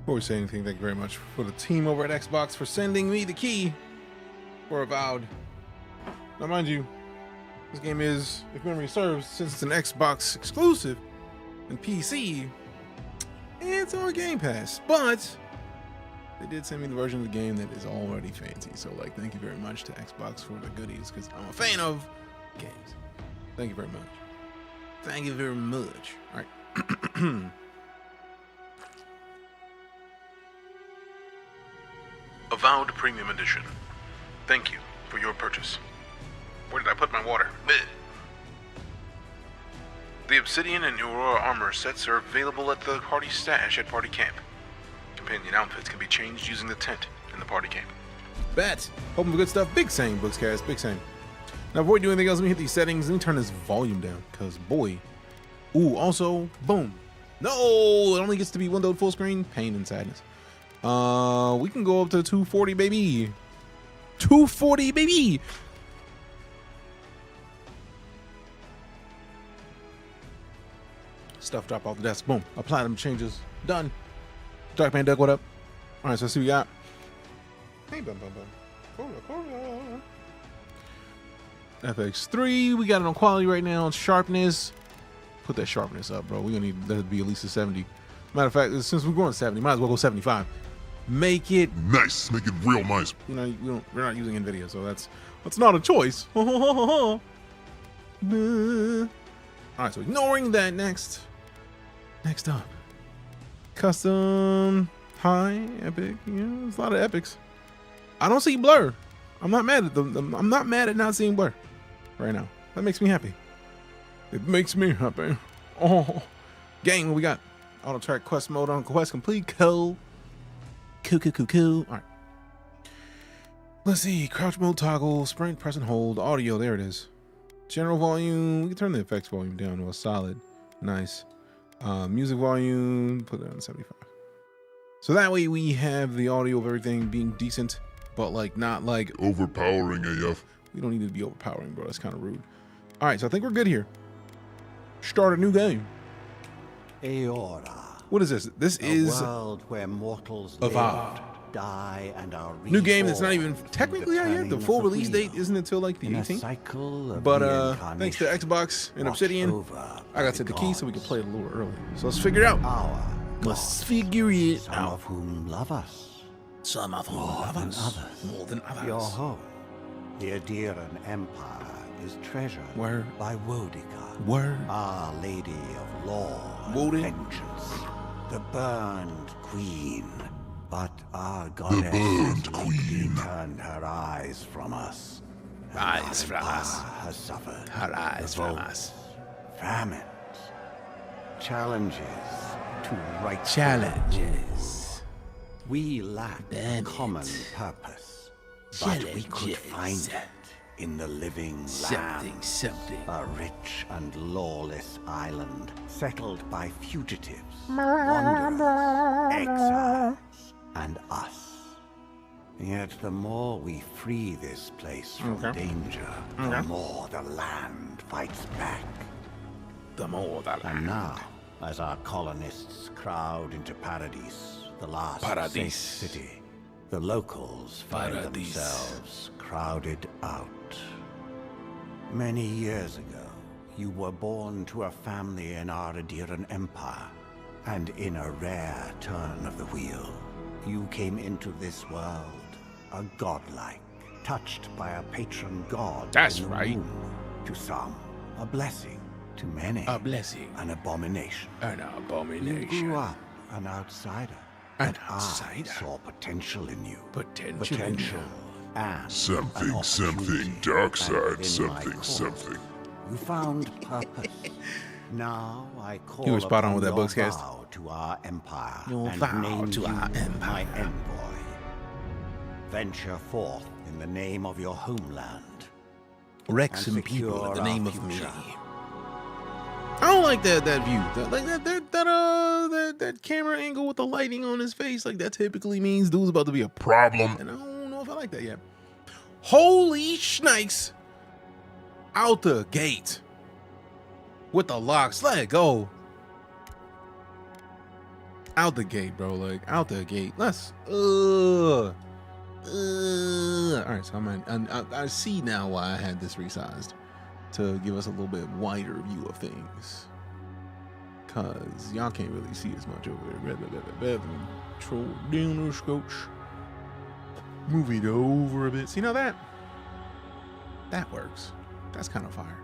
Before we say anything, thank you very much for the team over at Xbox for sending me the key for Avowed. Now, mind you, this game is, if memory serves, since it's an Xbox exclusive and PC, it's on Game Pass. But they did send me the version of the game that is already fancy. So, like, thank you very much to Xbox for the goodies, because I'm a fan of games. Thank you very much. Thank you very much. All right. Avowed Premium Edition. Thank you for your purchase. Where did I put my water? Blech. The Obsidian and Eora armor sets are available at the party stash at Party Camp. Companion outfits can be changed using the tent in the Party Camp. Bet. Hoping for good stuff. Big same, Bookscast. Big same. Now, before we do anything else, let me hit these settings. Let me turn this volume down, because boy. Ooh, also, boom. No, it only gets to be windowed full screen. Pain and sadness. We can go up to 240, baby. 240, baby. Stuff drop off the desk. Boom. Apply them changes. Done. Darkman Duck, what up? All right, so let's see what we got. Hey, bum, bum, bum. Cola. FX3. We got it on quality right now. On sharpness. Put that sharpness up, bro. We're going to need that to be at least a 70. Matter of fact, since we're going 70, might as well go 75. Make it nice. Make it real nice. You know, we're not using NVIDIA, so that's not a choice. All right, so ignoring that, next up, custom high epic. You know, there's a lot of epics. I don't see blur. I'm not mad at them. I'm not mad at not seeing blur right now. That makes me happy. It makes me happy. Oh, gang, what we got? Auto track quest mode on quest complete. Cool. All right. Let's see. Crouch mode toggle, sprint, press and hold, audio. There it is. General volume. We can turn the effects volume down to a solid. Nice. Music volume. Put it on 75. So that way we have the audio of everything being decent, but like not like overpowering AF. We don't need it to be overpowering, bro. That's kind of rude. All right, so I think we're good here. Start a new game. Eora. What is this? This is a world where mortals Avowed. live, die, and are new game that's not even technically out yet. The full release date isn't until like the 18th. But thanks to Xbox and Obsidian, I got set the key so we can play it a little early. So let's figure it out. Let's figure it some out. of whom love us. Some of whom love us more than others. Your home, the Adieran Empire, is treasured by Wodica, Our Lady of Law and Vengeance, the Burned Queen. But our goddess has lately turned her eyes from us. Eyes from us. Has suffered. Her eyes from us. Famines. Challenges to right. Challenges. We lack a common purpose, but we could find it in the living land. A rich and lawless island settled by fugitives, wanderers, exiles, and us. Yet the more we free this place from danger, the more the land fights back. And now, as our colonists crowd into Paradise, the last safe city, the locals find themselves crowded out. Many years ago, you were born to a family in our Adieran Empire, and in a rare turn of the wheel, you came into this world a godlike, touched by a patron god. That's in the right. womb. To some, a blessing. To many, A blessing. an abomination. An abomination. You grew up an outsider. An but outsider. I saw potential in you. Potential And Something, dark side, something. You found purpose. Now I call You were spot on with that upon your Bugscast. vow to our empire. Your and vow name to you our empire. My envoy. Venture forth in the name of your homeland. Wreck and some people in secure the our name of me. future. I don't like that view. That camera angle with the lighting on his face. Like that typically means dude's about to be a Problem. and I don't know if I like that yet. Holy snakes! Out the gate with the locks. Let go. Out the gate, bro. Like out the gate. Let's. All right, so I see now why I had this resized to give us a little bit wider view of things, cause y'all can't really see as much over there. Let me control down the scotch. Move it over a bit. See, now that works. That's kind of fire.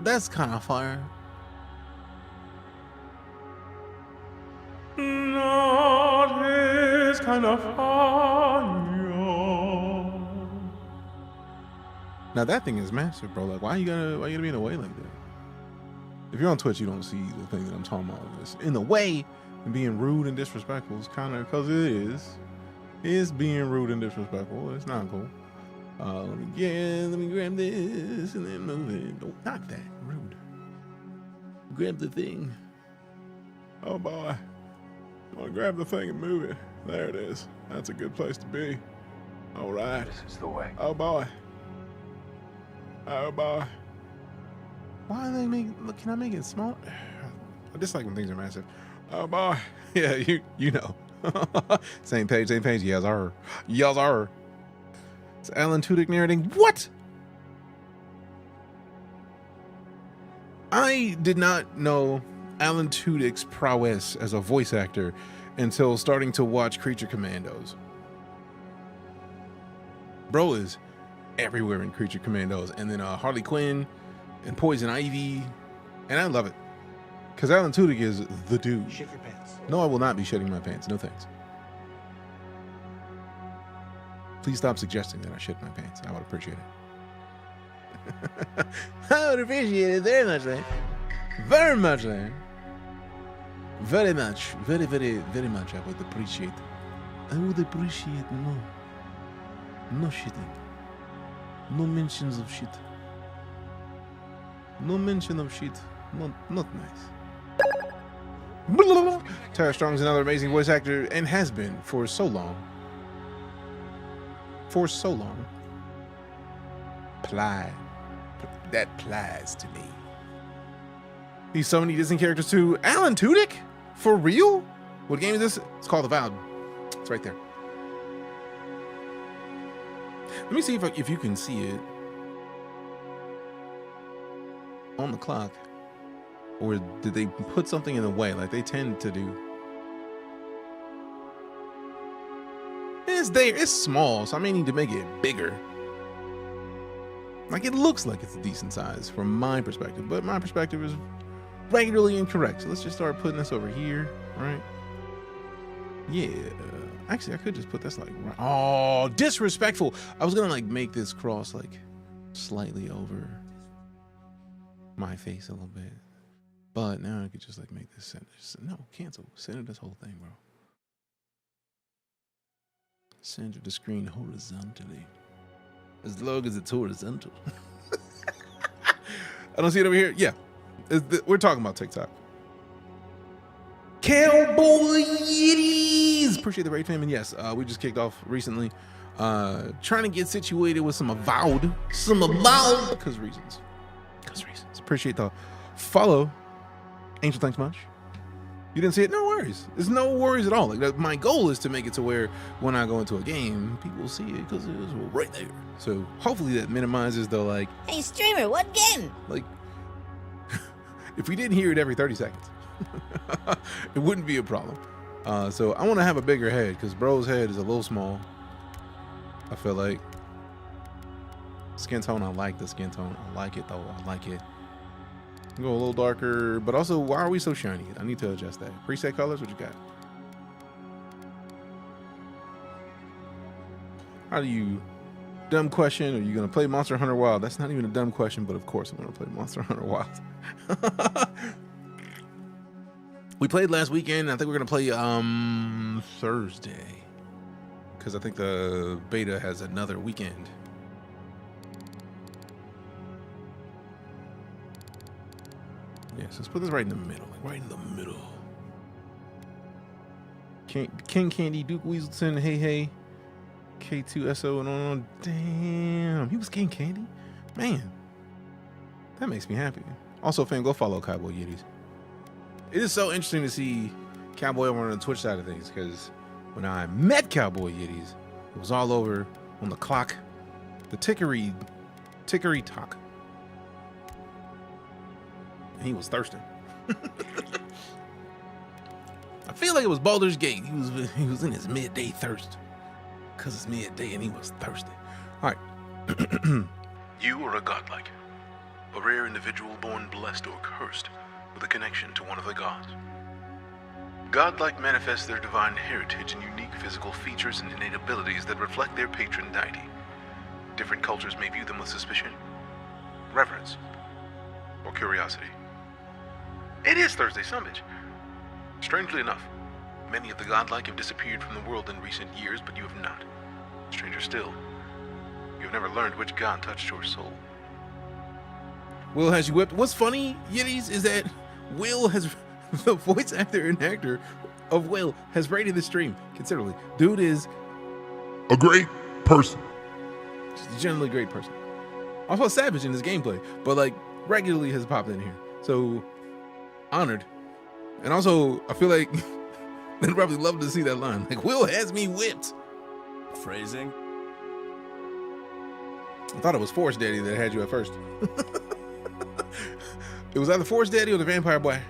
That's kind of fire. That is kind of fire. Now that thing is massive, bro. Like, why you gotta be in the way like that? If you're on Twitch, you don't see the thing that I'm talking about. It's in the way and being rude and disrespectful. It's kind of, because it is being rude and disrespectful. It's not cool. Let me grab this and then move it. Don't knock that. Rude. Grab the thing. Oh boy. I'm gonna grab the thing and move it. There it is. That's a good place to be. All right. This is the way. Oh boy. Oh boy. Why are they look, can I make it small? I dislike when things are massive. Oh boy. Yeah, you know. Same page. Yes, sir. Yes, sir. It's Alan Tudyk narrating. What? I did not know Alan Tudyk's prowess as a voice actor until starting to watch Creature Commandos. Bro is everywhere in Creature Commandos, and then Harley Quinn and Poison Ivy, and I love it because Alan Tudyk is the dude. Shit your pants. No, I will not be shitting my pants. No thanks. Please stop suggesting that I shit my pants. I would appreciate it. I would appreciate it very much, man. Very much, man. Very much. Very, very, very much I would appreciate it. I would appreciate no shitting. No mentions of shit. No mention of shit. Not nice. Tara Strong's another amazing voice actor and has been for so long. For so long. That plies to me. He's so many Disney characters too. Alan Tudyk? For real? What game is this? It's called Avowed. It's right there. Let me see if you can see it on the clock, or did they put something in the way like they tend to do? It's there. It's small, so I may need to make it bigger. Like, it looks like it's a decent size from my perspective, but my perspective is regularly incorrect. So let's just start putting this over here, right? Yeah. Actually, I could just put this like, oh, disrespectful. I was gonna like make this cross like slightly over my face a little bit, but now I could just like make this center. No, cancel. Center this whole thing, bro. Center the screen horizontally. As long as it's horizontal. I don't see it over here. Yeah, we're talking about TikTok. Cowboy Yiddies! Appreciate the raid, fam. And yes, we just kicked off recently. Trying to get situated with some Avowed. Because reasons. Appreciate the follow. Angel, thanks much. You didn't see it? No worries. There's no worries at all. Like, my goal is to make it to where when I go into a game, people see it because it's right there. So hopefully that minimizes the like, hey streamer, what game? Like, if we didn't hear it every 30 seconds, it wouldn't be a problem. So I want to have a bigger head because bro's head is a little small. I feel like skin tone. I like the skin tone. I like it though. I like it. Go a little darker, but also, why are we so shiny? I need to adjust that. Preset colors, what you got? How do you, dumb question, are you gonna play Monster Hunter Wild? That's not even a dumb question, but of course I'm gonna play Monster Hunter Wild. We played last weekend. I think we're gonna play Thursday, because I think the beta has another weekend. Yeah, so let's put this right in the middle, like right in the middle. King Candy, Duke Weaselton, hey, K2SO and on. Damn, he was King Candy? Man, that makes me happy. Also, fam, go follow Cowboy Yiddies. It is so interesting to see Cowboy over on the Twitch side of things, because when I met Cowboy Yiddies, it was all over on the clock, the tickery talk. And he was thirsting. I feel like it was Baldur's Gate. He was in his midday thirst. Because it's midday and he was thirsty. All right. You are a godlike, a rare individual born blessed or cursed with a connection to one of the gods. Godlike manifest their divine heritage in unique physical features and innate abilities that reflect their patron deity. Different cultures may view them with suspicion, reverence, or curiosity. It is Thursday Summage. Strangely enough, many of the godlike have disappeared from the world in recent years, but you have not. Stranger still, you have never learned which god touched your soul. Will has you whipped. What's funny, Yiddies, is that Will has, the voice actor and actor of Will has rated the stream considerably. Dude is A great person. just a generally great person. Also savage in his gameplay, but like regularly has popped in here. So honored. And also, I feel like they'd probably love to see that line. Like, Will has me whipped. Phrasing? I thought it was Force Daddy that had you at first. It was either Force Daddy or the Vampire Boy.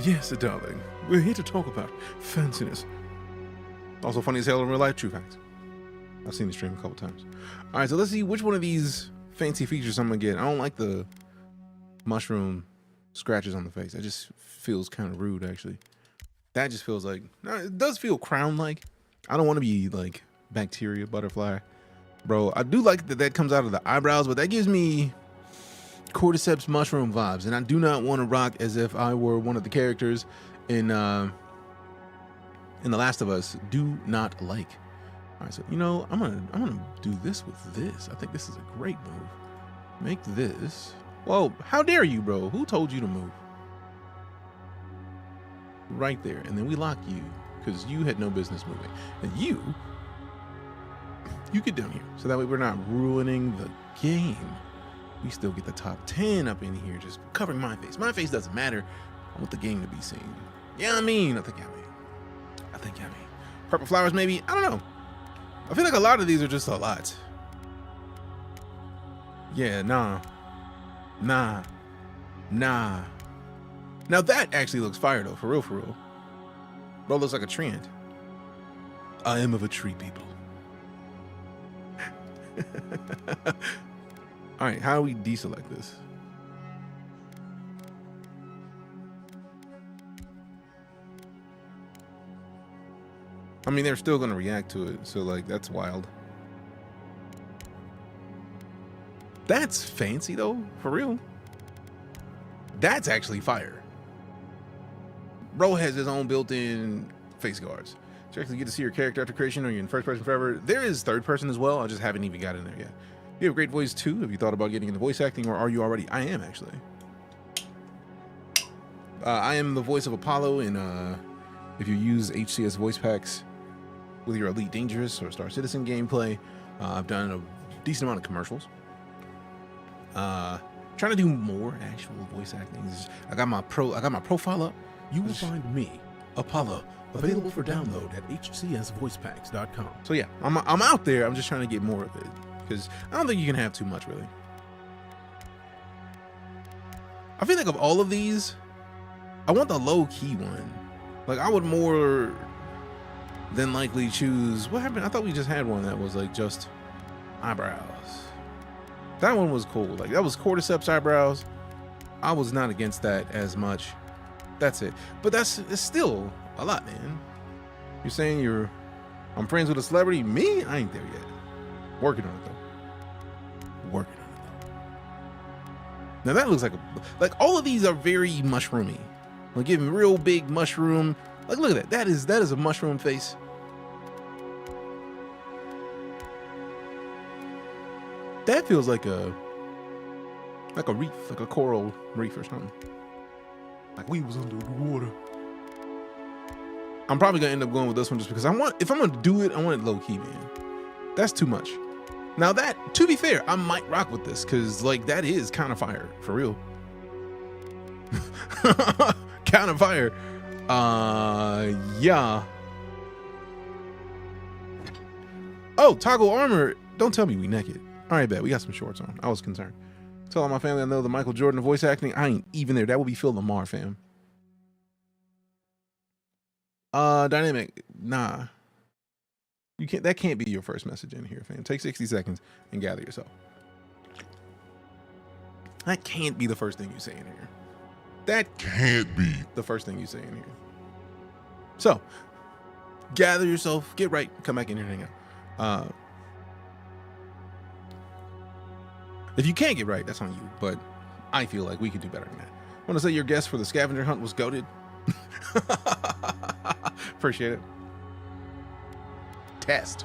Yes, darling. We're here to talk about fanciness. Also funny as hell in real life, true facts. I've seen the stream a couple times. All right, so let's see which one of these fancy features I'm gonna get. I don't like the mushroom scratches on the face. That just feels kind of rude, actually. That just feels like, it does feel crown-like. I don't want to be like bacteria butterfly. Bro, I do like that that comes out of the eyebrows, but that gives me cordyceps mushroom vibes, and I do not want to rock as if I were one of the characters in The Last of Us. Do not like. All right, so you know, I'm gonna do this with this. I think this is a great move. Make this. Whoa, how dare you, bro? Who told you to move? Right there, and then we lock you because you had no business moving, and you get down here, so that way we're not ruining the game. We still get the top 10 up in here, just covering my face. My face doesn't matter. I want the game to be seen. Yeah, I think I mean. Purple flowers, maybe. I don't know. I feel like a lot of these are just a lot. Yeah, nah. Now that actually looks fire though, for real. Bro, looks like a trend. I am of a tree, people. All right, how do we deselect this? I mean, they're still gonna react to it, so like that's wild. That's fancy though, for real. That's actually fire. Bro has his own built-in face guards. So you actually get to see your character after creation, or you're in first person forever. There is third person as well. I just haven't even got in there yet. You have a great voice too. Have you thought about getting into voice acting, or are you already? I am actually. I am the voice of Apollo in if you use HCS voice packs with your Elite Dangerous or Star Citizen gameplay. I've done a decent amount of commercials. Trying to do more actual voice acting. I got my profile up. You will find me, Apollo, available for download at hcsvoicepacks.com. So yeah, I'm out there. I'm just trying to get more of it, because I don't think you can have too much, really. I feel like of all of these, I want the low-key one. Like, I would more than likely choose... What happened? I thought we just had one that was like just eyebrows. That one was cool. Like, that was cordyceps eyebrows. I was not against that as much. That's it. But it's still a lot, man. You're saying I'm friends with a celebrity? Me? I ain't there yet. Working on it though. Now that looks like all of these are very mushroomy. Like, give me real big mushroom. Like, look at that. That is a mushroom face. That feels like a reef, like a coral reef or something. Like we was under the water. I'm probably gonna end up going with this one just because if I'm gonna do it, I want it low key, man. That's too much. Now that, to be fair, I might rock with this because like that is kind of fire, for real. Counter fire. Yeah. Oh, toggle armor. Don't tell me we naked. All right, bet. We got some shorts on. I was concerned. Tell all my family I know the Michael Jordan voice acting. I ain't even there. That would be Phil Lamar, fam. Dynamic. Nah. You can't. That can't be your first message in here, fam. Take 60 seconds and gather yourself. That can't be the first thing you say in here. That Can't be. the first thing you say in here. So, gather yourself, get right, come back in here and hang out. If you can't get right, that's on you, but I feel like we could do better than that. I want to say your guess for the scavenger hunt was goated. Appreciate it. Test.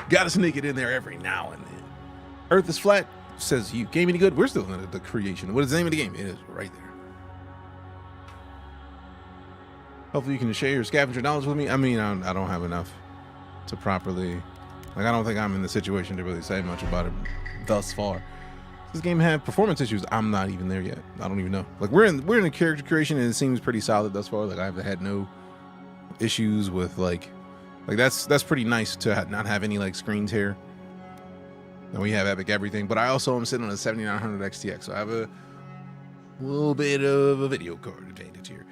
Gotta sneak it in there every now and then. Earth is flat, says you. Game any good? We're still in the creation. What is the name of the game? It is right there. Hopefully you can share your scavenger knowledge with me. I mean, I don't have enough to properly, like, I don't think I'm in the situation to really say much about it thus far. This game had performance issues. I'm not even there yet. I don't even know. Like, we're in the character creation and it seems pretty solid thus far. Like, I've had no issues with like that's pretty nice to not have any like screen tear. And we have epic everything, but I also am sitting on a 7900 XTX, so I have a little bit of a video card advantage here.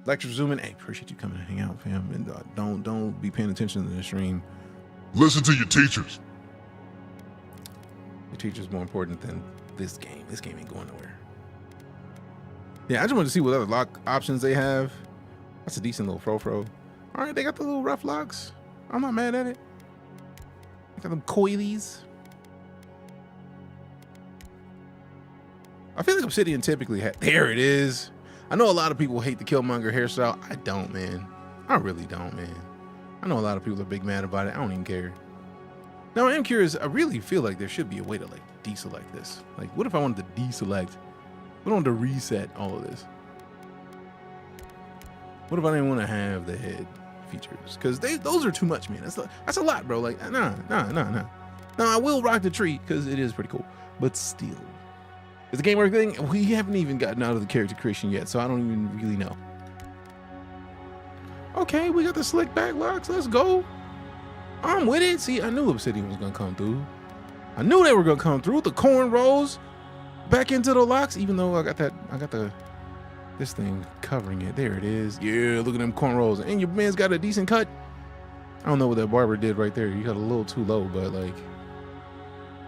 Lecture zooming. Hey, appreciate you coming to hang out, fam. And don't be paying attention to the stream. Listen to your teachers. Your teacher's more important than this game. This game ain't going nowhere. Yeah, I just wanted to see what other lock options they have. That's a decent little fro. All right, they got the little rough locks. I'm not mad at it. They got them coilies. I feel like Obsidian typically there it is. I know a lot of people hate the Killmonger hairstyle. I don't, man. I really don't, man. I know a lot of people are big mad about it. I don't even care. Now, I am curious. I really feel like there should be a way to like deselect this. Like, what if I wanted to deselect? What if I wanted to reset all of this? What if I didn't want to have the head features? Because those are too much, man. That's a lot, bro. Like, nah. Now, I will rock the tree because it is pretty cool. But still. Is the game working? We haven't even gotten out of the character creation yet, so I don't even really know. Okay, we got the slick back locks. Let's go. I'm with it. See, I knew Obsidian was gonna come through. I knew they were gonna come through. The corn rolls back into the locks, even though I got this thing covering it. There it is. Yeah, look at them corn rolls. And your man's got a decent cut. I don't know what that barber did right there. You got a little too low, but like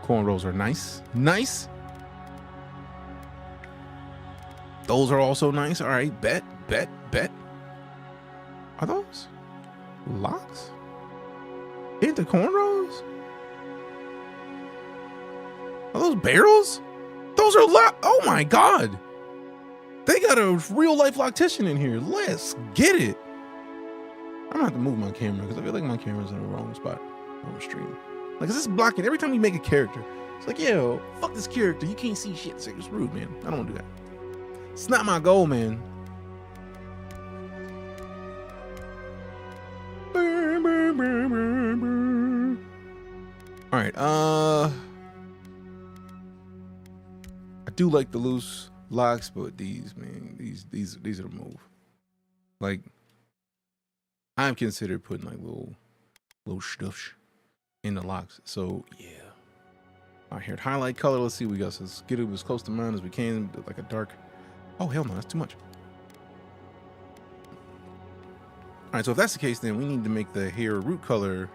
corn rolls are nice. Nice. Those are also nice. All right, bet. Are those locks? Hit the cornrows? Are those barrels? Those are lock. Oh my God. They got a real life loctician in here. Let's get it. I'm gonna have to move my camera because I feel like my camera's in the wrong spot on the stream. Like, is this blocking every time we make a character? It's like, yo, fuck this character. You can't see shit. It's rude, man. I don't want to do that. It's not my goal, man. All right. I do like the loose locks, but these, man, these are the move. Like, I'm considered putting like little stuff in the locks. So yeah. All right, here, highlight color. Let's see what we got. So let's get it as close to mine as we can, like a dark. Oh, hell no, that's too much. All right, so if that's the case, then we need to make the hair root color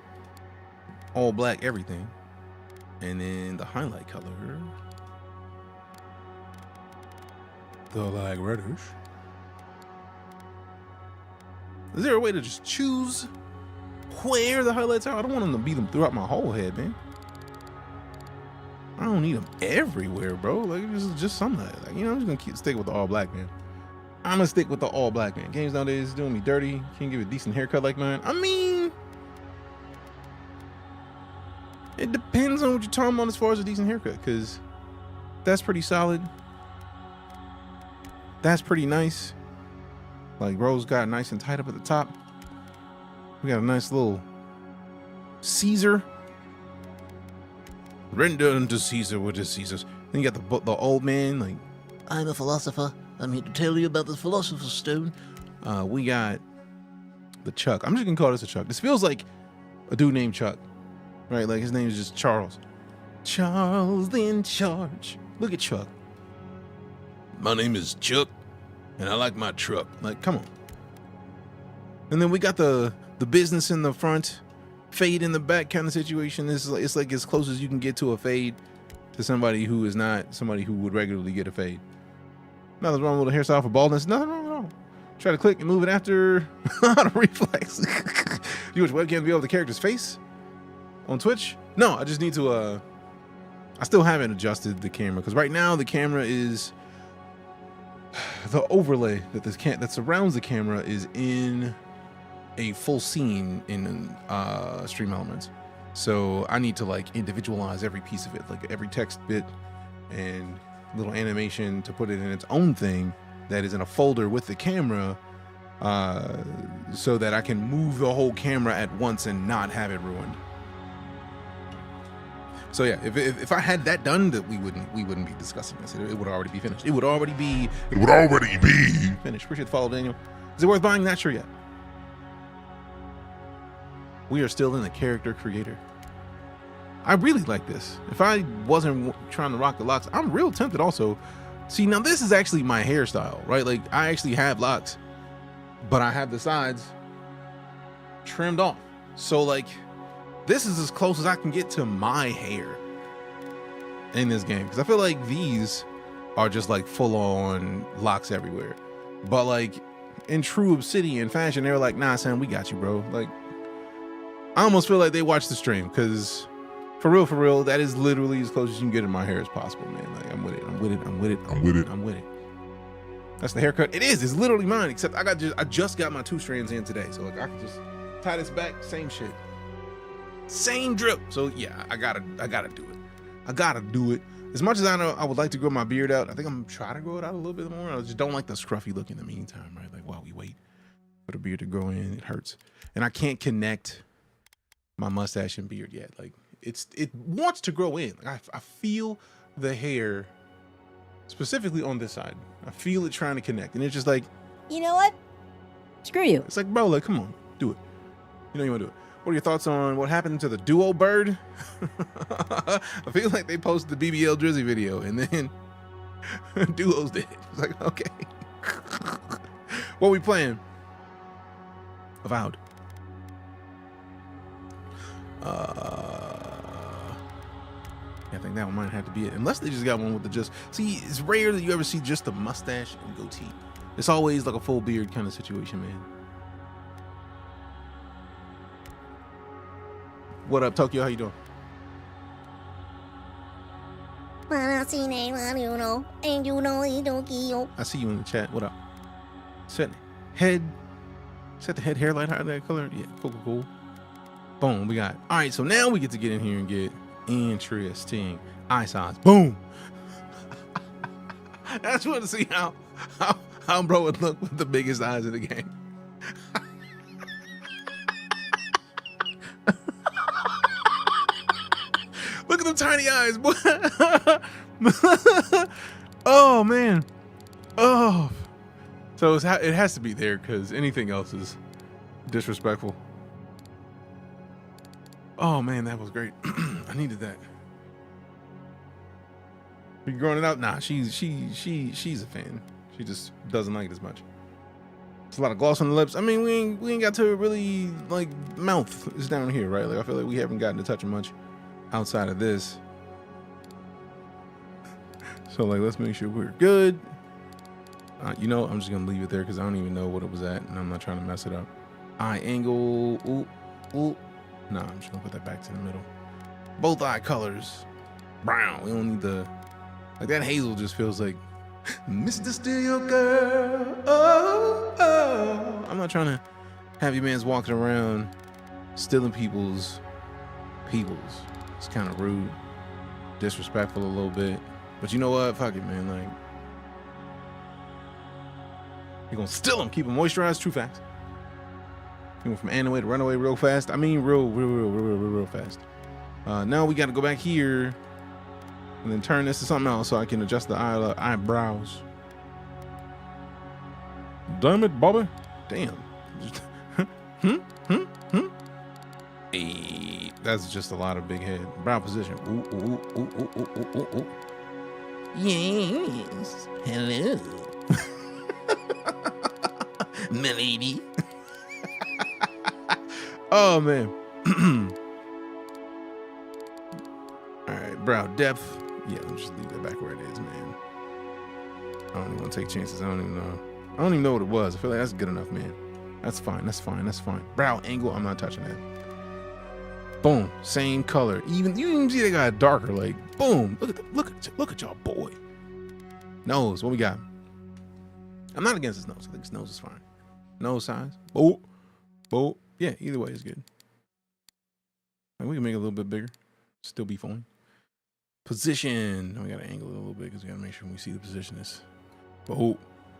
all black everything. And then the highlight color, the like reddish. Is there a way to just choose where the highlights are? I don't want them to be them throughout my whole head, man. I don't need them everywhere, bro. Like, just some of that. Like, you know, I'm just gonna stick with the all black, man. I'm gonna stick with the all black, man. Games nowadays is doing me dirty. Can't give a decent haircut like mine. I mean, it depends on what you're talking about as far as a decent haircut, because that's pretty solid. That's pretty nice. Like, Rose got nice and tight up at the top. We got a nice little Caesar. Render unto Caesar what is Caesar's. Then you got the old man, like, I'm a philosopher. I'm here to tell you about the Philosopher's Stone. We got the Chuck. I'm just gonna call this a Chuck. This feels like a dude named Chuck, right? Like his name is just Charles. Charles in charge. Look at Chuck. My name is Chuck, and I like my truck. Like, come on. And then we got the business in the front, fade in the back kind of situation. It's like as close as you can get to a fade to somebody who is not somebody who would regularly get a fade. Nothing wrong with a hairstyle for baldness. Nothing wrong at all. Try to click and move it after on a reflex. You watch webcam to be over the character's face on Twitch? No, I just need to I still haven't adjusted the camera because right now the camera is the overlay that surrounds the camera is in a full scene in Stream Elements. So I need to like individualize every piece of it, like every text bit and little animation to put it in its own thing that is in a folder with the camera, so that I can move the whole camera at once and not have it ruined. So yeah, if I had that done, that we wouldn't be discussing this. It would already be finished. It would already be finished. Appreciate the follow, Daniel. Is it worth buying? Not sure yet. We are still in the character creator. I really like this. If I wasn't trying to rock the locks, I'm real tempted also. See, now this is actually my hairstyle, right? Like I actually have locks, but I have the sides trimmed off. So like this is as close as I can get to my hair in this game. Because I feel like these are just like full on locks everywhere. But like in true Obsidian fashion, they were like, nah, Sam, we got you, bro. Like I almost feel like they watched the stream because for real, that is literally as close as you can get in my hair as possible, man. Like I'm with it. That's the haircut. It is. It's literally mine. Except I just got my 2 strands in today, so like I can just tie this back. Same shit. Same drip. So yeah, I gotta do it. I gotta do it. As much as I know I would like to grow my beard out, I think I'm trying to grow it out a little bit more. I just don't like the scruffy look in the meantime, right? Like while we wait for the beard to grow in, it hurts, and I can't connect my mustache and beard yet. Like it wants to grow in. Like I feel the hair specifically on this side. I feel it trying to connect, and it's just like, you know what? Screw you. It's like, bro, like come on, do it. You know you want to do it. What are your thoughts on what happened to the duo bird? I feel like they posted the BBL Drizzy video and then duos did it. It's like, okay. What we playing? Avowed. Yeah, I think that one might have to be it. Unless they just got one with the just... See, it's rare that you ever see just the mustache and goatee. It's always like a full beard kind of situation, man. What up, Tokyo? How you doing? I see you in the chat. What up? Set the head hairline higher that color. Yeah, cool. Boom, we got. All right, so now we get to get in here and get interesting eye size. Boom. I just want to see how bro would look with the biggest eyes in the game. Look at them tiny eyes, boy. Oh man. Oh. So it has to be there because anything else is disrespectful. Oh man, that was great. I needed that. You growing it out? Nah, she's a fan. She just doesn't like it as much. It's a lot of gloss on the lips. I mean, we ain't got to really like mouth is down here, right? Like I feel like we haven't gotten to touch much outside of this. So like, let's make sure we're good. You know, I'm just gonna leave it there because I don't even know what it was at, and I'm not trying to mess it up. Eye angle. Ooh. No, I'm just gonna put that back to the middle. Both eye colors brown. We don't need the like that hazel. Just feels like Mr. Steal Girl. Oh. I'm not trying to have you mans walking around stealing people's. It's kind of rude, disrespectful a little bit. But you know what? Fuck it, man. Like you're gonna steal them, keep them moisturized. True facts. You went from anime to runaway real fast. I mean, real fast. Now we got to go back here and then turn this to something else so I can adjust the eyebrows. damn it, Bobby. Damn. Hey, that's just a lot of big head. Brow position. Ooh, ooh, ooh, ooh, ooh, ooh, ooh, ooh. Yes. Hello. Milady. Oh, man. All right, brow depth. Yeah, I'll just leave that back where it is, man. I don't even want to take chances. I don't even know what it was. I feel like that's good enough, man. That's fine. That's fine. That's fine. Brow angle. I'm not touching that. Boom. Same color. Even you even see they got darker. Like boom. Look at y'all, boy. Nose. What we got? I'm not against his nose. I think his nose is fine. Nose size. Oh. Yeah. Either way is good. Like, we can make it a little bit bigger. Still be fine. Position. We gotta angle it a little bit because we gotta make sure we see the position is. Oh.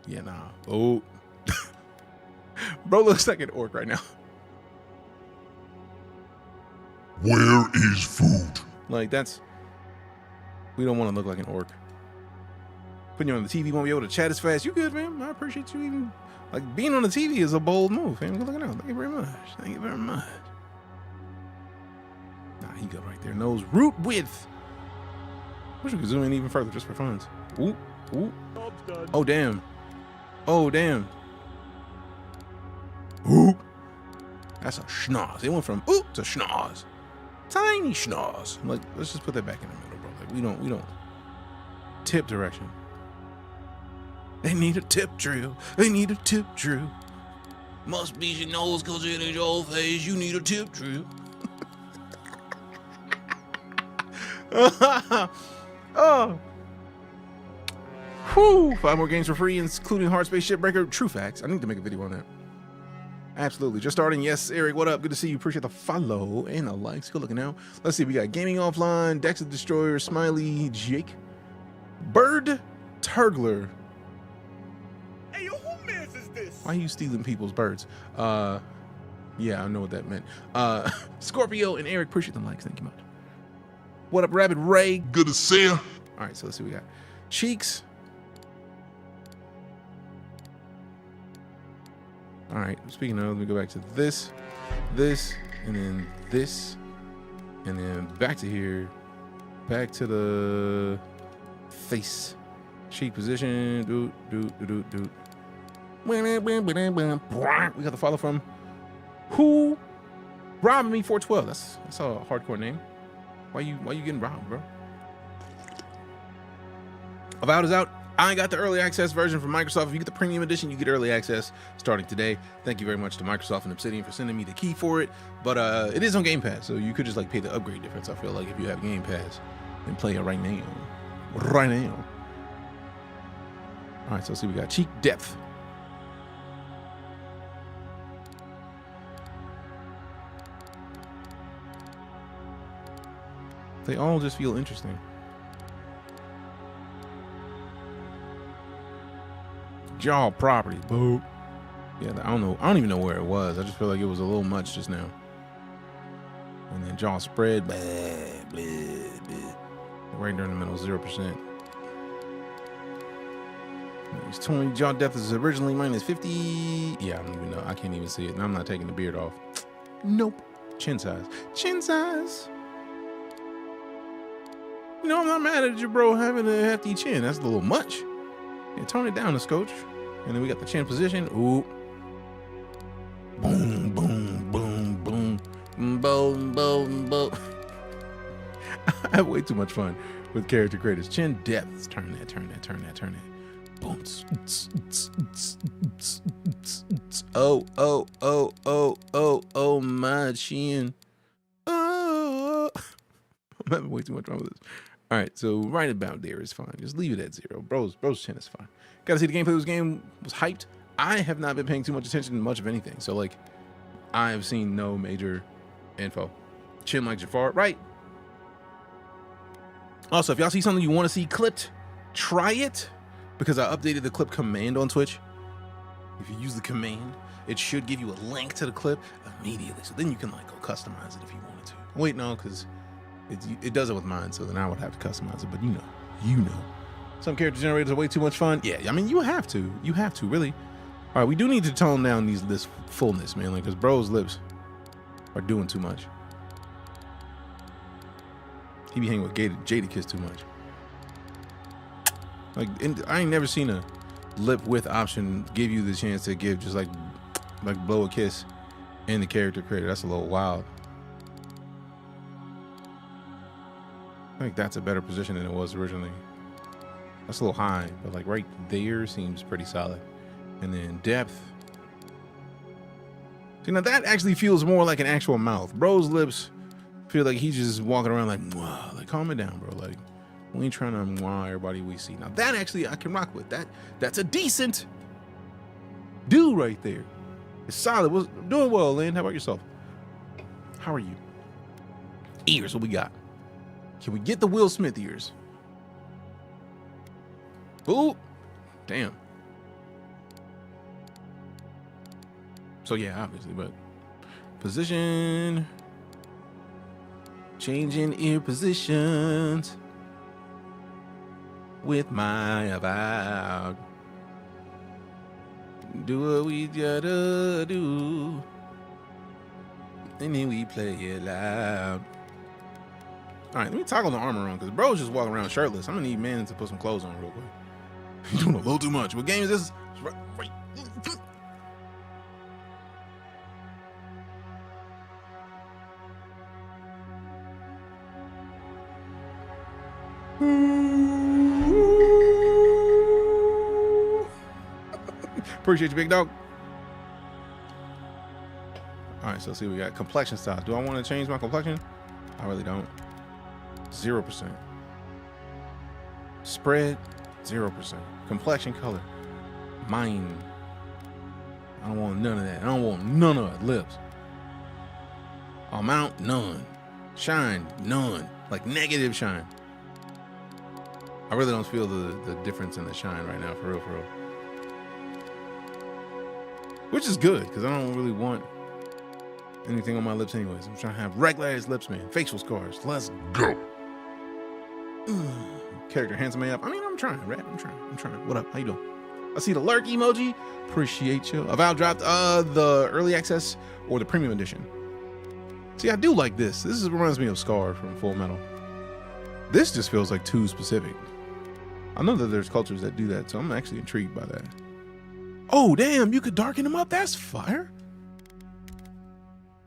Yeah. Nah. Oh. Bro looks like an orc right now. Where is food? Like we don't want to look like an orc. Putting you on the TV, won't be able to chat as fast. You good, man? I appreciate you even, like, being on the TV is a bold move, man. Good looking out. Thank you very much. Thank you very much. Nah, he good right there. Nose root width. Wish we could zoom in even further just for funds. Ooh, ooh. Oh, damn. Oh, damn. Ooh. That's a schnoz. It went from ooh to schnoz. Tiny schnoz. Like, let's just put that back in the middle, bro. Like, we don't. Tip direction. They need a tip drill. They need a tip drill. Must be your nose because it ain't your face. You need a tip drill. Oh. Whew. 5 more games for free, including Hard Space Shipbreaker. True facts. I need to make a video on that. Absolutely. Just starting. Yes, Eric, what up? Good to see you. Appreciate the follow and the likes. Good looking out. Let's see. We got Gaming Offline, Dex the Destroyer, Smiley, Jake, Bird, Turgler. Hey, yo, who mans is this? Why are you stealing people's birds? Yeah, I know what that meant. Scorpio and Eric, appreciate the likes. Thank you much. What up, Rabbit Ray? Good to see ya. All right, so let's see what we got. Cheeks. All right, speaking of, let me go back to this, and then this, and then back to here, back to the face. Cheek position, do. We got the follow from who? Robbed me 412. That's a hardcore name. Why you getting robbed, bro? Avowed is out. I got the early access version from Microsoft. If you get the premium edition, you get early access starting today. Thank you very much to Microsoft and Obsidian for sending me the key for it. But it is on Game Pass, so you could just like pay the upgrade difference. I feel like if you have Game Pass and play it right now. Right now. All right, so let's see. We got cheek depth. They all just feel interesting. Jaw property, boo. Yeah, I don't know. I don't even know where it was. I just feel like it was a little much just now. And then jaw spread, blah, blah, blah. Right there in the middle, 0%. It's 20. Jaw depth is originally minus 50. Yeah, I don't even know. I can't even see it. And I'm not taking the beard off. Nope. Chin size. Chin size. You know, I'm not mad at you, bro, having a hefty chin. That's a little much. Yeah, tone it down, Scotch. And then we got the chin position. Ooh. Boom, boom, boom, boom. Boom, boom, boom. I have way too much fun with character creators. Chin depth. Let's turn that. Boom. Oh, my chin. Oh. I'm having way too much fun with this. All right, so right about there is fine. Just leave it at 0. Bro's chin is fine. Got to see the gameplay of this game was hyped. I have not been paying too much attention to much of anything. So, like, I have seen no major info. Chin like Jafar, right? Also, if y'all see something you want to see clipped, try it. Because I updated the clip command on Twitch. If you use the command, it should give you a link to the clip immediately. So then you can, like, go customize it if you wanted to. Wait, no, because it does it with mine, so then I would have to customize it, but you know. Some character generators are way too much fun. Yeah, I mean, you have to, really. All right, we do need to tone down this fullness, man. Like, cause bro's lips are doing too much. He be hanging with Jadakiss too much. Like, I ain't never seen a lip width option give you the chance to give just like blow a kiss in the character creator. That's a little wild. I think that's a better position than it was originally. That's a little high, but like right there seems pretty solid. And then depth. See, now that actually feels more like an actual mouth. Bro's lips feel like he's just walking around like, wow, like calm it down, bro. Like, we ain't trying to wow everybody we see. Now that actually I can rock with. That's a decent dude right there. It's solid. Was doing well, Lynn. How about yourself? How are you? Ears, what we got? Can we get the Will Smith ears? Ooh, damn. So yeah, obviously, but position, changing ear positions with my Avowed. Do what we gotta do, and then we play it loud. All right, let me toggle the armor on, because bro's just walking around shirtless. I'm gonna need man to put some clothes on real quick. You're doing a little too much. What game is this? Right. Appreciate you, big dog. All right, so let's see what we got. Complexion styles. Do I want to change my complexion? I really don't. 0%. Spread, 0%. Complexion color, mine. I don't want none of that. I don't want none of it. Lips. Amount, none. Shine, none. Like negative shine. I really don't feel the difference in the shine right now, for real, for real. Which is good, because I don't really want anything on my lips anyways. I'm trying to have regular ass lips, man. Facial scars. Let's go. Character handsome AF. I mean, I'm trying, right? I'm trying. What up? How you doing? I see the lurk emoji. Appreciate you. Avowed dropped the early access or the premium edition. See, I do like this. This reminds me of Scar from Full Metal. This just feels like too specific. I know that there's cultures that do that, so I'm actually intrigued by that. Oh, damn, you could darken them up? That's fire.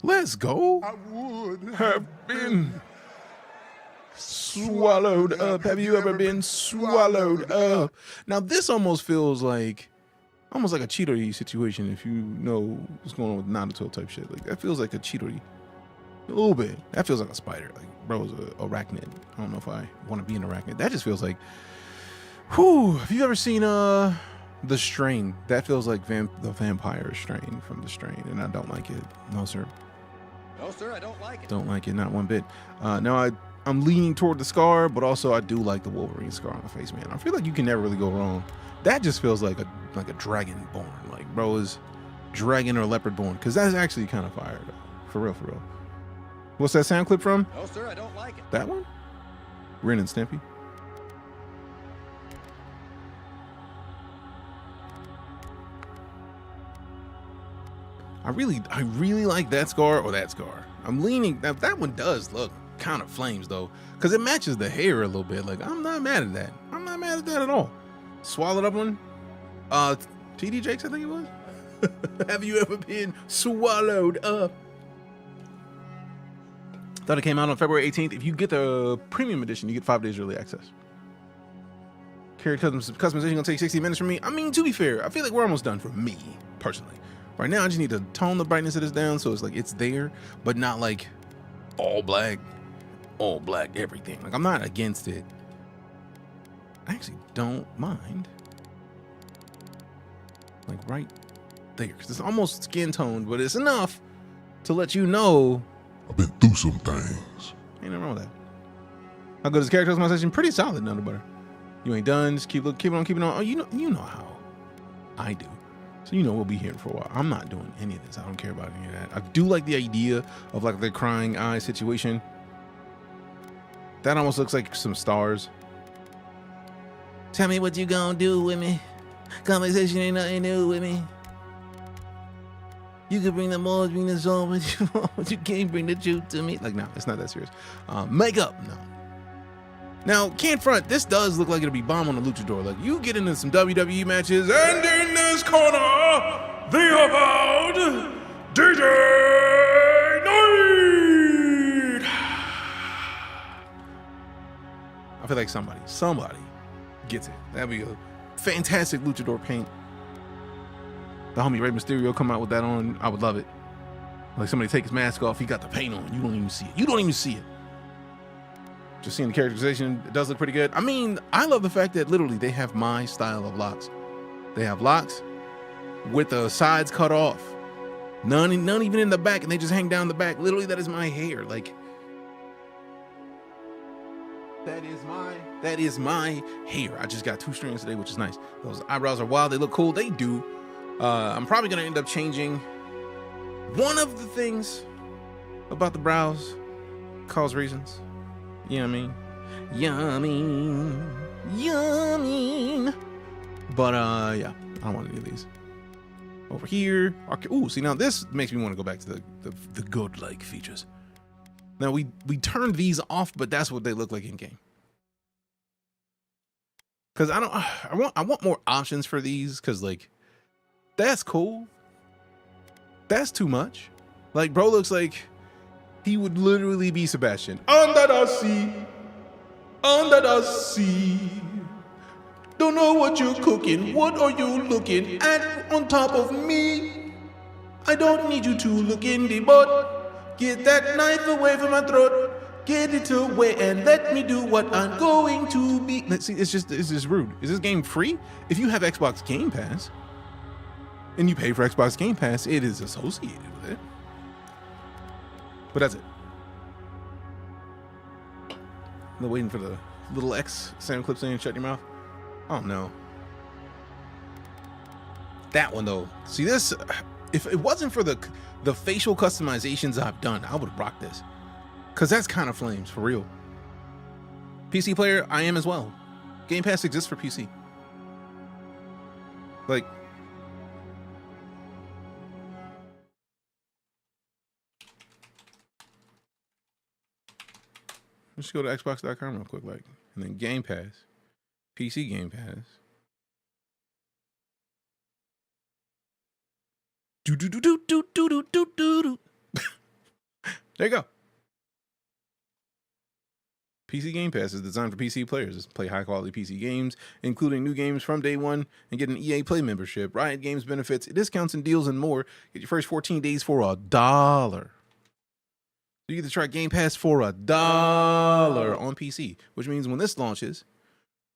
Let's go. I would Have been swallowed up. Have you ever been swallowed up? Now, this almost feels like a Chidori situation, if you know what's going on with Naruto type shit. Like, that feels like a Chidori. A little bit. That feels like a spider. Like, bro's a arachnid. I don't know if I want to be an arachnid. That just feels like, whew. Have you ever seen The Strain? That feels like the vampire strain from The Strain, and I don't like it. No, sir. No, sir, I don't like it. Don't like it, not one bit. Now, I'm leaning toward the scar, but also I do like the Wolverine scar on the face, man. I feel like you can never really go wrong. That just feels like a dragonborn. Like, bro is dragon or leopard born, because that's actually kind of fire, though. For real, for real. What's that sound clip from? No, sir, I don't like it. That one? Ren and Stimpy. I really like that scar or that scar. I'm leaning, that one does look kind of flames though, because it matches the hair a little bit. Like, I'm not mad at that. I'm not mad at that at all. Swallowed up one. TD Jakes, I think it was. Have you ever been swallowed up? Thought it came out on February 18th. If you get the premium edition, you get 5 days early access. Character customization gonna take 60 minutes from me. I mean, to be fair, I feel like we're almost done for me, personally. Right now, I just need to tone the brightness of this down so it's like it's there, but not like all black everything. Like, I'm not against it. I actually don't mind. Like right there, because it's almost skin toned, but it's enough to let you know I've been through some things. ain't nothing wrong with that. How good is character customization? Pretty solid, none butter. You ain't done. Just keep on keeping on. Oh, you know how I do. So you know we'll be here for a while. I'm not doing any of this. I don't care about any of that. I do like the idea of like the crying eye situation. That almost looks like some stars. Tell me what you gonna do with me. Conversation ain't nothing new with me. You can bring the balls, bring the soul, but you can't bring the truth to me. Like, no, it's not that serious. Makeup, no. Now, can't front, this does look like it'll be bomb on the luchador. Like, you get into some WWE matches, and in this corner, the Avowed DeejayKnight. I feel like somebody gets it. That'd be a fantastic luchador paint. The homie Rey Mysterio come out with that on, I would love it. Like somebody take his mask off, he got the paint on. You don't even see it. You don't even see it. Just seeing the characterization, it does look pretty good. I mean, I love the fact that literally they have my style of locks. They have locks with the sides cut off. None even in the back, and they just hang down the back. Literally, that is my hair. Like, that is my hair. I just got 2 strands today, which is nice. Those eyebrows are wild. They look cool. They do. I'm probably gonna end up changing one of the things about the brows. Cause reasons. You know what I mean? Yummy. But yeah, I don't want any of these. Over here. Ooh, see, now this makes me want to go back to the godlike features. Now we turned these off, but that's what they look like in game. Cause I want more options for these, cause like that's cool. That's too much. Like, bro looks like he would literally be Sebastian. Under the sea. Under the sea. Don't know what you're cooking. What are you looking at on top of me? I don't need you to look in the butt. Get that knife away from my throat. Get it away and let me do what I'm going to be. Let's see, it's just rude. Is this game free? If you have Xbox Game Pass and you pay for Xbox Game Pass, it is associated with it. But that's it. I'm waiting for the little X sound clip saying shut your mouth. Oh no. That one though. See this, if it wasn't for the facial customizations I've done, I would rock this. Cause that's kind of flames for real. PC player, I am as well. Game Pass exists for PC. Like, let's go to xbox.com real quick, like, and then Game Pass, PC Game Pass. There you go. PC Game Pass is designed for PC players. Play high-quality PC games, including new games from day one, and get an EA Play membership, Riot Games benefits, discounts and deals, and more. Get your first 14 days for $1. You get to try Game Pass for $1 on PC, which means when this launches,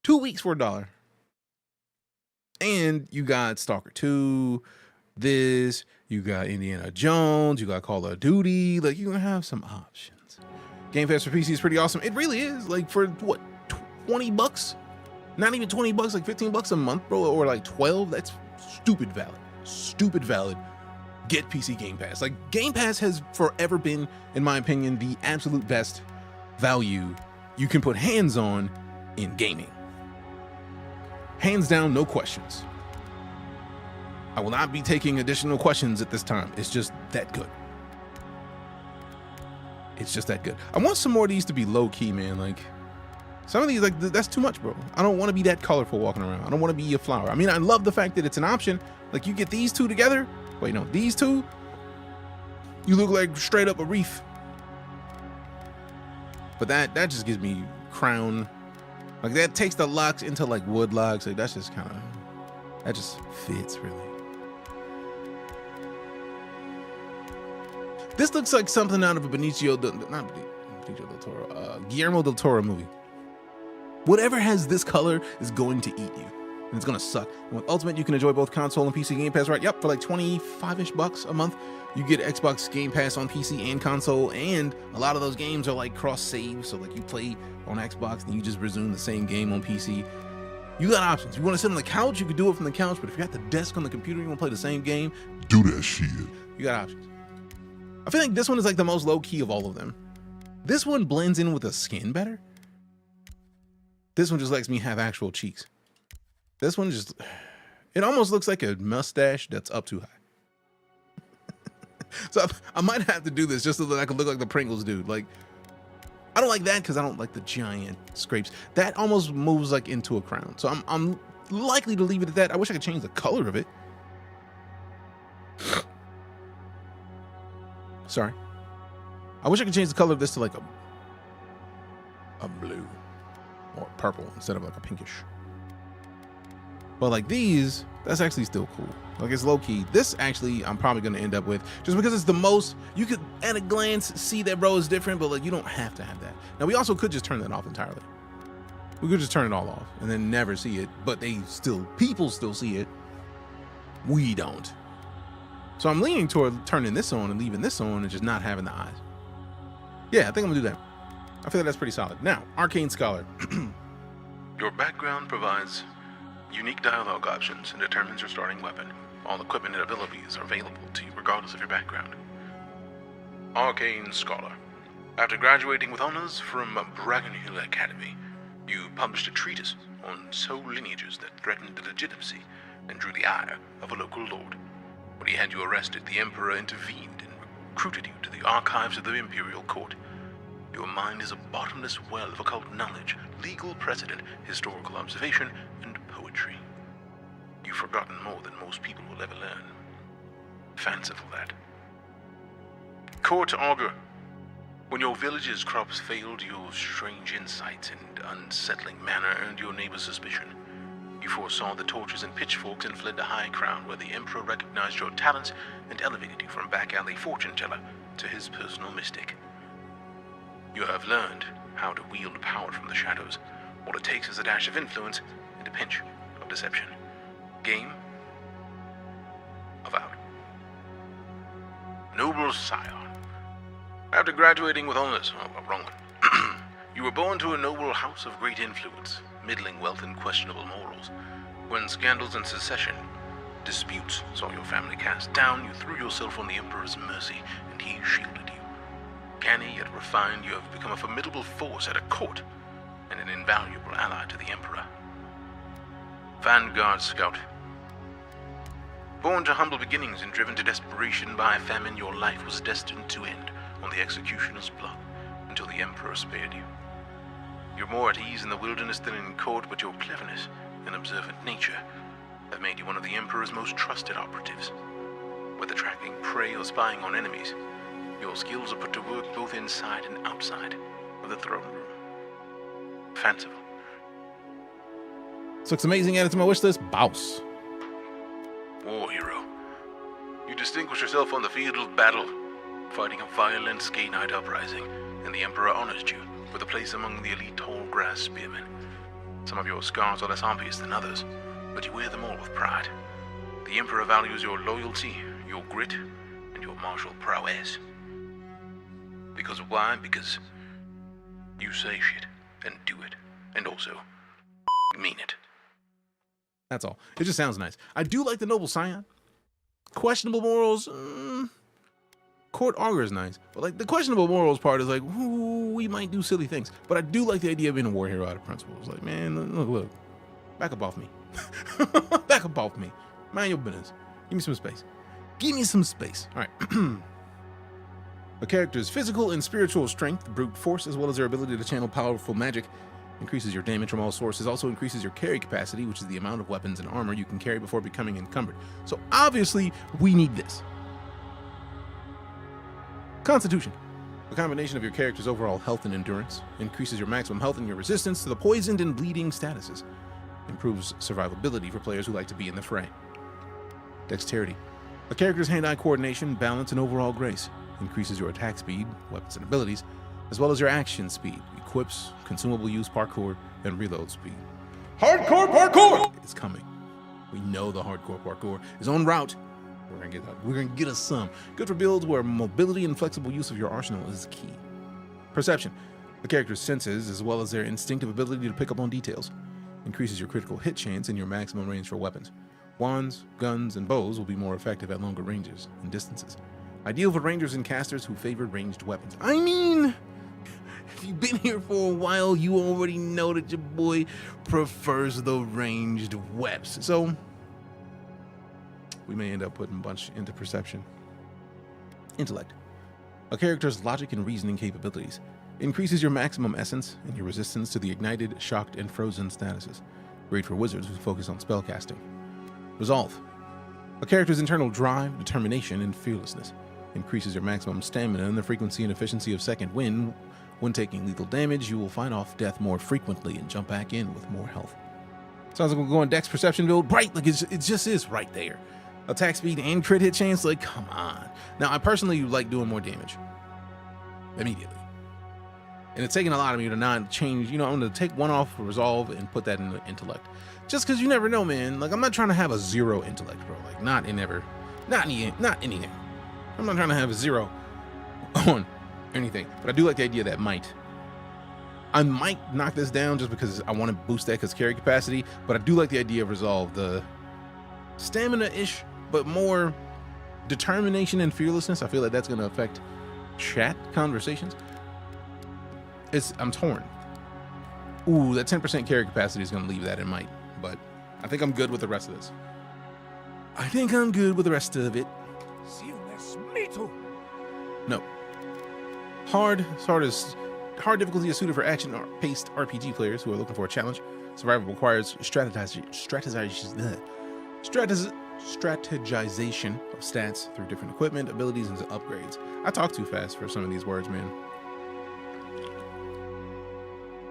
2 weeks for $1. And you got Stalker 2, this, you got Indiana Jones, you got Call of Duty. Like, you're gonna have some options. Game Pass for PC is pretty awesome. It really is. Like, for what, 20 bucks? Not even 20 bucks, like 15 bucks a month, bro, or like 12. That's stupid valid. Stupid valid. Get PC Game Pass. Like, Game Pass has forever been, in my opinion, the absolute best value you can put hands on in gaming. Hands down, no questions. I will not be taking additional questions at this time. It's just that good. It's just that good. I want some more of these to be low key, man. Like, some of these, like, that's too much, bro. I don't want to be that colorful walking around. I don't want to be a flower. I mean, I love the fact that it's an option. Like, you get these two together. Wait, no, these two, you look like straight up a reef. But that just gives me crown. Like, that takes the locks into like wood locks. Like, that's just kind of, that just fits really. This looks like something out of a Guillermo del Toro movie. Whatever has this color is going to eat you. And it's gonna suck. And with Ultimate, you can enjoy both console and PC Game Pass, right? Yep, for like 25-ish bucks a month, you get Xbox Game Pass on PC and console, and a lot of those games are like cross-save, so like you play on Xbox and you just resume the same game on PC. You got options. You wanna sit on the couch, you can do it from the couch, but if you got the desk on the computer, you wanna play the same game, Do that shit. you got options. I feel like this one is like the most low-key of all of them. This one blends in with the skin better. This one just lets me have actual cheeks. This one just, it almost looks like a mustache that's up too high. So I might have to do this just so that I can look like the Pringles dude. Like, I don't like that because I don't like the giant scrapes. That almost moves like into a crown. So I'm likely to leave it at that. I wish I could change the color of it. Sorry. I wish I could change the color of this to like a blue or purple instead of like a pinkish. But like these, that's actually still cool. Like it's low key. This actually I'm probably gonna end up with just because it's the most, you could at a glance see that bro is different, but like you don't have to have that. Now we also could just turn that off entirely. We could just turn it all off and then never see it, but people still see it. We don't. So I'm leaning toward turning this on and leaving this on and just not having the eyes. Yeah, I think I'm gonna do that. I feel like that's pretty solid. Now, Arcane Scholar. Your background provides unique dialogue options and determines your starting weapon. All equipment and abilities are available to you regardless of your background. Arcane Scholar. After graduating with honors from Bracken Hill Academy, you published a treatise on soul lineages that threatened the legitimacy and drew the ire of a local lord. When he had you arrested, the Emperor intervened and recruited you to the archives of the Imperial Court. Your mind is a bottomless well of occult knowledge, legal precedent, historical observation, and poetry. You've forgotten more than most people will ever learn. Fanciful, that. Court Augur. When your village's crops failed, your strange insights and unsettling manner earned your neighbor's suspicion. You foresaw the torches and pitchforks and fled to High Crown, where the Emperor recognized your talents and elevated you from back-alley fortune teller to his personal mystic. You have learned how to wield power from the shadows. All it takes is a dash of influence and a pinch of deception. Game Avowed. Noble Scion. After graduating with honors, wrong one. You were born to a noble house of great influence, middling wealth and questionable morals. When scandals and secession disputes saw your family cast down, you threw yourself on the Emperor's mercy, and he shielded you. Canny yet refined, you have become a formidable force at a court, and an invaluable ally to the Emperor. Vanguard Scout. Born to humble beginnings and driven to desperation by a famine, your life was destined to end on the executioner's block until the Emperor spared you. You're more at ease in the wilderness than in court, but your cleverness and observant nature have made you one of the Emperor's most trusted operatives. Whether tracking prey or spying on enemies, your skills are put to work both inside and outside of the throne room. Fanciful. This looks amazing. Add it to my wish list. Bouse. War hero. You distinguish yourself on the field of battle, fighting a violent DeejayKnight uprising, and the Emperor honors you with a place among the elite tall grass spearmen. Some of your scars are less obvious than others, but you wear them all with pride. The Emperor values your loyalty, your grit, and your martial prowess. Because why? Because you say shit and do it, and also mean it. That's all. It just sounds nice. I do like the Noble Scion. Questionable morals. Court Augur is nice, but like the questionable morals part is like, ooh, we might do silly things. But I do like the idea of being a war hero out of principle. It's like, man, look, back up off me. Back up off me. Mind your business. Give me some space. Give me some space. All right. A character's physical and spiritual strength, brute force, as well as their ability to channel powerful magic, increases your damage from all sources, also increases your carry capacity, which is the amount of weapons and armor you can carry before becoming encumbered. So obviously, we need this. Constitution. A combination of your character's overall health and endurance increases your maximum health and your resistance to the poisoned and bleeding statuses. Improves survivability for players who like to be in the fray. Dexterity. A character's hand-eye coordination, balance, and overall grace increases your attack speed, weapons and abilities, as well as your action speed, equips, consumable use, parkour, and reload speed. Hardcore parkour is coming. We know the hardcore parkour is en route. We're gonna get us some. Good for builds where mobility and flexible use of your arsenal is key. Perception. The character's senses, as well as their instinctive ability to pick up on details, increases your critical hit chance and your maximum range for weapons. Wands, guns, and bows will be more effective at longer ranges and distances. Ideal for rangers and casters who favor ranged weapons. I mean, if you've been here for a while, you already know that your boy prefers the ranged weps. So we may end up putting a bunch into perception. intellect. A character's logic and reasoning capabilities. Increases your maximum essence and your resistance to the ignited, shocked, and frozen statuses. Great for wizards who focus on spellcasting. Resolve. A character's internal drive, determination, and fearlessness. Increases your maximum stamina and the frequency and efficiency of second wind. When taking lethal damage, you will fight off death more frequently and jump back in with more health. Sounds like we're going Dex Perception build. Right, like it just is right there. Attack speed and crit hit chance, like, come on. Now, I personally like doing more damage. Immediately. And it's taking a lot of me to not change, I'm going to take one off for resolve and put that in the intellect. Just because you never know, man. Like, I'm not trying to have a 0 intellect, bro. Like, not anything. I'm not trying to have a 0 on anything. But I do like the idea that I might knock this down just because I want to boost that because carry capacity, but I do like the idea of resolve. The stamina-ish, but more determination and fearlessness. I feel like that's going to affect chat conversations. I'm torn. Ooh, that 10% carry capacity is going to leave that in might, but I think I'm good with the rest of this. I think I'm good with the rest of it. No. Hard difficulty is suited for action-paced RPG players who are looking for a challenge. Survival requires strategization of stats through different equipment, abilities, and upgrades. I talk too fast for some of these words, man.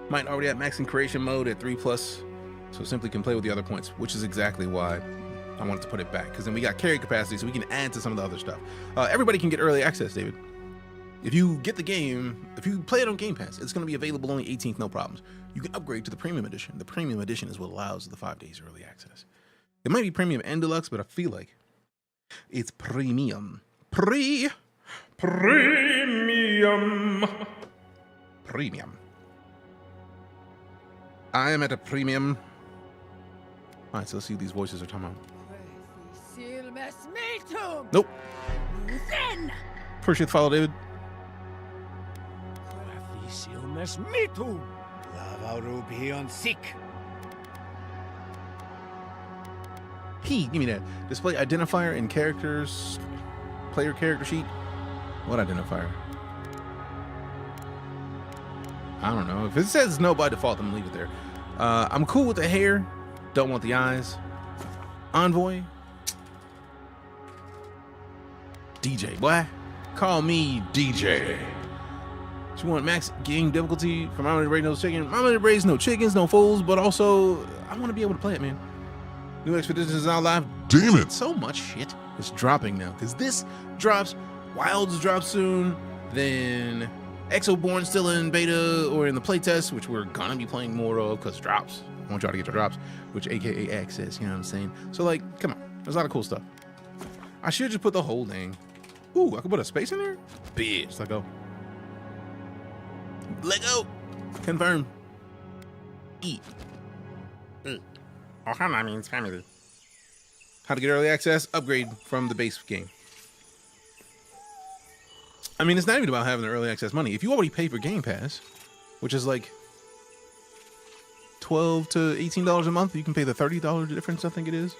Might already have maxing creation mode at 3+, so simply can play with the other points, which is exactly why I wanted to put it back, because then we got carry capacity, so we can add to some of the other stuff. Everybody can get early access, David. If you get the game, if you play it on Game Pass, it's going to be available only 18th, no problems. You can upgrade to the Premium Edition. The Premium Edition is what allows the 5 days early access. It might be Premium and Deluxe, but I feel like it's Premium. Premium. I am at a premium. All right, so let's see what these voices are talking about. Nope. Appreciate the follow, David. P, give me that. Display identifier in characters. Player character sheet. What identifier? I don't know. If it says no by default, then leave it there. I'm cool with the hair. Don't want the eyes. Envoy. DJ, boy. Call me DJ. You want max game difficulty for Mama to raise no chicken? Mama to raise no chickens, no fools, but also I want to be able to play it, man. New Expeditions is now live. Damn it. So much shit is dropping now because this drops. Wilds drop soon. Then Exoborne still in beta or in the playtest, which we're gonna be playing more of because drops. I want y'all to get your drops, which AKA access, you know what I'm saying? So like, come on, there's a lot of cool stuff. I should just put the whole thing. Ooh, I could put a space in there? Bitch, let go. Let go. Confirm. Eat. Ohana means family. How to get early access? Upgrade from the base game. I mean, it's not even about having the early access money. If you already pay for Game Pass, which is like $12 to $18 a month, you can pay the $30 difference, I think it is,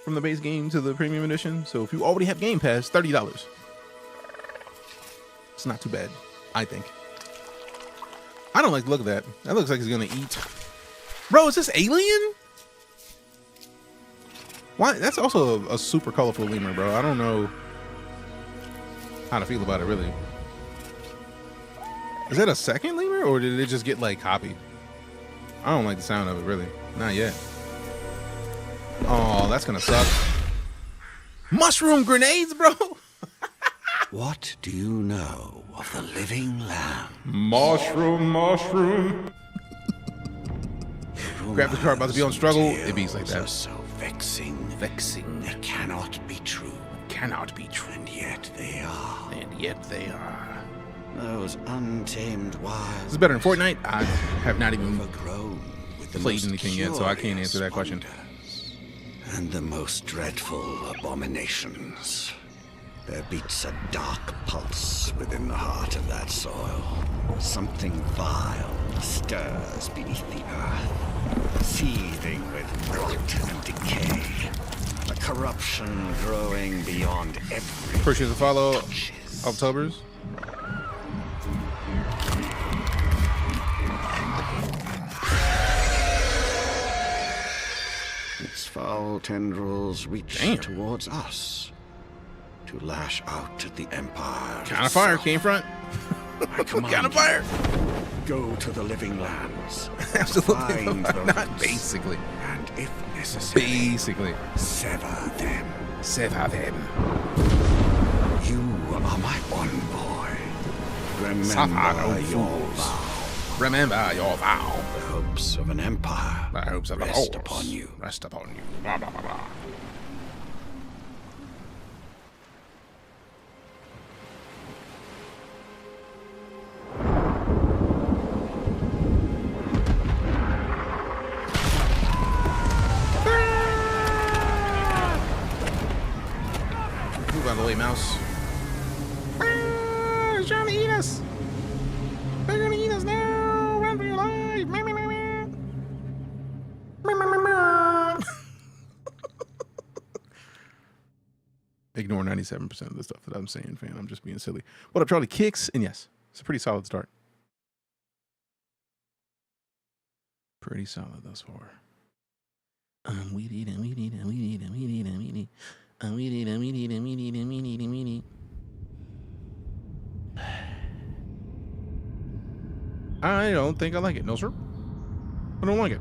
from the base game to the Premium Edition. So if you already have Game Pass, $30. It's not too bad, I think. I don't like the look of that. That looks like he's gonna eat. Bro, is this Alien? Why? That's also a super colorful lemur, bro. I don't know how to feel about it, really. Is that a second lemur, or did it just get, like, copied? I don't like the sound of it, really. Not yet. Oh, that's gonna suck. Mushroom grenades, bro! What do you know of the living lamb? Mushroom. Grab the card, about to be on struggle. It beats like that. So vexing. They cannot be true. Cannot be true. And yet they are. And yet they are. Those untamed wilds. This is better than Fortnite. I have not even overgrown with the played most anything yet, so I can't answer that question. wonders And the most dreadful abominations. There beats a dark pulse within the heart of that soil. Something vile stirs beneath the earth, seething with rot and decay. A corruption growing beyond every Appreciate the follow. October's. Its foul tendrils reach Damn. towards us to lash out at the Empire. Kind of fire came front. I command Kind of fire. Go to the living lands. Absolutely. Find the Not roots, basically. and if necessary, Basically. sever them. Sever them. You are my one boy. Suffer no Remember your fools. vow. Remember your vow. The hopes of an empire The hopes of the rest horse upon you. Rest upon you. Blah, blah, blah, blah. Move out of the way, mouse. It's trying to eat us. They're gonna eat us now. Run for your life. Meh, meh, meh, meh. Meh, meh, meh, meh. Ignore 97% of the stuff that I'm saying, fam. I'm just being silly. What up, Charlie? Kicks, and yes, it's a pretty solid start. Pretty solid thus far. We need. I don't think I like it. No, sir. I don't like it.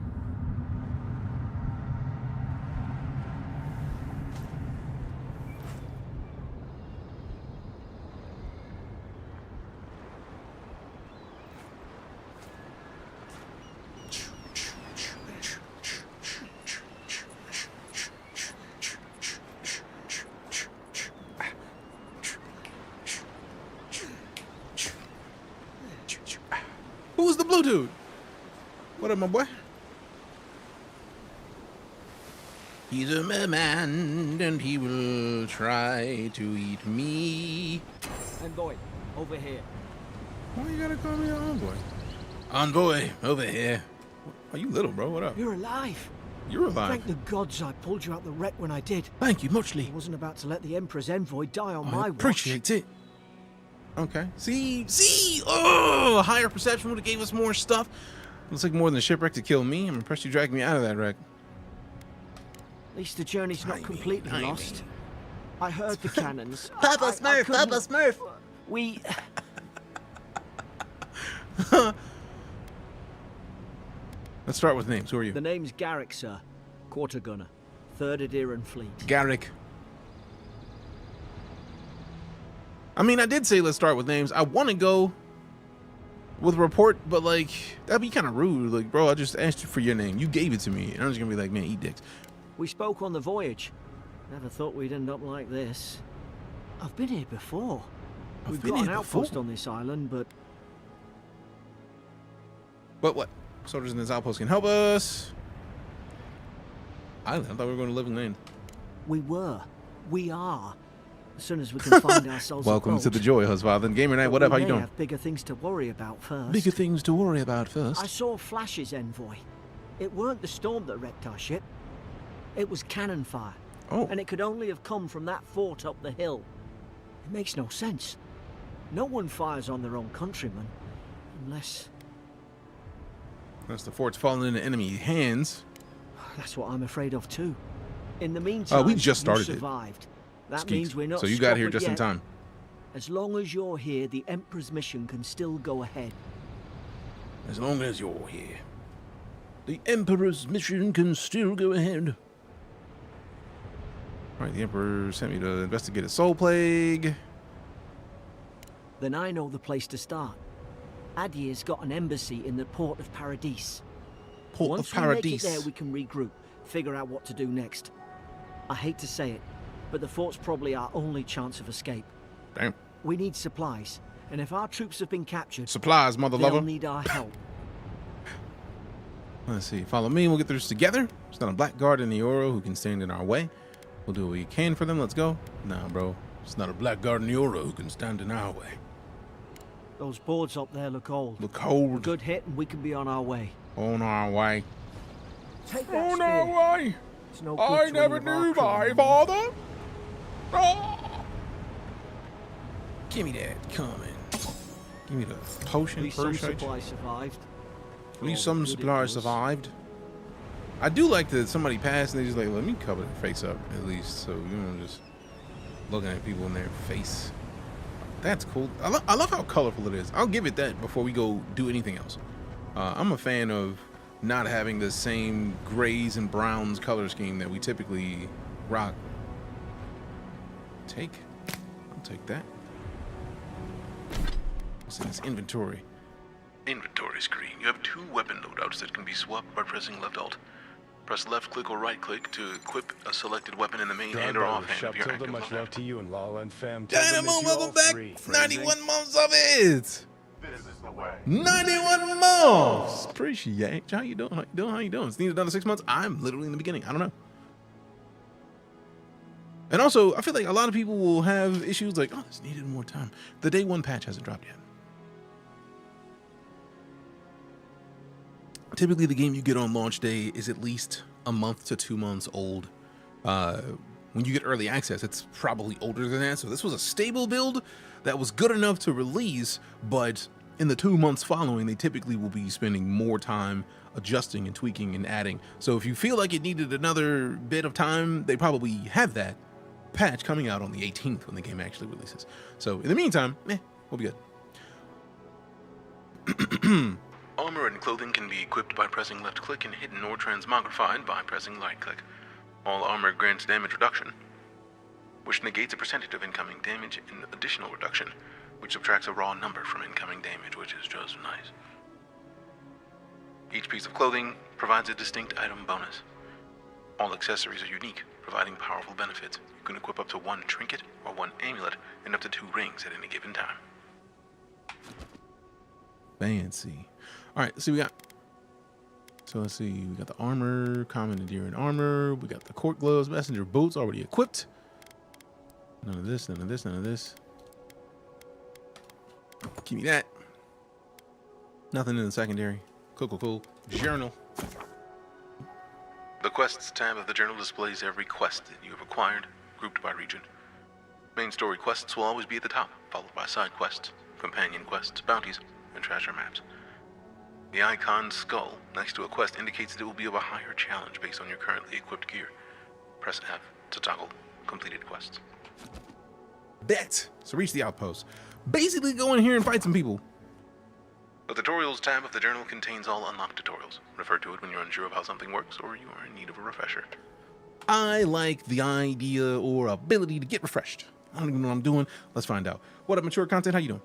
Who's the blue dude? What up, my boy? He's a merman, and he will try to eat me. Envoy, over here. Why you gotta call me an envoy? Envoy, over here. Oh, you little, bro. What up? You're alive. You're alive. Thank the gods I pulled you out the wreck when I did. Thank you, muchly. I wasn't about to let the Emperor's envoy die on I my appreciate it. Okay. See? Oh, a higher perception would have gave us more stuff. Looks like more than a shipwreck to kill me. I'm impressed you dragged me out of that wreck. watch. At least the journey's not completely timing. lost. I heard the cannons. Papa I Smurf, couldn't- Papa Smurf. We... Let's start with names. Who are you? The name's Garrick, sir. Quarter gunner. 3rd Adheran Fleet. Garrick. I mean, I did say let's start with names. I want to go with report, but like that'd be kind of rude. Like, bro, I just asked you for your name. You gave it to me, and I'm just gonna be like, man, eat dicks. We spoke on the voyage. Never thought we'd end up like this. I've been here before. We've been got an here outpost before. on this island, but What? Soldiers in this outpost can help us. I thought we were going to living land. we were. We are. As soon as we can find ourselves Welcome to the Joy Husband. Gamer Night, what up? How you doing? Have bigger things to worry about first. Bigger things to worry about first. I saw flashes, envoy. It weren't the storm that wrecked our ship. It was cannon fire. Oh. And it could only have come from that fort up the hill. It makes no sense. No one fires on their own countrymen. Unless... That's the fort's falling into enemy hands. That's what I'm afraid of too. In the meantime, we just started you it. survived. That Skeet. means we're not So you got here scuppered just in yet. time. As long as you're here, the Emperor's mission can still go ahead. As long as you're here. The Emperor's mission can still go ahead. Alright, the Emperor sent me to investigate a soul plague. Then I know the place to start. Adir's got an embassy in the port of Paradis. Port Once of we make it Paradis. there, we can regroup, figure out what to do next. I hate to say it, but the fort's probably our only chance of escape. Damn. We need supplies, and if our troops have been captured, Supplies, mother they'll lover. need our help. Let's see. Follow me. We'll get through this together. There's not a black guard in the Eora who can stand in our way. We'll do what we can for them. Let's go. Nah, bro. It's not a black guard in the Eora who can stand in our way. Those boards up there look old. Look A cold. good hit, and we can be on our way. On our way. Take that On spear. our way. It's no good I to never any of our knew my crewmen. father. Oh. Give me that coming. Give me the potion At least some first. supply survived. At For least all some the good it suppliers does. survived. I do like that somebody passed and they just like, let me cover their face up at least. So, you know, just looking at people in their face. That's cool. I love how colorful it is. I'll give it that before we go do anything else. I'm a fan of not having the same grays and browns color scheme that we typically rock. I'll take that. What's in this inventory? Inventory screen. You have 2 weapon loadouts that can be swapped by pressing left alt. Press left click or right click to equip a selected weapon in the main hand or offhand of your active much loadout. love to you and Lala and fam. Dynamo, welcome back. 91 months of it. This is the way. 91 months. Appreciate. How you doing? How you doing? How you doing? It's needed done in 6 months. I'm literally in the beginning. I don't know. And also, I feel like a lot of people will have issues like, oh, this needed more time. The day 1 patch hasn't dropped yet. Typically, the game you get on launch day is at least a month to 2 months old. When you get early access, it's probably older than that. So this was a stable build that was good enough to release, but in the 2 months following, they typically will be spending more time adjusting and tweaking and adding. So if you feel like it needed another bit of time, they probably have that patch coming out on the 18th when the game actually releases. So in the meantime, we'll be good. Armor and clothing can be equipped by pressing left click and hidden or transmogrified by pressing right click. All armor grants damage reduction, which negates a percentage of incoming damage, and additional reduction, which subtracts a raw number from incoming damage, which is just nice. Each piece of clothing provides a distinct item bonus. All accessories are unique, providing powerful benefits. You can equip up to 1 trinket or 1 amulet and up to 2 rings at any given time. Fancy. All right, let's see what we got. So let's see, we got the armor, common enduring armor. We got the court gloves, messenger boots already equipped. None of this, none of this, none of this. Give me that. Nothing in the secondary. Cool. Journal. The Quests tab of the journal displays every quest that you have acquired, grouped by region. Main story quests will always be at the top, followed by side quests, companion quests, bounties, and treasure maps. The icon skull next to a quest indicates that it will be of a higher challenge based on your currently equipped gear. Press F to toggle completed quests. Bet. So reach the outpost. Basically go in here and fight some people. The Tutorials tab of the journal contains all unlocked tutorials. Refer to it when you're unsure of how something works or you are in need of a refresher. I like the idea or ability to get refreshed. I don't even know what I'm doing. Let's find out. What up, mature content? How you doing?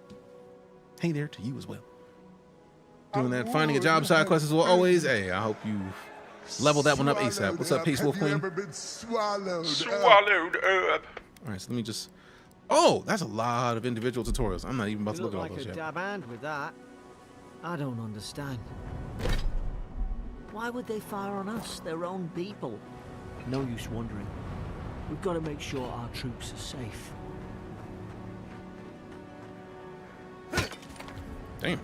Hey there to you as well. Doing that, finding a job side quest as well. Always. Hey, I hope you level that one up ASAP. What's up, Pace Wolf Queen? Swallowed up. All right, so let me just. Oh, that's a lot of individual tutorials. I'm not even about to You look look at all like those a yet. dab hand with that. I don't understand. Why would they fire on us, their own people? No use wondering. We've got to make sure our troops are safe. Damn.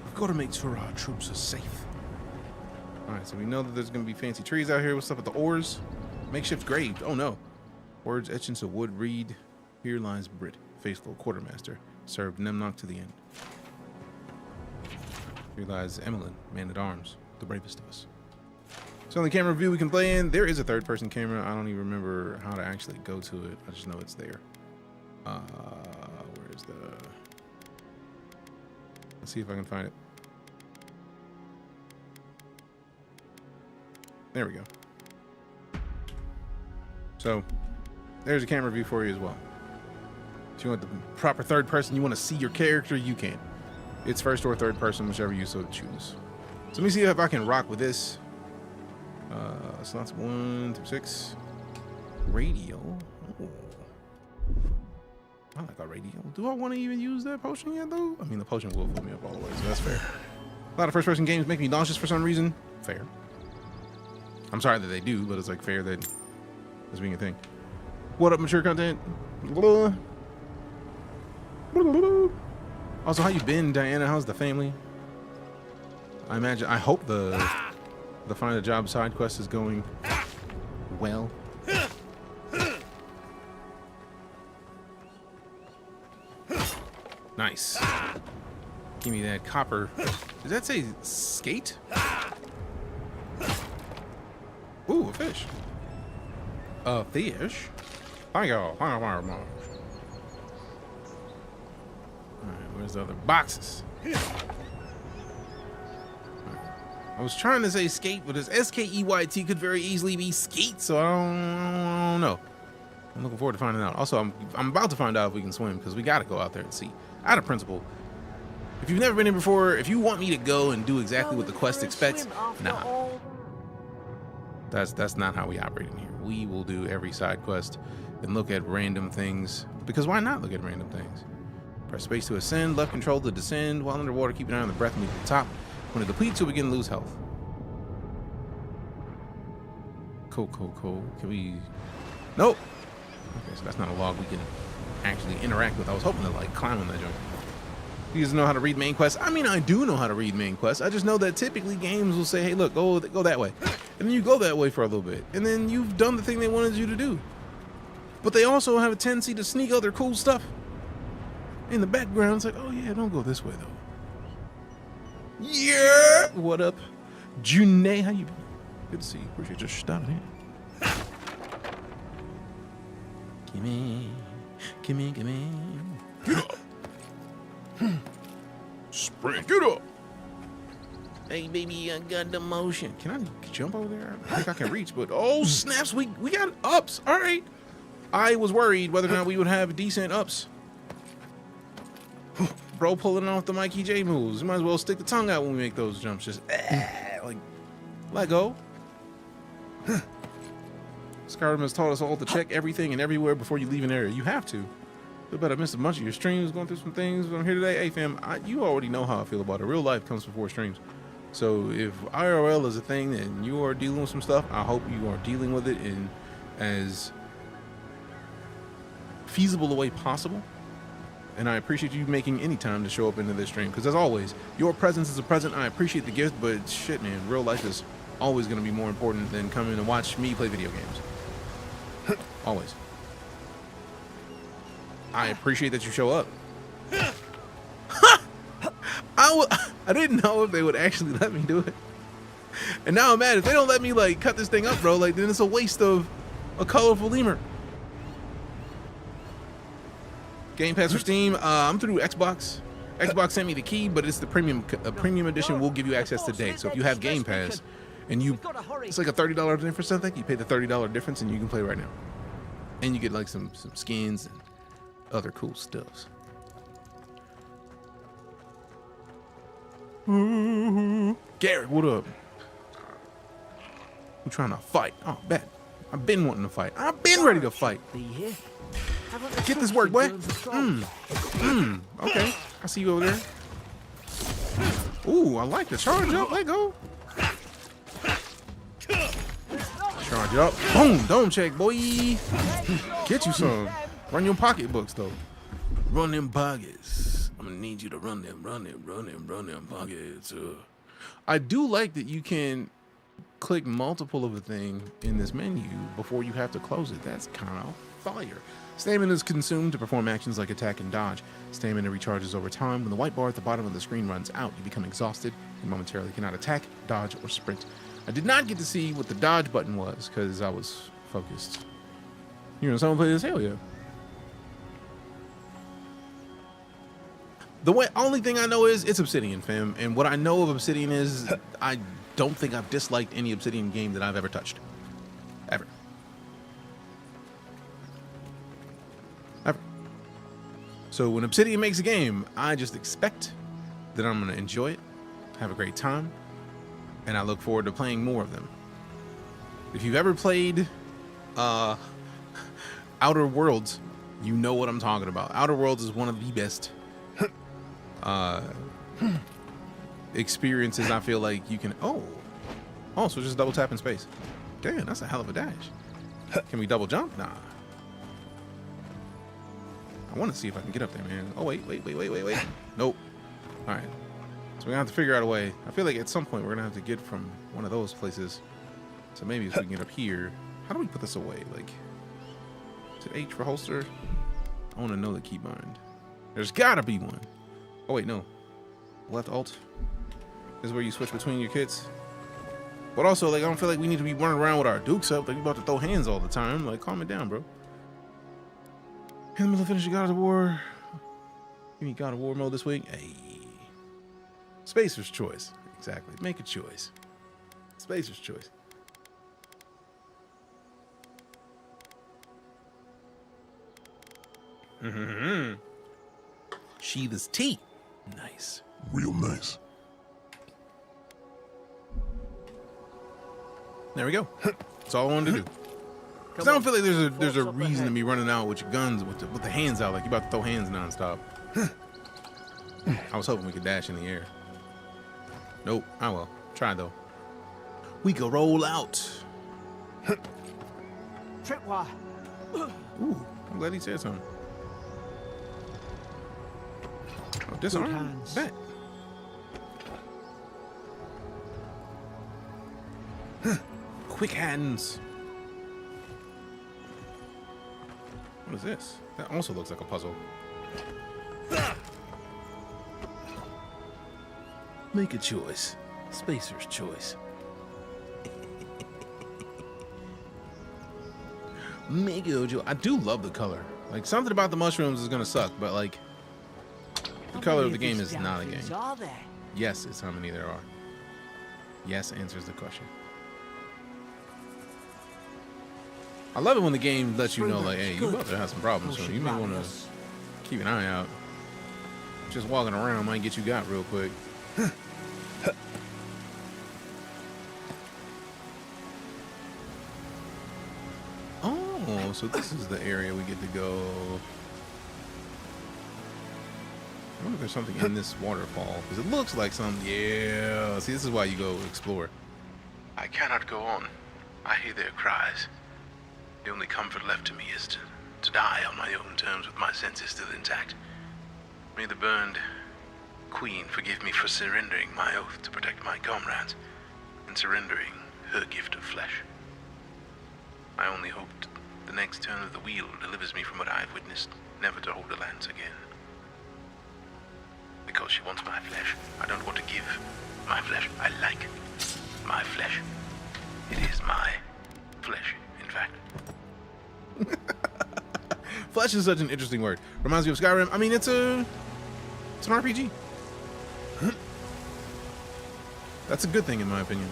We've got to make sure our troops are safe. All right, so we know that there's going to be fancy trees out here. What's up with the oars? Makeshift grave. Oh, no. Words etched into wood read. Here lies Brit, faithful quartermaster. Served Nemnock to the end. Here lies Emmeline, man-at-arms, the bravest of us. So on the camera view we can play in, there is a third-person camera. I don't even remember how to actually go to it. I just know it's there. Where's the... Let's see if I can find it. There we go. So, there's a camera view for you as well. If you want the proper third person, you want to see your character, you can. It's first or third person, whichever you so choose. So let me see if I can rock with this. Slots 1 through 6. Radio. Oh. I like our radio. Do I want to even use that potion yet, though? I mean, the potion will fill me up all the way, so that's fair. A lot of first-person games make me nauseous for some reason. Fair. I'm sorry that they do, but it's like fair that it's being a thing. What up, mature content? Blah. Also, how you been, Diana? How's the family? I hope the find a job side quest is going well. Nice. Give me that copper. Does that say skate? Ooh, a fish. A fish? Thank you. Alright, where's the other boxes? I was trying to say skate, but it's S-K-E-Y-T could very easily be skeet, so I don't know. I'm looking forward to finding out. Also, I'm about to find out if we can swim, because we got to go out there and see. Out of principle, if you've never been in before, if you want me to go and do exactly what the quest expects, nah. That's not how we operate in here. We will do every side quest and look at random things, because why not look at random things? Press space to ascend, left control to descend. While underwater, keep an eye on the breath and move to the top. When it depletes, you'll begin to lose health. Cool. Can we... Nope. Okay, so that's not a log we can actually interact with. I was hoping to, like, climb on that joint. You guys know how to read main quests? I mean, I do know how to read main quests. I just know that typically games will say, hey, look, go that way. And then you go that way for a little bit. And then you've done the thing they wanted you to do. But they also have a tendency to sneak other cool stuff in the background. It's like, oh, yeah, don't go this way, though. Yeah! What up? June, how you been? Good to see you. Appreciate you stopping in. Come in. Get up! Sprint, get up! Hey, baby, I got the motion. Can I jump over there? I think I can reach, but oh, snaps, we got ups. All right. I was worried whether or not we would have decent ups. Bro pulling off the Mikey J moves. You might as well stick the tongue out when we make those jumps. Just like, let go. Skyrim has taught us all to check everything and everywhere before you leave an area. You have to. Feel bad I missed a bunch of your streams, going through some things. But I'm here today. Hey, fam, you already know how I feel about it. Real life comes before streams. So if IRL is a thing and you are dealing with some stuff, I hope you are dealing with it in as feasible a way possible. And I appreciate you making any time to show up into this stream, because as always, your presence is a present. I appreciate the gift, but shit, man, real life is always going to be more important than coming and watch me play video games. Always. I appreciate that you show up. I didn't know if they would actually let me do it. And now I'm mad. If they don't let me, like, cut this thing up, bro, like, then it's a waste of a colorful lemur. Game Pass for Steam. I'm through Xbox. Xbox sent me the key, but it's the premium edition will give you access today. So if you have Game Pass and it's like a $30 difference, I think. You pay the $30 difference and you can play right now. And you get like some skins and other cool stuffs. Garrett, what up? I'm trying to fight. Oh, bet. I've been wanting to fight. I've been ready to fight. Get this work, boy. Okay. I see you over there. Ooh, I like the charge up. Let go. Charge up. Boom. Dome check, boy. Get you some. Run your pocketbooks, though. Run them pockets. I'm gonna need you to run them pockets. I do like that you can click multiple of a thing in this menu before you have to close it. That's kind of fire. Stamina is consumed to perform actions like attack and dodge. Stamina recharges over time. When the white bar at the bottom of the screen runs out, you become exhausted and momentarily cannot attack, dodge, or sprint. I did not get to see what the dodge button was because I was focused. You know, someone play this? Hell yeah. The only thing I know is it's Obsidian, fam. And what I know of Obsidian is I don't think I've disliked any Obsidian game that I've ever touched. Ever. So when Obsidian makes a game, I just expect that I'm going to enjoy it, have a great time, and I look forward to playing more of them. If you've ever played Outer Worlds, you know what I'm talking about. Outer Worlds is one of the best experiences I feel like you can... Oh, so just double tap in space. Damn, that's a hell of a dash. Can we double jump? Nah. I want to see if I can get up there, man. Oh, wait. Nope. All right. So we're going to have to figure out a way. I feel like at some point we're going to have to get from one of those places. So maybe if we can get up here. How do we put this away? Like, is it H for holster? I want to know the keybind. There's gotta be one. Oh wait, no. Left alt is where you switch between your kits. But also, like, I don't feel like we need to be running around with our dukes up. Like, we about to throw hands all the time. Like, calm it down, bro. In the middle of finishing God of War. Give me God of War mode this week. Hey. Spacer's choice. Exactly. Make a choice. Spacer's choice. Sheath's tea. Nice. Real nice. There we go. That's all I wanted to do. Cause I don't feel like there's a reason to be running out with your guns with the hands out, like you about to throw hands nonstop. I was hoping we could dash in the air. Nope. I will. Try though. We could roll out. Tripwire. Ooh, I'm glad he said something. Oh, disarm. hands. Bet. Quick hands. What is this? That also looks like a puzzle. Make a choice. Spacer's choice. Make a choice. I do love the color. Like, something about the mushrooms is gonna suck, but like, the color of the game is not a game. Are there? Yes, it's how many there are. Yes answers the question. I love it when the game lets you know, like, hey, you about to have some problems, so you may want to keep an eye out. Just walking around might get you got real quick. Oh, so this is the area we get to go. I wonder if there's something in this waterfall, because it looks like some. Yeah, see, this is why you go explore. I cannot go on. I hear their cries. The only comfort left to me is to die on my own terms with my senses still intact. May the burned queen forgive me for surrendering my oath to protect my comrades and surrendering her gift of flesh. I only hope the next turn of the wheel delivers me from what I have witnessed, never to hold a lance again. Because she wants my flesh, I don't want to give my flesh. I like my flesh. It is my flesh, in fact. Flesh is such an interesting word. Reminds me of Skyrim. I mean, it's an RPG. That's a good thing in my opinion.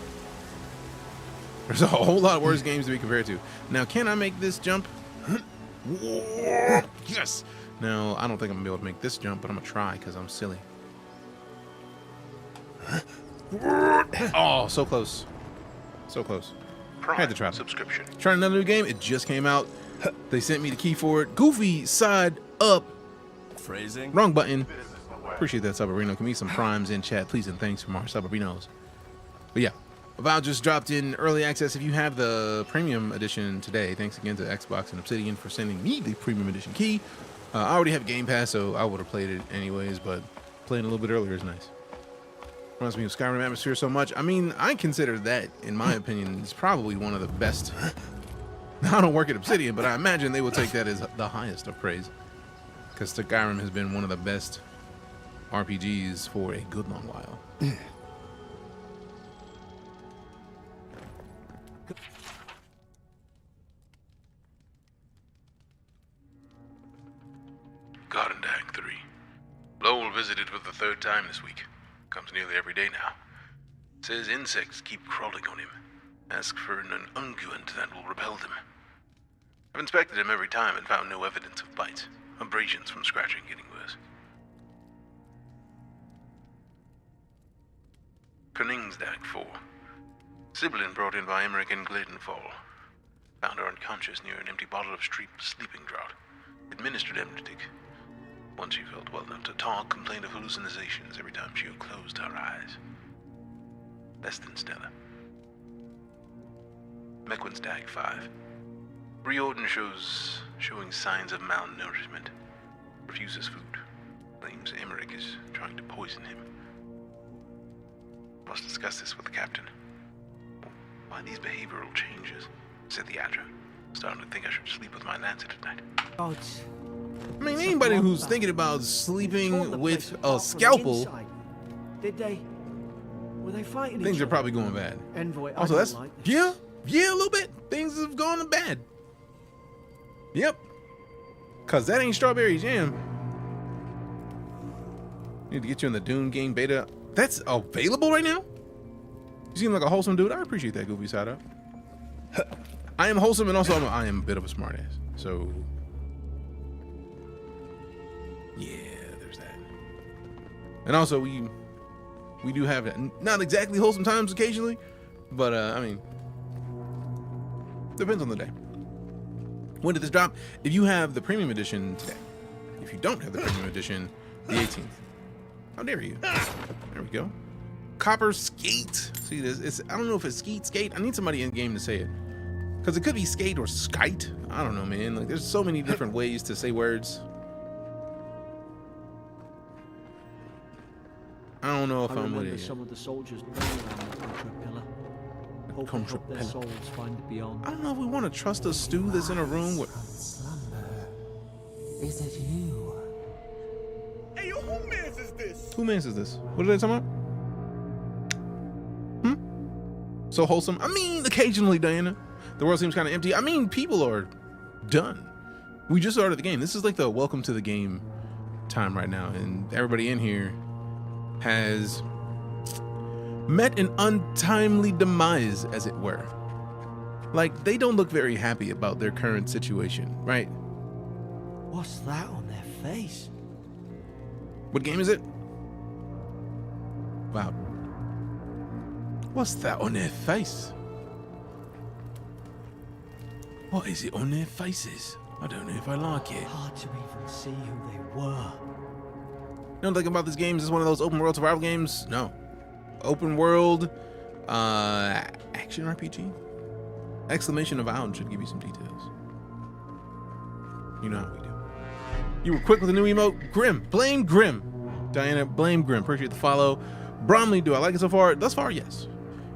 There's a whole lot of worse games to be compared to. Now, can I make this jump? Yes. Now, I don't think I'm gonna be able to make this jump, but I'm gonna try because I'm silly. Oh, so close. So close. Prime Had to try. subscription. Trying another new game. It just came out. They sent me the key for it. Goofy side up. Phrasing. Wrong button. Appreciate that, Subarino. Give me some primes in chat, please, and thanks from our Subarinos. But yeah, Avowed just dropped in early access. If you have the premium edition today, thanks again to Xbox and Obsidian for sending me the premium edition key. I already have Game Pass, so I would have played it anyways, but playing a little bit earlier is nice. Reminds me of Skyrim atmosphere so much. I mean, I consider that, in my opinion, is probably one of the best. I don't work at Obsidian, but I imagine they will take that as the highest of praise, because Skyrim has been one of the best RPGs for a good long while. Garden Dag 3. Lowell visited for the third time this week. Comes nearly every day now. Says insects keep crawling on him. Asks for an unguent that will repel them. I've inspected him every time and found no evidence of bites. Abrasions from scratching getting worse. Koningsdag 4. Sibyllin brought in by Emmerich and Gladenfall. Found her unconscious near an empty bottle of sleeping draught. Administered Emmerich. Once she felt well enough to talk, complained of hallucinations every time she closed her eyes. Less than stellar. Mequinstag 5. Riordan showing signs of malnourishment. Refuses food. Claims Emmerich is trying to poison him. Must discuss this with the captain. Why these behavioral changes? Said the Adra. Starting to think I should sleep with my lancet at night. Gods, I mean, It's anybody a who's bloodbath. thinking about Tore the sleeping place with apart a from the scalpel, inside. Did they? Were they fighting things each are other? probably going bad. Envoy, Also, I that's don't like this. yeah, a little bit. Things have gone bad. Yep. Cause that ain't strawberry jam. Need to get you in the Dune game beta. That's available right now? You seem like a wholesome dude. I appreciate that goofy side up. I am wholesome and also I am a bit of a smartass. So yeah, there's that. And also we do have not exactly wholesome times occasionally, but I mean, depends on the day. When did this drop? If you have the premium edition today. If you don't have the premium edition, the 18th. How dare you? There we go. Copper skate. See this? I don't know if it's skate. I need somebody in game to say it. Because it could be skate or skite. I don't know, man. Like, there's so many different ways to say words. I don't know if I'm with it. Some of the soldiers praying around the contra pillar. Hope their souls find the beyond. I don't know if we want to trust a stew that's in a room with. Is it you? Hey, yo, who mans is this? Who mans is this? What are they talking about? So wholesome. I mean, occasionally, Diana. The world seems kind of empty. I mean, people are done. We just started the game. This is like the welcome to the game time right now, and everybody in here has met an untimely demise, as it were. Like, they don't look very happy about their current situation, right? What's that on their face? What game is it? Wow. What's that on their face? What is it on their faces? I don't know if I like it. Hard to even see who they were. You know, thinking about this game is one of those open world survival games? No. Open world action RPG? Exclamation Avowed should give you some details. You know how we do. You were quick with the new emote. Grim. Blame Grim. Diana, blame Grim. Appreciate the follow. Bromley, do I like it so far? Thus far, yes.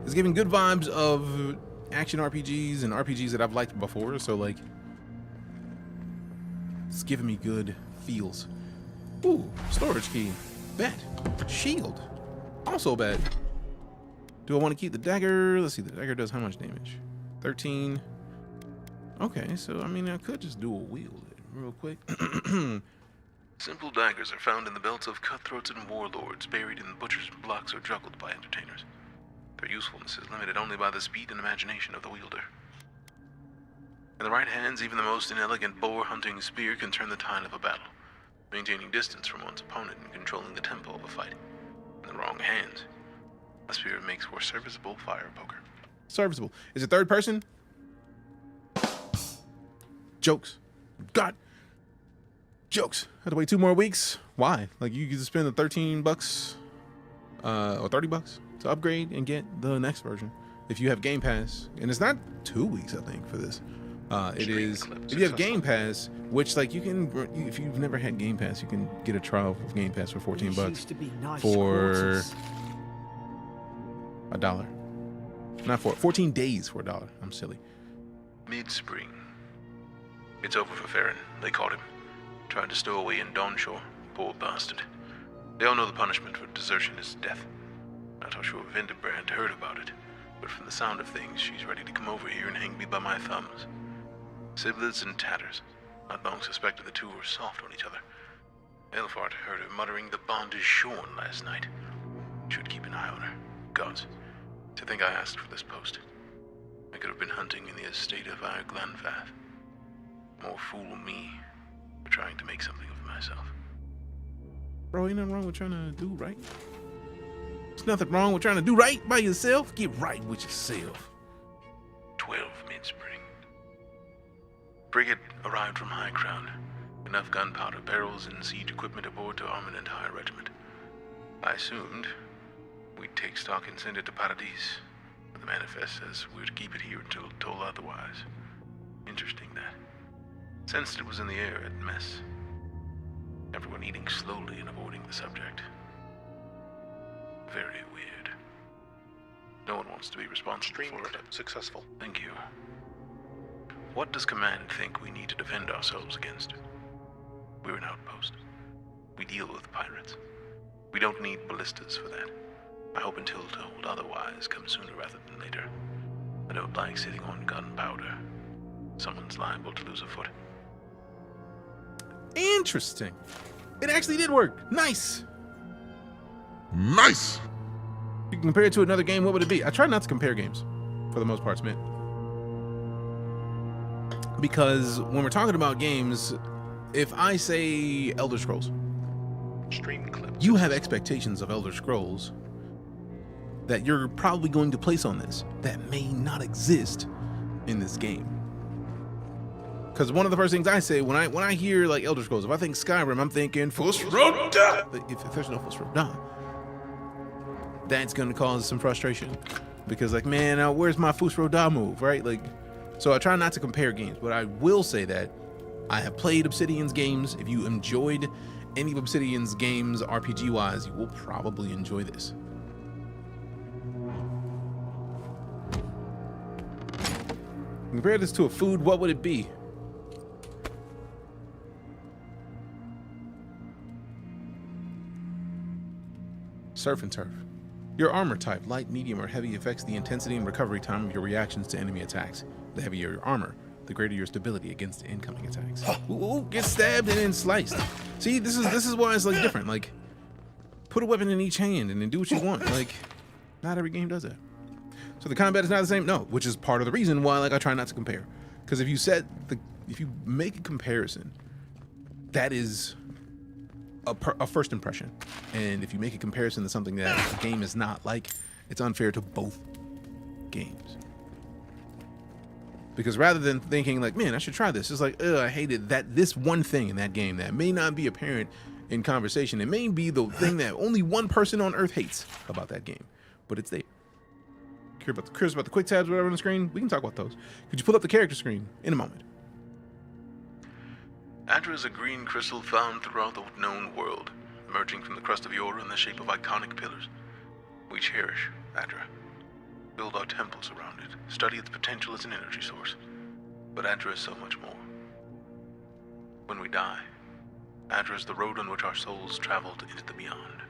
It's giving good vibes of action RPGs and RPGs that I've liked before, so like it's giving me good feels. Ooh, storage key. Bet. Shield. Also bad. Do I want to keep the dagger? Let's see, the dagger does how much damage? 13. Okay, so I mean I could just dual wield it real quick. Simple daggers are found in the belts of cutthroats and warlords, buried in butchers' blocks or juggled by entertainers. Their usefulness is limited only by the speed and imagination of the wielder. In the right hands, even the most inelegant boar-hunting spear can turn the tide of a battle, maintaining distance from one's opponent and controlling the tempo of a fight. In the wrong hands, a spear makes for serviceable fire poker. Serviceable. Is it third person? Jokes. God. Jokes. Had to wait 2 more weeks. Why? Like, you could spend the $13 or $30 to upgrade and get the next version if you have Game Pass. And it's not 2 weeks, I think, for this. It is if you have Game Pass, which like you can, if you've never had Game Pass, you can get a trial of Game Pass for $14 for $1. Not for 14 days for $1. I'm silly. Mid-spring. It's over for Farron. They caught him. Tried to stow away in Dawnshore. Poor bastard. They all know the punishment for desertion is death. Not how sure Vindebrand heard about it, but from the sound of things, she's ready to come over here and hang me by my thumbs. Siblets and tatters. I'd long suspected the two were soft on each other. Elfart heard her muttering the bond is shorn last night. Should keep an eye on her. Gods, to think I asked for this post. I could have been hunting in the estate of our Glanfath. More fool me for trying to make something of myself. Bro, ain't nothing wrong with trying to do right. There's nothing wrong with trying to do right by yourself. Get right with yourself. 12 mid-spring. Frigate arrived from High Crown. Enough gunpowder barrels and siege equipment aboard to arm an entire regiment. I assumed we'd take stock and send it to Paradis. But the manifest says we're to keep it here until told otherwise. Interesting that. Sensed it was in the air at mess. Everyone eating slowly and avoiding the subject. Very weird. No one wants to be responsible for it. Successful. Thank you. What does Command think we need to defend ourselves against? We're an outpost. We deal with pirates. We don't need ballistas for that. I hope until told otherwise comes sooner rather than later. I don't like sitting on gunpowder. Someone's liable to lose a foot. Interesting. It actually did work. Nice. Nice. If you can compare it to another game, what would it be? I try not to compare games, for the most part, Smith. Because when we're talking about games, if I say Elder Scrolls, Stream clips. you have expectations of Elder Scrolls that you're probably going to place on this that may not exist in this game. Because one of the first things I say when I hear like Elder Scrolls, if I think Skyrim, I'm thinking Fus Ro Dah. If there's no Fus Ro Dah, that's gonna cause some frustration. Because like, man, now where's my Fus Ro Dah move, right? Like, so I try not to compare games, but I will say that I have played Obsidian's games. If you enjoyed any of Obsidian's games RPG-wise, you will probably enjoy this. Compare this to a food, what would it be? Surf and turf. Your armor type, light, medium, or heavy, affects the intensity and recovery time of your reactions to enemy attacks. The heavier your armor, the greater your stability against incoming attacks. Ooh, get stabbed and then sliced. See, this is why it's like different. Like, put a weapon in each hand and then do what you want. Like, not every game does that. So the combat is not the same. No, which is part of the reason why like I try not to compare. Because if you make a comparison, that is a first impression. And if you make a comparison to something that the game is not like, it's unfair to both games. Because rather than thinking like, man, I should try this, it's like, I hated this one thing in that game that may not be apparent in conversation. It may be the thing that only one person on Earth hates about that game, but it's there. Curious about the quick tabs or whatever on the screen? We can talk about those. Could you pull up the character screen in a moment? Adra is a green crystal found throughout the known world, emerging from the crust of Eora in the shape of iconic pillars. We cherish Adra, build our temples around it, study its potential as an energy source. But Adra is so much more. When we die, Adra is the road on which our souls traveled into the beyond.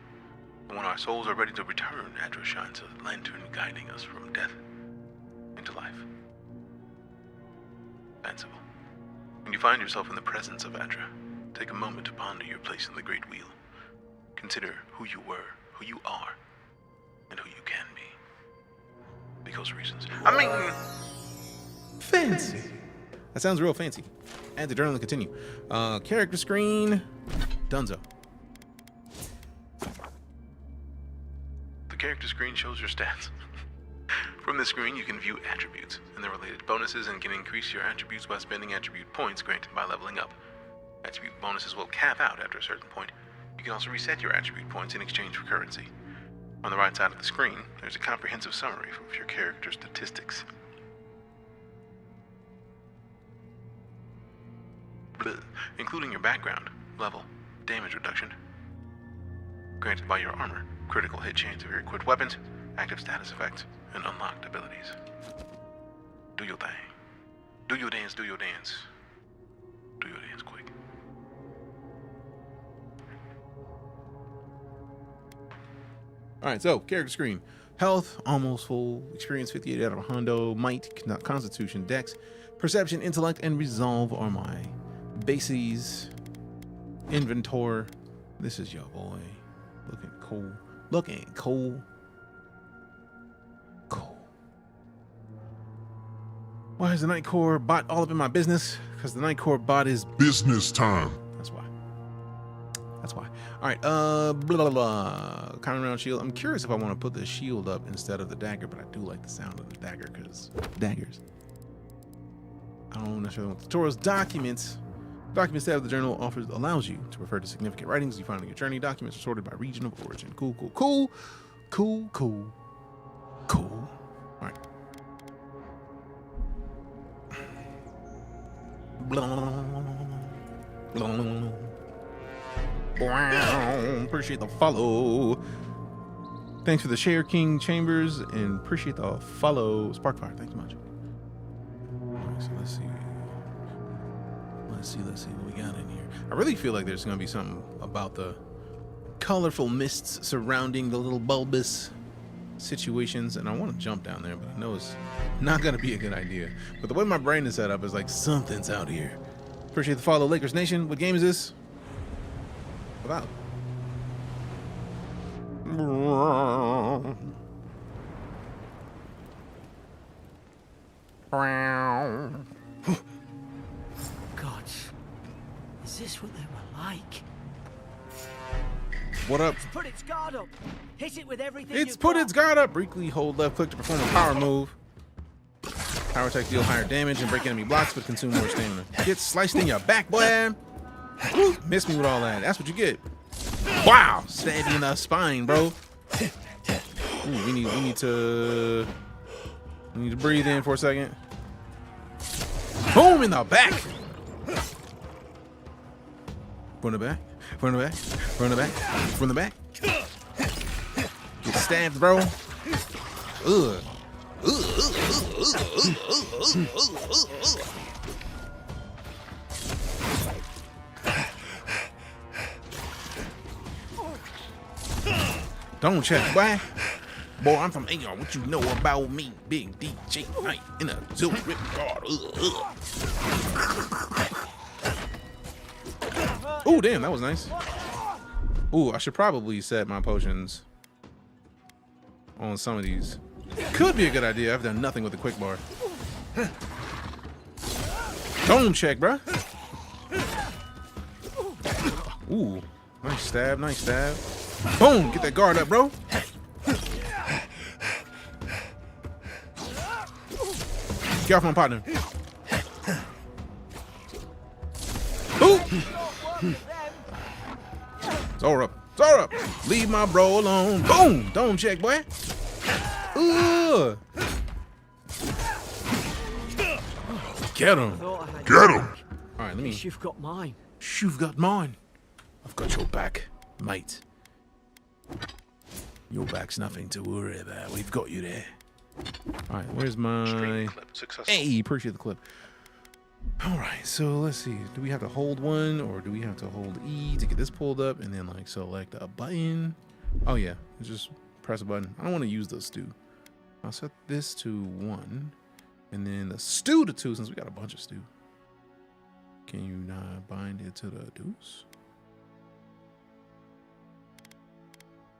And when our souls are ready to return, Adra shines a lantern guiding us from death into life. Fanciful. When you find yourself in the presence of Adra, take a moment to ponder your place in the Great Wheel. Consider who you were, who you are, and who you can be. Because reasons. I mean, fancy. That sounds real fancy. Add the journal and continue. Character screen, Dunzo. The character screen shows your stats. From the screen, you can view attributes and their related bonuses and can increase your attributes by spending attribute points granted by leveling up. Attribute bonuses will cap out after a certain point. You can also reset your attribute points in exchange for currency. On the right side of the screen, there's a comprehensive summary of your character's statistics. Including your background, level, damage reduction, granted by your armor, critical hit chance of your equipped weapons, active status effects, and unlocked abilities. Do your thing. Do your dance, do your dance. Do your dance quick. Alright, so character screen. Health, almost full. Experience 58 out of 100. Might, constitution, dex, perception, intellect, and resolve are my bases. Inventor. This is your boy. Looking cool. Looking cool. Cool. Why is the Night Core bot all up in my business? Because the Night Core bot is Business time. That's why. That's why. All right. Blah, blah, blah. Counting around shield. I'm curious if I want to put the shield up instead of the dagger, but I do like the sound of the dagger because daggers. I don't necessarily want the tutorials. Documents. Documents tab of the journal allows you to refer to significant writings you find on your journey. Documents are sorted by region of origin. Cool, cool, cool. Cool, cool, cool. All right. Appreciate the follow. Thanks for the share, King Chambers, and appreciate the follow, Sparkfire. Thanks so much. All right, so let's Let's see what we got in here. I really feel like there's gonna be something about the colorful mists surrounding the little bulbous situations, and I want to jump down there, but I know it's not gonna be a good idea. But the way my brain is set up is like something's out here. Appreciate the follow, Lakers Nation. What game is this? Avowed. God, is this what they were like? What up? It's put its guard up. Hit it with everything. It's you've put got. its guard up. Briefly hold left click to perform a power move. Power attack deal higher damage and break enemy blocks, but consume more stamina. Get sliced in your back, boy. Woo, miss me with all that. That's what you get. Wow, stab you in the spine, bro. Ooh, we need to breathe in for a second. Boom in the back. From the back. From the back. From the back. From the back. Get stabbed, bro. Ugh. Don't check, boy. Boy, I'm from Eora. What you know about me? Big DeejayKnight in a silver rip guard. Oh, damn, that was nice. Ooh, I should probably set my potions on some of these. Could be a good idea. I've done nothing with the quick bar. Dome check, bruh. Ooh, nice stab, nice stab. Boom, get that guard up, bro. Get off my partner. Ooh. Zora up. Zora up. Leave my bro alone. Boom. Dome check, boy. Ooh. Get him. Get him! All right, let me. You've got mine. You've got mine. I've got your back, mate. Your back's nothing to worry about. We've got you there. All right, where's my... Hey, appreciate the clip. All right, so let's see. Do we have to hold one, or do we have to hold E to get this pulled up and then like select a button? Oh yeah, just press a button. I don't want to use the stew. I'll set this to 1, and then the stew to 2 since we got a bunch of stew. Can you not bind it to the deuce?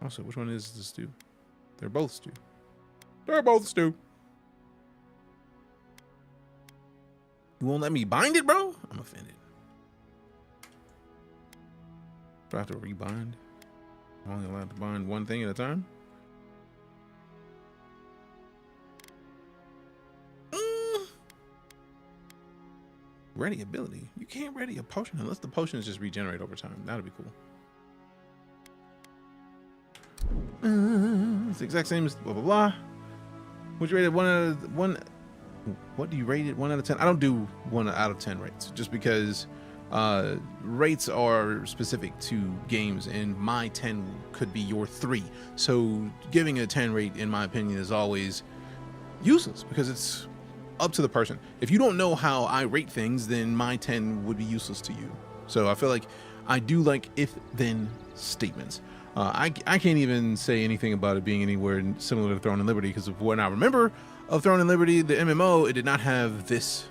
Also, which one is the stew? They're both stew. They're both stew. You won't let me bind it, bro? I'm offended. Do I have to rebind? I'm only allowed to bind one thing at a time? Ready ability. You can't ready a potion unless the potions just regenerate over time. That'd be cool. It's the exact same as blah blah blah. Would you rate it 1 out of 1? What do you rate it? 1 out of 10? I don't do 1 out of 10 rates, just because rates are specific to games, and my 10 could be your 3. So giving a 10 rate, in my opinion, is always useless because it's up to the person. If you don't know how I rate things, then my 10 would be useless to you. So I feel like I do like if-then statements. I can't even say anything about it being anywhere similar to Throne and Liberty, because of what I remember of Throne and Liberty, the MMO, it did not have this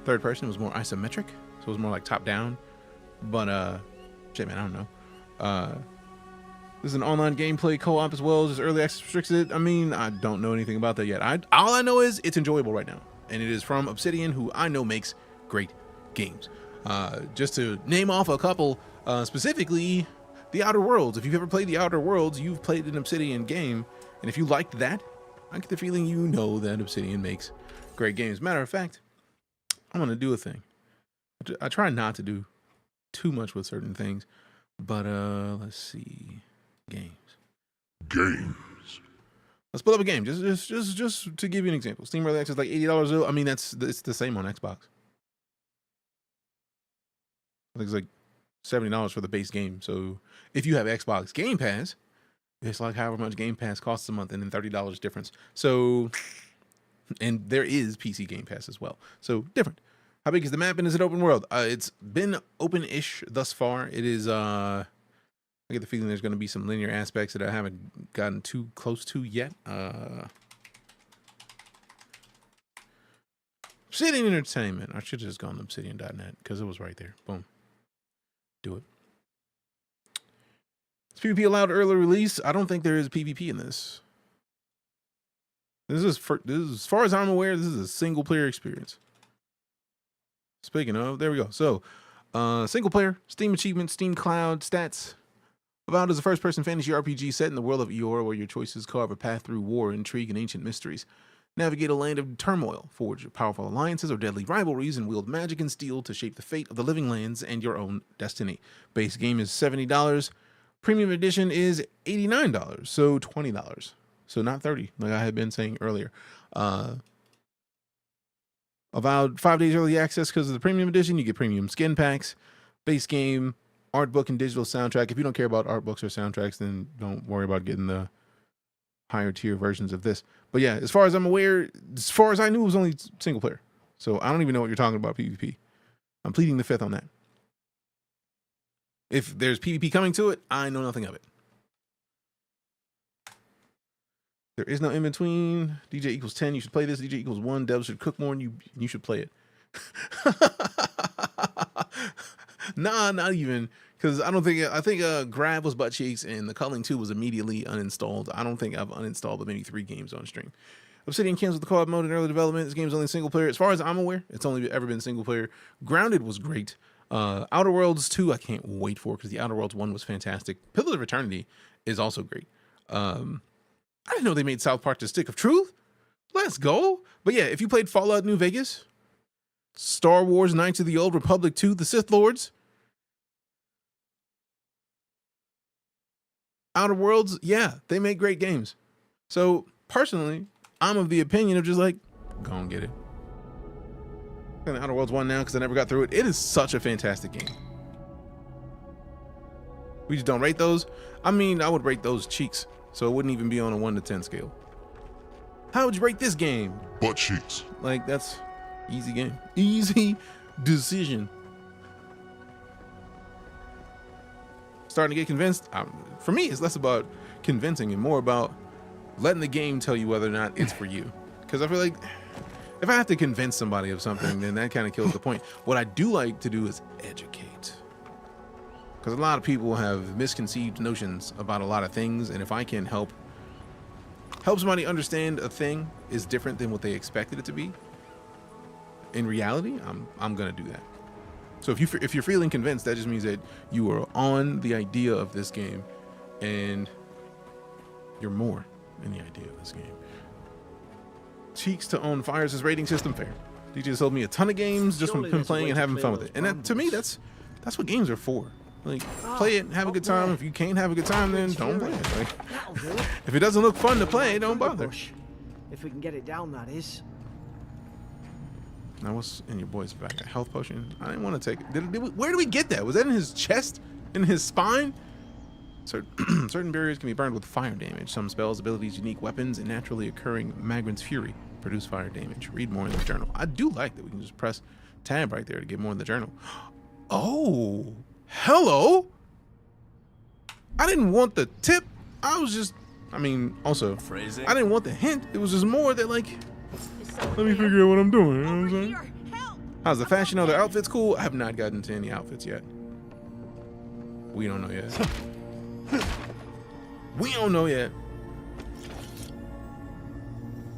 third person. It was more isometric, so it was more like top down. But shit, man, I don't know. This is an online gameplay co-op as well, just early access restricted. I mean, I don't know anything about that yet. All I know is it's enjoyable right now, and it is from Obsidian, who I know makes great games. Just to name off a couple, specifically The Outer Worlds. If you've ever played The Outer Worlds, you've played an Obsidian game, and if you liked that, I get the feeling you know that Obsidian makes great games. Matter of fact, I'm gonna do a thing. I try not to do too much with certain things, but let's see, games. Let's pull up a game, just to give you an example. Steam Early Access is like $80. I mean, it's the same on Xbox. I think it's like $70 for the base game. So if you have Xbox Game Pass, it's like however much Game Pass costs a month, and then $30 difference. So, and there is PC Game Pass as well. So different. How big is the map and is it open world? It's been open-ish thus far. It is, I get the feeling there's going to be some linear aspects that I haven't gotten too close to yet. Obsidian Entertainment. I should have just gone to obsidian.net because it was right there. Boom. Do it. Is PvP allowed early release? I don't think there is PvP in this. This is, as far as I'm aware, this is a single player experience. Speaking of, there we go. So, single player, Steam achievements, Steam Cloud, stats. Avowed is a first-person fantasy RPG set in the world of Eora, where your choices carve a path through war, intrigue, and ancient mysteries. Navigate a land of turmoil, forge powerful alliances or deadly rivalries, and wield magic and steel to shape the fate of the living lands and your own destiny. Base game is $70. Premium edition is $89, so $20. So not $30, like I had been saying earlier. Avowed 5 days early access because of the premium edition. You get premium skin packs, base game, art book, and digital soundtrack. If you don't care about art books or soundtracks, then don't worry about getting the higher tier versions of this. But yeah, as far as I'm aware, as far as I knew, it was only single player. So I don't even know what you're talking about PvP. I'm pleading the fifth on that. If there's PvP coming to it, I know nothing of it. There is no in between. DJ equals 10. You should play this. DJ equals 1. Devils should cook more, and you should play it. Nah, not even. Because I think Grab was butt cheeks, and the Culling 2 was immediately uninstalled. I don't think I've uninstalled but maybe 3 games on stream. Obsidian canceled the co-op mode in early development. This game's only single player. As far as I'm aware, it's only ever been single player. Grounded was great. Outer Worlds 2, I can't wait for, because the Outer Worlds 1 was fantastic. Pillars of Eternity is also great. I didn't know they made South Park the Stick of Truth. Let's go. But yeah, if you played Fallout New Vegas, Star Wars Knights of the Old Republic 2, The Sith Lords, Outer Worlds, yeah, they make great games. So personally, I'm of the opinion of just like, go and get it. I'm in Outer Worlds 1 now because I never got through it. It is such a fantastic game. We just don't rate those. I mean, I would rate those cheeks, so it wouldn't even be on a 1 to 10 scale. How would you rate this game? Butt cheeks. Like, that's easy game. Easy decision. Starting to get convinced. For me, it's less about convincing and more about letting the game tell you whether or not it's for you. Because I feel like if I have to convince somebody of something, then that kind of kills the point. What I do like to do is educate. Because a lot of people have misconceived notions about a lot of things, and if I can help somebody understand a thing is different than what they expected it to be, in reality, I'm gonna do that. So if you're feeling convinced, that just means that you are on the idea of this game, and you're more in the idea of this game. Cheeks to own Fire's rating system, fair. DJ sold me a ton of games just from playing and having fun with it, and that, to me, that's what games are for. Like, play it, have a good time. If you can't have a good time, then don't play it. Like, if it doesn't look fun to play, don't bother. If we can get it down, that is. Now, what's in your boy's back? A health potion? I didn't want to take it. Where did we get that? Was that in his chest? In his spine? Certain barriers can be burned with fire damage. Some spells, abilities, unique weapons, and naturally occurring Magrin's Fury produce fire damage. Read more in the journal. I do like that we can just press tab right there to get more in the journal. Oh, hello. I didn't want the tip. Also, Phrasing. I didn't want the hint. It was just more that, like, let me figure out what I'm doing. You know what I'm saying? How's the fashion of their outfits cool? I have not gotten to any outfits yet. We don't know yet. We don't know yet.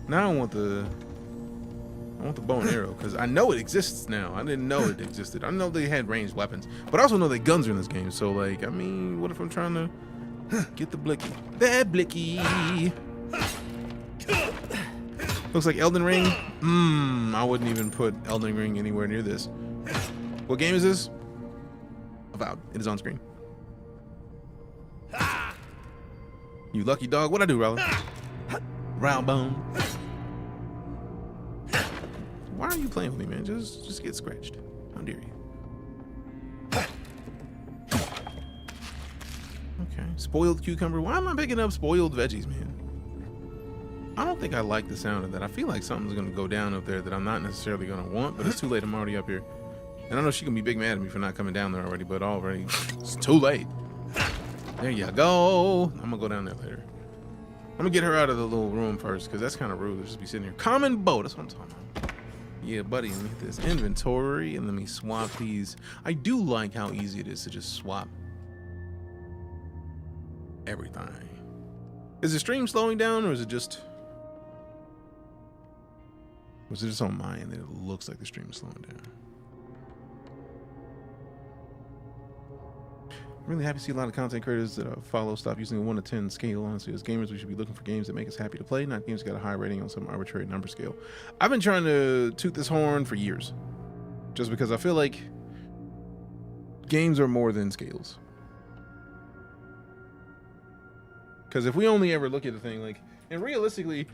Now I want the bow and arrow because I know it exists now. I didn't know it existed. I know they had ranged weapons, but I also know that guns are in this game. So, like, I mean, what if I'm trying to get the blicky? That blicky. Looks like Elden Ring. I wouldn't even put Elden Ring anywhere near this. What game is this? Avowed. It is on screen. You lucky dog. What'd I do, Rowler? Round bone. Why are you playing with me, man? Just get scratched. How dare you? Okay. Spoiled cucumber. Why am I picking up spoiled veggies, man? I don't think I like the sound of that. I feel like something's gonna go down up there that I'm not necessarily gonna want, but it's too late. I'm already up here. And I know she can be big mad at me for not coming down there already, but already it's too late. There you go. I'm gonna go down there later. I'm gonna get her out of the little room first, because that's kind of rude to just be sitting here. Common boat, that's what I'm talking about. Yeah, buddy, let me hit this inventory and let me swap these. I do like how easy it is to just swap everything. Is the stream slowing down, or is it just... Was it just on my end that it looks like the stream is slowing down? I'm really happy to see a lot of content creators that I follow stop using a 1 to 10 scale. Honestly, as gamers, we should be looking for games that make us happy to play, not games that got a high rating on some arbitrary number scale. I've been trying to toot this horn for years, just because I feel like games are more than scales. Because if we only ever look at the thing like, and realistically,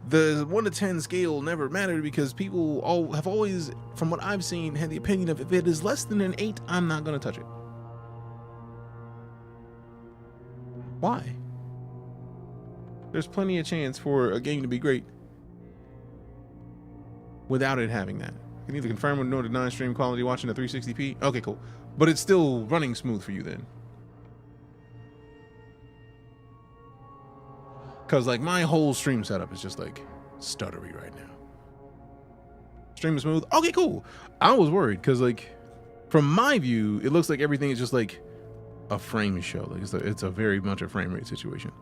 the 1 to 10 scale never mattered, because people have always, from what I've seen, had the opinion of if it is less than an 8, I'm not going to touch it. Why? There's plenty of chance for a game to be great without it having that. You can either confirm or no deny stream quality watching at 360p. Okay, cool. But it's still running smooth for you then. Because like my whole stream setup is just like stuttery right now. Stream is smooth. Okay, cool. I was worried because like from my view, it looks like everything is just like a frame show. Like it's a very much a frame rate situation.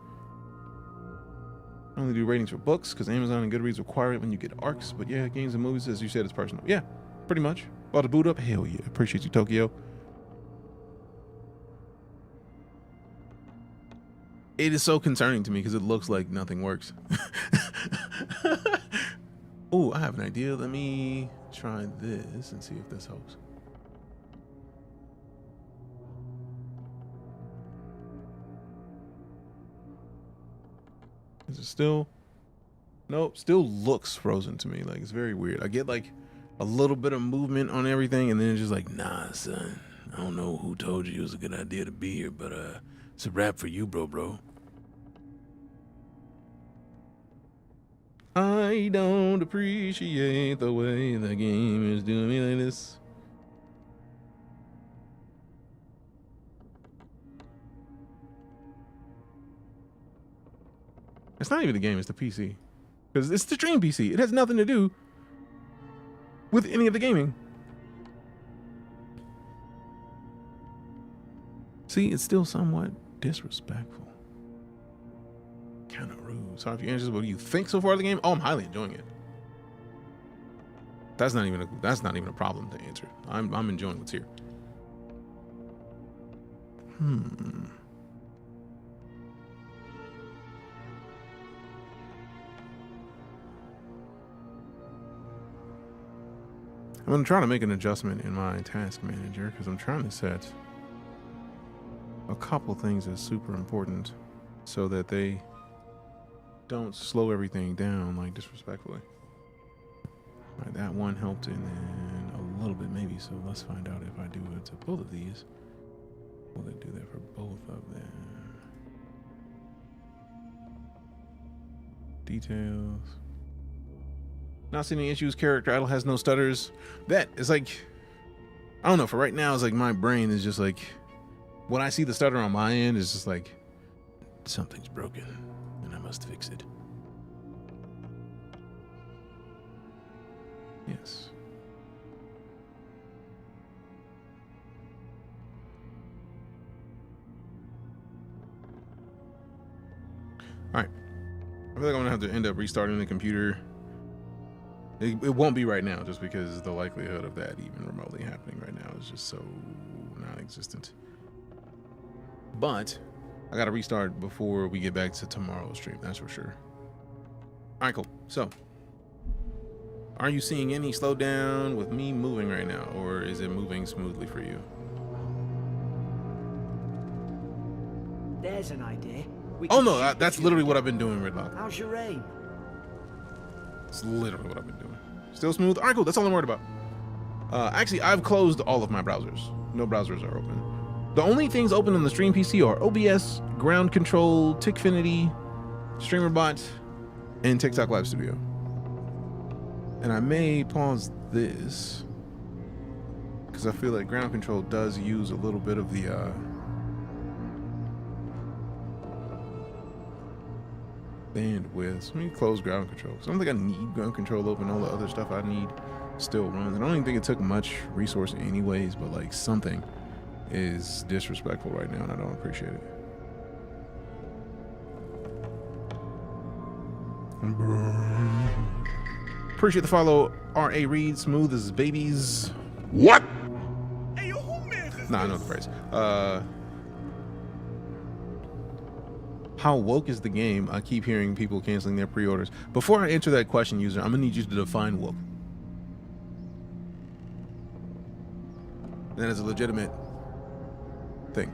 I only do ratings for books because Amazon and Goodreads require it when you get arcs. But yeah, games and movies, as you said, it's personal. Yeah, pretty much. About to boot up? Hell yeah. Appreciate you, Tokyo. It is so concerning to me because it looks like nothing works. Oh, I have an idea. Let me try this and see if this helps. Is it still? Nope, still looks frozen to me. Like it's very weird. I get like a little bit of movement on everything and then it's just like, nah, son. I don't know who told you it was a good idea to be here, but it's a wrap for you, bro. I don't appreciate the way the game is doing me like this. It's not even the game, it's the PC. Because it's the stream PC. It has nothing to do with any of the gaming. See, it's still somewhat disrespectful. Kind of rude. Sorry if you answer, what do you think so far of the game? Oh, I'm highly enjoying it. That's not even a problem to answer. I'm enjoying what's here. I'm going to try to make an adjustment in my task manager because I'm trying to set a couple things as super important so that they don't slow everything down like disrespectfully. All right, that one helped and then a little bit maybe, so let's find out if I do it to both of these. Will it do that for both of them? Details. Not seeing any issues. Character idle has no stutters. That is like, I don't know, for right now it's like my brain is just like, when I see the stutter on my end, it's just like something's broken and I must fix it. Yes. All right. I feel like I'm gonna have to end up restarting the computer. It won't be right now, just because the likelihood of that even remotely happening right now is just so non-existent. But I gotta restart before we get back to tomorrow's stream, that's for sure. All right, cool. So, are you seeing any slowdown with me moving right now, or is it moving smoothly for you? There's an idea. Oh no, that's literally what I've been doing, Redlock. How's your aim? It's literally what I've been doing. Still smooth. All right, cool. That's all I'm worried about. Actually, I've closed all of my browsers. No browsers are open. The only things open on the stream PC are OBS, Ground Control, Tickfinity, StreamerBot, in TikTok Live Studio. And I may pause this because I feel like ground control does use a little bit of the bandwidth. So let me close ground control. So I don't think I need ground control open. All the other stuff I need still runs. I don't even think it took much resource anyways, but like something is disrespectful right now and I don't appreciate it. Appreciate the follow. R.A. Reed, smooth as babies. What? Hey, yo, who mans is Nah, I know the phrase. How woke is the game? I keep hearing people canceling their pre-orders. Before I answer that question, user, I'm gonna need you to define woke. That is a legitimate thing.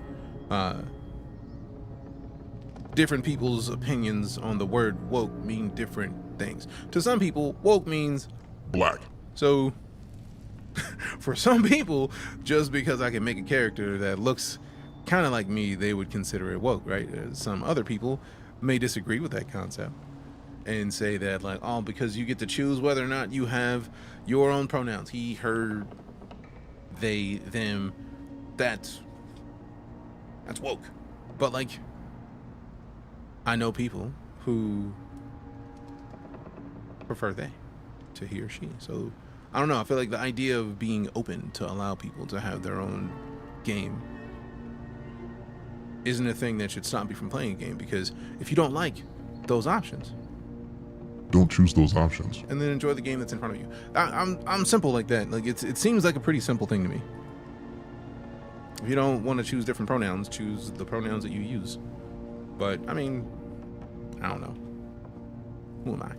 Different people's opinions on the word woke mean different things. To some people, woke means Black. so for some people, just because I can make a character that looks kind of like me, they would consider it woke, right? Some other people may disagree with that concept and say that, like, oh, because you get to choose whether or not you have your own pronouns, he, her, they, them, that's woke. But like, I know people who prefer they to he or she. So I don't know. I feel like the idea of being open to allow people to have their own game isn't a thing that should stop you from playing a game, because if you don't like those options, Don't choose those options. and then enjoy the game that's in front of you. I'm simple like that. Like it seems like a pretty simple thing to me. If you don't want to choose different pronouns, choose the pronouns that you use. But I mean, I don't know. Who am I?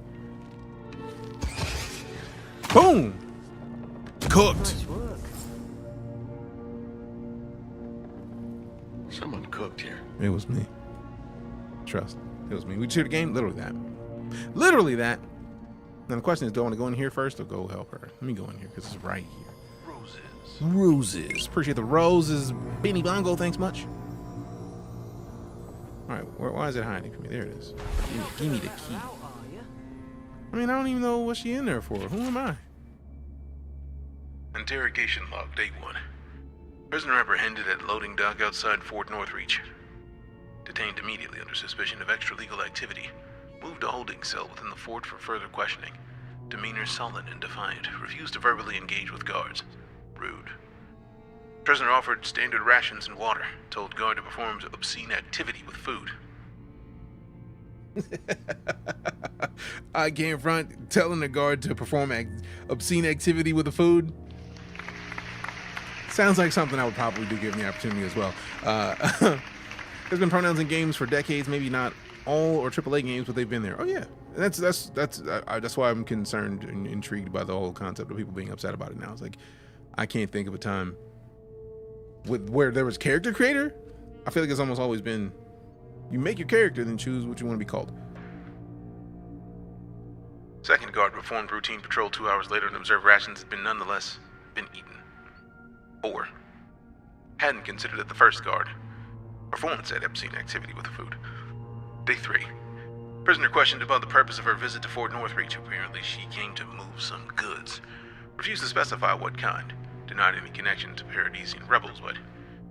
Boom! Cooked. Nice work. Someone cooked here. It was me. Trust. It was me. We cheered the game. Literally that. Literally that. Now the question is, do I want to go in here first or go help her? Let me go in here because it's right here. Roses. Appreciate the roses. Beanie Bongo, thanks much. Alright, why is it hiding from me? There it is. Give me the key. Out, are you? I mean, I don't even know what she in there for. Who am I? Interrogation log, day 1. Prisoner apprehended at loading dock outside Fort Northreach. Detained immediately under suspicion of extra-legal activity. Moved to holding cell within the fort for further questioning. Demeanor sullen and defiant. Refused to verbally engage with guards. Rude. Prisoner offered standard rations and water. Told guard to perform obscene activity with food. I can't front telling the guard to perform obscene activity with the food. Sounds like something I would probably do given the opportunity as well. There's been pronouns in games for decades, maybe not all or AAA games, but they've been there. Oh yeah, that's why I'm concerned and intrigued by the whole concept of people being upset about it now. It's like, I can't think of a time where there was character creator. I feel like it's almost always been, you make your character, then choose what you want to be called. Second guard performed routine patrol 2 hours later and observed rations had nonetheless been eaten. 4. Hadn't considered it the first guard. Performance had obscene activity with the food. Day 3. Prisoner questioned about the purpose of her visit to Fort Northreach. Apparently she came to move some goods. Refused to specify what kind. Denied any connection to Paradisian rebels, but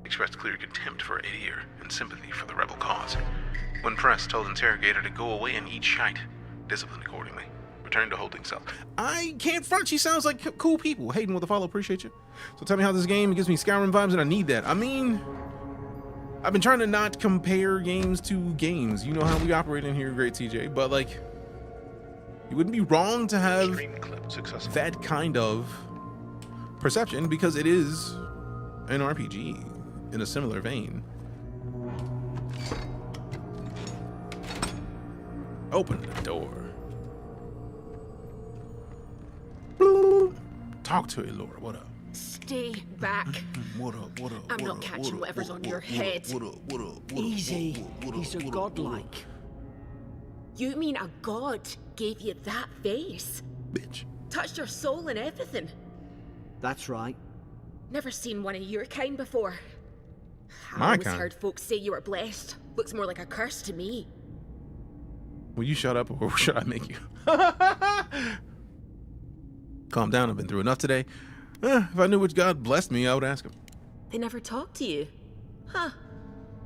expressed clear contempt for Eora and sympathy for the rebel cause. When pressed, told interrogator to go away and eat shite. Disciplined accordingly. Returned to holding cell. I can't front. She sounds like cool people. Hayden with the follow. Appreciate you. So tell me how this game gives me Skyrim vibes, and I need that. I mean, I've been trying to not compare games to games. You know how we operate in here, Great TJ. But like, you wouldn't be wrong to have that kind of perception, because it is an RPG in a similar vein. Open the door. Talk to Eora. What up? Stay back. What up? What up? I'm not catching whatever's on your head. What up? Easy. He's a godlike. You mean a god gave you that face? Bitch. Touched your soul and everything? That's right. Never seen one of your kind before. I My always kind? heard folks say you were blessed. Looks more like a curse to me. Will you shut up or should I make you? Calm down. I've been through enough today. If I knew which god blessed me, I would ask him. They never talk to you. Huh.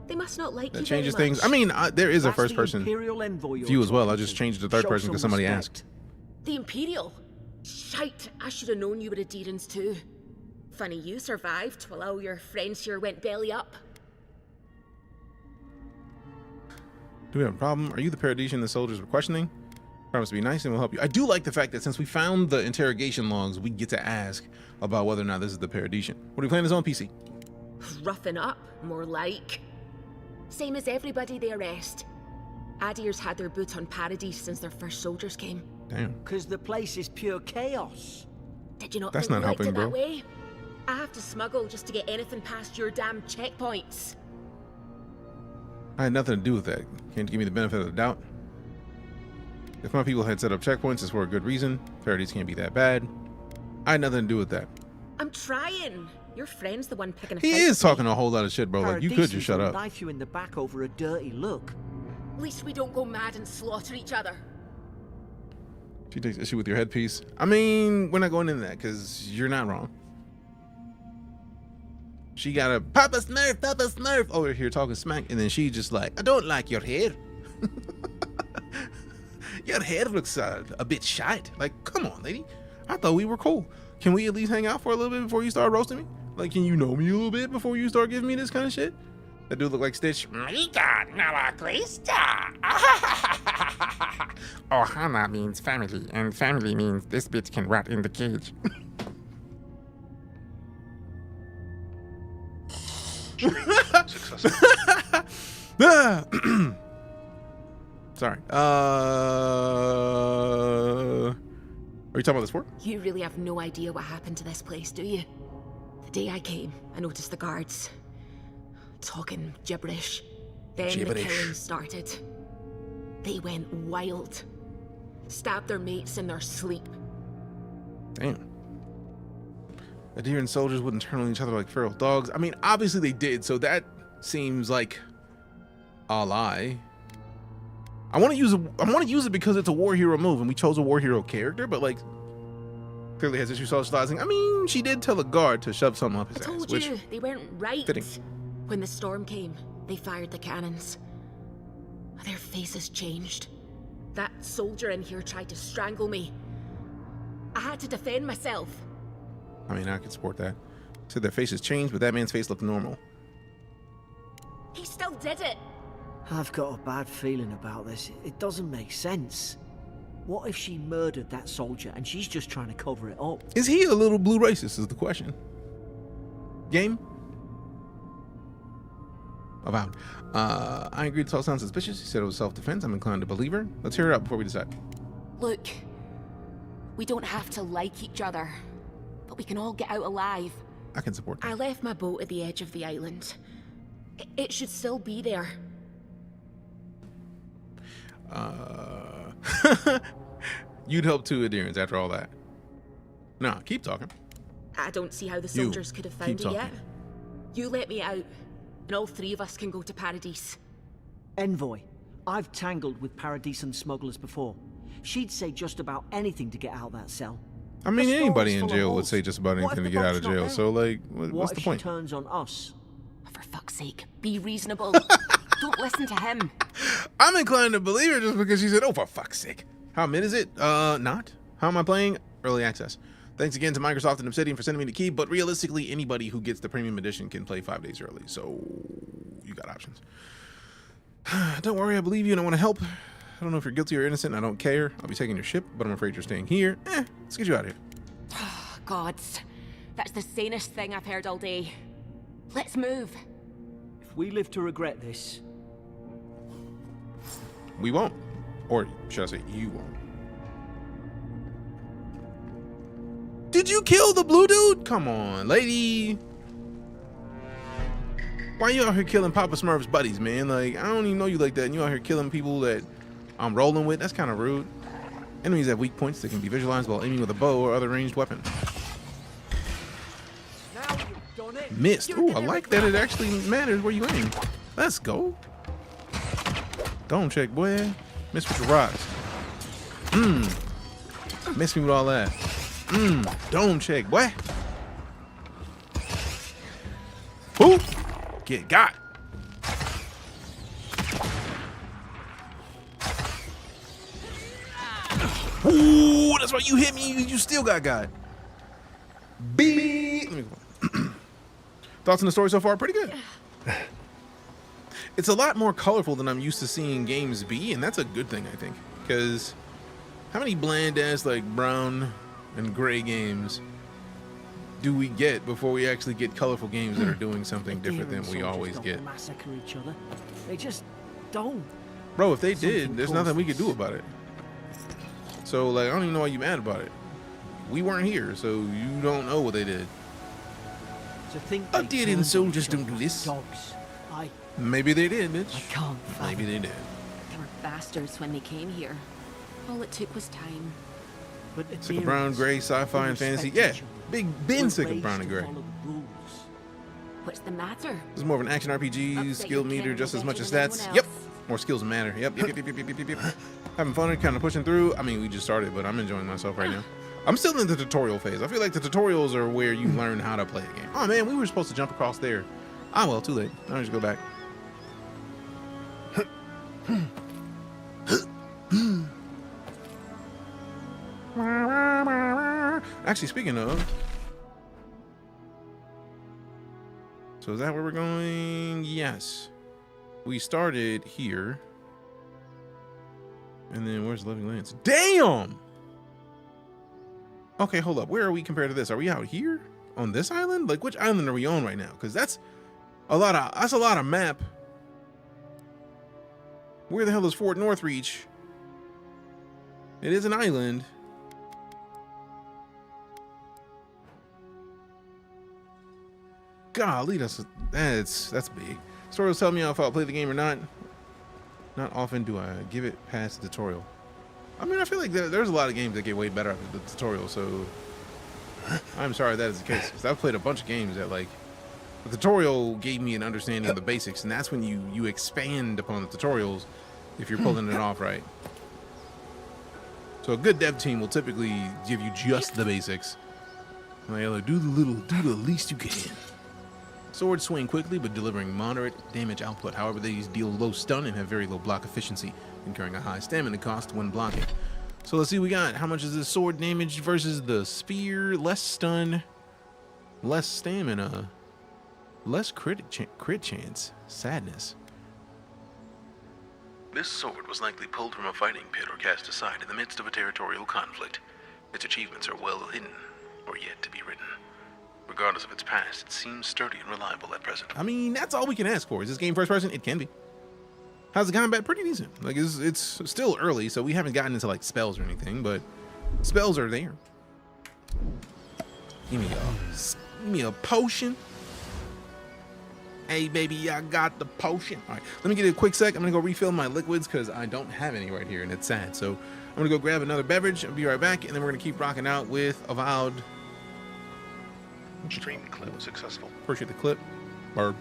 They must not like That you changes very things. much. I mean, there is a That's the first-person Imperial envoy you're view as well. I talking just to. changed it to third Show person some because somebody respect. asked. The Imperial? Shite, I should have known you were a Deerans too. Funny you survived while all your friends here went belly up. Do we have a problem? Are you the Paradisian the soldiers were questioning? Promise to be nice and we'll help you. I do like the fact that since we found the interrogation logs, we get to ask about whether or not this is the Paradisian. What are you playing this on PC? Roughing up, more like. Same as everybody they arrest. Adir's had their boot on Paradise since their first soldiers came. Damn. Because the place is pure chaos. Did you not That's think not we liked helping, it that bro. way? I have to smuggle just to get anything past your damn checkpoints. I had nothing to do with that. Can't you give me the benefit of the doubt? If my people had set up checkpoints, it's for a good reason. Paradise can't be that bad. I had nothing to do with that. I'm trying. Your friend's the one picking a He fight is with me. talking a whole lot of shit, bro. Like, you could just shut will up. knife you in the back over a dirty look. At least we don't go mad and slaughter each other. She takes issue with your headpiece. I mean, we're not going into that because you're not wrong. She got a Papa Smurf over here talking smack, and then she just like, I don't like your hair. Your hair looks a bit shite. Like, come on, lady. I thought we were cool. Can we at least hang out for a little bit before you start roasting me? Like, can you know me a little bit before you start giving me this kind of shit? That dude look like Stitch. Ohana means family, and family means this bitch can rot in the cage. Sorry. Are you talking about this fort? You really have no idea what happened to this place, do you? The day I came, I noticed the guards talking gibberish. Then the killing started. They went wild. Stabbed their mates in their sleep. Damn. Adherent soldiers wouldn't turn on each other like feral dogs. I mean, obviously they did, so that seems like a lie. I want to use it because it's a war hero move, and we chose a war hero character, but like clearly has issue socializing. I mean, she did tell a guard to shove something up his I told ass, which you, they weren't right. fitting. When the storm came, they fired the cannons. Their faces changed. That soldier in here tried to strangle me. I had to defend myself. I mean, I can support that. So their faces changed, but that man's face looked normal. He still did it. I've got a bad feeling about this. It doesn't make sense. What if she murdered that soldier and she's just trying to cover it up? Is he a little blue racist is the question. Game? Avowed. I agreed to all sound suspicious. He said it was self-defense. I'm inclined to believe her. Let's hear it out before we decide. Look, we don't have to like each other, but we can all get out alive. I can support that. I left my boat at the edge of the island. It should still be there. You'd help too, adherents, after all that. Nah, keep talking. I don't see how the soldiers could have found it yet. You let me out, and all three of us can go to Paradise. Envoy, I've tangled with Paradisian smugglers before. She'd say just about anything to get out of that cell. I mean, The store's anybody in full of jail would holes. say just about What if anything to the get out of boat's not jail. there? So, like, what's What the if point? she turns on us? For fuck's sake, be reasonable. Don't listen to him. I'm inclined to believe her just because she said, oh, for fuck's sake. How mid is it? Not. How am I playing? Early access. Thanks again to Microsoft and Obsidian for sending me the key, but realistically, anybody who gets the premium edition can play 5 days early, so you got options. Don't worry, I believe you and I want to help. I don't know if you're guilty or innocent, I don't care. I'll be taking your ship, but I'm afraid you're staying here. Let's get you out of here. Gods, that's the sanest thing I've heard all day. Let's move. If we live to regret this... We won't. Or should I say, you won't. Did you kill the blue dude? Come on, lady. Why you out here killing Papa Smurf's buddies, man? Like, I don't even know you like that, and you out here killing people that I'm rolling with? That's kind of rude. Enemies have weak points that can be visualized while aiming with a bow or other ranged weapon. Now you've done it. Missed. Ooh, I like that it actually matters where you aim. Let's go. Don't check, boy. Miss with the rocks. Miss me with all that. Dome check, boy. Who? Get got. Ooh, that's why you hit me. You still got B. Let me go. Thoughts on the story so far? Pretty good. It's a lot more colorful than I'm used to seeing games be, and that's a good thing, I think. Because how many bland ass like brown and gray games do we get before we actually get colorful games that are doing something different than we always get? Massacre each other. They just don't. Bro, if they did, there's nothing we could do about it. So like, I don't even know why you mad about it. We weren't here, so you don't know what they did. Obsidian soldiers don't do this. Dogs. Maybe they did, bitch. I can't. Maybe they did. They were bastards when they came here. All it took was time. But Sick of brown, gray, sci-fi, and fantasy. Yeah, big Ben sick of brown and gray. What's the matter? This is more of an action RPG, skill meter just as much as stats. Yep, more skills matter. Yep. Having fun and kind of pushing through. I mean, we just started, but I'm enjoying myself right now. I'm still in the tutorial phase. I feel like the tutorials are where you learn how to play a game. Oh man, we were supposed to jump across there. Ah well, too late. I'll just go back. Actually, speaking of, so is that where we're going? Yes. We started here. And then where's Living Lands? Damn! Okay, hold up. Where are we compared to this? Are we out here? On this island? Like, which island are we on right now? Because that's a lot of map. Where the hell is Fort Northreach? It is an island. Golly, that's big. Story will tell me if I'll play the game or not. Not often do I give it past the tutorial. I mean, I feel like there's a lot of games that get way better after the tutorial, so I'm sorry that is the case. Because I've played a bunch of games that, like, the tutorial gave me an understanding of the basics, and that's when you expand upon the tutorials if you're pulling it off right. So a good dev team will typically give you just the basics. Like, do the least you can. Swords swing quickly, but delivering moderate damage output. However, these deal low stun and have very low block efficiency, incurring a high stamina cost when blocking. So let's see what we got. How much is this sword damage versus the spear? Less stun, less stamina, less crit chance. Sadness. This sword was likely pulled from a fighting pit or cast aside in the midst of a territorial conflict. Its achievements are well hidden, or yet to be written. Regardless of its past, it seems sturdy and reliable at present. I mean, that's all we can ask for. Is this game first person? It can be. How's the combat? Pretty decent. Like, it's still early, so we haven't gotten into, like, spells or anything, but spells are there. Give me a potion. Hey, baby, I got the potion. All right, let me get a quick sec. I'm going to go refill my liquids because I don't have any right here, and it's sad. So I'm going to go grab another beverage. I'll be right back, and then we're going to keep rocking out with Avowed. Stream clip was successful. Appreciate the clip. Barb.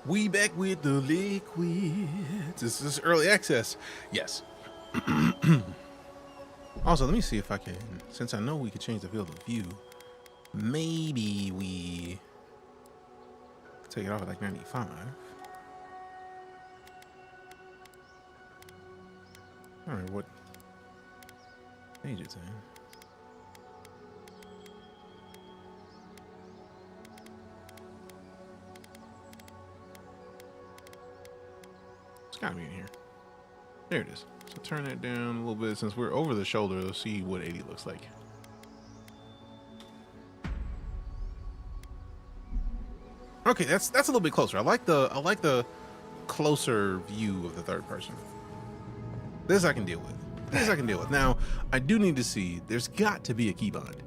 We back with the liquids. This is early access. Yes. Also, let me see if I can, since I know we could change the field of view, maybe we take it off at like 95. All right, what page it's in? It's gotta be in here. There it is. So turn that down a little bit since we're over the shoulder. Let's see what 80 looks like. Okay, that's a little bit closer. I like the closer view of the third person. This I can deal with. Now, I do need to see, there's got to be a keybind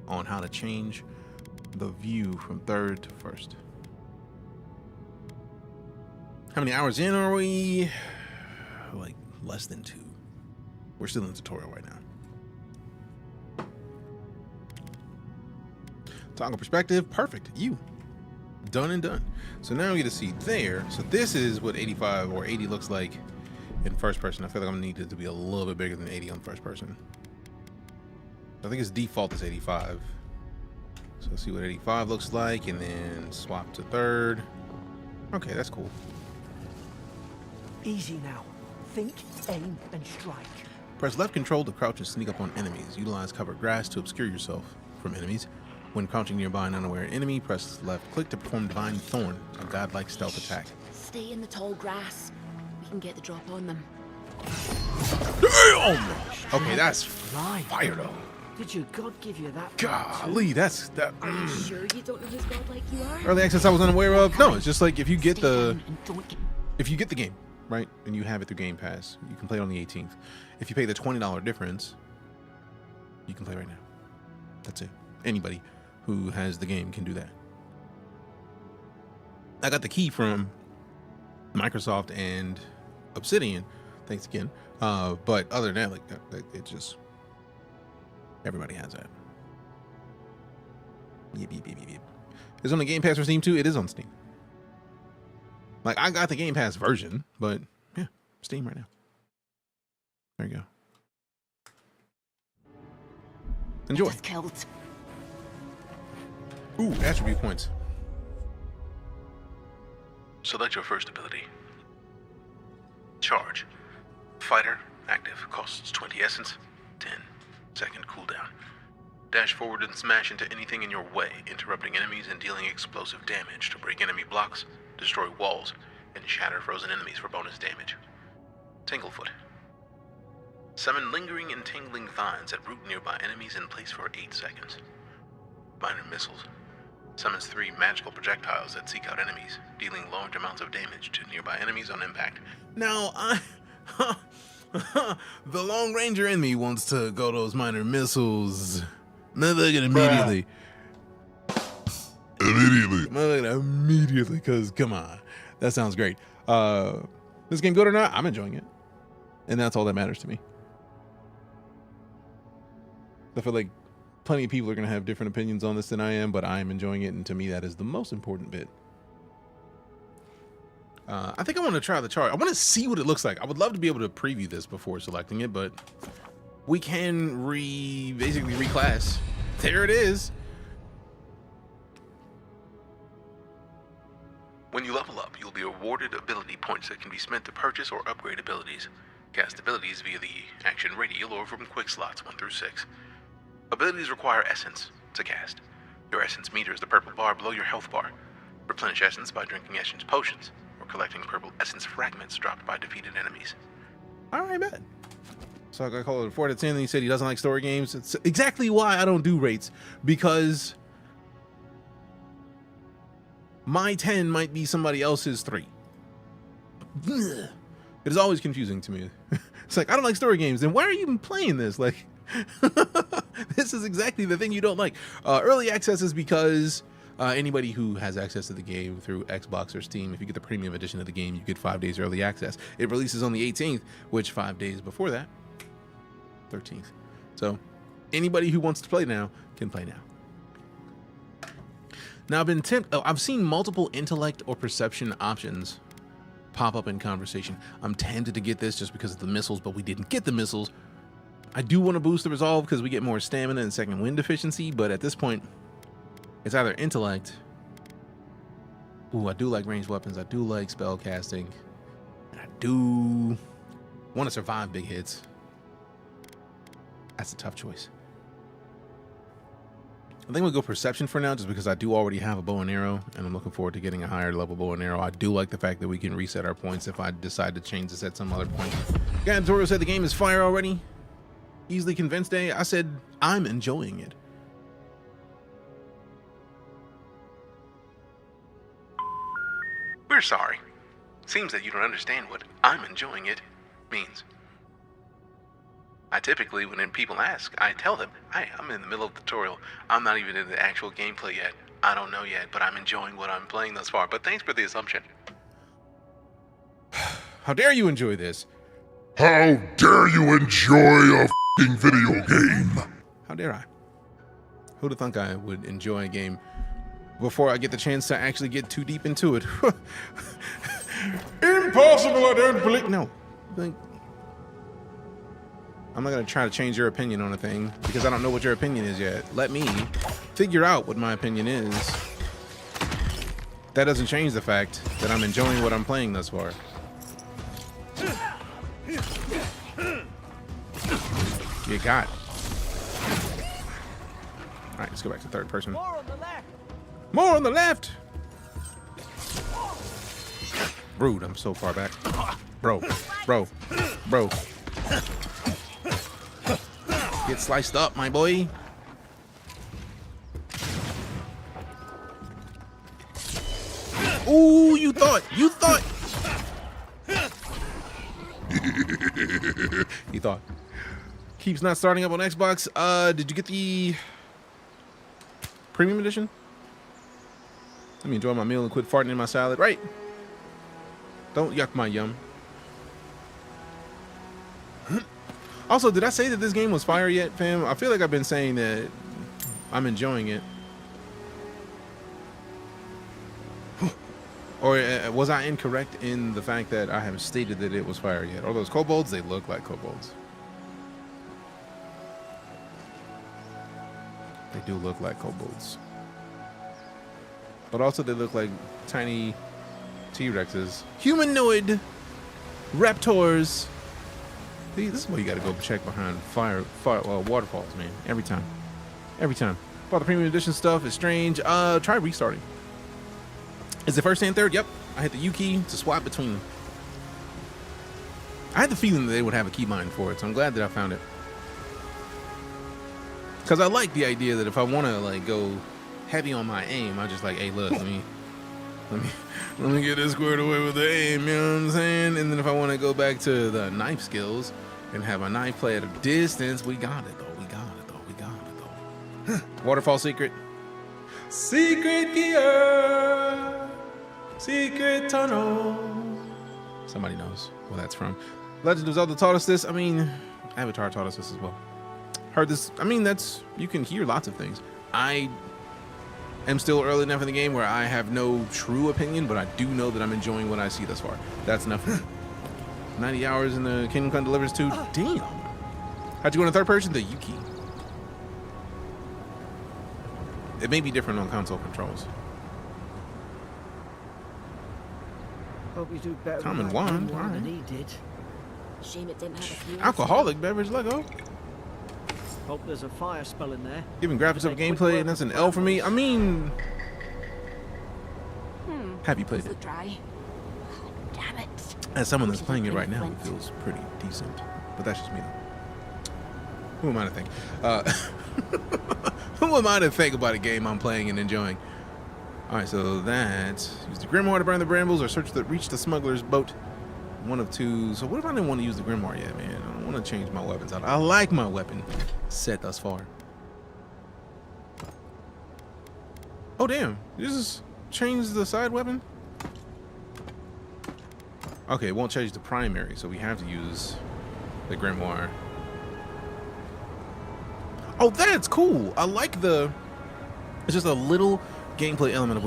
on how to change the view from third to first. How many hours in are we? Like less than 2. We're still in the tutorial right now. Toggle perspective, perfect. Done and done. So now we get to see there. So this is what 85 or 80 looks like in first person. I feel like I'm gonna need it to be a little bit bigger than 80 on first person. I think its default is 85. So let's see what 85 looks like and then swap to third. Okay, that's cool. Easy now. Think, aim, and strike. Press left control to crouch and sneak up on enemies. Utilize covered grass to obscure yourself from enemies. When crouching nearby an unaware enemy, press left click to perform Divine Thorn, a godlike stealth attack. Stay in the tall grass. We can get the drop on them. Damn! Okay, that's fire though. Did your god give you that? Golly, that's that. Are you sure you don't know who's godlike you are? Early access I was unaware of. No, it's just like if you get the game, right, and you have it through Game Pass, you can play it on the 18th. If you pay the $20 difference, you can play right now. That's it. Anybody who has the game can do that. I got the key from Microsoft and Obsidian, thanks again. But other than that, like it just everybody has that. Yep. It's on the Game Pass for Steam too. It is on Steam. Like I got the Game Pass version, but yeah, Steam right now. There you go. Enjoy. Just killed. Ooh, attribute points. Select your first ability. Charge. Fighter. Active. Costs 20 essence. 10-second cooldown. Dash forward and smash into anything in your way, interrupting enemies and dealing explosive damage to break enemy blocks, destroy walls, and shatter frozen enemies for bonus damage. Tanglefoot. Summon lingering and tingling vines that root nearby enemies in place for 8 seconds. Minor missiles. Summons 3 magical projectiles that seek out enemies, dealing large amounts of damage to nearby enemies on impact. Now, the Long Ranger in me wants to go those minor missiles. Immediately, because come on, that sounds great. This game good or not, I'm enjoying it, and that's all that matters to me. I feel like plenty of people are going to have different opinions on this than I am, but I am enjoying it, and to me that is the most important bit. I think I want to try the chart. I want to see what it looks like. I would love to be able to preview this before selecting it, but we can basically reclass. There it is. When you level up, you'll be awarded ability points that can be spent to purchase or upgrade abilities. Cast abilities via the action radial or from quick slots 1 through 6. Abilities require essence to cast. Your essence meter is the purple bar below your health bar. Replenish essence by drinking essence potions or collecting purple essence fragments dropped by defeated enemies. All right, bet. So I call it a 4 out of 10. And he said he doesn't like story games. It's exactly why I don't do rates, because my 10 might be somebody else's 3. It is always confusing to me. It's like, I don't like story games. Then why are you even playing this? Like, this is exactly the thing you don't like. Early access is because anybody who has access to the game through Xbox or Steam, if you get the premium edition of the game, you get 5 days early access. It releases on the 18th, which 5 days before that, 13th. So anybody who wants to play now can play now. Now I've seen multiple intellect or perception options pop up in conversation. I'm tempted to get this just because of the missiles, but we didn't get the missiles. I do want to boost the resolve because we get more stamina and second wind efficiency, but at this point, it's either intellect. Ooh, I do like ranged weapons. I do like spell casting. I do want to survive big hits. That's a tough choice. I think we'll go perception for now, just because I do already have a bow and arrow, and I'm looking forward to getting a higher level bow and arrow. I do like the fact that we can reset our points if I decide to change this at some other point. Again, Tutorial said the game is fire already. Easily convinced, eh? I said I'm enjoying it. We're sorry. Seems that you don't understand what I'm enjoying it means. I typically, when people ask, I tell them, hey, I'm in the middle of the tutorial. I'm not even in the actual gameplay yet. I don't know yet, but I'm enjoying what I'm playing thus far. But thanks for the assumption. How dare you enjoy this? How dare you enjoy a f***ing video game? How dare I? Who'd have thunk I would enjoy a game before I get the chance to actually get too deep into it? Impossible, I don't believe. No. I'm not going to try to change your opinion on a thing because I don't know what your opinion is yet. Let me figure out what my opinion is. That doesn't change the fact that I'm enjoying what I'm playing thus far. You got it. All right, let's go back to third person. More on the left. More on the left. Rude, I'm so far back. Bro. Get sliced up, my boy. Ooh, you thought. You thought. Keeps not starting up on Xbox. Did you get the premium edition? Let me enjoy my meal and quit farting in my salad, right? Don't yuck my yum. Also, did I say that this game was fire yet, fam? I feel like I've been saying that I'm enjoying it. Or was I incorrect in the fact that I have stated that it was fire yet? Are those kobolds? They look like kobolds. They do look like kobolds. But also they look like tiny T-Rexes. Humanoid raptors. See, this is why you gotta go check behind waterfalls, man. Every time. All the premium edition stuff is strange. Try restarting. Is it first and third? Yep. I hit the U key to swap between them. I had the feeling that they would have a keybind for it, so I'm glad that I found it. Because I like the idea that if I want to like go heavy on my aim, I just like, hey, look, let me get this squared away with the aim, you know what I'm saying? And then if I want to go back to the knife skills and have a knife play at a distance, we got it though. Waterfall secret. Secret gear. Secret tunnel. Somebody knows where that's from. Legend of Zelda taught us this. I mean, Avatar taught us this as well. Heard this. I mean, you can hear lots of things. I am still early enough in the game where I have no true opinion, but I do know that I'm enjoying what I see thus far. That's enough for me. 90 hours in the Kingdom Come Deliverance 2. Damn. How'd you go in third person? The U key. It may be different on console controls. Hope you do better. Common wand. All right. Than he did. Shame it didn't have a few. Alcoholic beverage. Let go. Hope there's a fire spell in there. Giving graphics of gameplay, and that's an L for me. I mean, have you played it? Dry. Damn it. As someone that's playing it right now, it feels pretty decent. But that's just me, though. Who am I to think? Who am I to think about a game I'm playing and enjoying? All right, so that use the grimoire to burn the brambles or reach the smuggler's boat. One of two. So what if I didn't want to use the grimoire yet, man? I don't want to change my weapons out. I like my weapon set thus far. Oh damn! You just change the side weapon. Okay, it won't change the primary, so we have to use the grimoire. Oh, that's cool. I like it's just a little gameplay element of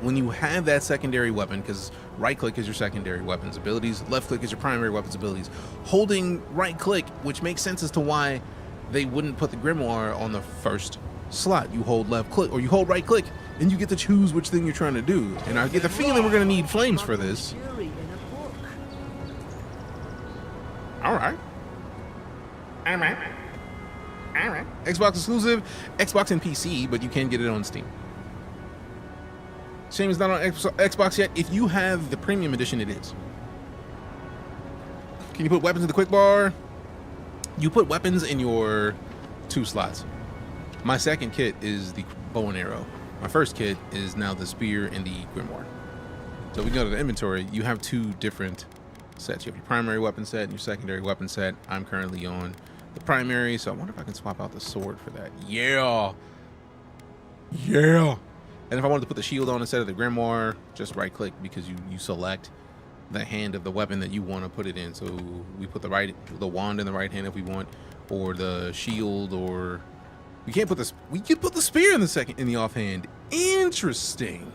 when you have that secondary weapon, because right click is your secondary weapon's abilities, left click is your primary weapon's abilities. Holding right click, which makes sense as to why they wouldn't put the grimoire on the first slot. You hold left click or you hold right click and you get to choose which thing you're trying to do. And I get the feeling we're gonna need flames for this. Alright. Xbox exclusive, Xbox and PC, but you can get it on Steam. Shame it's not on Xbox yet. If you have the premium edition, it is. Can you put weapons in the quick bar? You put weapons in your 2 slots. My second kit is the bow and arrow. My first kit is now the spear and the grimoire. So we go to the inventory. You have 2 different sets. You have your primary weapon set and your secondary weapon set. I'm currently on the primary, so I wonder if I can swap out the sword for that. Yeah. And if I wanted to put the shield on instead of the grimoire, just right click, because you select the hand of the weapon that you want to put it in. So we put the wand in the right hand if we want, or the shield, or we can put the spear in the offhand. Interesting.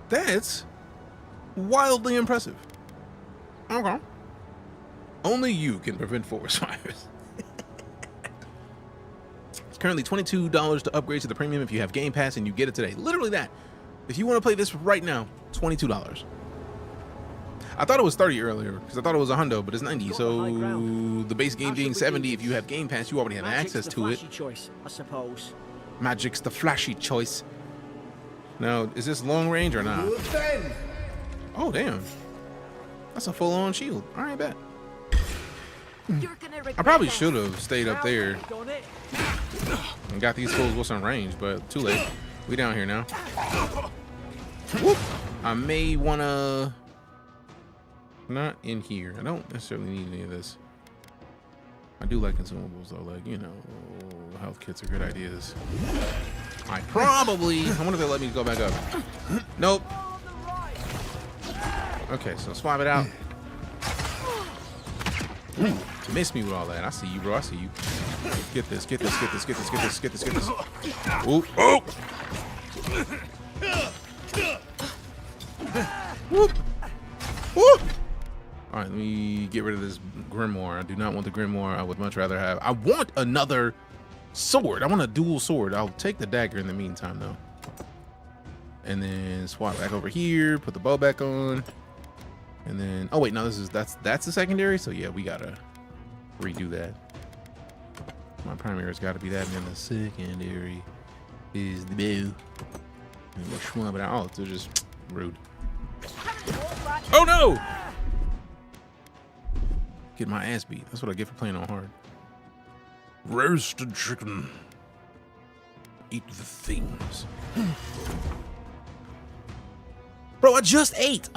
That's wildly impressive. Okay. Only you can prevent forest fires. It's currently $22 to upgrade to the premium if you have Game Pass, and you get it today. Literally that. If you want to play this right now, $22. I thought it was 30 earlier because I thought it was $100, but it's 90. So the base game being 70, if you have Game Pass, you already have access to it. Choice, I suppose. Magic's the flashy choice. Now, is this long range or not? Oh, damn. That's a full-on shield. All right, bet. I probably should have stayed up there and got these fools with some range, but too late. We down here now. Whoop. I may want to... Not in here. I don't necessarily need any of this. I do like consumables, though. Like, you know, health kits are good ideas. I wonder if they'll let me go back up. Nope. Okay, so swap it out. Ooh, miss me with all that. I see you, bro. I see you. Get this. Ooh. Oh! Whoop. Whoop. All right, let me get rid of this grimoire. I do not want the grimoire. I would much rather have... I want another sword. I want a dual sword. I'll take the dagger in the meantime, though. And then swap back over here. Put the bow back on. And then... Oh, wait. No, that's the secondary. So, yeah, we got to redo that. My primary's got to be that. And then the secondary is the bow. And we'll swap it out. Oh, they're just rude. Oh, no! Get my ass beat. That's what I get for playing on hard. Roasted chicken. Eat the things. Bro, I just ate.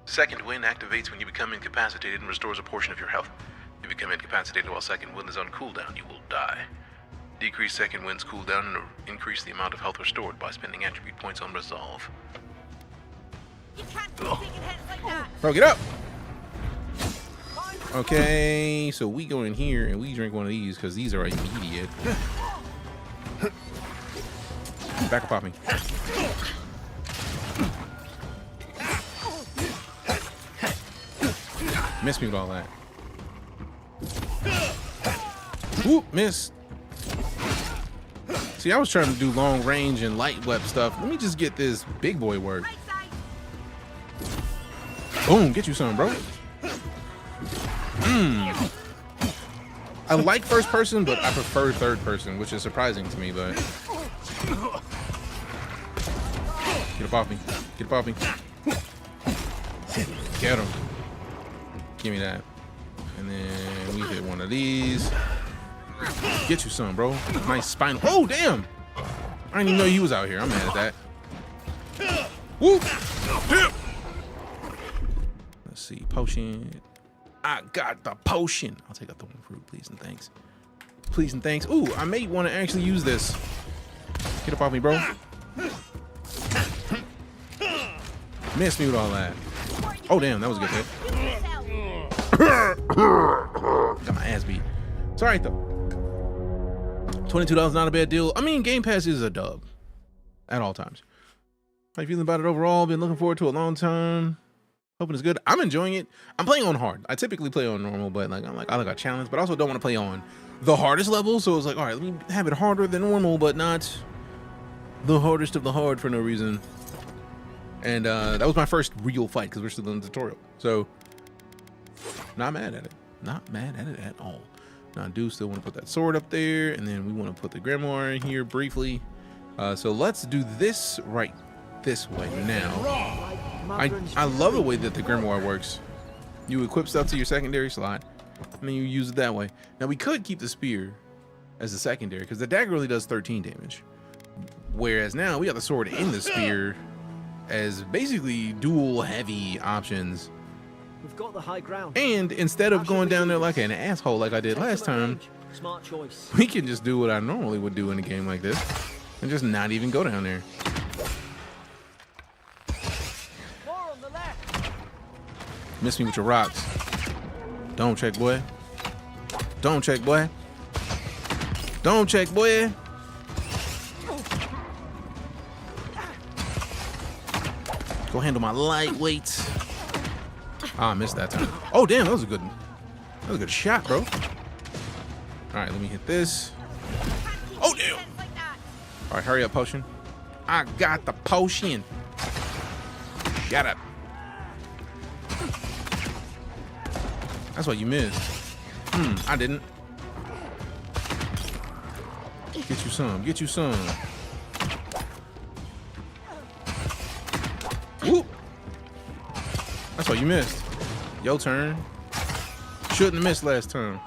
Second wind activates when you become incapacitated and restores a portion of your health. If you become incapacitated while second wind is on cooldown, you will die. Decrease second wind's cooldown and increase the amount of health restored by spending attribute points on resolve. You can't be taking hits like that. Bro, get up. Okay, so we go in here and we drink one of these because these are immediate. Back up off me. Miss me with all that. Whoop, miss. See, I was trying to do long range and light web stuff. Let me just get this big boy work. Boom, get you some, bro. I like first person, but I prefer third person, which is surprising to me, but... Get up off me. Get up off me. Get him. Give me that. And then we hit one of these. Get you some, bro. Nice spinal. Oh, damn! I didn't even know you was out here. I'm mad at that. Whoop! Let's see. Potion. I got the potion. I'll take a thorn fruit, please and thanks. Please and thanks. Ooh, I may want to actually use this. Get up off me, bro. Missed me with all that. Oh, damn, that was a good hit. Got my ass beat. It's all right, though. $22 not a bad deal. I mean, Game Pass is a dub. at all times. How you feeling about it overall? Been looking forward to a long time. Hoping it's good. I'm enjoying it. I'm playing on hard. I typically play on normal, but like I like a challenge, but I also don't want to play on the hardest level. So it's like, all right, let me have it harder than normal, but not the hardest of the hard for no reason. And that was my first real fight because we're still in the tutorial. So not mad at it. Not mad at it at all. Now I do still want to put that sword up there, and then we want to put the grimoire in here briefly. So let's do this right this way now. I love the way that the grimoire works. You equip stuff to your secondary slot, and then you use it that way. Now we could keep the spear as a secondary because the dagger really does 13 damage. Whereas now we got the sword and the spear as basically dual heavy options. We've got the high ground. And instead of going down there like an asshole like I did last time, smart choice. We can just do what I normally would do in a game like this and just not even go down there. More on the left. Miss me with your rocks. Don't check, boy. Don't check, boy. Don't check, boy. Go handle my lightweights. Ah, I missed that time. Oh, damn, that was a good shot, bro. All right, let me hit this. Oh, damn. All right, hurry up, potion. I got the potion. Got it. That's why you missed. I didn't. Get you some. Get you some. Whoop. That's why you missed. Your turn. Shouldn't have missed last time.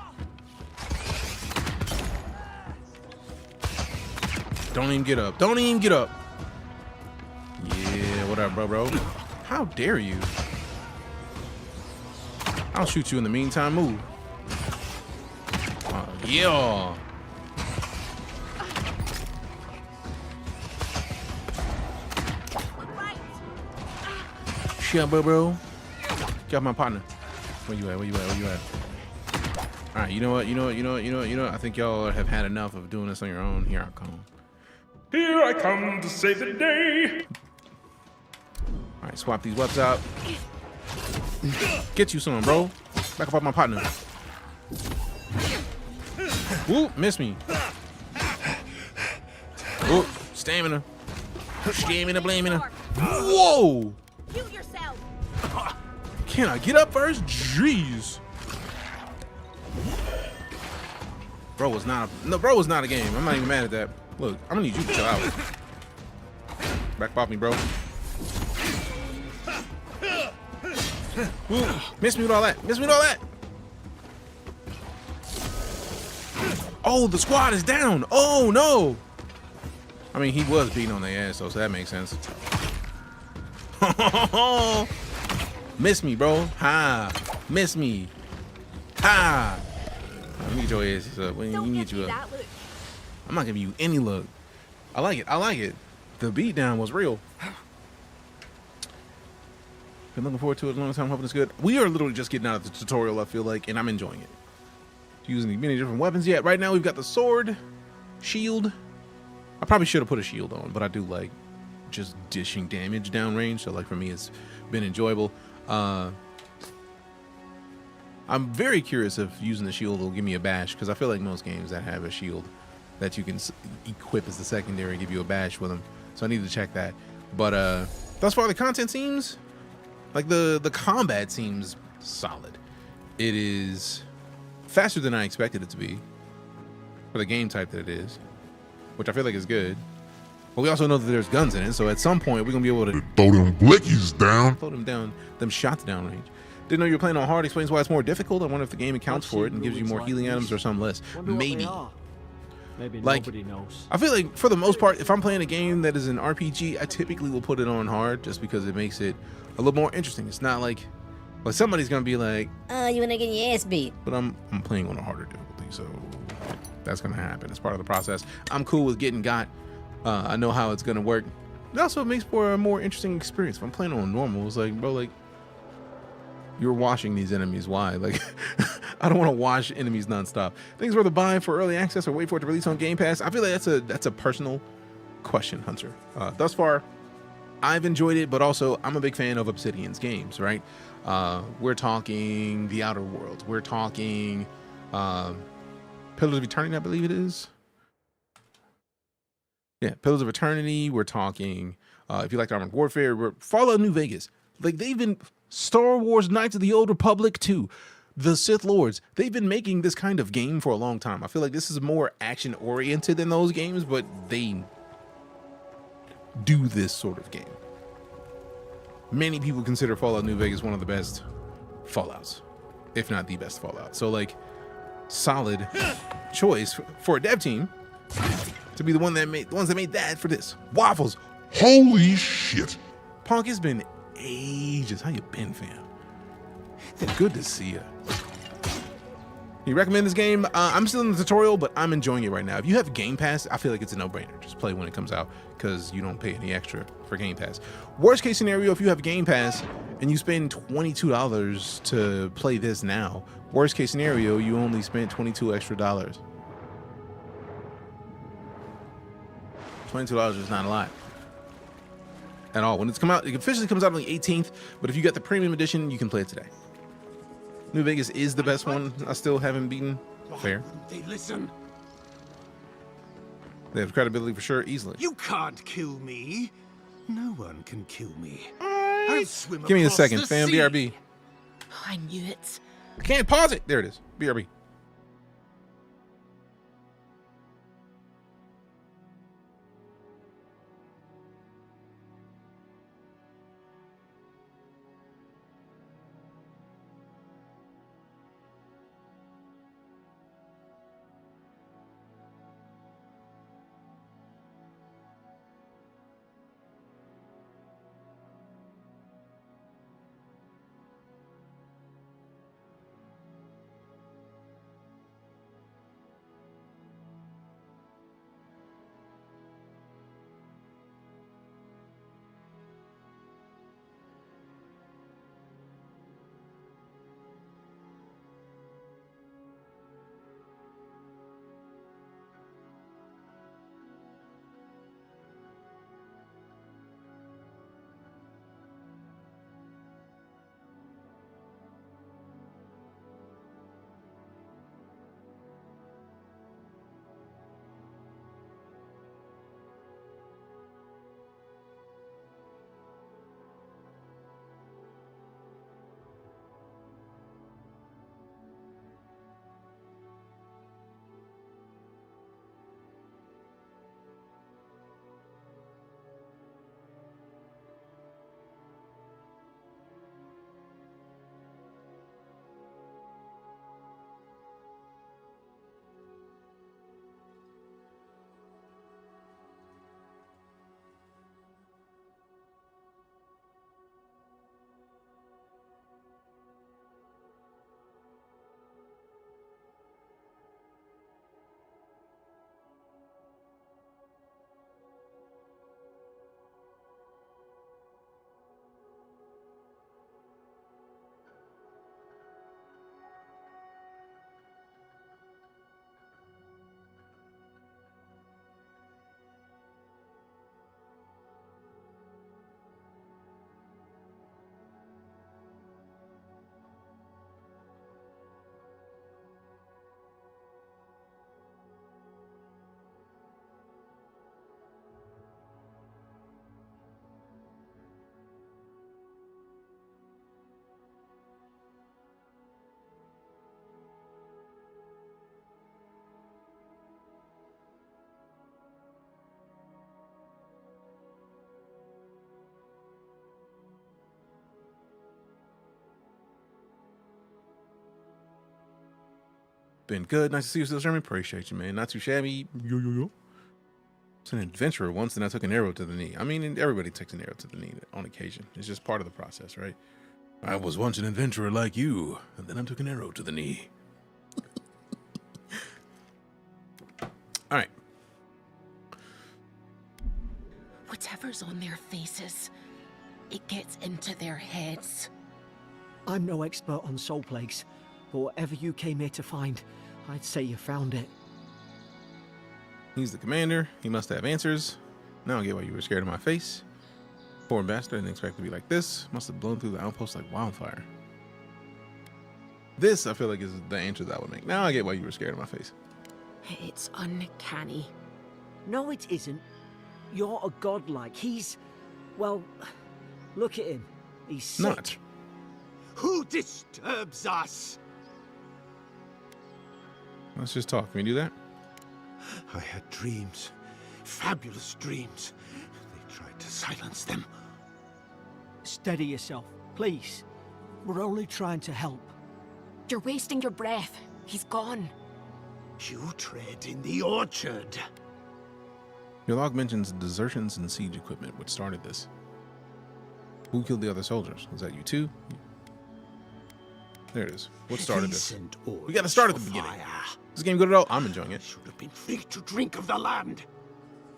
Don't even get up. Don't even get up. Yeah, what up, bro? How dare you? I'll shoot you in the meantime. Move. Yeah. Shut up, bro. Got my partner. Where you at? Where you at? Where you at? All right, you know what? I think y'all have had enough of doing this on your own. Here I come. Here I come to save the day. All right, swap these weapons out. Get you some, bro. Back up off my partner. Whoop, miss me. Whoop, stamina. Stamina, blamina. Whoa! Heal yourself. Can I get up first? Jeez. Bro was not a game. I'm not even mad at that. Look, I'm gonna need you to chill out. Back off me, bro. Ooh, miss me with all that. Miss me with all that. Oh, the squad is down. Oh no. I mean, he was beating on their ass though, so that makes sense. Miss me, bro. Ha. Miss me. Ha. Let me get your ass up. We need you up. I'm not giving you any look. I like it. I like it. The beatdown was real. Been looking forward to it a long time. Hoping it's good. We are literally just getting out of the tutorial, I feel like, and I'm enjoying it. Using many different weapons yet. Right now we've got the sword, shield. I probably should have put a shield on, but I do like just dishing damage downrange. So like for me, it's been enjoyable. I'm very curious if using the shield will give me a bash, because I feel like most games that have a shield that you can equip as the secondary give you a bash with them. So I need to check that. But thus far the content seems like the combat seems solid. It is faster than I expected it to be for the game type that it is, which I feel like is good. But we also know that there's guns in it, so at some point we're gonna be able to throw them blickies down. Throw them down, them shots down range. Didn't know you were playing on hard. Explains why it's more difficult. I wonder if the game accounts for it and gives you more healing items or some less. Maybe. Maybe like, nobody knows. I feel like for the most part, if I'm playing a game that is an RPG, I typically will put it on hard just because it makes it a little more interesting. It's not like somebody's gonna be like, "Oh, you wanna get your ass beat?" But I'm playing on a harder difficulty, so that's gonna happen. It's part of the process. I'm cool with getting got. I know how it's gonna work. It also makes for a more interesting experience. If I'm playing on normal, it's like, bro, like, you're washing these enemies. Why? Like, I don't want to wash enemies nonstop. Things worth a buy for early access or wait for it to release on Game Pass. I feel like that's a personal question, Hunter. Thus far, I've enjoyed it, but also I'm a big fan of Obsidian's games, right? We're talking The Outer Worlds. We're talking Pillars of Eternity, I believe it is. Yeah, Pillars of Eternity. We're talking, if you like Armored Warfare, we're Fallout New Vegas. Like, they've been Star Wars Knights of the Old Republic 2. The Sith Lords, they've been making this kind of game for a long time. I feel like this is more action-oriented than those games, but they do this sort of game. Many people consider Fallout New Vegas one of the best Fallouts, if not the best Fallout. So, like, solid choice for a dev team to be the ones that made that for this. Waffles. Holy shit. Punk, it's been ages. How you been, fam? Good to see you. You recommend this game? I'm still in the tutorial, but I'm enjoying it right now. If you have Game Pass, I feel like it's a no-brainer. Just play when it comes out because you don't pay any extra for Game Pass. Worst case scenario, if you have Game Pass and you spend $22 to play this now, worst case scenario, you only spent $22 extra. $22 is not a lot at all. When it's come out, it officially comes out on the 18th, but if you got the premium edition, you can play it today. New Vegas is the best one. I still haven't beaten. Fair. They listen. They have credibility for sure, easily. You can't kill me. No one can kill me. I'll swim Give me a across second, the fam. sea. BRB. I knew it. I can't pause it. There it is. BRB. Been good. Nice to see you still streaming. Appreciate you, man. Not too shabby. Yo, yo, yo. It's an adventurer once, and I took an arrow to the knee. I mean, everybody takes an arrow to the knee on occasion. It's just part of the process, right? I was once an adventurer like you, and then I took an arrow to the knee. All right. Whatever's on their faces, it gets into their heads. I'm no expert on soul plagues, but whatever you came here to find, I'd say you found it. He's the commander. He must have answers. Now I get why you were scared of my face. Poor bastard, didn't expect to be like this. Must have blown through the outpost like wildfire. This, I feel like, is the answer that I would make. Now I get why you were scared of my face. It's uncanny. No, it isn't. You're a godlike. He's... well, look at him. He's sick. Not. Who disturbs us? Let's just talk. Can we do that? I had dreams. Fabulous dreams. They tried to silence them. Steady yourself, please. We're only trying to help. You're wasting your breath. He's gone. You tread in the orchard. Your log mentions desertions and siege equipment. What started this? Who killed the other soldiers? Was that you too? There it is. What started this? We gotta start at the beginning. Is this game good at all? I'm enjoying it. Should have been free to drink of the land.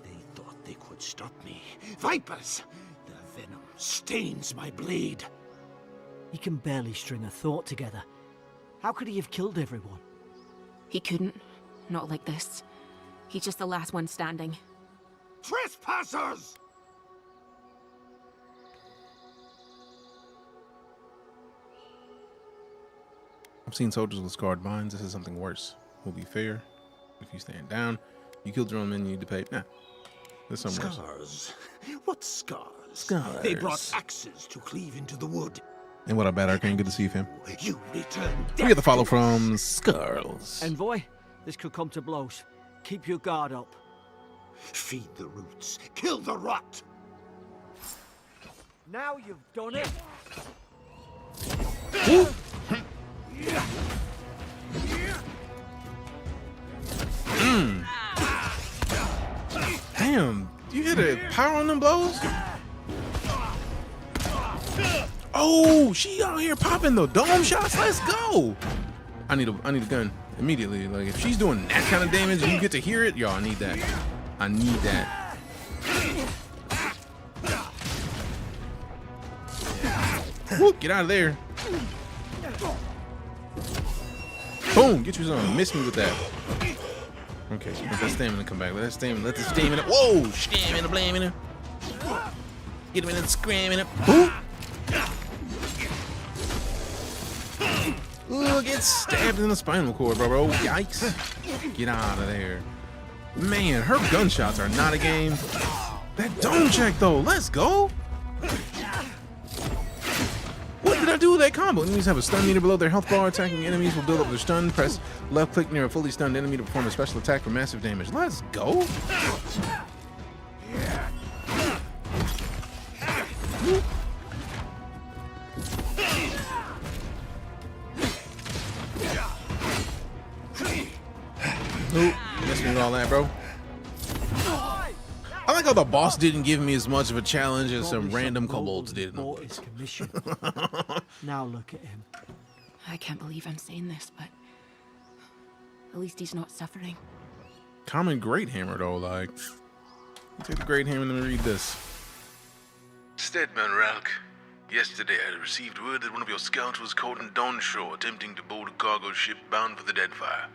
They thought they could stop me. Vipers! The venom stains my blade. He can barely string a thought together. How could he have killed everyone? He couldn't. Not like this. He's just the last one standing. Trespassers! I've seen soldiers with scarred minds. This is something worse. Will be fair. If you stand down, you killed your own men, you need to pay. Nah. There's something worse. Scars. What scars? Scars. They brought axes to cleave into the wood. And what up, Bad Arcane? Good to see you, fam. You return. We get the follow from Scarls. Envoy, this could come to blows. Keep your guard up. Feed the roots. Kill the rot. Now you've done it. Damn, you hit a power on them blows? Oh, she out here popping the dome shots. Let's go. I need a gun immediately. Like if she's doing that kind of damage and you get to hear it, yo, I need that. I need that. Whoop, get out of there. Boom, get you some. Miss me with that. Okay, let that stamina come back. Let the stamina. Whoa, stamina, blamina. Get him in and screaming. Boom. Ooh, get stabbed in the spinal cord, bro. Yikes. Get out of there. Man, her gunshots are not a game. That dome check, though. Let's go. What did I do with that combo? Enemies have a stun meter below their health bar. Attacking enemies will build up their stun. Press left click near a fully stunned enemy to perform a special attack for massive damage. Let's go. Nope, missed me with all that, bro. I like how the boss didn't give me as much of a challenge as some random kobolds did. Now look at him. I can't believe I'm saying this, but at least he's not suffering. Common Great Hammer, though, like. Take the Great Hammer and let me read this. Steadman Ralk, yesterday I received word that one of your scouts was caught in Dawnshore attempting to board a cargo ship bound for the Deadfire.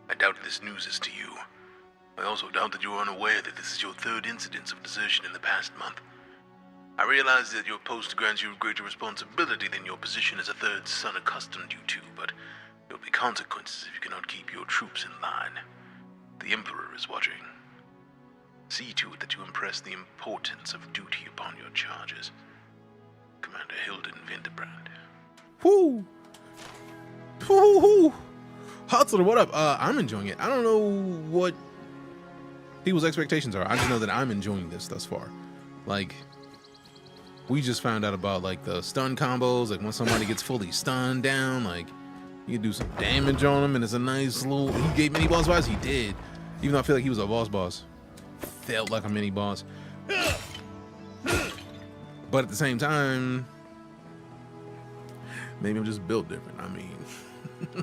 I doubt this news is to you. I also doubt that you are unaware that this is your third incidence of desertion in the past month. I realize that your post grants you greater responsibility than your position as a third son accustomed you to, but there will be consequences if you cannot keep your troops in line. The Emperor is watching. See to it that you impress the importance of duty upon your charges. Commander Hilden Vinterbrand. Whoo! Whoo! Hutzler, what up? I'm enjoying it. I don't know what people's expectations are. I just know that I'm enjoying this thus far. Like, we just found out about like the stun combos. Like when somebody gets fully stunned down, like you can do some damage on him, and it's a nice little. He gave mini boss vibes. He did, even though I feel like he was a boss. Felt like a mini boss, but at the same time, maybe I'm just built different. I mean.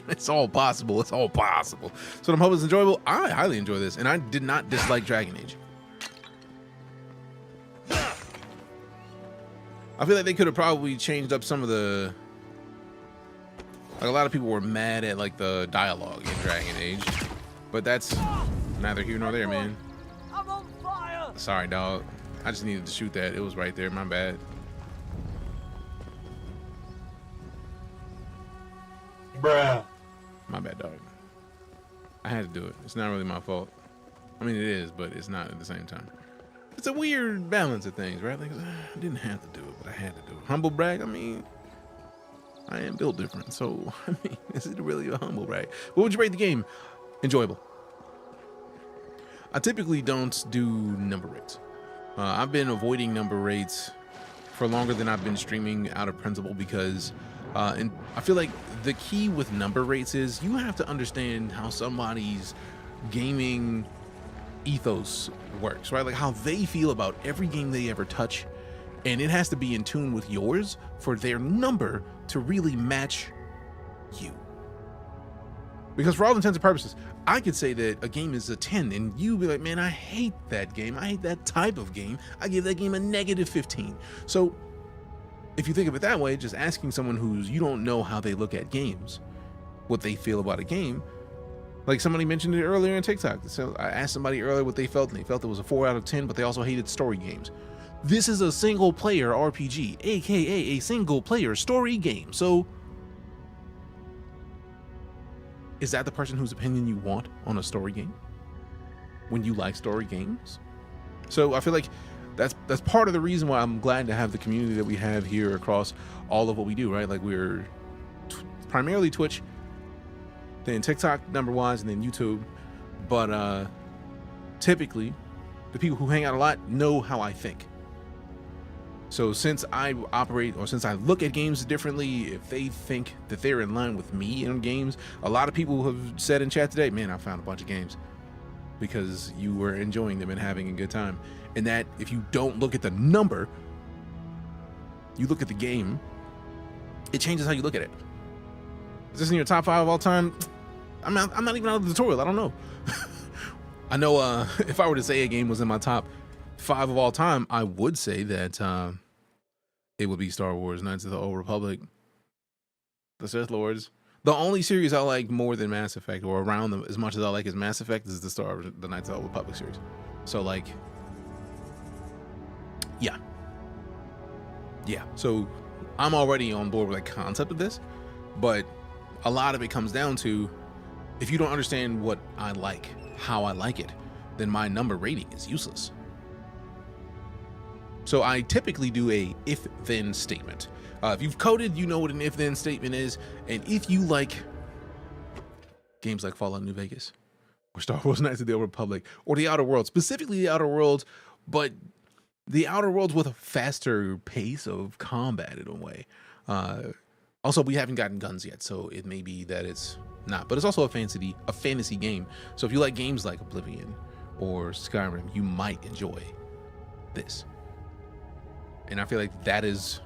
It's all possible. It's all possible. So I'm hoping it's enjoyable. I highly enjoy this, and I did not dislike Dragon Age. I feel like they could have probably changed up some of the. Like a lot of people were mad at like the dialogue in Dragon Age, but that's neither here nor there, man. I'm on fire! Sorry, dog. I just needed to shoot that. It was right there. My bad. Bruh. My bad, dog. I had to do it. It's not really my fault. I mean, it is, but it's not at the same time. It's a weird balance of things, right? Like, I didn't have to do it, but I had to do it. Humble brag, I mean, I am built different. So, I mean, is it really a humble brag? What would you rate the game? Enjoyable. I typically don't do number rates. I've been avoiding number rates for longer than I've been streaming out of principle because and I feel like the key with number rates is you have to understand how somebody's gaming ethos works, right? Like how they feel about every game they ever touch, and it has to be in tune with yours for their number to really match you. Because for all intents and purposes, I could say that a game is a 10 and you be like, man, I hate that game. I hate that type of game. I give that game a -15. So if you think of it that way, just asking someone who's, you don't know how they look at games, what they feel about a game. Like somebody mentioned it earlier in TikTok. So I asked somebody earlier what they felt, and they felt it was a 4 out of 10, but they also hated story games. This is a single player RPG, AKA a single player story game. So is that the person whose opinion you want on a story game when you like story games? So I feel like that's part of the reason why I'm glad to have the community that we have here across all of what we do, right? Like we're primarily Twitch, then TikTok number wise, and then YouTube. But typically the people who hang out a lot know how I think. So since I operate, or since I look at games differently, if they think that they're in line with me in games, a lot of people have said in chat today, man, I found a bunch of games because you were enjoying them and having a good time. And that if you don't look at the number, you look at the game, it changes how you look at it. Is this in your top 5 of all time? I'm not even out of the tutorial. I don't know. I know if I were to say a game was in my top 5 of all time, I would say that it would be Star Wars, Knights of the Old Republic, the Sith Lords. The only series I like more than Mass Effect, or around them as much as I like as Mass Effect, is the Knights of the Old Republic series. So like, yeah. So I'm already on board with the concept of this, but a lot of it comes down to, if you don't understand what I like, how I like it, then my number rating is useless. So I typically do a if-then statement. If you've coded, you know what an if-then statement is. And if you like games like Fallout New Vegas, or Star Wars Knights of the Old Republic, or the Outer Worlds, specifically the Outer Worlds, but the Outer Worlds with a faster pace of combat in a way. Also, we haven't gotten guns yet, so it may be that it's not. But it's also a fantasy game. So if you like games like Oblivion or Skyrim, you might enjoy this. And I feel like that is,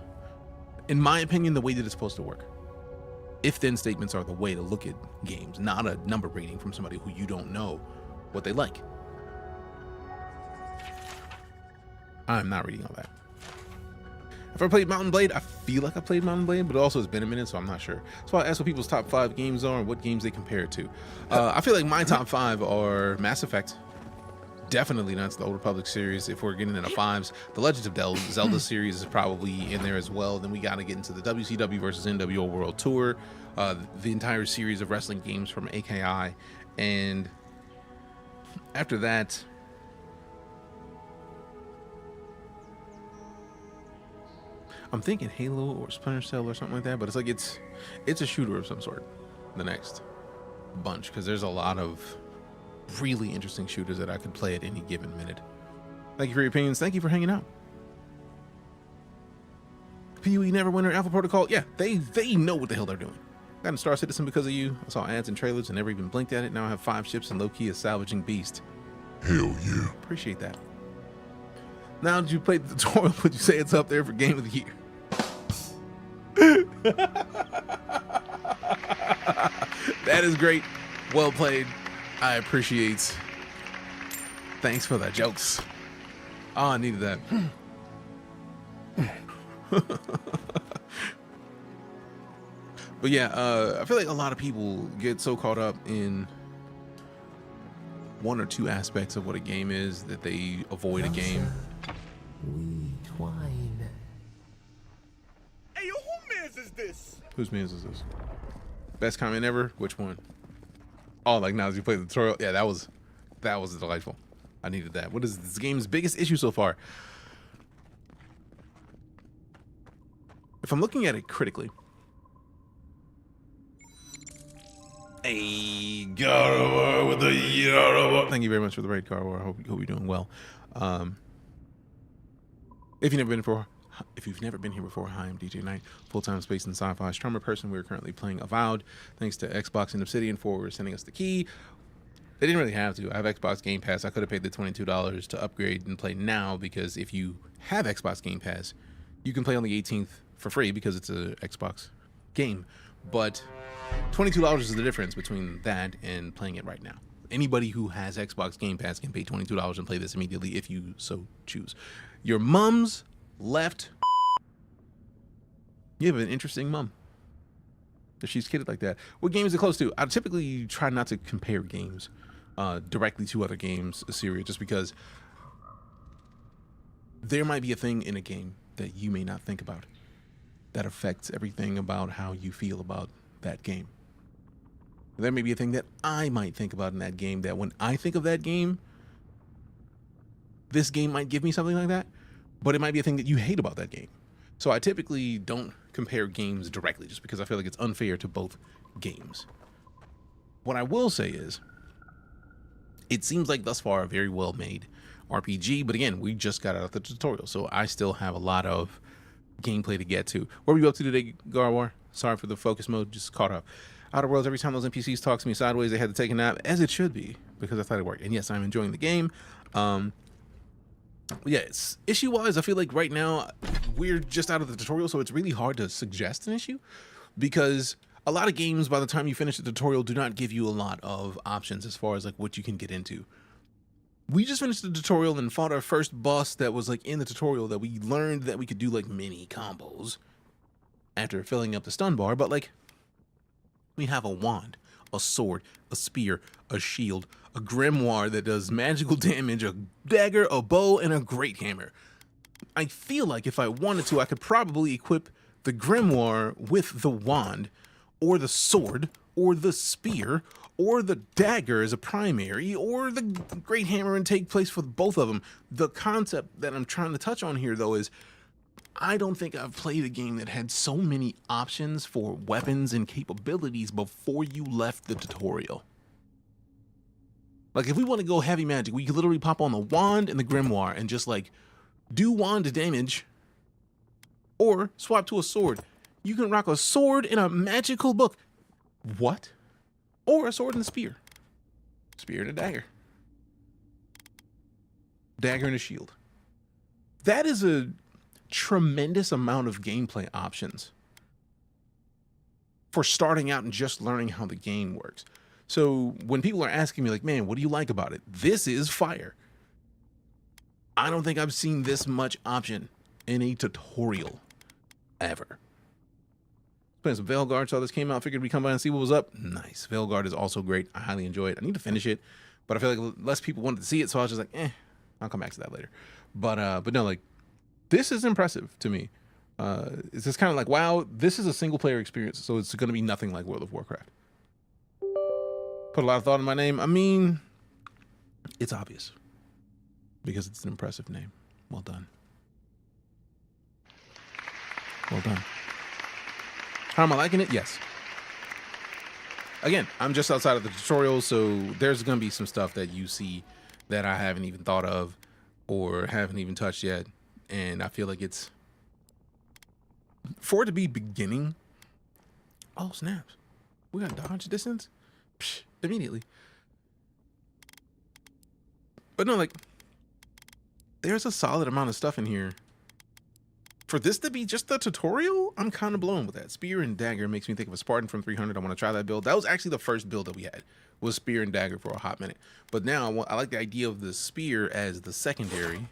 in my opinion, the way that it's supposed to work. If-then statements are the way to look at games, not a number rating from somebody who you don't know what they like. I'm not reading all that. If I played Mountain Blade, I feel like I played Mountain Blade, but also it's been a minute, so I'm not sure. So I asked what people's top 5 games are and what games they compare it to. I feel like my top 5 are Mass Effect. Definitely Knights of the Old Republic series. If we're getting into 5s, the Legends of Zelda series is probably in there as well. Then we got to get into the WCW versus NWO World Tour, the entire series of wrestling games from AKI, and after that, I'm thinking Halo or Splinter Cell or something like that. But it's like it's a shooter of some sort. The next bunch, because there's a lot of really interesting shooters that I could play at any given minute. Thank you for your opinions. Thank you for hanging out. PoE Neverwinter, Alpha Protocol. Yeah, they know what the hell they're doing. Got a Star Citizen because of you. I saw ads and trailers and never even blinked at it. Now I have 5 ships and low-key a salvaging beast. Hell yeah. Appreciate that. Now that you played the tutorial, would you say it's up there for Game of the Year? That is great. Well played. I appreciate. Thanks for the jokes. Oh, I needed that. But yeah, I feel like a lot of people get so caught up in one or two aspects of what a game is that they avoid a game. We twine. Hey, yo, who mans is this? Whose man's is this? Best comment ever? Which one? Oh, like now as you play the tutorial. Yeah, that was delightful. I needed that. What is this game's biggest issue so far? If I'm looking at it critically. Hey, Garwar with the Eora. Thank you very much for the raid, Garwar. I hope you're doing well. If you've never been here before, hi, I'm DeejayKnight, full-time space and sci-fi streamer person. We're currently playing Avowed. Thanks to Xbox and Obsidian for sending us the key. They didn't really have to. I have Xbox Game Pass. I could have paid the $22 to upgrade and play now, because if you have Xbox Game Pass, you can play on the 18th for free because it's an Xbox game. But $22 is the difference between that and playing it right now. Anybody who has Xbox Game Pass can pay $22 and play this immediately if you so choose. Your mom's left. You have an interesting mom if she's kidded like that. What game is it close to? I typically try not to compare games directly to other games, Assyria, just because there might be a thing in a game that you may not think about that affects everything about how you feel about that game. There may be a thing that I might think about in that game that when I think of that game, this game might give me something like that, but it might be a thing that you hate about that game. So I typically don't compare games directly just because I feel like it's unfair to both games. What I will say is, it seems like thus far a very well made RPG, but again, we just got out of the tutorial, so I still have a lot of gameplay to get to. What were you up to today, Garwar? Sorry for the focus mode, just caught up. Outer Worlds, every time those NPCs talk to me sideways, they had to take a nap, as it should be, because I thought it worked. And yes, I'm enjoying the game. Yeah, issue-wise, I feel like right now we're just out of the tutorial, so it's really hard to suggest an issue, because a lot of games, by the time you finish the tutorial, do not give you a lot of options as far as like what you can get into. We just finished the tutorial and fought our first boss that was like in the tutorial that we learned that we could do like mini combos after filling up the stun bar, but like we have a wand, a sword, a spear, a shield, a grimoire that does magical damage, a dagger, a bow, and a great hammer. I feel like if I wanted to, I could probably equip the grimoire with the wand, or the sword, or the spear, or the dagger as a primary, or the great hammer, and take place for both of them. The concept that I'm trying to touch on here, though, is I don't think I've played a game that had so many options for weapons and capabilities before you left the tutorial. Like, if we want to go heavy magic, we could literally pop on the wand and the grimoire and just, like, do wand damage, or swap to a sword. You can rock a sword in a magical book. What? Or a sword and a spear. Spear and a dagger. Dagger and a shield. That is a tremendous amount of gameplay options for starting out and just learning how the game works. So when people are asking me like, man, what do you like about it? This is fire. I don't think I've seen this much option in a tutorial ever. Playing some Veilguard, saw this came out, figured we'd come by and see what was up. Nice. Veilguard is also great. I highly enjoy it. I need to finish it, but I feel like less people wanted to see it, so I was just like, I'll come back to that later. But no, like, this is impressive to me. It's just kind of like, wow, this is a single player experience, so it's going to be nothing like World of Warcraft. Put a lot of thought in my name. I mean, it's obvious because it's an impressive name. Well done. Well done. How am I liking it? Yes. Again, I'm just outside of the tutorial, so there's going to be some stuff that you see that I haven't even thought of or haven't even touched yet. And I feel like it's, for it to be beginning. Oh, snaps. We got dodge distance? Psh, immediately. But no, like, there's a solid amount of stuff in here. For this to be just the tutorial, I'm kind of blown with that. Spear and dagger makes me think of a Spartan from 300. I want to try that build. That was actually the first build that we had, was spear and dagger for a hot minute. But now I like the idea of the spear as the secondary.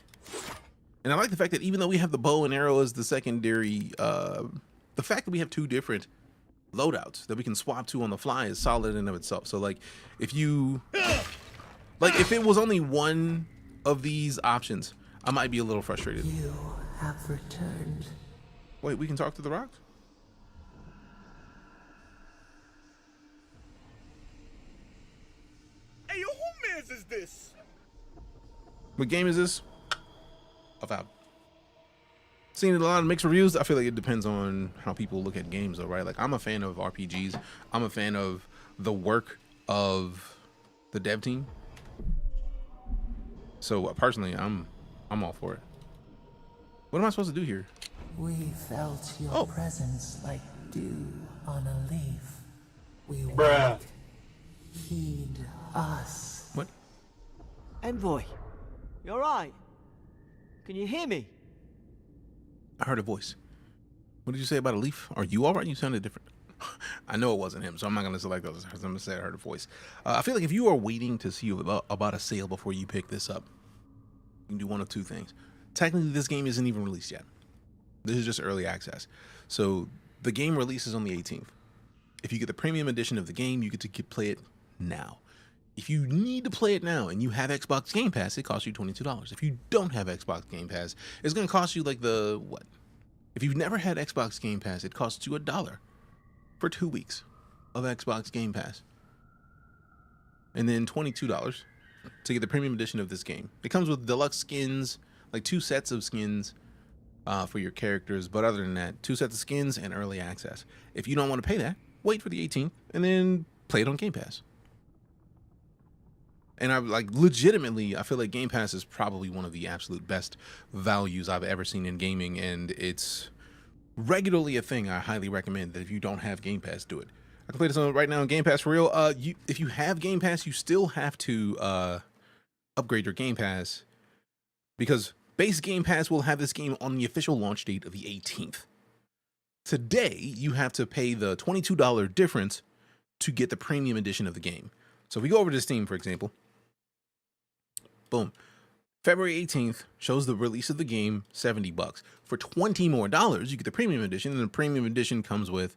And I like the fact that even though we have the bow and arrow as the secondary, the fact that we have two different loadouts that we can swap to on the fly is solid in and of itself. So like, if you Like, if it was only one of these options, I might be a little frustrated. You have returned. Wait, we can talk to the rock? Hey, yo, who mans is this? What game is this? Avowed. Seen a lot of mixed reviews. I feel like it depends on how people look at games, though, right? Like, I'm a fan of RPGs. I'm a fan of the work of the dev team. So personally, I'm all for it. What am I supposed to do here? We felt your presence like dew on a leaf. We wait. Heed us. What? Envoy, you alright? Can you hear me? I heard a voice. What did you say about a leaf? Are you all right? You sounded different. I know it wasn't him, so I'm not going to select those. I'm going to say I heard a voice. I feel like if you are waiting to see about a sale before you pick this up, you can do one of two things. Technically, this game isn't even released yet. This is just early access. So the game releases on the 18th. If you get the premium edition of the game, you get to play it now. If you need to play it now and you have Xbox Game Pass, it costs you $22. If you don't have Xbox Game Pass, it's going to cost you like what? If you've never had Xbox Game Pass, it costs you $1 for 2 weeks of Xbox Game Pass. And then $22 to get the premium edition of this game. It comes with deluxe skins, like 2 sets of skins for your characters. But other than that, 2 sets of skins and early access. If you don't want to pay that, wait for the 18th and then play it on Game Pass. And I legitimately, I feel like Game Pass is probably one of the absolute best values I've ever seen in gaming, and it's regularly a thing I highly recommend that if you don't have Game Pass, do it. I can play this on right now on Game Pass for real. If you have Game Pass, you still have to upgrade your Game Pass, because base Game Pass will have this game on the official launch date of the 18th. Today, you have to pay the $22 difference to get the premium edition of the game. So if we go over to Steam, for example, boom, February 18th shows the release of the game, $70. For $20 more, you get the premium edition, and the premium edition comes with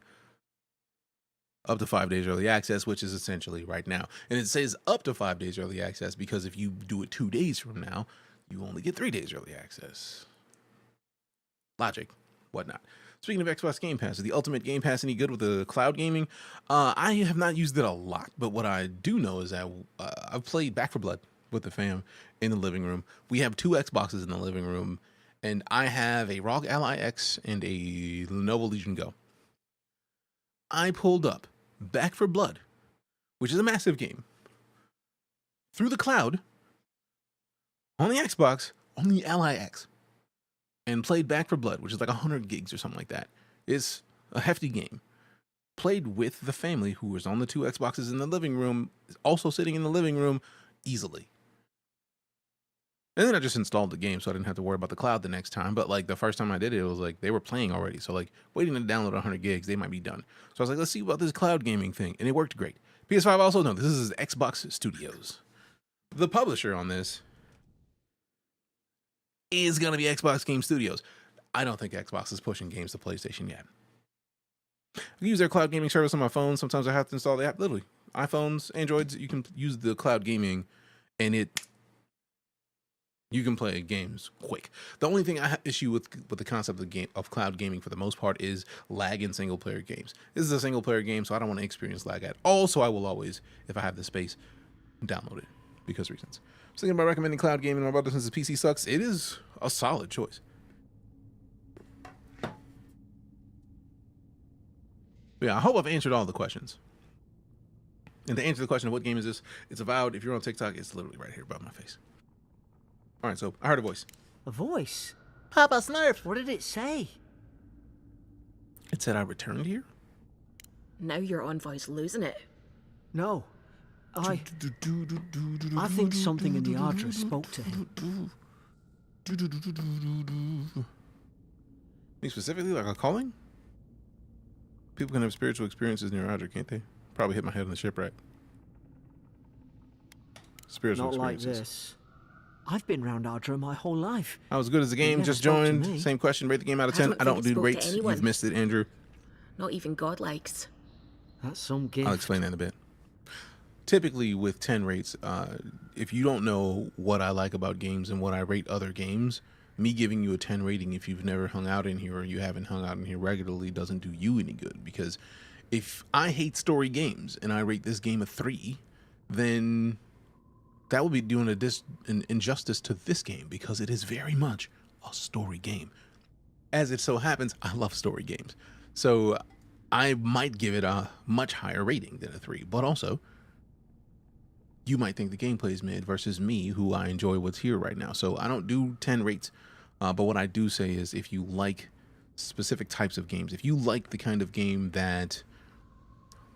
up to 5 days early access, which is essentially right now. And it says up to 5 days early access because if you do it 2 days from now, you only get 3 days early access. Logic, whatnot. Speaking of Xbox Game Pass, is the Ultimate Game Pass any good with the cloud gaming? I have not used it a lot, but what I do know is that I've played Back 4 Blood with the fam in the living room. We have 2 Xboxes in the living room, and I have a ROG Ally X and a Lenovo Legion Go. I pulled up Back 4 Blood, which is a massive game, through the cloud on the Xbox on the Ally X, and played Back 4 Blood, which is like 100 gigs or something like that. It's a hefty game. Played with the family who was on the 2 Xboxes in the living room, also sitting in the living room easily. And then I just installed the game so I didn't have to worry about the cloud the next time. But like the first time I did it, it was like they were playing already. So like waiting to download 100 gigs, they might be done. So I was like, let's see about this cloud gaming thing. And it worked great. PS5 also, no, this is Xbox Studios. The publisher on this is going to be Xbox Game Studios. I don't think Xbox is pushing games to PlayStation yet. I use their cloud gaming service on my phone. Sometimes I have to install the app. Literally, iPhones, Androids, you can use the cloud gaming, and you can play games quick. The only thing I have issue with the concept of cloud gaming for the most part is lag in single player games. This is a single player game, so I don't want to experience lag at all. So I will always, if I have the space, download it because reasons. I was thinking about recommending cloud gaming. My brother, since his PC sucks, it is a solid choice. But yeah, I hope I've answered all the questions. And to answer the question of what game is this, it's Avowed. If you're on TikTok, it's literally right here above my face. All right, so I heard a voice. A voice? Papa Smurf. What did it say? It said I returned here? Now your envoy's losing it. No. I think something in the Ardra spoke to him. Me specifically, like a calling? People can have spiritual experiences near Ardra, can't they? Probably hit my head on the shipwreck. Spiritual Not like experiences. this. I've been round Ardra my whole life. I was good as the game, never just spoke to joined. me. Same question, rate the game out of 10. I don't do rates. You've missed it, Andrew. Not even God likes. That's some gift. I'll explain that in a bit. typically with 10 rates, if you don't know what I like about games and what I rate other games, me giving you a 10 rating if you've never hung out in here or you haven't hung out in here regularly doesn't do you any good. Because if I hate story games and I rate this game a 3, then that would be doing an injustice to this game, because it is very much a story game. As it so happens, I love story games. So I might give it a much higher rating than a 3, but also you might think the gameplay is mid versus me, who I enjoy what's here right now. So I don't do 10 rates, but what I do say is if you like specific types of games, if you like the kind of game that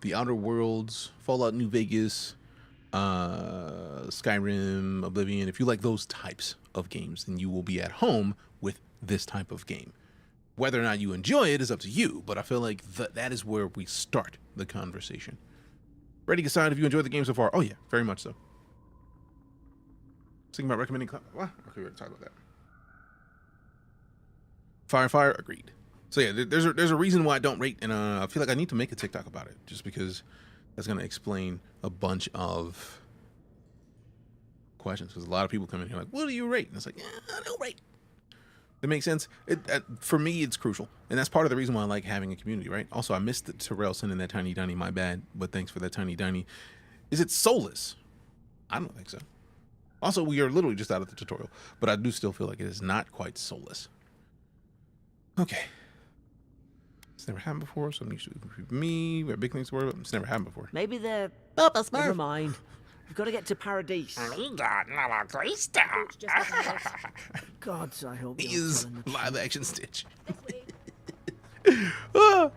The Outer Worlds, Fallout New Vegas, Skyrim, Oblivion, if you like those types of games, then you will be at home with this type of game. Whether or not you enjoy it is up to you, but I feel like that is where we start the conversation. Ready to decide if you enjoyed the game so far? Oh yeah, very much so. Thinking about recommending... What? Okay, we already talked about that. Fire, agreed. So yeah, there's a reason why I don't rate, and I feel like I need to make a TikTok about it, just because that's going to explain a bunch of questions. Because a lot of people come in here like, what do you rate? And it's like, I don't rate. That makes sense. For me, it's crucial. And that's part of the reason why I like having a community, right? Also, I missed Terrell sending that tiny dunny, my bad. But thanks for that tiny dunny. Is it soulless? I don't think so. Also, we are literally just out of the tutorial. But I do still feel like it is not quite soulless. Okay. It's never happened before, so I'm used to me. We have big things to worry about. It's never happened before. Maybe they're... Never mind. We've got to get to Paradise. Gods, I hope he is live action Stitch. I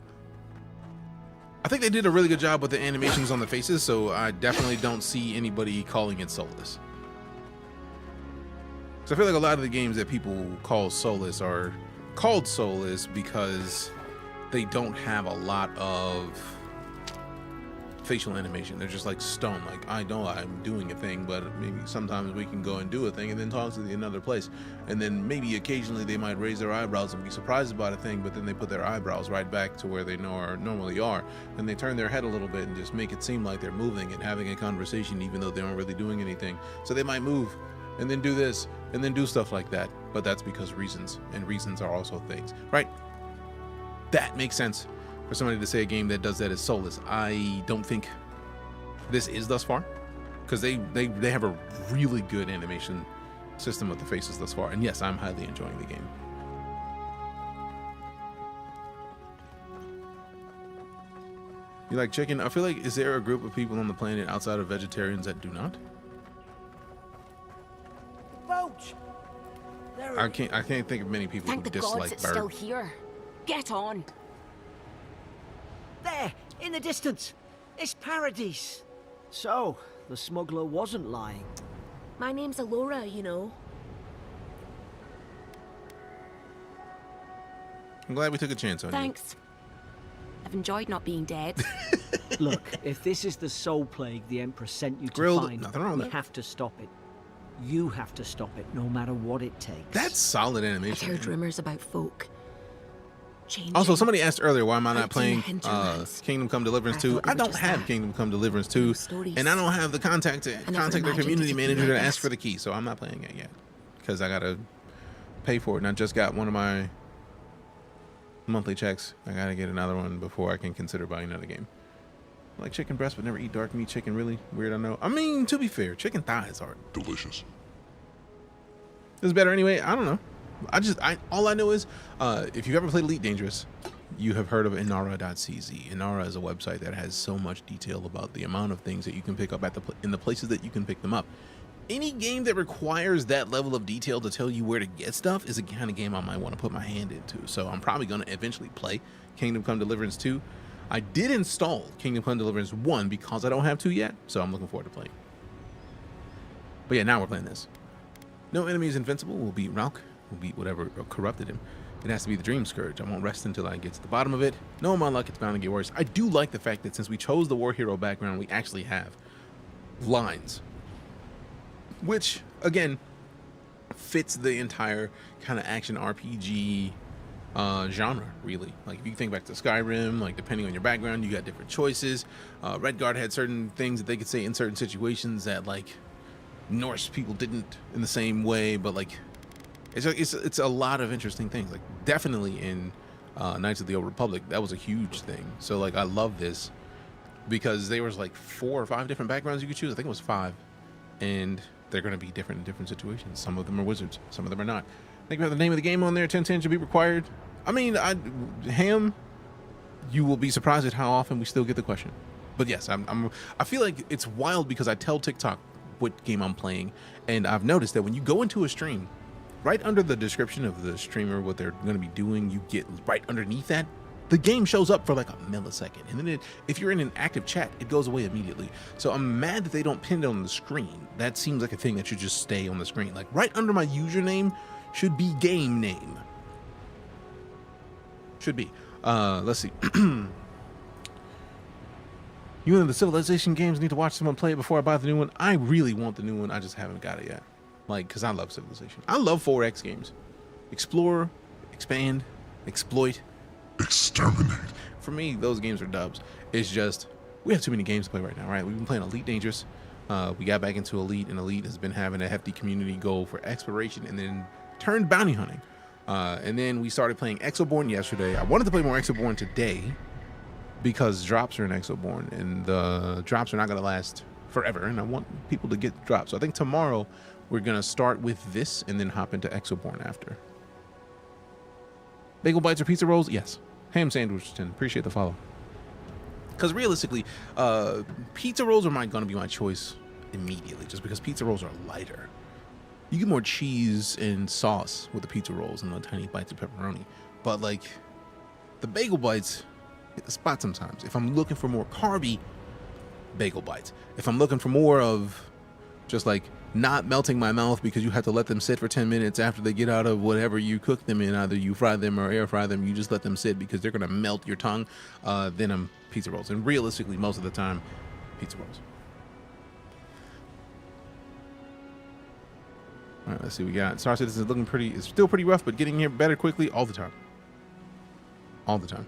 think they did a really good job with the animations on the faces, so I definitely don't see anybody calling it soulless. So I feel like a lot of the games that people call soulless are called soulless because they don't have a lot of facial animation. They're just like stone. Like, I know I'm doing a thing, but maybe sometimes we can go and do a thing and then talk to another place. And then maybe occasionally they might raise their eyebrows and be surprised about a thing, but then they put their eyebrows right back to where they normally are. And they turn their head a little bit and just make it seem like they're moving and having a conversation, even though they aren't really doing anything. So they might move and then do this and then do stuff like that. But that's because reasons, and reasons are also things, right? That makes sense. For somebody to say a game that does that is soulless, I don't think this is thus far, because they have a really good animation system of the faces thus far. And yes, I'm highly enjoying the game. You like chicken? I feel like, is there a group of people on the planet outside of vegetarians that do not? Roach! I can't think of many people who dislike birds. Still here. Get on. There, in the distance. It's Paradise. So, the smuggler wasn't lying. My name's Eora, you know. I'm glad we took a chance on you. Thanks. I've enjoyed not being dead. Look, if this is the soul plague the Empress sent you to Grilled, find, nothing wrong with we that. have to stop it. You have to stop it, no matter what it takes. That's solid animation. I've heard rumors about folk changing. Also, somebody asked earlier, why am I not playing hinterlands. Kingdom Come Deliverance 2? I don't have Kingdom Come Deliverance 2, and I don't have the contact their community manager to ask for the key, so I'm not playing it yet, because I gotta pay for it. And I just got one of my monthly checks. I gotta get another one before I can consider buying another game. I like chicken breast, but never eat dark meat chicken. Really weird, I know. I mean, to be fair, chicken thighs are delicious. It's better anyway. I don't know. All I know is, if you've ever played Elite Dangerous, you have heard of Inara.cz. Inara is a website that has so much detail about the amount of things that you can pick up in the places that you can pick them up. Any game that requires that level of detail to tell you where to get stuff is the kind of game I might want to put my hand into. So I'm probably going to eventually play Kingdom Come Deliverance 2. I did install Kingdom Come Deliverance 1 because I don't have 2 yet, so I'm looking forward to playing. But yeah, now we're playing this. No enemy is invincible. We'll beat Ralk. We'll beat whatever corrupted him. It has to be the Dream Scourge. I won't rest until I get to the bottom of it. No, my luck, it's bound to get worse. I do like the fact that since we chose the war hero background, we actually have lines, which again fits the entire kind of action RPG genre, really. Like if you think back to Skyrim, like depending on your background, you got different choices. Redguard had certain things that they could say in certain situations that like Norse people didn't in the same way, but like it's a lot of interesting things. Like definitely in Knights of the Old Republic, that was a huge thing. So like I love this because there was like 4 or 5 different backgrounds you could choose. I think it was 5, and they're going to be different in different situations. Some of them are wizards, some of them are not. I think we have the name of the game on there. 1010 should be required. I mean, Ham, you will be surprised at how often we still get the question. But yes, I feel like it's wild because I tell TikTok what game I'm playing, and I've noticed that when you go into a stream, right under the description of the streamer, what they're going to be doing, you get right underneath that, the game shows up for like a millisecond, and then if you're in an active chat, it goes away immediately. So I'm mad that they don't pin it on the screen. That seems like a thing that should just stay on the screen. Like right under my username should be game name. Should be. Let's see. You and the Civilization games need to watch someone play it before I buy the new one. I really want the new one. I just haven't got it yet. Like, because I love Civilization. I love 4X games. Explore, expand, exploit, exterminate. For me, those games are dubs. It's just, we have too many games to play right now, right? We've been playing Elite Dangerous. We got back into Elite, and Elite has been having a hefty community goal for exploration and then turned bounty hunting. And then we started playing Exoborne yesterday. I wanted to play more Exoborne today because drops are in Exoborne, and the drops are not going to last forever, and I want people to get drops. So I think tomorrow we're going to start with this and then hop into Exoborne after. Bagel bites or pizza rolls? Yes. Ham sandwich 10. Appreciate the follow. Because realistically, pizza rolls are going to be my choice immediately, just because pizza rolls are lighter. You get more cheese and sauce with the pizza rolls and the tiny bites of pepperoni. But like the bagel bites hit the spot sometimes. If I'm looking for more carby, bagel bites. If I'm looking for more of just like not melting my mouth because you have to let them sit for 10 minutes after they get out of whatever you cook them in, either you fry them or air fry them, you just let them sit because they're going to melt your tongue, then I'm pizza rolls. And realistically, most of the time, pizza rolls. All right, let's see what we got. Star Citizen is looking pretty, it's still pretty rough, but getting here better quickly all the time. All the time.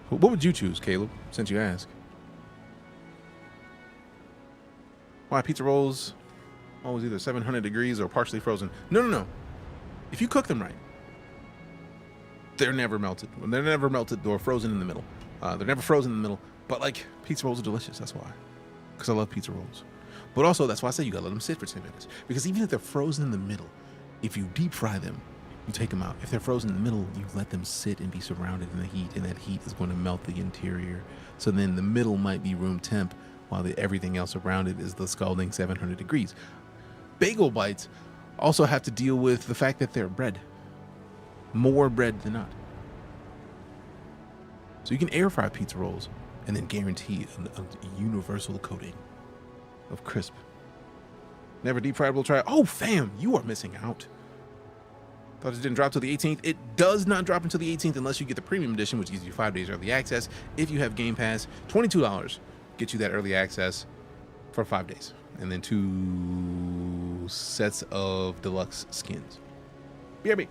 What would you choose, Caleb, since you ask? Why pizza rolls always either 700 degrees or partially frozen? No. If you cook them right, they're never melted. They're never melted or frozen in the middle. They're never frozen in the middle. But like pizza rolls are delicious. That's why. Because I love pizza rolls. But also that's why I say you gotta let them sit for 10 minutes. Because even if they're frozen in the middle, if you deep fry them, you take them out. If they're frozen in the middle, you let them sit and be surrounded in the heat, and that heat is going to melt the interior. So then the middle might be room temp, while everything else around it is the scalding 700 degrees. Bagel bites also have to deal with the fact that they're bread. More bread than not. So you can air fry pizza rolls and then guarantee a universal coating of crisp. Never deep fried, we'll try. Oh, fam, you are missing out. Thought it didn't drop till the 18th. It does not drop until the 18th unless you get the premium edition, which gives you 5 days early access. If you have Game Pass, $22 get you that early access for 5 days, and then 2 sets of deluxe skins. BRB.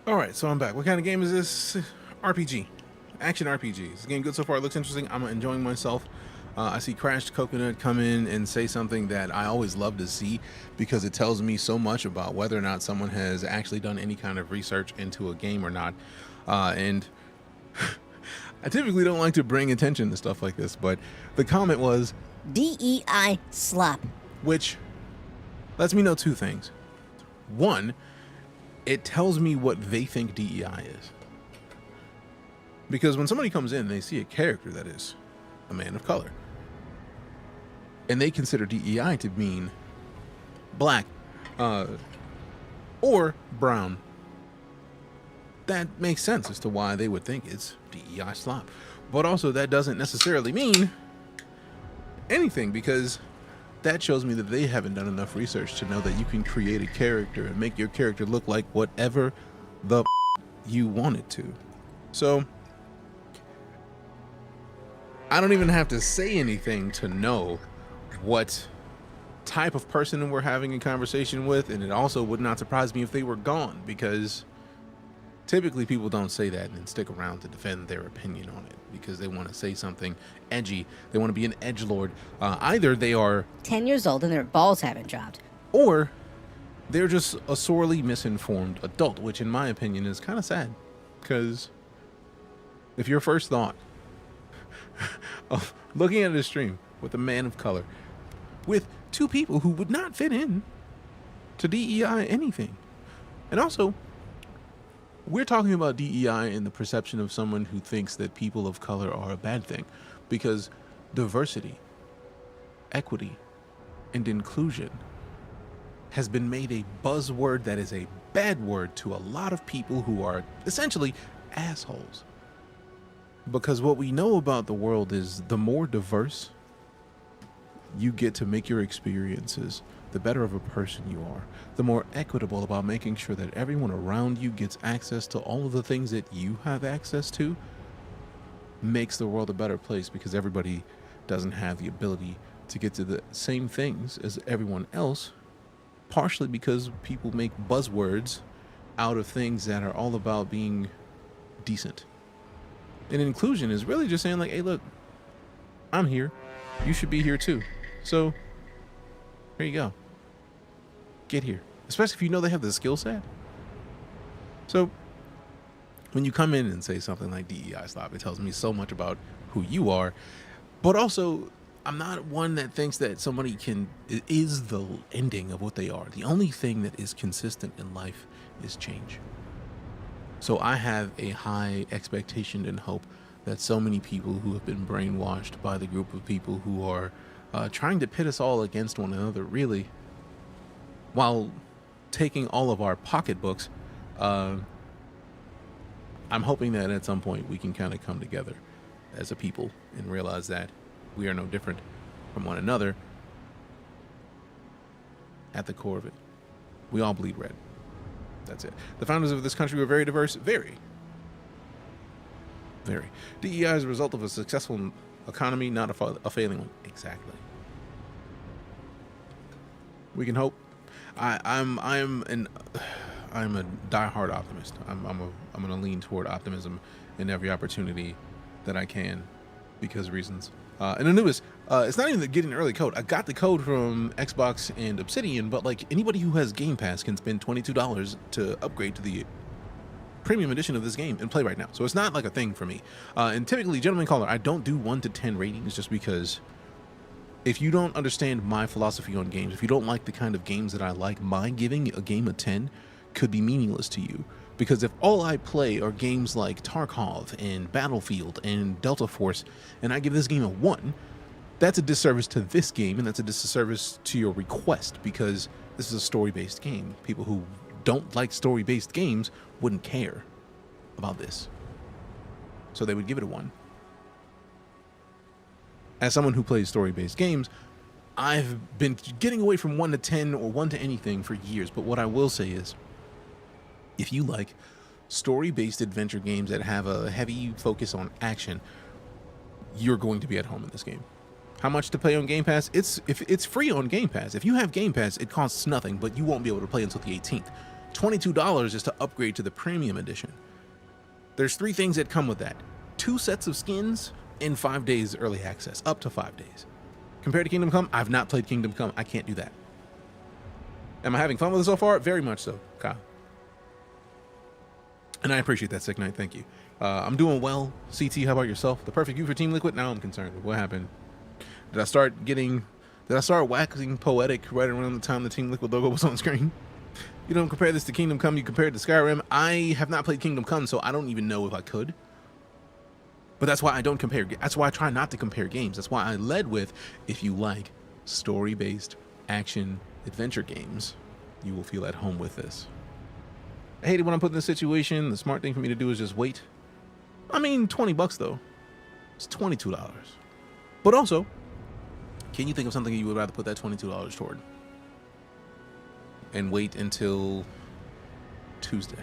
All right, so I'm back. What kind of game is this? RPG. Action RPG. This game good so far. It looks interesting. I'm enjoying myself. I see Crashed Coconut come in and say something that I always love to see because it tells me so much about whether or not someone has actually done any kind of research into a game or not. And I typically don't like to bring attention to stuff like this, but the comment was DEI slop, which lets me know two things. One, it tells me what they think DEI is. Because when somebody comes in, they see a character that is a man of color. And they consider DEI to mean black or brown. That makes sense as to why they would think it's DEI slop. But also that doesn't necessarily mean anything, because that shows me that they haven't done enough research to know that you can create a character and make your character look like whatever the you want it to. So I don't even have to say anything to know what type of person we're having a conversation with, and it also would not surprise me if they were gone, because typically people don't say that and stick around to defend their opinion on it because they want to say something edgy. They want to be an edgelord. Either they are 10 years old and their balls haven't dropped, or they're just a sorely misinformed adult, which in my opinion is kind of sad, because if your first thought of looking at a stream with a man of color with two people who would not fit in to DEI anything, and also we're talking about DEI in the perception of someone who thinks that people of color are a bad thing, because diversity, equity, and inclusion has been made a buzzword that is a bad word to a lot of people who are essentially assholes. Because what we know about the world is the more diverse you get to make your experiences, the better of a person you are. The more equitable about making sure that everyone around you gets access to all of the things that you have access to makes the world a better place, because everybody doesn't have the ability to get to the same things as everyone else, partially because people make buzzwords out of things that are all about being decent. And inclusion is really just saying like, hey, look, I'm here. You should be here too. So here you go. Get here. Especially if you know they have the skill set. So when you come in and say something like DEI slop, it tells me so much about who you are. But also, I'm not one that thinks that somebody is the ending of what they are. The only thing that is consistent in life is change. So I have a high expectation and hope that so many people who have been brainwashed by the group of people who are trying to pit us all against one another, really, while taking all of our pocketbooks, I'm hoping that at some point we can kind of come together as a people and realize that we are no different from one another. At the core of it, we all bleed red. That's it. The founders of this country were very diverse. Very. DEI is a result of a successful economy, not a failing one. Exactly. We can hope. I'm a diehard optimist. I'm going to lean toward optimism in every opportunity that I can, because reasons. And the newest, it's not even getting early code. I got the code from Xbox and Obsidian, but like anybody who has Game Pass can spend $22 to upgrade to the premium edition of this game and play right now. So it's not like a thing for me. And typically, gentleman caller, I don't do 1 to 10 ratings just because if you don't understand my philosophy on games, if you don't like the kind of games that I like, my giving a game a 10 could be meaningless to you. Because if all I play are games like Tarkov and Battlefield and Delta Force, and I give this game a 1, that's a disservice to this game, and that's a disservice to your request, because this is a story-based game. People who don't like story-based games wouldn't care about this. So they would give it a 1. As someone who plays story-based games, I've been getting away from 1 to 10 or 1 to anything for years, but what I will say is, if you like story-based adventure games that have a heavy focus on action, you're going to be at home in this game. How much to play on Game Pass? It's free on Game Pass. If you have Game Pass, it costs nothing, but you won't be able to play until the 18th. $22 is to upgrade to the premium edition. There's 3 things that come with that. 2 sets of skins and 5 days early access, up to 5 days. Compared to Kingdom Come, I've not played Kingdom Come. I can't do that. Am I having fun with it so far? Very much so, Kyle. And I appreciate that, Sick Knight. Thank you. I'm doing well. CT, how about yourself? The perfect you for Team Liquid? Now I'm concerned. What happened? Did I start waxing poetic right around the time the Team Liquid logo was on screen? You don't compare this to Kingdom Come, you compare it to Skyrim. I have not played Kingdom Come, so I don't even know if I could. But that's why I don't compare. That's why I try not to compare games. That's why I led with, if you like story-based action adventure games, you will feel at home with this. I hate it when I'm put in this situation. The smart thing for me to do is just wait. I mean, $20 though. It's $22. But also, can you think of something you would rather put that $22 toward? And wait until Tuesday.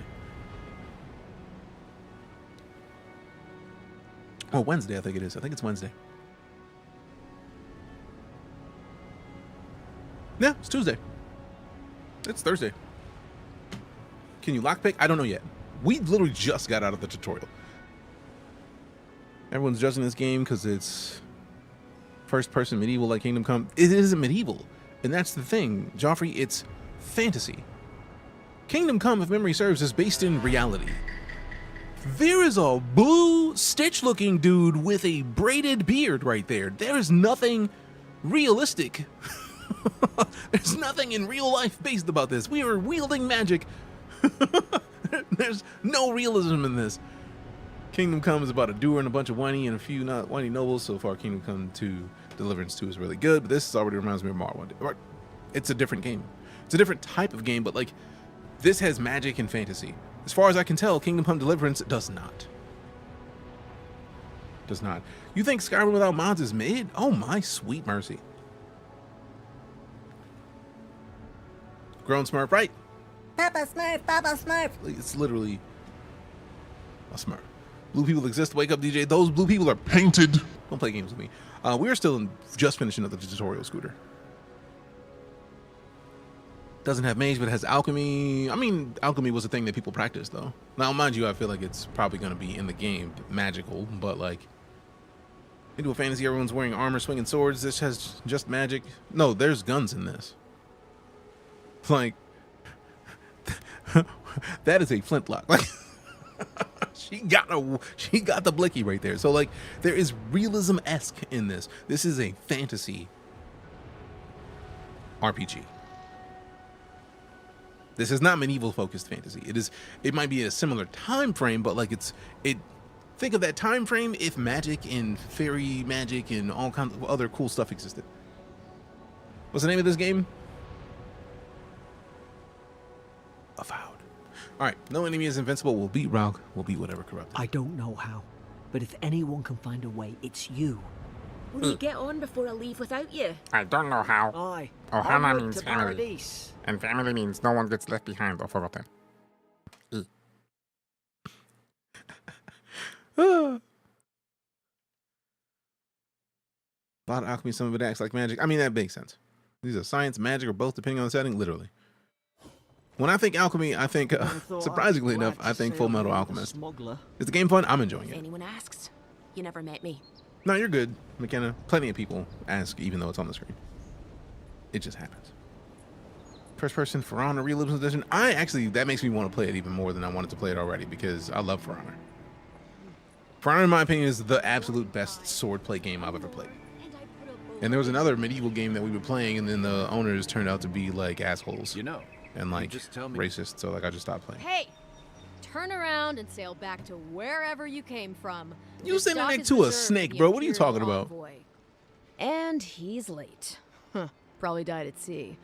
Oh, Wednesday, I think it is. I think it's Wednesday. Yeah, it's Tuesday. It's Thursday. Can you lockpick? I don't know yet. We literally just got out of the tutorial. Everyone's judging this game because it's first-person medieval like Kingdom Come. It isn't medieval. And that's the thing, Joffrey, it's fantasy. Kingdom Come, if memory serves, is based in reality. There is a blue Stitch-looking dude with a braided beard right there. There is nothing realistic. There's nothing in real life based about this. We are wielding magic. There's no realism in this. Kingdom Come is about a doer and a bunch of whiny and a few not whiny nobles. So far, Kingdom Come 2 Deliverance 2 is really good, but this already reminds me of Morrowind. It's a different game. It's a different type of game, but like this has magic and fantasy. As far as I can tell, Kingdom Come Deliverance does not. Does not. You think Skyrim without mods is mid? Oh my sweet mercy. Grown Smurf, right? Papa Smurf, Papa Smurf. It's literally a Smurf. Blue people exist. Wake up, DJ. Those blue people are painted. Don't play games with me. We're still just finishing up the tutorial, Scooter. Doesn't have mage, but it has alchemy. I mean, alchemy was a thing that people practiced, though. Now, mind you, I feel like it's probably going to be in the game magical, but like into a fantasy, everyone's wearing armor, swinging swords. This has just magic. No, there's guns in this. Like that is a flintlock. Like she got the blicky right there. So like there is realism-esque in this. This is a fantasy RPG. This is not medieval focused fantasy. It might be a similar time frame, but like think of that time frame if magic and fairy magic and all kinds of other cool stuff existed. What's the name of this game? Avowed. All right, no enemy is invincible. We'll beat Raug. We'll beat whatever corrupted. I don't know how, but if anyone can find a way, it's you. Will you get on before I leave without you? I don't know how. Aye. Ohana means to family. Paradise. And family means no one gets left behind or forgotten. A lot of alchemy, some of it acts like magic. I mean, that makes sense. These are science, magic, or both, depending on the setting, literally. When I think alchemy, I think, surprisingly enough, I think Full Metal Alchemist. Is the game fun? I'm enjoying If it. anyone asks, you never met me. No, you're good, McKenna. Plenty of people ask, even though it's on the screen. It just happens. First person For Honor Realism Edition. That makes me want to play it even more than I wanted to play it already, because I love For Honor. For Honor, in my opinion, is the absolute best swordplay game I've ever played. And there was another medieval game that we were playing, and then the owners turned out to be like assholes. You know. And like racist, so like I just stopped playing. Hey, turn around and sail back to wherever you came from. You sending that to a snake, bro. What are you talking about? And he's late. Huh. Probably died at sea.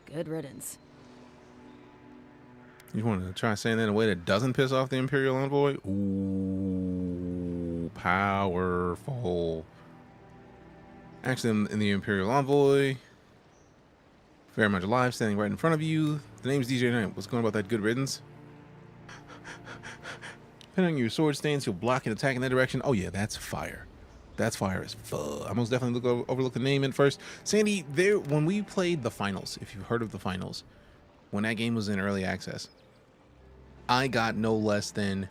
Good riddance. You want to try saying that in a way that doesn't piss off the Imperial Envoy? Ooh, powerful. Actually, in the Imperial Envoy, very much alive, standing right in front of you. The name's DeejayKnight. What's going about that good riddance? Depending on your sword stance, you'll block an attack in that direction. Oh yeah, that's fire. That's fire as fuck. I most definitely overlook the name at first. Sandy, when we played the finals, if you've heard of the finals, when that game was in early access, I got no less than,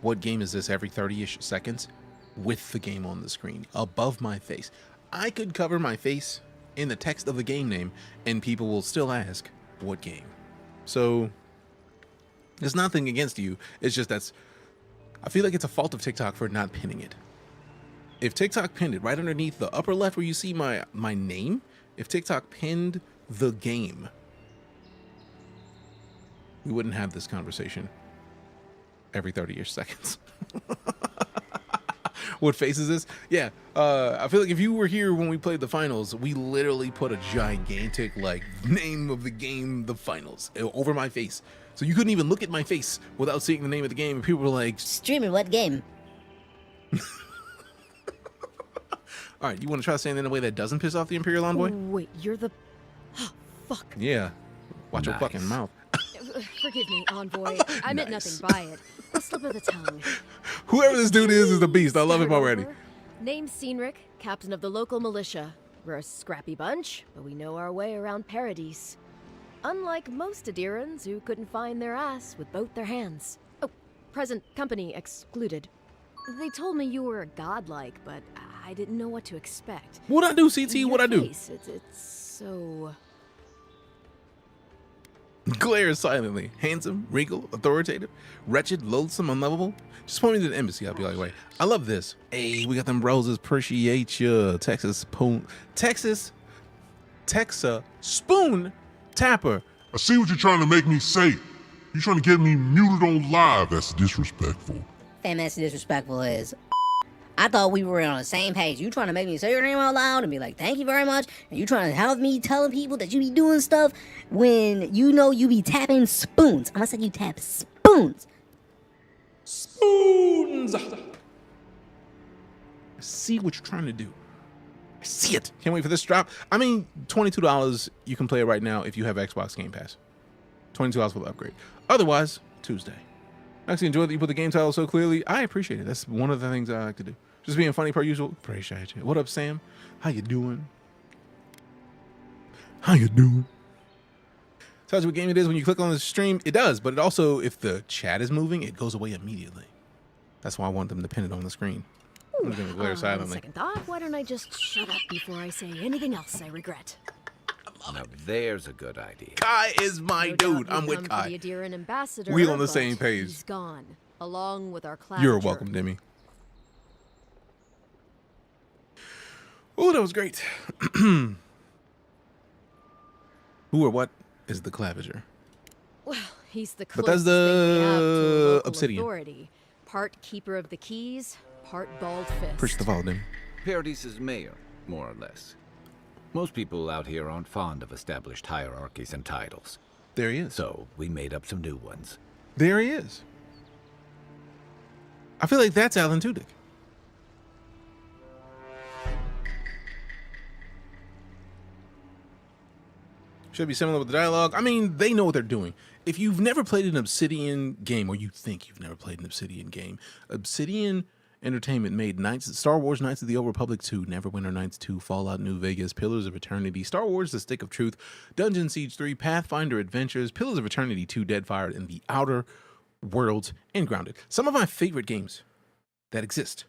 what game is this, every 30-ish seconds with the game on the screen above my face. I could cover my face in the text of the game name and people will still ask, what game? So there's nothing against you. It's just I feel like it's a fault of TikTok for not pinning it. If TikTok pinned it right underneath the upper left where you see my name, if TikTok pinned the game, we wouldn't have this conversation every 30-ish seconds. What face is this? Yeah, I feel like if you were here when we played the finals, we literally put a gigantic like name of the game, the finals, over my face. So you couldn't even look at my face without seeing the name of the game. And people were like, streamer, what game? All right, you want to try saying that in a way that doesn't piss off the Imperial Envoy? Wait, you're the... Fuck. Yeah. Watch your fucking mouth. Forgive me, Envoy. I meant nothing by it. A slip of the tongue. Whoever this dude is the beast. I love him already. Name's Cynric, captain of the local militia. We're a scrappy bunch, but we know our way around Paradise. Unlike most Adirans who couldn't find their ass with both their hands. Oh, present company excluded. They told me you were godlike, but I didn't know what to expect. What'd I do, CT? What'd I do? It's so... Glares silently. Handsome, regal, authoritative, wretched, loathsome, unlovable. Just point me to the embassy. I'll be like, wait. I love this. Hey, we got them roses. Appreciate ya. Texas spoon tapper. I see what you're trying to make me say. You're trying to get me muted on live. That's disrespectful. Fam, that's disrespectful as I thought we were on the same page. You trying to make me say your name out loud and be like, thank you very much. And you trying to have me telling people that you be doing stuff when you know you be tapping spoons. I'm gonna say you tap spoons. Spoons. I see what you're trying to do. I see it. Can't wait for this drop. I mean, $22. You can play it right now if you have Xbox Game Pass. $22 for the upgrade. Otherwise, Tuesday. I actually enjoyed that you put the game title so clearly. I appreciate it. That's one of the things I like to do. Just being funny per usual. Appreciate you. What up, Sam? How you doing? How you doing? Tells you what game it is when you click on the stream. It does, but it also, if the chat is moving, it goes away immediately. That's why I want them to pin it on the screen. I'm just gonna glare silently. Second thought, why don't I just shut up before I say anything else I regret? Now there's a good idea. Kai is my dude. I'm with Kai. The Adiran ambassador, We on the same page. He's gone, along with our class. You're welcome, Demi. Oh, that was great. Who or what is the Claviger? Well, he's the Bethesda closest thing we have to a local Obsidian. authority. Part keeper of the keys, part bald fist. Appreciate the follow, Demi. Paradise's mayor, more or less. Most people out here aren't fond of established hierarchies and titles. There he is. So we made up some new ones. There he is. I feel like that's Alan Tudyk. Should be similar with the dialogue. I mean, they know what they're doing. If you've never played an Obsidian game, or you think you've never played an Obsidian game, Obsidian Entertainment made Star Wars Knights of the Old Republic 2, Neverwinter Nights 2, Fallout New Vegas, Pillars of Eternity, Star Wars The Stick of Truth, Dungeon Siege 3, Pathfinder Adventures, Pillars of Eternity 2, Deadfire, and The Outer Worlds, and Grounded. Some of my favorite games that exist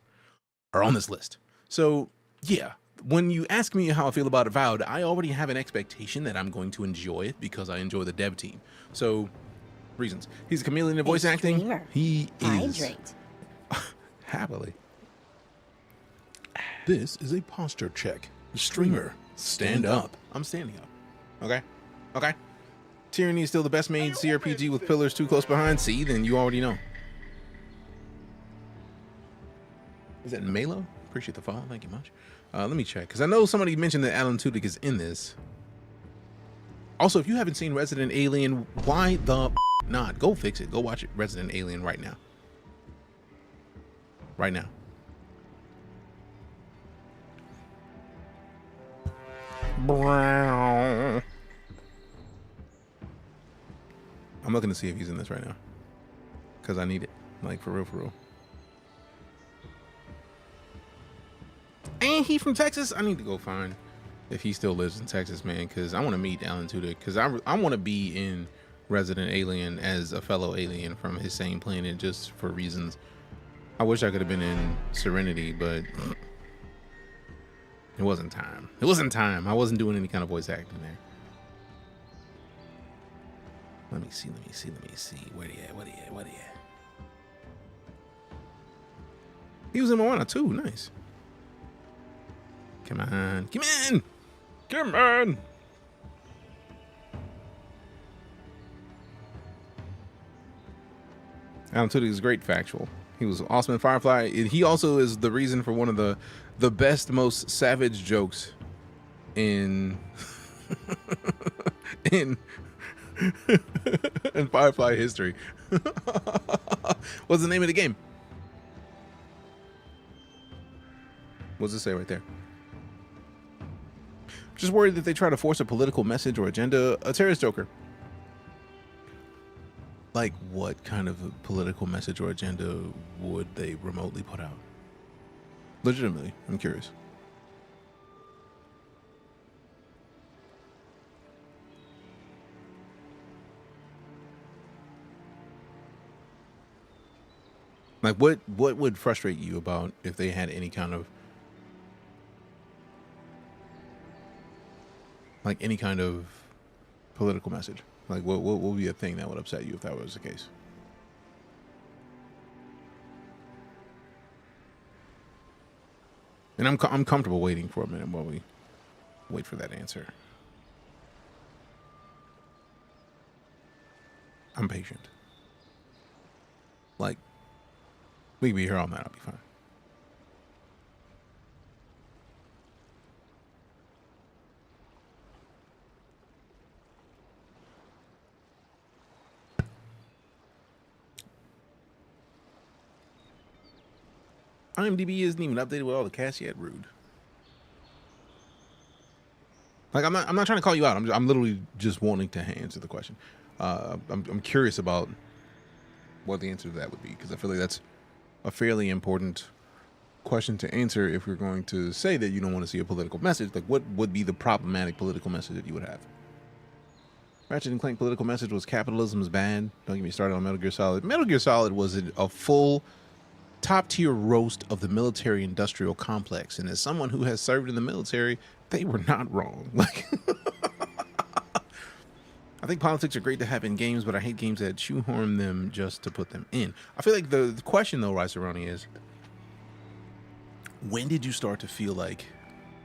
are on this list. So, yeah, when you ask me how I feel about Avowed, I already have an expectation that I'm going to enjoy it because I enjoy the dev team. So, reasons. He's a chameleon in voice acting. He is. Hydrate. Happily. This is a posture check. Streamer, stand up. I'm standing up. Okay? Okay? Tyranny is still the best made CRPG with Pillars 2 close behind. See, then you already know. Is that Melo? Appreciate the follow. Thank you much. Let me check, because I know somebody mentioned that Alan Tudyk is in this. Also, if you haven't seen Resident Alien, why the not? Go fix it. Go watch it. Resident Alien right now. Right now. I'm looking to see if he's in this right now, because I need it. Like, for real, for real. And he from Texas. I need to go find if he still lives in Texas, man, because I want to meet Alan Tudyk, because I want to be in resident alien as a fellow alien from his same planet just for reasons. I wish I could have been in Serenity, but it wasn't time. It wasn't time. I wasn't doing any kind of voice acting there. Let me see. Where he at? He was in Moana too. Nice. Come on. Come on. Alan Tudyk is great factual. He was awesome in Firefly. He also is the reason for one of the best, most savage jokes in in Firefly history. What's the name of the game? What's it say right there? Just worried that they try to force a political message or agenda. A terrorist joker. Like, what kind of a political message or agenda would they remotely put out? Legitimately, I'm curious. Like, what would frustrate you about if they had any kind of political message? Like, what would be a thing that would upset you if that was the case? And I'm comfortable waiting for a minute while we wait for that answer. I'm patient. Like, we can be here all night. I'll be fine. IMDb isn't even updated with all the cast yet. Rude. Like, I'm not trying to call you out. I'm literally just wanting to answer the question. I'm curious about what the answer to that would be, because I feel like that's a fairly important question to answer if you're going to say that you don't want to see a political message. Like, what would be the problematic political message that you would have? Ratchet & Clank political message was capitalism is bad. Don't get me started on Metal Gear Solid. Metal Gear Solid was a full top-tier roast of the military-industrial complex, and as someone who has served in the military, they were not wrong. Like, I think politics are great to have in games, but I hate games that shoehorn them just to put them in. I feel like the question, though, Rice-A-Roni, is when did you start to feel like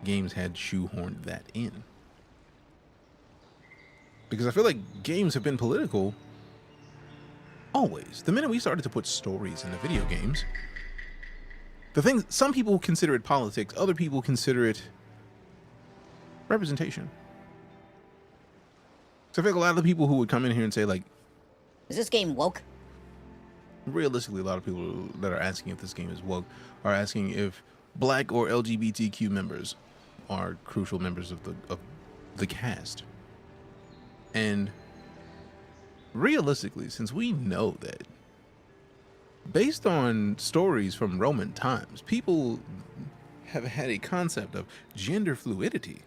games had shoehorned that in? Because I feel like games have been political always. The minute we started to put stories into video games, the things, some people consider it politics, other people consider it representation. So I feel like a lot of the people who would come in here and say, like, is this game woke? Realistically, a lot of people that are asking if this game is woke are asking if Black or LGBTQ members are crucial members of the cast. And realistically, since we know that based on stories from Roman times, people have had a concept of gender fluidity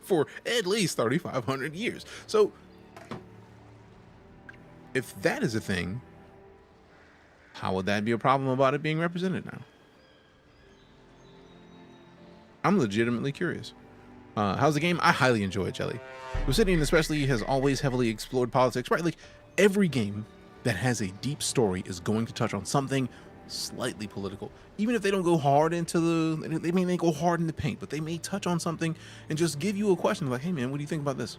for at least 3,500 years. So if that is a thing, how would that be a problem about it being represented now? I'm legitimately curious. How's the game? I highly enjoy it, Jelly. Obsidian especially has always heavily explored politics, right? Like, every game that has a deep story is going to touch on something slightly political. Even if they don't go hard into they may go hard in the paint, but they may touch on something and just give you a question like, hey man, what do you think about this?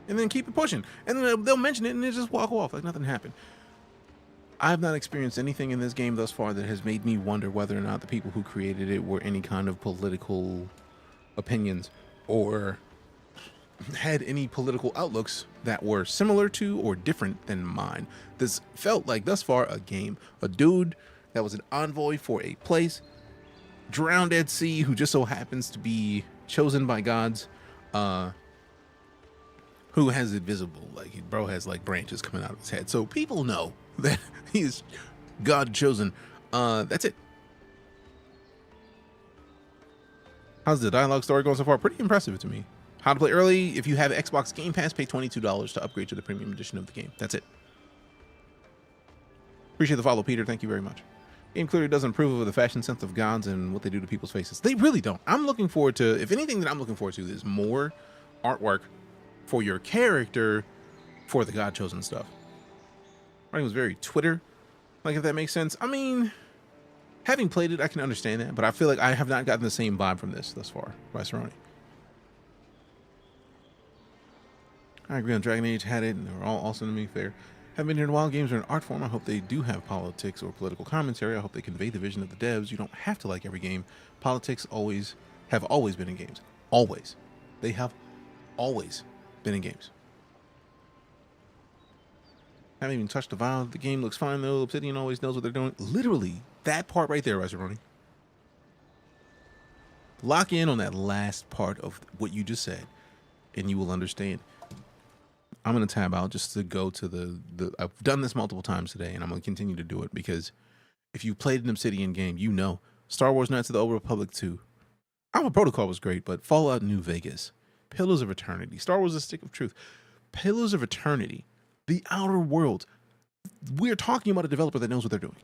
And then keep it pushing. And then they'll mention it and they just walk off like nothing happened. I have not experienced anything in this game thus far that has made me wonder whether or not the people who created it were any kind of political opinions or had any political outlooks that were similar to or different than mine. This felt like thus far a game. A dude that was an envoy for a place, drowned at sea, who just so happens to be chosen by gods, who has it visible. Like, bro has like branches coming out of his head. So people know that he is God chosen. That's it. How's the dialogue story going so far? Pretty impressive to me. How to play early. If you have Xbox Game Pass, pay $22 to upgrade to the premium edition of the game. That's it. Appreciate the follow, Peter. Thank you very much. Game clearly doesn't approve of the fashion sense of gods and what they do to people's faces. They really don't. I'm looking forward to, if anything that I'm looking forward to is more artwork for your character for the God Chosen stuff. Writing was very Twitter, like, if that makes sense. I mean, having played it, I can understand that, but I feel like I have not gotten the same vibe from this thus far by Cerrone. I agree on Dragon Age had it, and they were all awesome to me. Fair. Haven't been here in a while. Games are an art form. I hope they do have politics or political commentary. I hope they convey the vision of the devs. You don't have to like every game. Politics have always been in games. Always. They have always been in games. Haven't even touched Avowed. The game looks fine though. Obsidian always knows what they're doing. Literally, that part right there, Cerrone. Lock in on that last part of what you just said, and you will understand. I'm going to tab out just to go to I've done this multiple times today, and I'm going to continue to do it because if you played an Obsidian game, you know Star Wars Knights of the Old Republic 2. Alpha Protocol was great, but Fallout New Vegas, Pillars of Eternity, Star Wars: The Stick of Truth, Pillars of Eternity, The Outer Worlds. We're talking about a developer that knows what they're doing.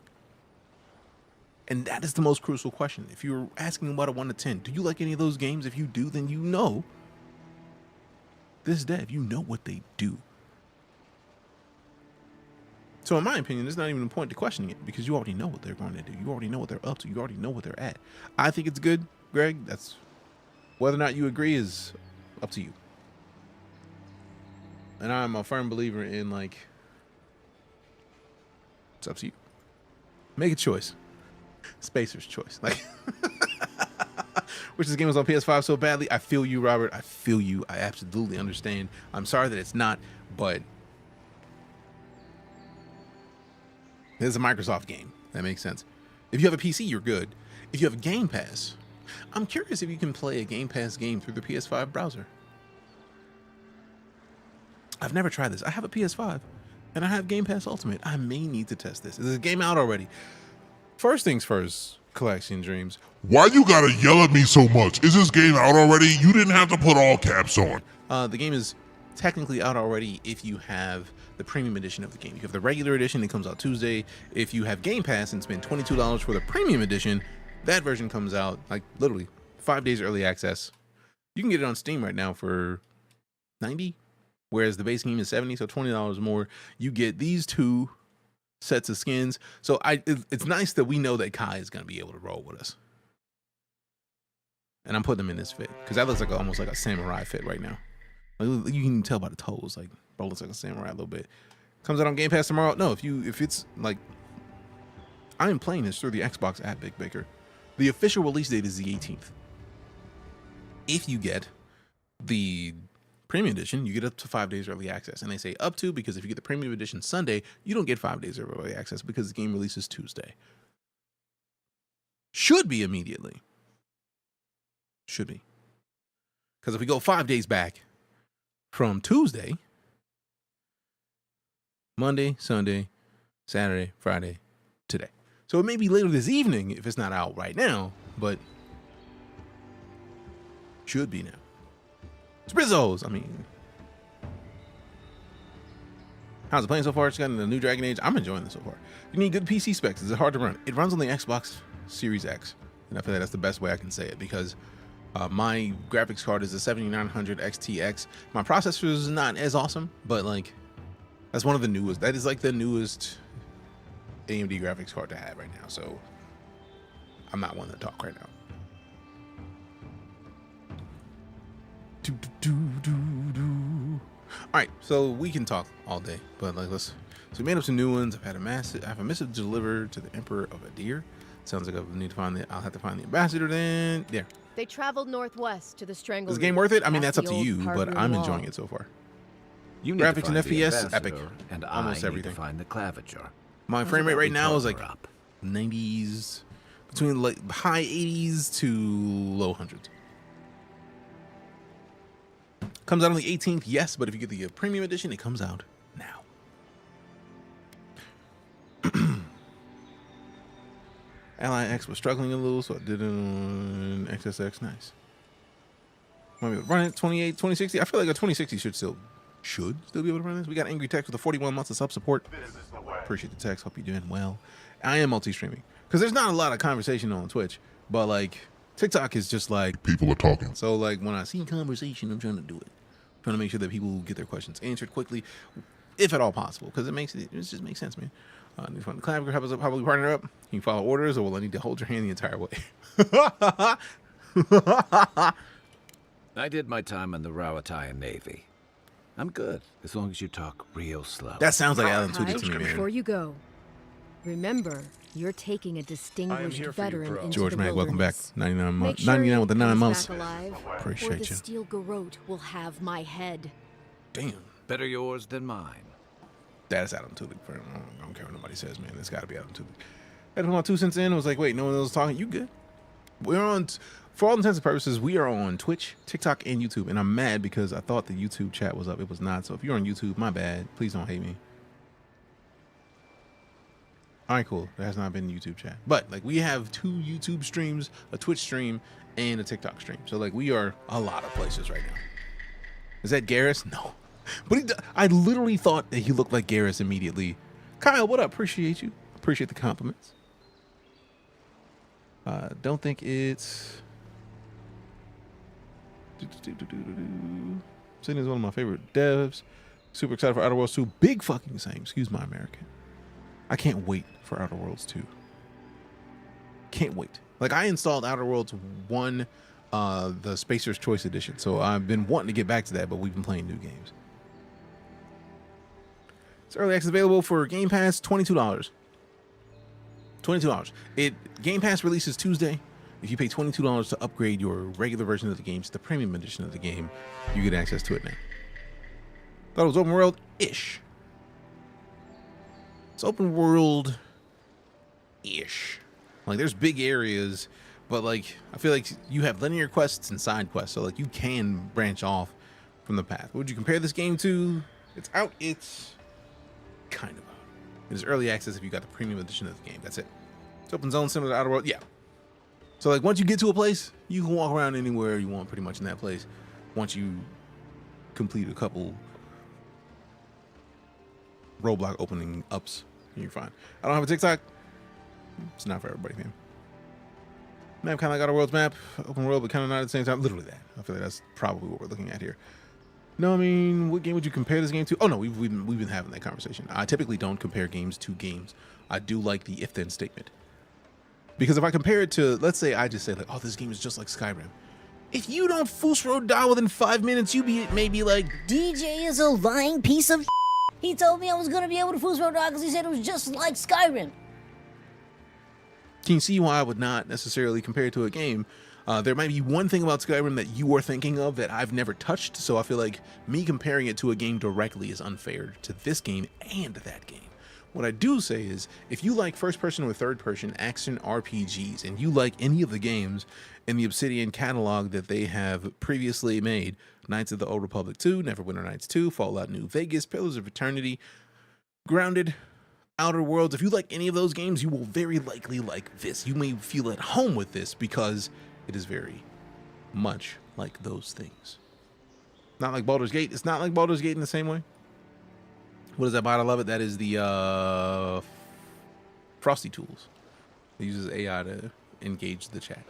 And that is the most crucial question. If you're asking about a 1 to 10, do you like any of those games? If you do, then you know this dev, you know what they do. So in my opinion, there's not even a point to questioning it because you already know what they're going to do. You already know what they're up to. You already know what they're at. I think it's good, Greg. That's whether or not you agree is up to you. And I'm a firm believer in, like, it's up to you. Make a choice. Spacer's choice. Like, which this game was on PS5 so badly. I feel you, Robert. I feel you. I absolutely understand. I'm sorry that it's not, but it's a Microsoft game. That makes sense. If you have a PC, you're good. If you have a Game Pass, I'm curious if you can play a Game Pass game through the PS5 browser. I've never tried this. I have a PS5 and I have Game Pass Ultimate. I may need to test this. Is this game out already? First things first, Collection Dreams. Why you gotta yell at me so much? Is this game out already? You didn't have to put all caps on. The game is technically out already if you have the premium edition of the game. You have the regular edition, it comes out Tuesday. If you have Game Pass and spend $22 for the premium edition, that version comes out like literally 5 days early access. You can get it on Steam right now for $90, whereas the base game is $70, so $20 more. You get these two sets of skins. So it's nice that we know that Kai is going to be able to roll with us. And I'm putting him in this fit because that looks like almost like a samurai fit right now. Like, you can tell by the toes, like, bro looks like a samurai a little bit. Comes out on Game Pass tomorrow. No, if it's like, I am playing this through the Xbox app, Big Baker. The official release date is the 18th. If you get the premium edition, you get up to 5 days early access. And they say up to because if you get the premium edition Sunday, you don't get 5 days of early access because the game releases Tuesday. Should be immediately. Should be. Because if we go 5 days back from Tuesday, Monday, Sunday, Saturday, Friday, today. So it may be later this evening if it's not out right now, but should be now. Sprizzos, I mean, how's it playing so far? It's got the new Dragon Age. I'm enjoying this so far. You need good PC specs. Is it hard to run? It runs on the Xbox Series X, and I feel like that's the best way I can say it because my graphics card is a 7900 XTX. My processor is not as awesome, but like that's one of the newest. That is like the newest AMD graphics card to have right now. So I'm not one to talk right now. All right, so we can talk all day, but like so we made up some new ones. I have a missive delivered to the Emperor of Adir. Sounds like I need to find I'll have to find the ambassador then. There. They traveled northwest to the Strangle. Is the game worth it? I mean, that's up to you, but I'm enjoying it so far. You need Graphics to and find FPS, the epic. and Almost I everything. Need to find the claviture. My frame rate right now is like 90s, between like high 80s to low 100s. Comes out on the 18th, yes, but if you get the premium edition, it comes out now. Ally X was struggling a little, so I did it on XSX. Nice. Might be able to run it 2060. I feel like a 2060 should still be able to run this. We got Angry Text with the 41 months of sub support. Appreciate the text. Hope you're doing well. I am multi-streaming because there's not a lot of conversation on Twitch, but like TikTok is just like people are talking. So like when I see conversation, I'm trying to do it. I'm trying to make sure that people get their questions answered quickly, if at all possible, because it just makes sense, man. Need to find the collab, help us probably partner up. Can you follow orders, or will I need to hold your hand the entire way? I did my time in the Rawatayan Navy. I'm good, as long as you talk real slow. That sounds like Alan Tudyk to me, man. Before you go, remember, you're taking a distinguished veteran into George the Mack, welcome back. wilderness. 99 Make months. sure 99 with the 9 comes months. back alive, or Appreciate the you. steel garrote will have my head. Damn. Better yours than mine. That's Adam Tudyk. I don't care what nobody says, man. It's got to be Adam Tudyk. I had to put my 2 cents in. I was like, wait, no one else was talking. You good? We're on, for all intents and purposes, we are on Twitch, TikTok, and YouTube. And I'm mad because I thought the YouTube chat was up. It was not. So if you're on YouTube, my bad. Please don't hate me. All right, cool. There has not been YouTube chat. But like we have 2 YouTube streams, a Twitch stream, and a TikTok stream. So like we are a lot of places right now. Is that Garrus? No. But I literally thought that he looked like Garrus immediately. Kyle, what up? Appreciate you. Appreciate the compliments. Don't think it's... Sydney is one of my favorite devs. Super excited for Outer Worlds 2. Big fucking same. Excuse my American. I can't wait for Outer Worlds 2. Can't wait. Like I installed Outer Worlds 1, the Spacer's Choice Edition. So I've been wanting to get back to that, but we've been playing new games. It's early access available for Game Pass, $22. $22. Game Pass releases Tuesday. If you pay $22 to upgrade your regular version of the game to the premium edition of the game, you get access to it now. Thought it was open world-ish. It's open world-ish. Like there's big areas, but like I feel like you have linear quests and side quests, so like you can branch off from the path. What would you compare this game to? It's out. It's kind of out. It's early access if you got the premium edition of the game. That's it. It's open zone similar to Outer World. Yeah. So like once you get to a place, you can walk around anywhere you want pretty much in that place. Once you complete a couple roadblock opening ups, you're fine. I don't have a TikTok. It's not for everybody, man. Map kind of like Outer Worlds map, open world, but kind of not at the same time. Literally that. I feel like that's probably what we're looking at here. No, I mean, what game would you compare this game to? Oh no, we've been having that conversation. I typically don't compare games to games. I do like the if-then statement. Because if I compare it to, let's say I just say like, oh, this game is just like Skyrim. If you don't Fusro die within 5 minutes, you maybe like... DJ is a lying piece of He told me I was going to be able to Fusro die because he said it was just like Skyrim. Can you see why I would not necessarily compare it to a game? There might be one thing about Skyrim that you are thinking of that I've never touched, so I feel like me comparing it to a game directly is unfair to this game and that game. What I do say is, if you like first-person or third-person action RPGs, and you like any of the games in the Obsidian catalog that they have previously made, Knights of the Old Republic 2, Neverwinter Nights 2, Fallout New Vegas, Pillars of Eternity, Grounded, Outer Worlds, if you like any of those games, you will very likely like this. You may feel at home with this because it is very much like those things. Not like Baldur's Gate. It's not like Baldur's Gate in the same way. What is that bot? I love it. That is the Frosty Tools. It uses AI to engage the chat.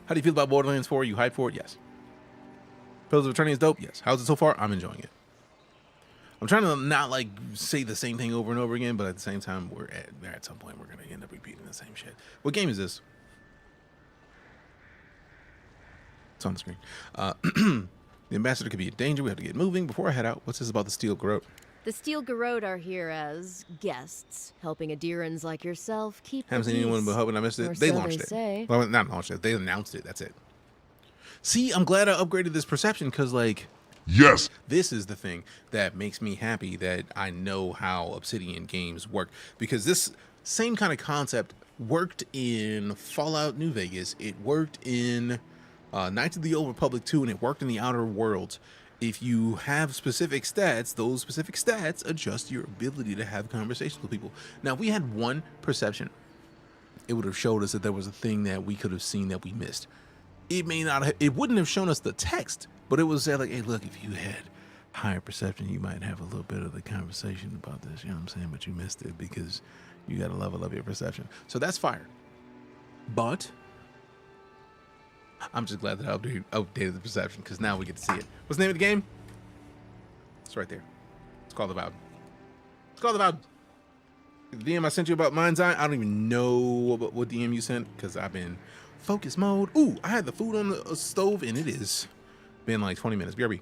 How do you feel about Borderlands 4? You hyped for it? Yes. Pillars of Eternity is dope? Yes. How's it so far? I'm enjoying it. I'm trying to not like say the same thing over and over again, but at the same time, we're at some point we're gonna end up repeating the same shit. What game is this? It's on the screen. The ambassador could be in danger. We have to get moving. Before I head out, what's this about the Steel Garrote? The Steel Garrote are here as guests, helping Adirans like yourself keep Haven't the seen anyone peace. but hoping I missed it. Or They so launched they it. say. Well, not launched it. They announced it. That's it. See, I'm glad I upgraded this perception because, like, yes, this is the thing that makes me happy that I know how Obsidian games work, because this same kind of concept worked in Fallout New Vegas. It worked in Knights of the Old Republic 2, and it worked in the Outer Worlds. If you have specific stats, those specific stats adjust your ability to have conversations with people. Now, if we had one perception, it would have showed us that there was a thing that we could have seen that we missed. it may not have, it wouldn't have shown us the text, but it was said like, hey, look, if you had higher perception, you might have a little bit of the conversation about this, you know what I'm saying? But you missed it because you got to level up your perception. So that's fire. But I'm just glad that I updated the perception because now we get to see it. What's the name of the game? It's right there. It's called Avowed. It's called Avowed. The DM I sent you about Mind's Eye, I don't even know what DM you sent because I've been focus mode. Ooh, I had the food on the stove and it is been like 20 minutes. BRB.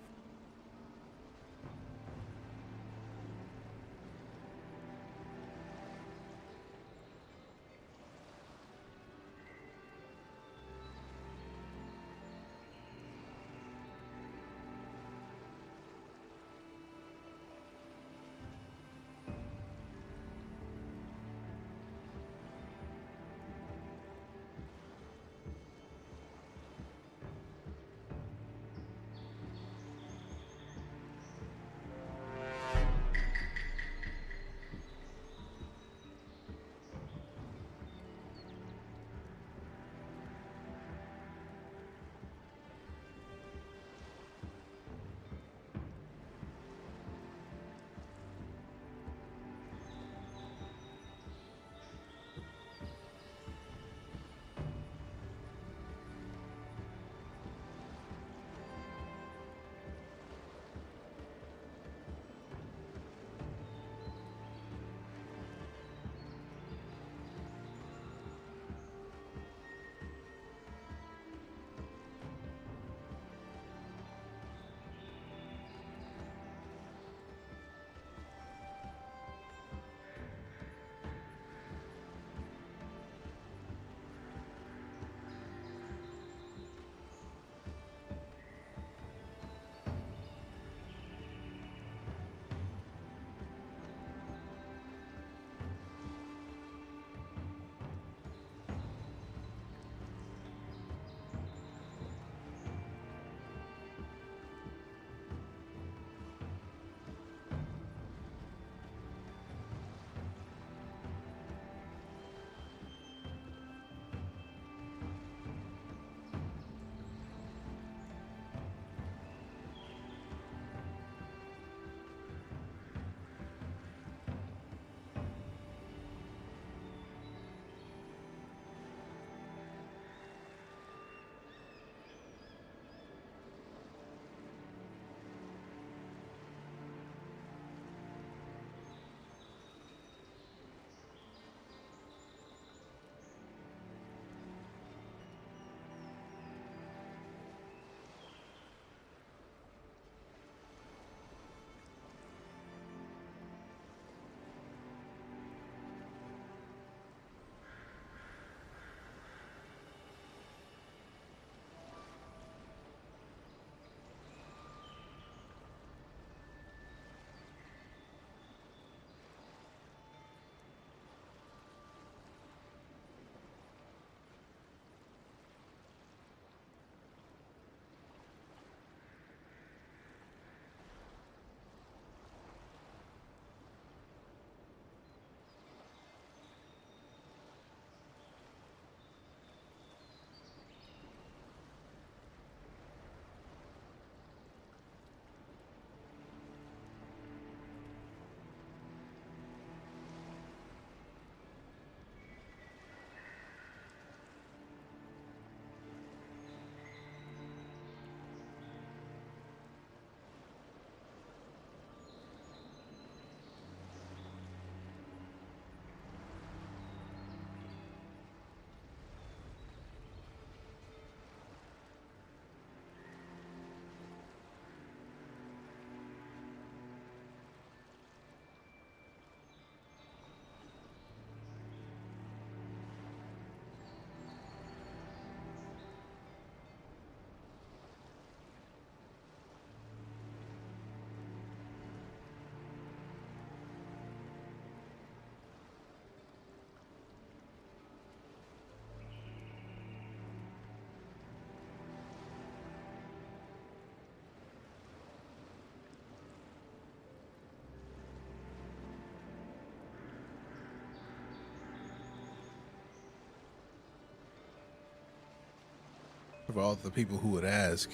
For all the people who would ask.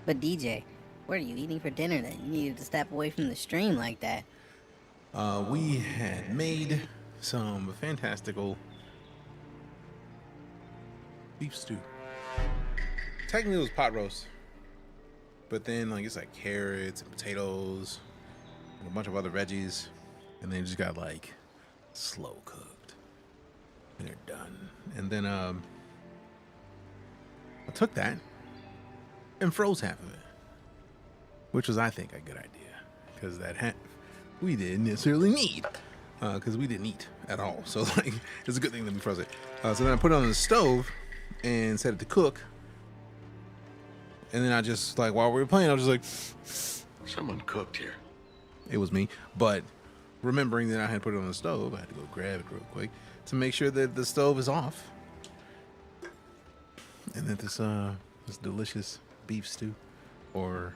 But DJ, what are you eating for dinner then? You needed to step away from the stream like that. We had made some fantastical beef stew. Technically it was pot roast, but then like it's like carrots and potatoes and a bunch of other veggies, and then it just got like slow cooked and they're done. And then I took that and froze half of it, which was, I think, a good idea, because that half we didn't necessarily need, because we didn't eat at all. So like it's a good thing that we froze it. So then I put it on the stove and set it to cook. And then I just, like, while we were playing, I was just like, someone cooked here. It was me. But remembering that I had put it on the stove, I had to go grab it real quick to make sure that the stove is off. And that this delicious beef stew, or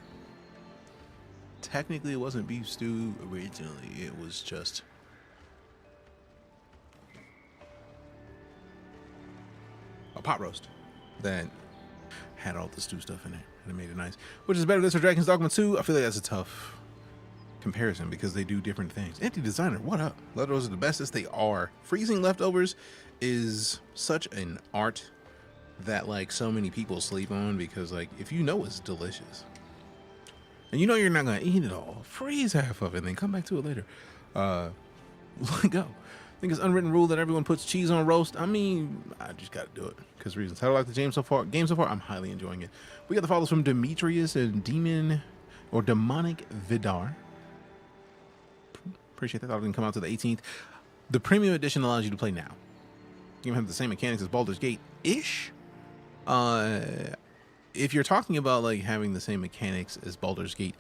technically it wasn't beef stew originally, it was just a pot roast that had all the stew stuff in it, and it made it nice. Which is better, this or Dragon's Dogma 2? I feel like that's a tough comparison because they do different things. Anti-designer, what up? Leftovers are the bestest they are. Freezing leftovers is such an art that like so many people sleep on, because like if you know it's delicious and you know you're not gonna eat it all, freeze half of it and then come back to it later. Let go. I think it's unwritten rule that everyone puts cheese on roast. I mean, I just gotta do it because reasons. How do I like the game so far? I'm highly enjoying it. We got the follows from Demetrius and Demonic Vidar. Appreciate that. Thought it didn't come out to the 18th. The premium edition allows you to play now. You can have the same mechanics as Baldur's Gate ish. If you're talking about like having the same mechanics as Baldur's Gate,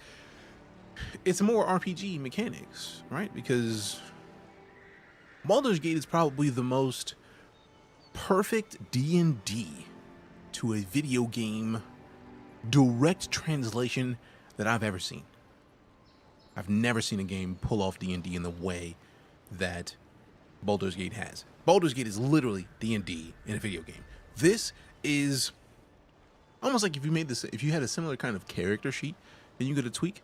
it's more RPG mechanics, right? Because Baldur's Gate is probably the most perfect D&D to a video game direct translation that I've ever seen. I've never seen a game pull off D&D in the way that Baldur's Gate has. Baldur's Gate is literally D&D in a video game. This is almost like if you made this, if you had a similar kind of character sheet and you get a tweak,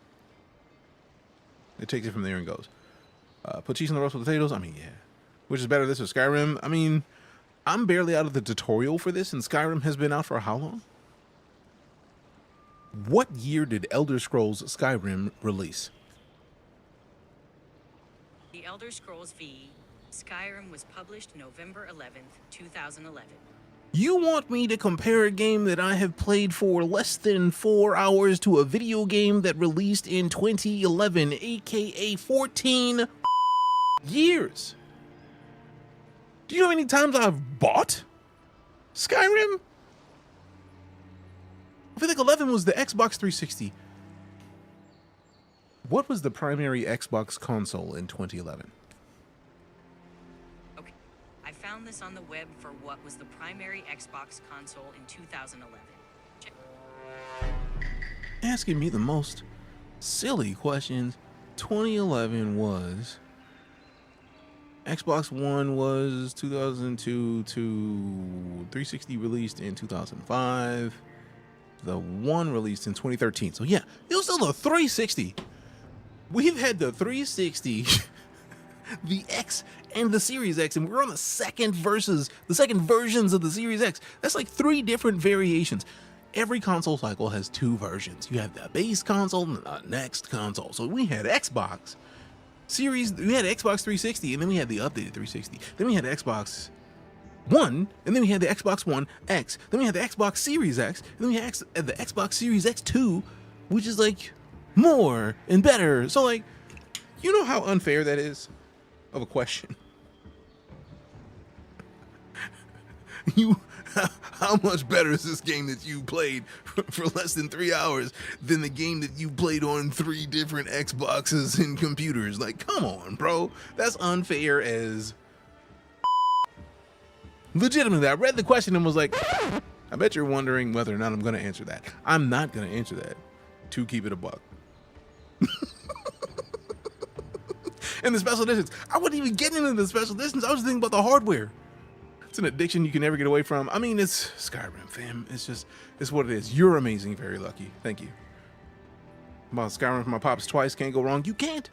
it takes it from there and goes. Put cheese on the roast with potatoes. I mean, yeah. Which is better, this or Skyrim? I mean, I'm barely out of the tutorial for this, and Skyrim has been out for how long? What year did Elder Scrolls Skyrim release? The Elder Scrolls V Skyrim was published November 11th, 2011. You want me to compare a game that I have played for less than 4 hours to a video game that released in 2011, aka 14 years? Do you know how many times I've bought Skyrim? I feel like 11 was the Xbox 360. What was the primary Xbox console in 2011? Okay, I found this on the web for what was the primary Xbox console in 2011. Check. Asking me the most silly questions. 2011 was... Xbox One was 2002 to 360 released in 2005. The One released in 2013. So yeah, it was still a 360. We've had the 360, the X, and the Series X, and we're on the second versions of the Series X. That's like 3 different variations. Every console cycle has 2 versions. You have the base console and the next console. So we had Xbox Series, we had Xbox 360, and then we had the updated 360. Then we had Xbox One, and then we had the Xbox One X. Then we had the Xbox Series X, and then we had the Xbox Series X2, which is like more and better. So like, you know how unfair that is of a question? How much better is this game that you played for less than 3 hours than the game that you played on 3 different Xboxes and computers? Like, come on, bro. That's unfair as... Legitimately, I read the question and was like, I bet you're wondering whether or not I'm going to answer that. I'm not going to answer that. To keep it a buck. And the special editions. I wasn't even getting into the special editions. I was thinking about the hardware. It's an addiction you can never get away from. I mean, it's Skyrim, fam. It's what it is. You're amazing, very lucky. Thank you. Bought Skyrim for my pops twice. Can't go wrong. You can't.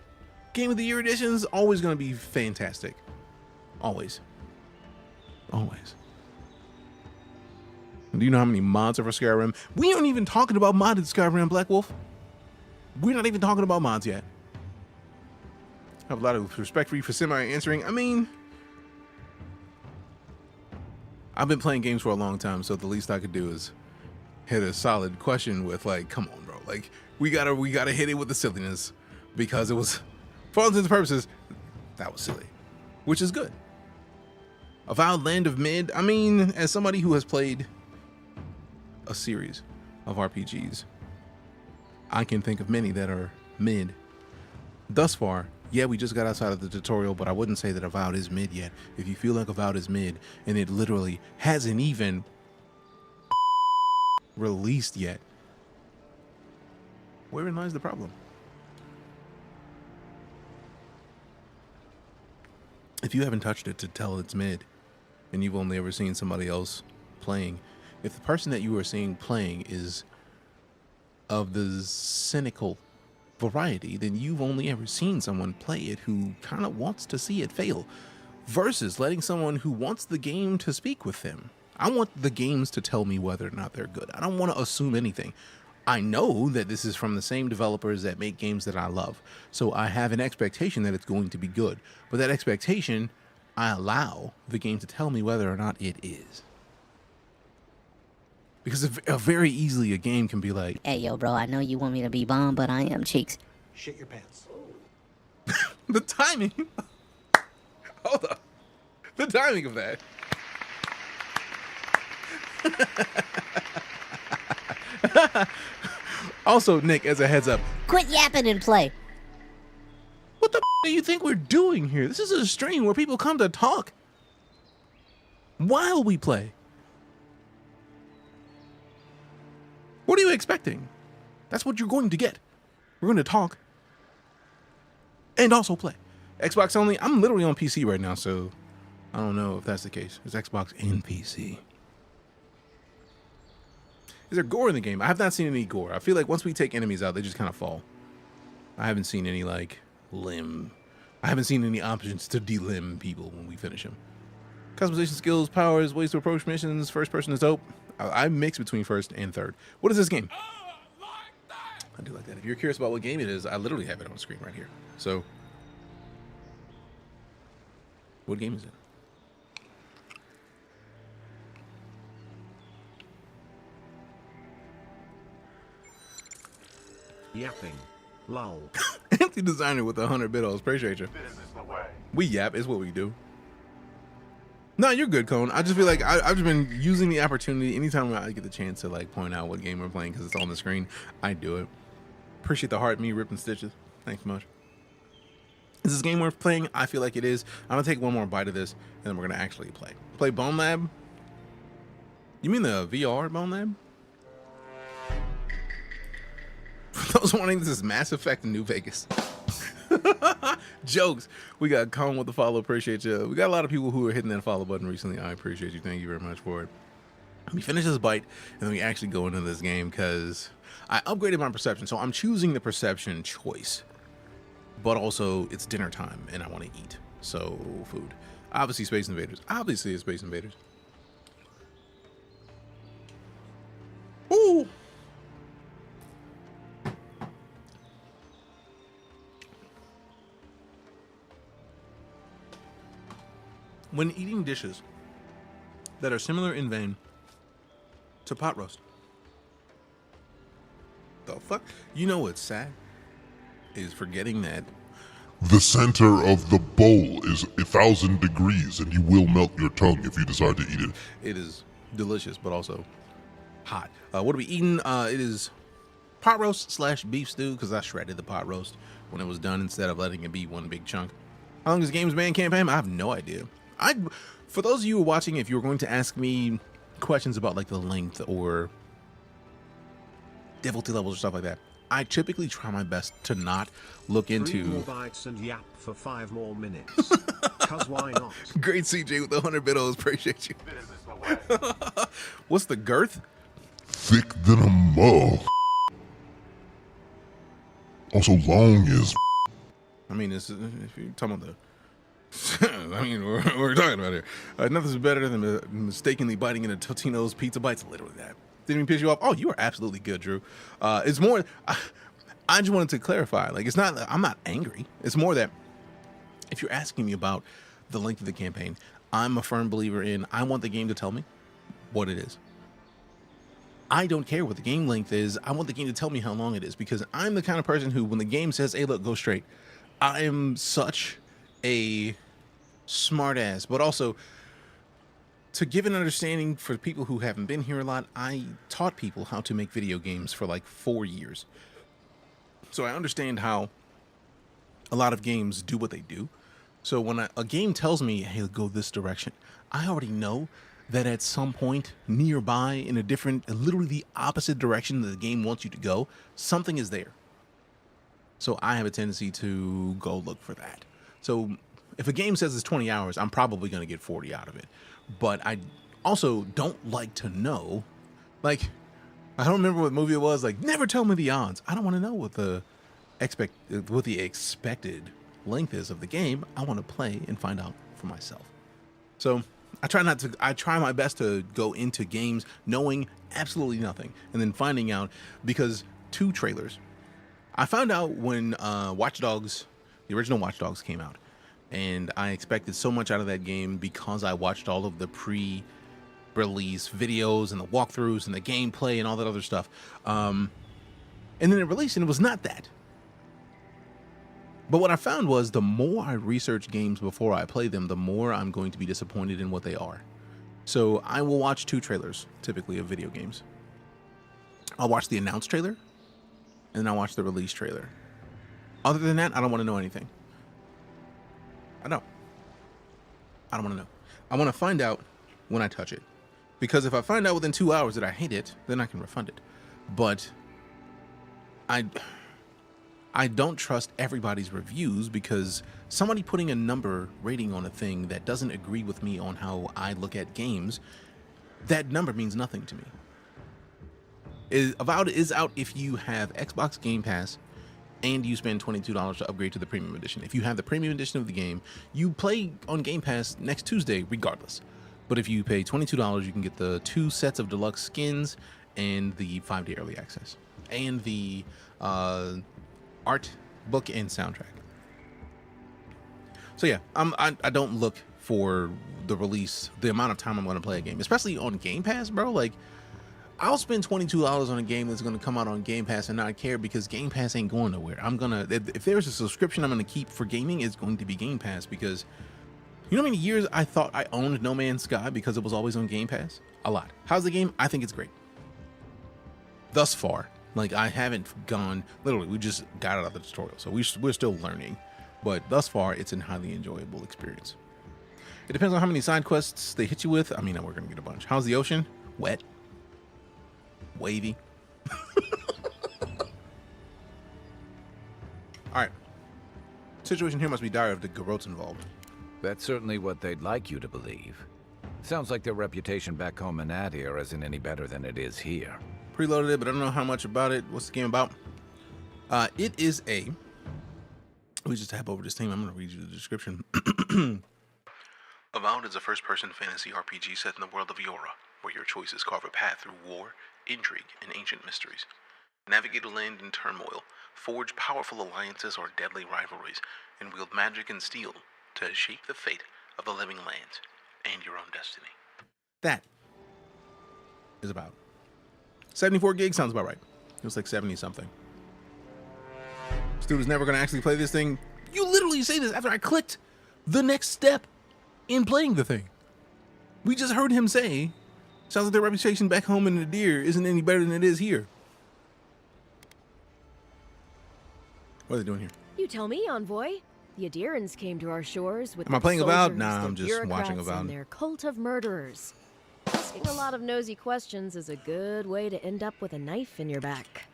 Game of the Year edition's always going to be fantastic. Always. Always. Do you know how many mods are for Skyrim? We aren't even talking about modded Skyrim, Black Wolf. We're not even talking about mods yet. I have a lot of respect for you for semi-answering. I mean, I've been playing games for a long time, so the least I could do is hit a solid question with, like, come on, bro. Like, we gotta hit it with the silliness, because it was, for all intents and purposes, that was silly, which is good. Avowed Land of Mid. I mean, as somebody who has played a series of RPGs, I can think of many that are mid. Thus far, yeah, we just got outside of the tutorial, but I wouldn't say that Avowed is mid yet. If you feel like Avowed is mid, and it literally hasn't even released yet, wherein lies the problem? If you haven't touched it to tell it's mid, and you've only ever seen somebody else playing, if the person that you are seeing playing is of the cynical variety, then you've only ever seen someone play it who kind of wants to see it fail, versus letting someone who wants the game to speak with them. I want the games to tell me whether or not they're good. I don't want to assume anything. I know that this is from the same developers that make games that I love, so I have an expectation that it's going to be good, but that expectation, I allow the game to tell me whether or not it is. Because very easily a game can be like, hey, yo, bro, I know you want me to be bomb, but I am cheeks. Shit your pants. The timing. Hold up. The timing of that. Also, Nick, as a heads up, quit yapping and play. What the do you think we're doing here? This is a stream where people come to talk while we play. What are you expecting? That's what you're going to get. We're going to talk and also play. Xbox only. I'm literally on PC right now, so I don't know if that's the case. It's Xbox and PC. Is there gore in the game? I have not seen any gore. I feel like once we take enemies out, they just kind of fall. I haven't seen any, like, limb. I haven't seen any options to delimb people when we finish them. Customization skills, powers, ways to approach missions. First person is dope. I mix between first and third. What is this game? I do like that. If you're curious about what game it is, I literally have it on screen right here. So, what game is it? Yapping. Lol. Empty designer with 100 bidos. Appreciate you. This is the way. We yap. It's what we do. No, you're good, Cone. I just feel like I've just been using the opportunity anytime I get the chance to like point out what game we're playing because it's on the screen. I do it. Appreciate the heart, me ripping stitches. Thanks so much. Is this game worth playing? I feel like it is. I'm gonna take one more bite of this, and then we're gonna actually play. Play Bone Lab? You mean the VR Bone Lab? For those wanting, this is Mass Effect in New Vegas. Jokes. We got Colin with the follow. Appreciate you. We got a lot of people who are hitting that follow button recently. I appreciate you. Thank you very much for it. Let me finish this bite and then we actually go into this game because I upgraded my perception. So I'm choosing the perception choice, but also it's dinner time and I want to eat. So food. Obviously Space Invaders. Obviously it's Space Invaders. Ooh. When eating dishes that are similar in vein to pot roast, the fuck? You know what's sad? Is forgetting that the center of the bowl is 1,000 degrees and you will melt your tongue if you decide to eat it. It is delicious, but also hot. What are we eating? It is pot roast / beef stew because I shredded the pot roast when it was done instead of letting it be one big chunk. How long is Games Man campaign? I have no idea. For those of you who are watching, if you were going to ask me questions about like the length or difficulty levels or stuff like that, I typically try my best to not look into. 3 more bites and yap for 5 more minutes. Because why not? Great CJ with the 100 bidos. Appreciate you. What's the girth? Thick than a mug. Also long as. I mean, this is, if you're talking about the. I mean, we're talking about here. Nothing's better than mistakenly biting into Totino's Pizza Bites. Literally that. Didn't even piss you off. Oh, you are absolutely good, Drew. It's more. I just wanted to clarify. Like, it's not. I'm not angry. It's more that if you're asking me about the length of the campaign, I'm a firm believer in. I want the game to tell me what it is. I don't care what the game length is. I want the game to tell me how long it is, because I'm the kind of person who, when the game says, "Hey, look, go straight," I'm such a smart ass, but also to give an understanding for people who haven't been here a lot, I taught people how to make video games for like 4 years. So I understand how a lot of games do what they do. So when a game tells me, "Hey, go this direction," I already know that at some point nearby in a different, literally the opposite direction that the game wants you to go, something is there. So I have a tendency to go look for that. So if a game says it's 20 hours, I'm probably going to get 40 out of it. But I also don't like to know, like, I don't remember what movie it was, like, never tell me the odds. I don't want to know what the expected length is of the game. I want to play and find out for myself. So I try my best to go into games knowing absolutely nothing and then finding out, because 2 trailers. I found out when Watch Dogs, the original Watch Dogs came out, and I expected so much out of that game because I watched all of the pre-release videos and the walkthroughs and the gameplay and all that other stuff. And then it released and it was not that. But what I found was the more I research games before I play them, the more I'm going to be disappointed in what they are. So I will watch 2 trailers, typically, of video games. I'll watch the announced trailer, and then I'll watch the release trailer. Other than that, I don't want to know anything. I don't want to know. I want to find out when I touch it. Because if I find out within 2 hours that I hate it, then I can refund it. But I don't trust everybody's reviews, because somebody putting a number rating on a thing that doesn't agree with me on how I look at games, that number means nothing to me. Avowed is out if you have Xbox Game Pass and you spend $22 to upgrade to the premium edition. If you have the premium edition of the game, you play on Game Pass next Tuesday regardless. But if you pay $22, you can get the 2 sets of deluxe skins and the 5-day early access and the art book and soundtrack. So yeah, I don't look for the release, the amount of time I'm going to play a game, especially on Game Pass, bro. Like, I'll spend $22 on a game that's going to come out on Game Pass and not care, because Game Pass ain't going nowhere. If there's a subscription I'm going to keep for gaming, it's going to be Game Pass, because you know how many years I thought I owned No Man's Sky because it was always on Game Pass? A lot. How's the game? I think it's great. Thus far. Like, I haven't gone, literally, we just got out of the tutorial, so we're still learning. But thus far, it's a highly enjoyable experience. It depends on how many side quests they hit you with. I mean, we're going to get a bunch. How's the ocean? Wet. Wavy. Alright. Situation here must be dire if the garrote's involved. That's certainly what they'd like you to believe. Sounds like their reputation back home in Adir isn't any better than it is here. Preloaded it, but I don't know how much about it. What's the game about? It is a... Let me just tap over this thing. I'm going to read you the description. Avowed is a first-person fantasy RPG set in the world of Eora, where your choices carve a path through war, intrigue, and ancient mysteries. Navigate a land in turmoil, forge powerful alliances or deadly rivalries, and wield magic and steel to shape the fate of the living lands and your own destiny. That is about 74 gigs. Sounds about right. It was like 70 something. Student's never going to actually play this thing. You literally say this after I clicked the next step in playing the thing. We just heard him say, sounds like their reputation back home in Adir isn't any better than it is here. What are they doing here? You tell me, Envoy. The Adirans came to our shores with Am I playing Avowed? Nah, I'm just watching bureaucrats Avowed. and their cult of murderers. Asking a lot of nosy questions is a good way to end up with a knife in your back.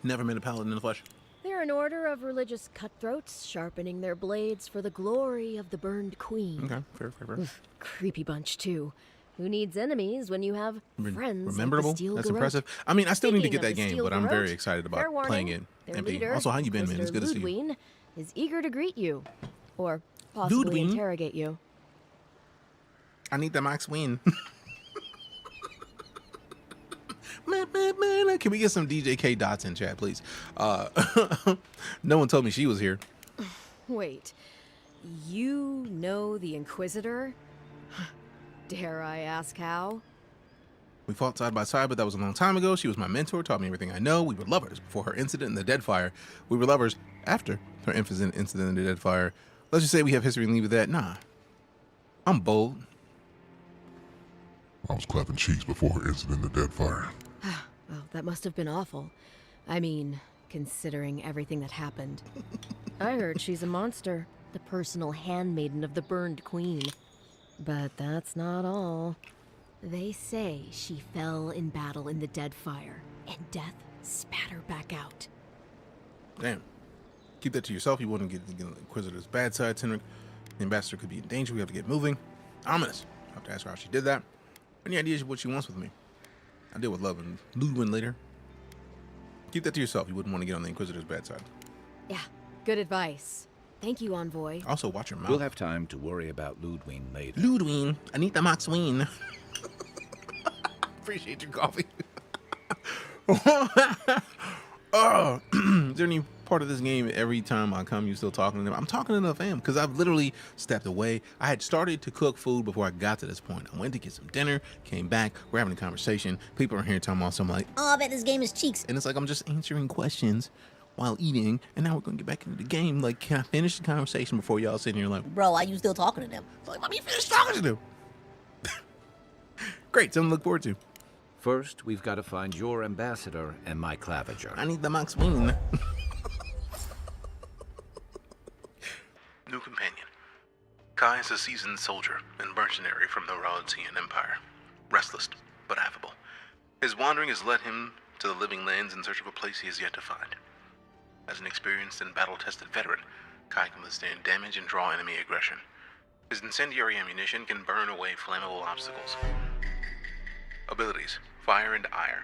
Never met a paladin in the flesh. There They're an order of religious cutthroats sharpening their blades for the glory of the burned queen. Okay, fair. Creepy bunch, too. Who needs enemies when you have friends like the Steel That's Garrote? impressive. I mean, I still need to Speaking get of that the game, Steel but I'm very Garrote, excited fair about playing warning, it. their MP. leader, Also, how you been, man? It's good to see you. Ludwig, is eager to greet you. Or possibly Ludwig? interrogate you. I need the Max win. Man, can we get some DJK dots in chat, please? No one told me she was here. Wait, you know the Inquisitor? Dare I ask how? We fought side by side, but that was a long time ago. She was my mentor, taught me everything I know. We were lovers before her incident in the Deadfire. We were lovers after her incident in the Deadfire. Let's just say we have history and leave with that. Nah, I'm bold. I was clapping cheeks before her incident in the Deadfire. Well, that must have been awful. I mean, considering everything that happened. I heard she's a monster, the personal handmaiden of the burned queen. But that's not all. They say she fell in battle in the Deadfire, and death spat her back out. Damn. Keep that to yourself. You wouldn't get the Inquisitor's bad side, Tenric. The ambassador could be in danger. We have to get moving. Ominous. I have to ask her how she did that. Any ideas of what she wants with me? I deal with love and Ludwig later. Keep that to yourself. You wouldn't want to get on the Inquisitor's bad side. Yeah, good advice. Thank you, Envoy. Also, watch your mouth. We'll have time to worry about Ludwig later. Ludwig, I need the Max win. Appreciate your coffee. Oh, is there any part of this game every time I come you still talking to them? I'm talking to the fam because I've literally stepped away. I had started to cook food before I got to this point. I went to get some dinner, came back, we're having a conversation. People are here talking about something like, Oh, I bet this game is cheeks. and it's like I'm just answering questions while eating, and now we're gonna get back into the game. Like, can I finish the conversation before y'all sitting here like, Bro, why you still talking to them? It's like, let me finish talking to them. Great, something to look forward to. First, we've got to find your ambassador and my claviger. I need the Max win. New companion. Kai is a seasoned soldier and mercenary from the Raudian Empire. Restless, but affable. His wandering has led him to the living lands in search of a place he has yet to find. As an experienced and battle-tested veteran, Kai can withstand damage and draw enemy aggression. His incendiary ammunition can burn away flammable obstacles. Abilities: Fire and Ire.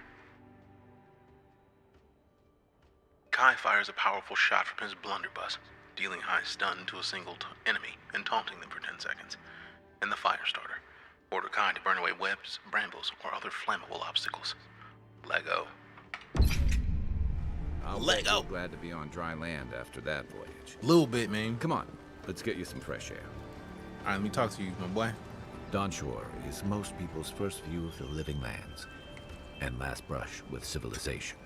Kai fires a powerful shot from his blunderbuss, dealing high stun to a single enemy and taunting them for 10 seconds. And the Fire Starter. Order Kai to burn away webs, brambles, or other flammable obstacles. Lego. Let go. Glad to be on dry land after that voyage. Little bit, man. Come on, let's get you some fresh air. All right, let me talk to you, my boy. Dawnshore is most people's first view of the living lands and last brush with civilization.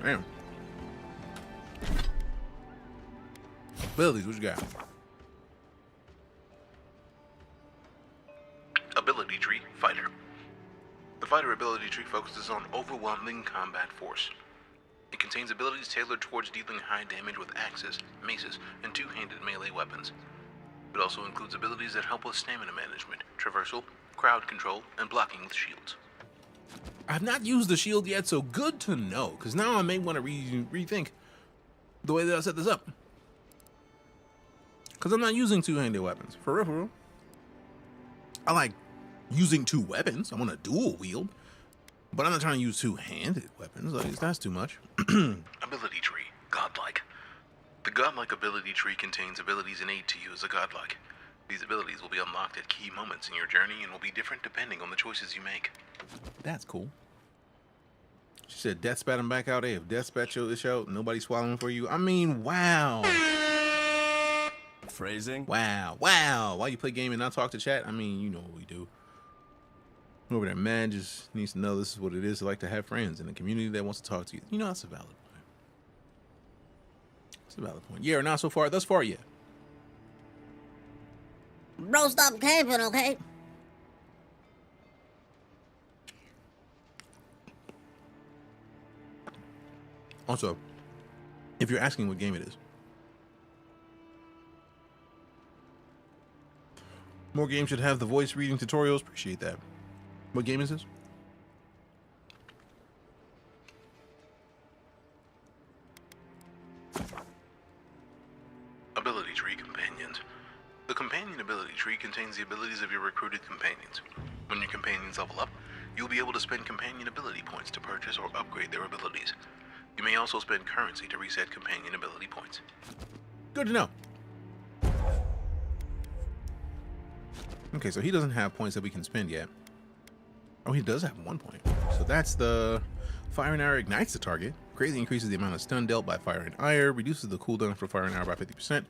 Damn. Abilities, what you got? Ability Tree Fighter. The Fighter ability tree focuses on overwhelming combat force. It contains abilities tailored towards dealing high damage with axes, maces, and two-handed melee weapons. It also includes abilities that help with stamina management, traversal, crowd control, and blocking with shields. I've not used the shield yet, so good to know, because now I may want to rethink the way that I set this up. Because I'm not using two-handed weapons. For real, for real. I like using two weapons. I want to dual wield. But I'm not trying to use two-handed weapons. Like, that's too much. Ability Tree Godlike. The Godlike ability tree contains abilities innate to you as a Godlike. These abilities will be unlocked at key moments in your journey and will be different depending on the choices you make. That's cool. She said, death spat him back out. Hey, if death spat you this out, nobody swallowing for you. I mean, wow. Phrasing? Wow. Wow. Why you play game and not talk to chat? I mean, you know what we do. Over there, man just needs to know this is what it is to like to have friends in a community that wants to talk to you. You know, that's a valid point. It's a valid point. Yeah, or not so far. Thus far, yeah. Bro, stop camping, okay? Also, if you're asking what game it is, more games should have the voice reading tutorials. Appreciate that. What game is this? tree contains the abilities of your recruited companions. When your companions level up, you'll be able to spend companion ability points to purchase or upgrade their abilities. You may also spend currency to reset companion ability points. Good to know. Okay, so he doesn't have points that we can spend yet. Oh, he does have 1 point. So that's the fire and arrow ignites the target, greatly increases the amount of stun dealt by fire and ire, reduces the cooldown for fire and arrow by 50%.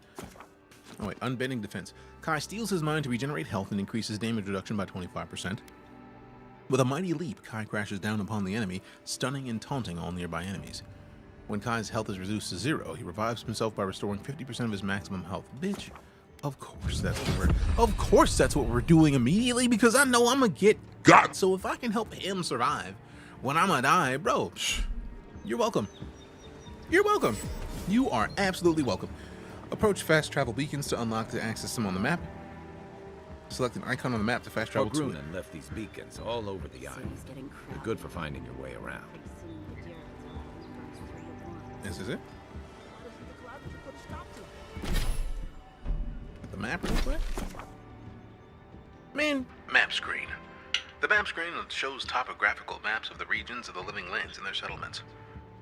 Oh wait, unbending defense. Kai steals his mind to regenerate health and increases damage reduction by 25%. With a mighty leap, Kai crashes down upon the enemy, stunning and taunting all nearby enemies. When Kai's health is reduced to 0, he revives himself by restoring 50% of his maximum health. Bitch, of course that's what we're doing immediately, because I know I'm gonna get got. So if I can help him survive when I'm gonna die, bro, you're welcome. You're welcome. You are absolutely welcome. Approach fast travel beacons to unlock the access them on the map. Select an icon on the map to fast travel to it. Grunin left these beacons all over the island. They're good for finding your way around. This is it? The map real quick? Man, map screen. The map screen shows topographical maps of the regions of the living lands and their settlements.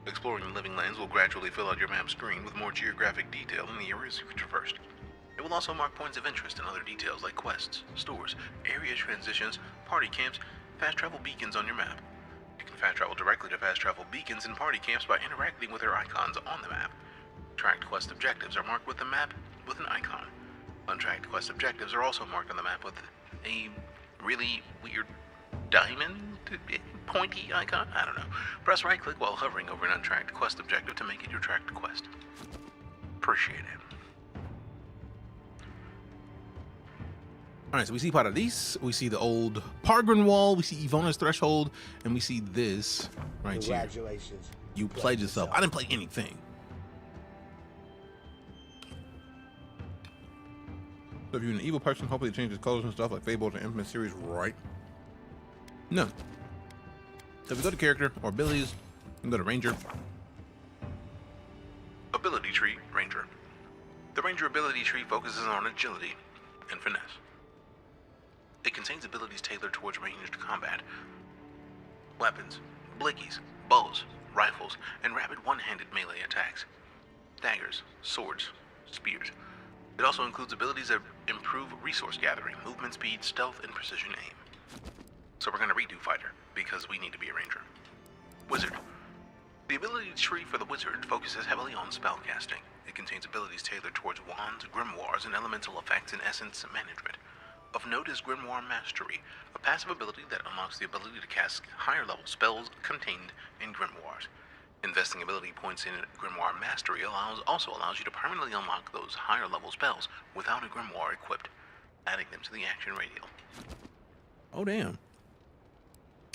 Exploring the living lands will gradually fill out your map screen with more geographic detail in the areas you've traversed. It will also mark points of interest and other details like quests, stores, area transitions, party camps, fast travel beacons on your map. You can fast travel directly to fast travel beacons and party camps by interacting with their icons on the map. Tracked quest objectives are marked with the map with an icon. Untracked quest objectives are also marked on the map with a really weird diamond pointy icon? I don't know. Press right click while hovering over an untracked quest objective to make it your tracked quest. Appreciate it. Alright, so we see Paradis, we see the old Pargrin Wall, we see Ivona's Threshold, and we see this right here. Congratulations. You pledged yourself. I didn't play anything. So if you're an evil person, hopefully it changes colors and stuff like Fable to Infamous series, right? No. So if you go to character or abilities, you can go to Ranger. Ability tree, Ranger. The Ranger ability tree focuses on agility and finesse. It contains abilities tailored towards ranged combat. Weapons, blickies, bows, rifles, and rapid one-handed melee attacks. Daggers, swords, spears. It also includes abilities that improve resource gathering, movement speed, stealth, and precision aim. So we're going to redo Fighter, because we need to be a Ranger. Wizard. The ability tree for the Wizard focuses heavily on spellcasting. It contains abilities tailored towards wands, grimoires, and elemental effects and essence management. Of note is Grimoire Mastery, a passive ability that unlocks the ability to cast higher-level spells contained in grimoires. Investing ability points in Grimoire Mastery also allows you to permanently unlock those higher-level spells without a grimoire equipped, adding them to the action radial. Oh, damn.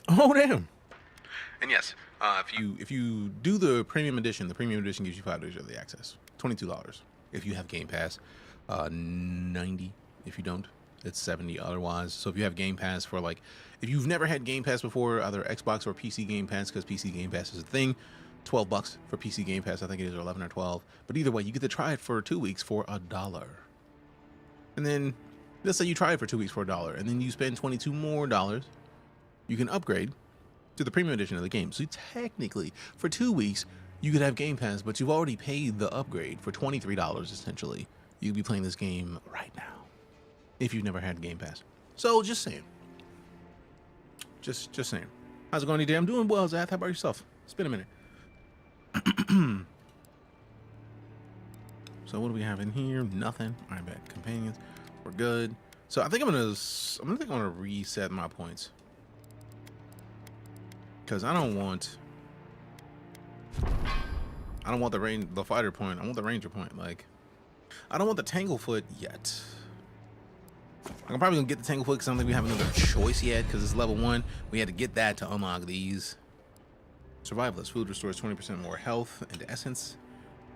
Oh, damn. And yes, if you do the premium edition gives you 5 days early access. $22 if you have Game Pass. $90 if you don't. It's $70 otherwise. So if you have Game Pass for if you've never had Game Pass before, either Xbox or PC Game Pass, because PC Game Pass is a thing, $12 for PC Game Pass. I think it is, or 11 or 12. But either way, you get to try it for 2 weeks for $1. And then let's say you try it for 2 weeks for $1, and then you spend $22 more. You can upgrade to the premium edition of the game. So technically, for 2 weeks, you could have Game Pass, but you've already paid the upgrade for $23 essentially. You'd be playing this game right now if you've never had Game Pass. So just saying. Just saying. How's it going, DJ? I'm doing well, Zath. How about yourself? It's been a minute. So what do we have in here? Nothing. All right, back. Companions. We're good. So I think I'm gonna reset my points. Because I don't want the fighter point. I want the ranger point. I don't want the Tanglefoot yet. I'm probably gonna get the Tanglefoot because I don't think we have another choice yet, because it's level 1. We had to get that to unlock these. Survivalist. Food restores 20% more health and essence.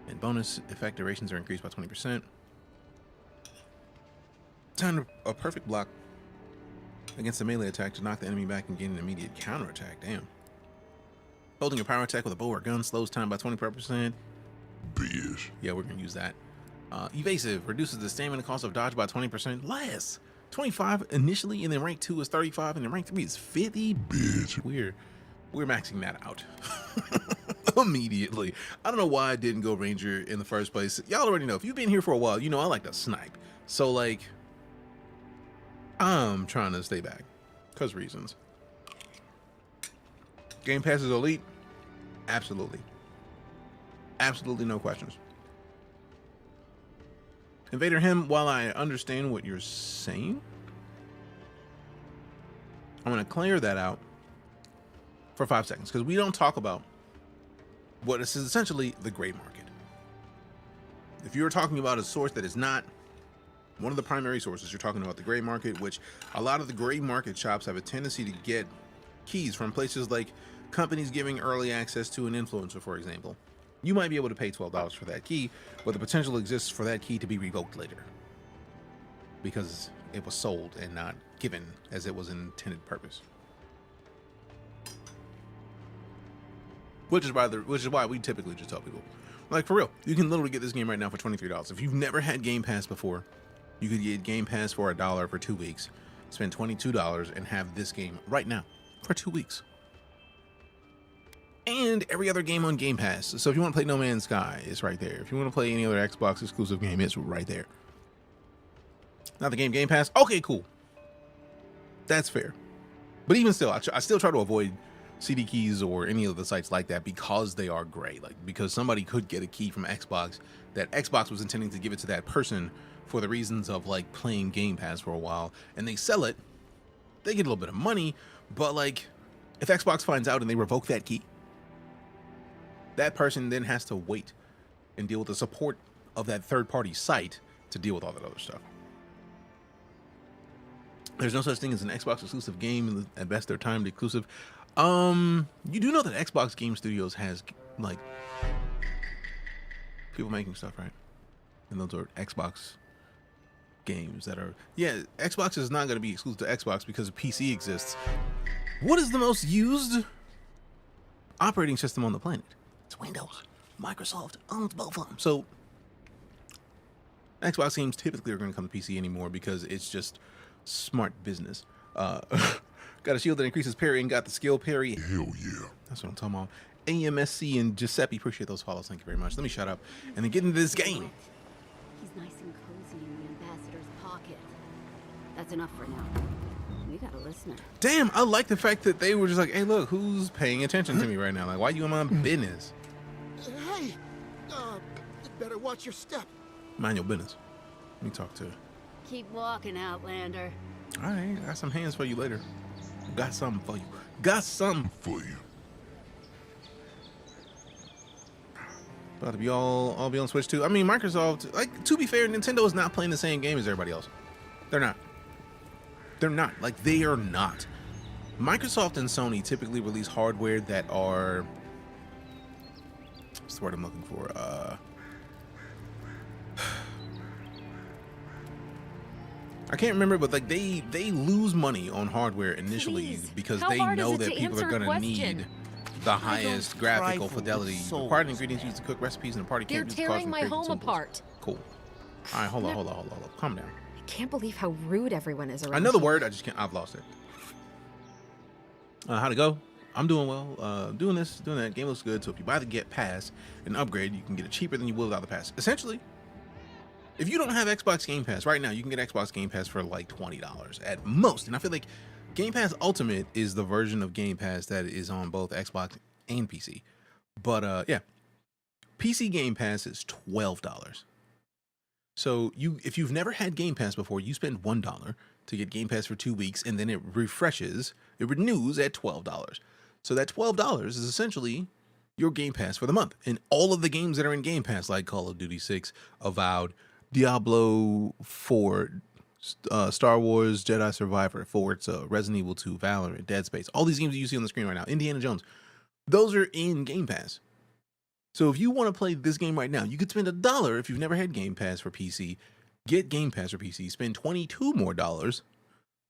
And bonus effect durations are increased by 20%. Time a perfect block against a melee attack to knock the enemy back and gain an immediate counterattack. Damn. Holding a power attack with a bow or gun slows time by 25%. Bitch. Yeah, we're gonna use that. Evasive reduces the stamina cost of dodge by 20%. Less. 25 initially, and then rank 2 is 35, and then rank 3 is 50. Bitch. We're maxing that out immediately. I don't know why I didn't go Ranger in the first place. Y'all already know. If you've been here for a while, you know I like to snipe. So, like, I'm trying to stay back because reasons. Game Pass is elite. Absolutely. Absolutely no questions. Invader Him, while I understand what you're saying, I'm going to clear that out for 5 seconds, because we don't talk about what is essentially the gray market. If you're talking about a source that is not one of the primary sources, you're talking about the gray market, which a lot of the gray market shops have a tendency to get keys from places like companies giving early access to an influencer, for example. You might be able to pay $12 for that key, but the potential exists for that key to be revoked later because it was sold and not given as it was intended purpose. Which is why we typically just tell people, like, for real, you can literally get this game right now for $23. If you've never had Game Pass before, you could get Game Pass for $1 for 2 weeks, spend $22 and have this game right now for 2 weeks. And every other game on Game Pass. So if you want to play No Man's Sky, it's right there. If you want to play any other Xbox exclusive game, it's right there. Not the Game Pass? Okay, cool. That's fair. But even still, I still try to avoid CD keys or any of the sites like that because they are gray. Like, because somebody could get a key from Xbox that Xbox was intending to give it to that person for the reasons of, like, playing Game Pass for a while, and they sell it. They get a little bit of money, but, like, if Xbox finds out and they revoke that key, that person then has to wait and deal with the support of that third-party site to deal with all that other stuff. There's no such thing as an Xbox exclusive game. At best, they're timed exclusive. You do know that Xbox Game Studios has, like, people making stuff, right? And those are Xbox games that are... Yeah, Xbox is not going to be exclusive to Xbox because PC exists. What is the most used operating system on the planet? It's Windows. Microsoft owns both of them. So Xbox games typically are going to come to PC anymore because it's just smart business. Got a shield that increases parry and got the skill parry. Hell yeah. That's what I'm talking about. AMSC and Giuseppe, appreciate those follows. Thank you very much. Let me shut up and then get into this game. He's nice and cozy in the ambassador's pocket. That's enough for now. We got a listener. Damn, I like the fact that they were just like, hey, look, who's paying attention to me right now? Like, why you in my business? Hey, you better watch your step. Mind your business. Let me talk to her. Keep walking, Outlander. All right, got some hands for you later. Got something for you. Got something for you. About to be all be on Switch too. I mean, Microsoft, like, to be fair, Nintendo is not playing the same game as everybody else. They're not. They're not. Like, they are not. Microsoft and Sony typically release hardware that are... What's the word I'm looking for? I can't remember, but, like, they lose money on hardware initially because they know that people are going to need the highest graphical fidelity. Required ingredients used to cook recipes in a party. They're tearing my home apart. Cool. All right, hold on. Calm down. I can't believe how rude everyone is around. I know the word, I just can't. I've lost it. How'd it go? I'm doing well. Doing this, doing that. Game looks good. So if you buy the Get Pass and upgrade, you can get it cheaper than you will without the pass. Essentially, if you don't have Xbox Game Pass right now, you can get Xbox Game Pass for like $20 at most. And I feel like Game Pass Ultimate is the version of Game Pass that is on both Xbox and PC. But yeah, PC Game Pass is $12. So if you've never had Game Pass before, you spend $1 to get Game Pass for 2 weeks, and then it renews at $12. So that $12 is essentially your Game Pass for the month. And all of the games that are in Game Pass, like Call of Duty 6, Avowed, Diablo 4, Star Wars Jedi Survivor, Forza, Resident Evil 2, Valorant, Dead Space, all these games that you see on the screen right now, Indiana Jones, those are in Game Pass. So if you want to play this game right now, you could spend $1 if you've never had Game Pass for PC, get Game Pass for PC, spend $22 more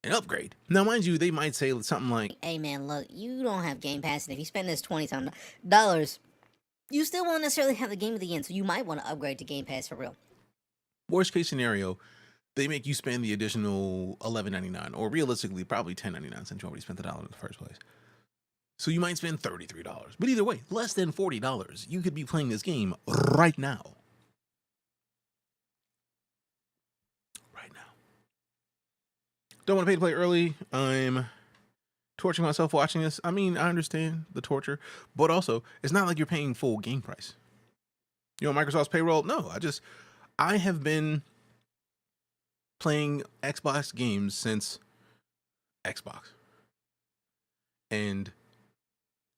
and upgrade. Now, mind you, they might say something like, hey man, look, you don't have Game Pass, and if you spend this $20, you still won't necessarily have the game at the end, so you might want to upgrade to Game Pass for real. Worst case scenario, they make you spend the additional $11.99, or realistically probably $10.99 since you already spent the dollar in the first place. So you might spend $33. But either way, less than $40. You could be playing this game right now. Right now. Don't want to pay to play early. I'm torturing myself watching this. I mean, I understand the torture, but also it's not like you're paying full game price. You know, Microsoft's payroll? No, I have been playing Xbox games since Xbox. And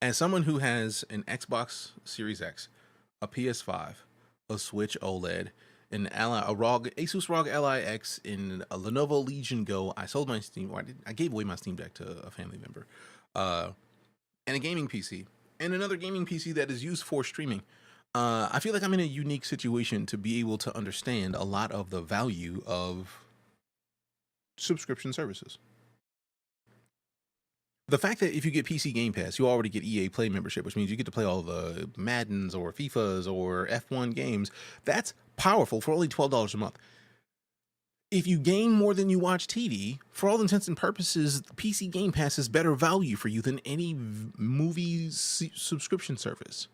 as someone who has an Xbox Series X, a PS5, a Switch OLED, Asus ROG Ally X, and a Lenovo Legion Go, I sold my Steam, or I gave away my Steam Deck to a family member, and a gaming PC, and another gaming PC that is used for streaming. I feel like I'm in a unique situation to be able to understand a lot of the value of subscription services. The fact that if you get PC Game Pass, you already get EA Play membership, which means you get to play all the Maddens or FIFAs or F1 games. That's powerful for only $12 a month. If you gain more than you watch TV, for all intents and purposes, PC Game Pass is better value for you than any movie subscription service.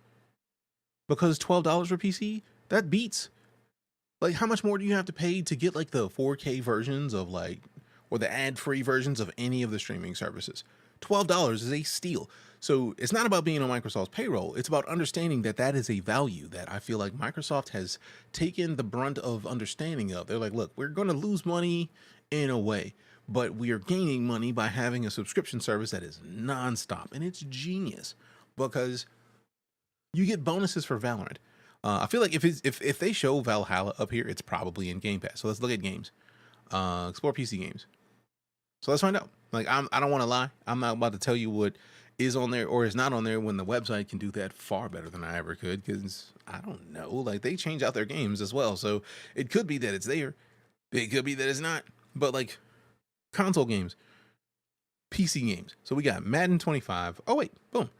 Because $12 for PC, that beats. Like, how much more do you have to pay to get like the 4K versions of like, or the ad-free versions of any of the streaming services? $12 is a steal. So it's not about being on Microsoft's payroll. It's about understanding that that is a value that I feel like Microsoft has taken the brunt of understanding of. They're like, look, we're going to lose money in a way, but we are gaining money by having a subscription service that is nonstop. And it's genius because you get bonuses for Valorant. I feel like if they show Valhalla up here, it's probably in Game Pass. So let's look at games. Explore PC games. So let's find out. Like, I don't want to lie. I'm not about to tell you what is on there or is not on there when the website can do that far better than I ever could, because I don't know. Like, they change out their games as well. So it could be that it's there. It could be that it's not. But like console games, PC games. So we got Madden 25. Oh, wait. Boom.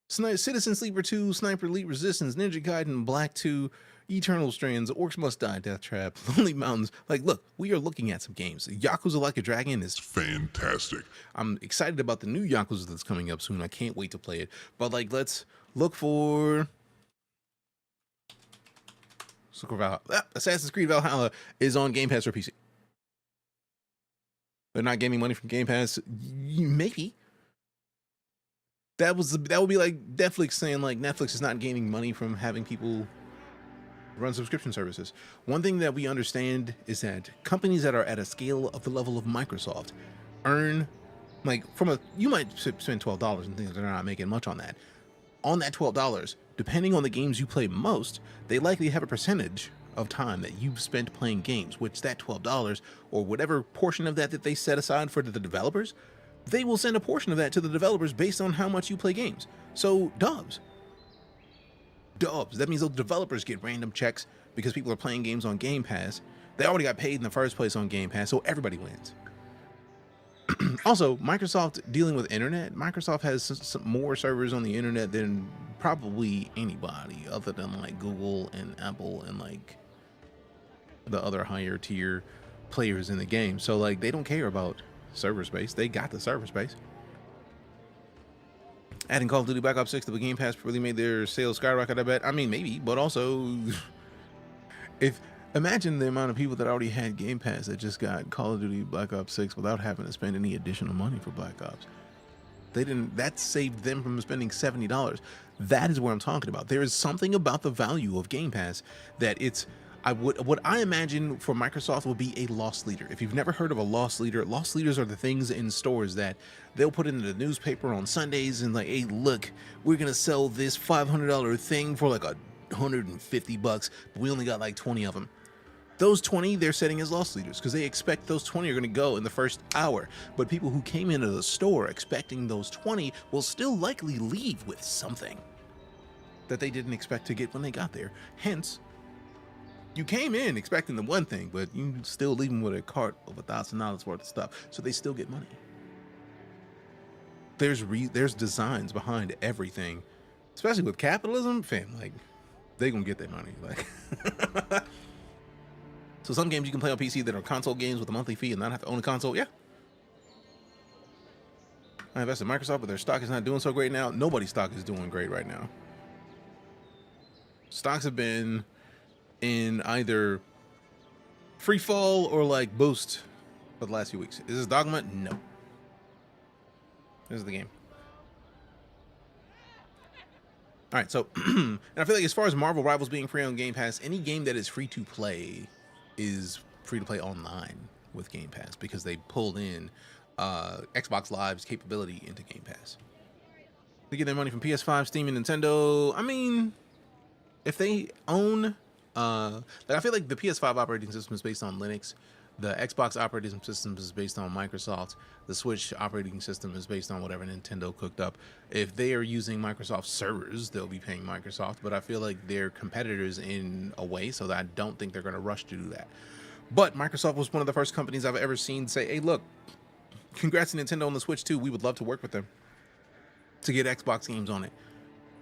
Citizen Sleeper 2, Sniper Elite Resistance, Ninja Gaiden, Black 2, Eternal Strands, Orcs Must Die, Death Trap, Lonely Mountains. Like, look, we are looking at some games. Yakuza Like a Dragon is fantastic. I'm excited about the new Yakuza that's coming up soon. I can't wait to play it. But like, let's look for Valhalla. Assassin's Creed Valhalla is on Game Pass for PC. They're not getting money from Game Pass. Maybe. That would be like Netflix saying like Netflix is not gaining money from having people run subscription services. One thing that we understand is that companies that are at a scale of the level of Microsoft earn, like, you might spend $12 and think they're not making much on that. On that $12, depending on the games you play most, they likely have a percentage of time that you've spent playing games, which that $12 or whatever portion of that they set aside for the developers, they will send a portion of that to the developers based on how much you play games. So dubs. That means those developers get random checks because people are playing games on Game Pass. They already got paid in the first place on Game Pass, so everybody wins. Also, Microsoft dealing with internet. Microsoft has some more servers on the internet than probably anybody other than like Google and Apple and like the other higher tier players in the game. So like, they don't care about server space. They got the server space. Adding Call of Duty Black Ops 6 to the Game Pass really made their sales skyrocket, I bet. I mean, maybe, but also, imagine the amount of people that already had Game Pass that just got Call of Duty Black Ops 6 without having to spend any additional money for Black Ops. That saved them from spending $70. That is what I'm talking about. There is something about the value of Game Pass that what I imagine for Microsoft will be a loss leader. If you've never heard of a loss leader, loss leaders are the things in stores that they'll put into the newspaper on Sundays and like, hey, look, we're going to sell this $500 thing for like $150, but we only got like 20 of them. Those 20 they're setting as loss leaders because they expect those 20 are going to go in the first hour. But people who came into the store expecting those 20 will still likely leave with something that they didn't expect to get when they got there. Hence, you came in expecting the one thing, but you still leave them with a cart of $1,000 worth of stuff, so they still get money. There's designs behind everything, especially with capitalism, fam. Like, they gonna get their money. Like, So some games you can play on PC that are console games with a monthly fee and not have to own a console. Yeah. I invested in Microsoft, but their stock is not doing so great now. Nobody's stock is doing great right now. Stocks have been in either free fall or like boost for the last few weeks. Is this Dogma? No. This is the game. All right, so and I feel like as far as Marvel Rivals being free on Game Pass, any game that is free to play is free to play online with Game Pass because they pulled in Xbox Live's capability into Game Pass. They get their money from PS5, Steam, and Nintendo. I mean, if they own, like I feel like the PS5 operating system is based on Linux. The Xbox operating system is based on Microsoft. The Switch operating system is based on whatever Nintendo cooked up. If they are using Microsoft servers, they'll be paying Microsoft. But I feel like they're competitors in a way, so that I don't think they're going to rush to do that. But Microsoft was one of the first companies I've ever seen say, hey, look, congrats to Nintendo on the Switch too. We would love to work with them to get Xbox games on it.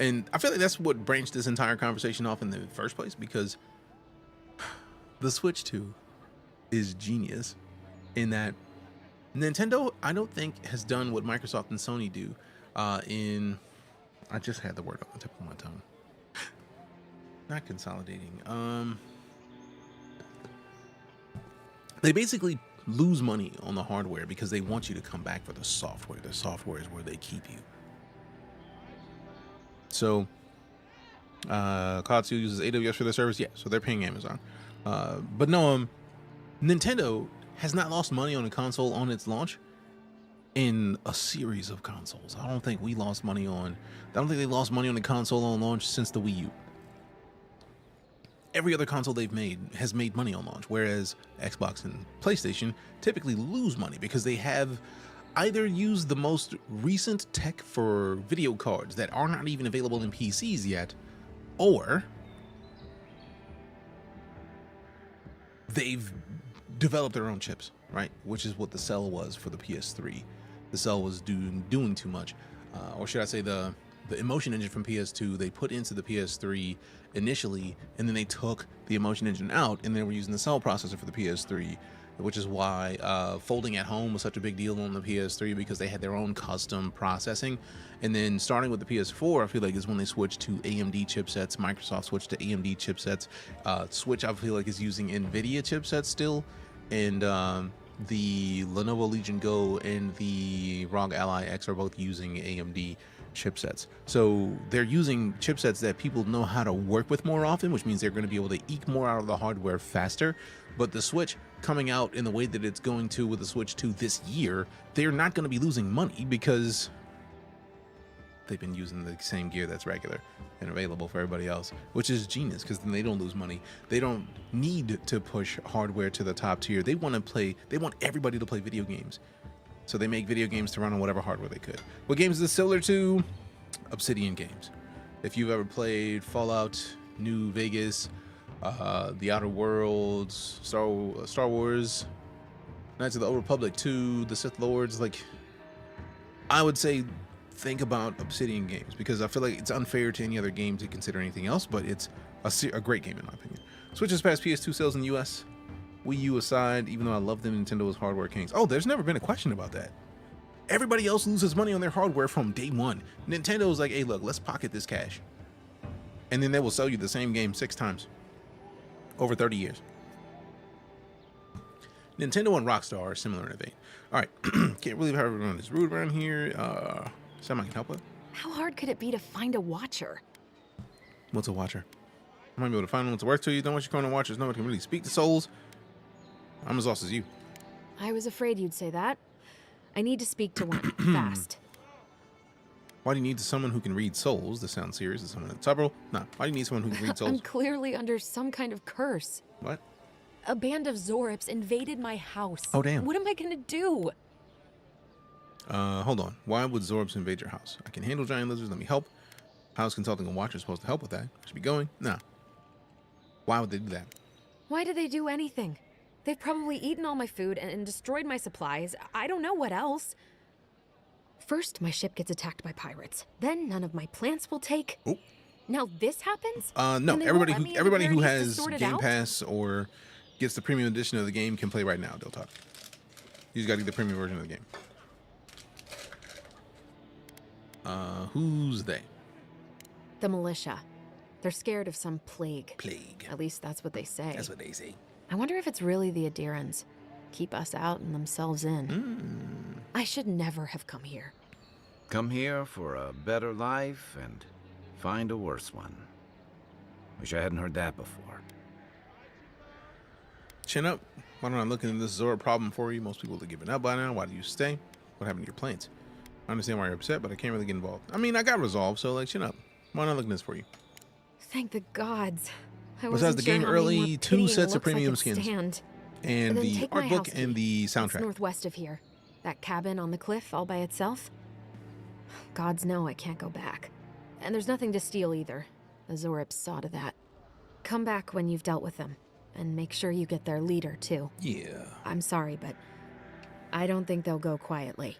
And I feel like that's what branched this entire conversation off in the first place, because the Switch 2 is genius in that Nintendo, I don't think, has done what Microsoft and Sony do I just had the word on the tip of my tongue. Not consolidating. They basically lose money on the hardware because they want you to come back for the software. The software is where they keep you. So, Cloud2 uses AWS for their service. Yeah, so they're paying Amazon. But no, Nintendo has not lost money on a console on its launch in a series of consoles. I don't think they lost money on the console on launch since the Wii U. Every other console they've made has made money on launch, whereas Xbox and PlayStation typically lose money because they have either used the most recent tech for video cards that are not even available in PCs yet, or they've developed their own chips, right? Which is what the Cell was for the PS3. The Cell was doing too much, or should I say the emotion engine from PS2 they put into the PS3 initially, and then they took the emotion engine out and they were using the Cell processor for the PS3, which is why folding at home was such a big deal on the PS3, because they had their own custom processing. And then starting with the PS4, I feel like is when they switched to AMD chipsets. Microsoft switched to AMD chipsets. Switch, I feel like, is using NVIDIA chipsets still, and the Lenovo Legion Go and the ROG Ally X are both using AMD chipsets. So they're using chipsets that people know how to work with more often, which means they're going to be able to eke more out of the hardware faster. But the Switch coming out in the way that it's going to with the Switch 2 this year, they're not going to be losing money because they've been using the same gear that's regular and available for everybody else, which is genius because then they don't lose money. They don't need to push hardware to the top tier. They want everybody to play video games. So they make video games to run on whatever hardware they could. What games is this similar to? Obsidian games. If you've ever played Fallout, New Vegas, The Outer Worlds, Star Wars, Knights of the Old Republic 2, The Sith Lords, like, I would say think about Obsidian games, because I feel like it's unfair to any other game to consider anything else, but it's a great game in my opinion. Switch has passed PS2 sales in the US. Wii U aside, even though I love them, Nintendo is hardware kings. Oh, there's never been a question about that. Everybody else loses money on their hardware from day one. Nintendo's like, hey, look, let's pocket this cash. And then they will sell you the same game 6 times over 30 years. Nintendo and Rockstar are similar in a vein. All right, can't believe how everyone is rude around here. Something I can help with? How hard could it be to find a watcher? What's a watcher? I might be able to find one to work to you. Don't want you calling watchers. Nobody can really speak to souls. I'm as lost as you. I was afraid you'd say that. I need to speak to one fast. Why do you need someone who can read souls? This sounds serious. Is someone in trouble? No. Why do you need someone who can read souls? I'm clearly under some kind of curse. What? A band of Zorips invaded my house. Oh, damn. What am I gonna do? Hold on. Why would Zorips invade your house? I can handle giant lizards. Let me help. How's consulting a watcher supposed to help with that? I should be going. Nah. Why would they do that? Why do they do anything? They've probably eaten all my food and destroyed my supplies. I don't know what else. First, my ship gets attacked by pirates. Then none of my plants will take. Oh. Now this happens? No. Everybody who has Game Pass or gets the premium edition of the game can play right now. They'll talk. You just got to get the premium version of the game. Who's they? The militia. They're scared of some plague. Plague. At least that's what they say. That's what they say. I wonder if it's really the Adirans. Keep us out and themselves in. I should never have come here. Come here for a better life and find a worse one. Wish I hadn't heard that before. Chin up. Why don't I look into this Zora problem for you? Most people have given up by now. Why do you stay? What happened to your plans? I understand why you're upset, but I can't really get involved. I mean, I got resolved, so like, chin up. Why not look into this for you? Thank the gods. Besides the game early, 2 sets of premium skins. And the art book and the soundtrack. It's northwest of here. That cabin on the cliff all by itself. Gods know I can't go back. And there's nothing to steal either. The Zorips saw to that. Come back when you've dealt with them. And make sure you get their leader, too. Yeah. I'm sorry, but I don't think they'll go quietly.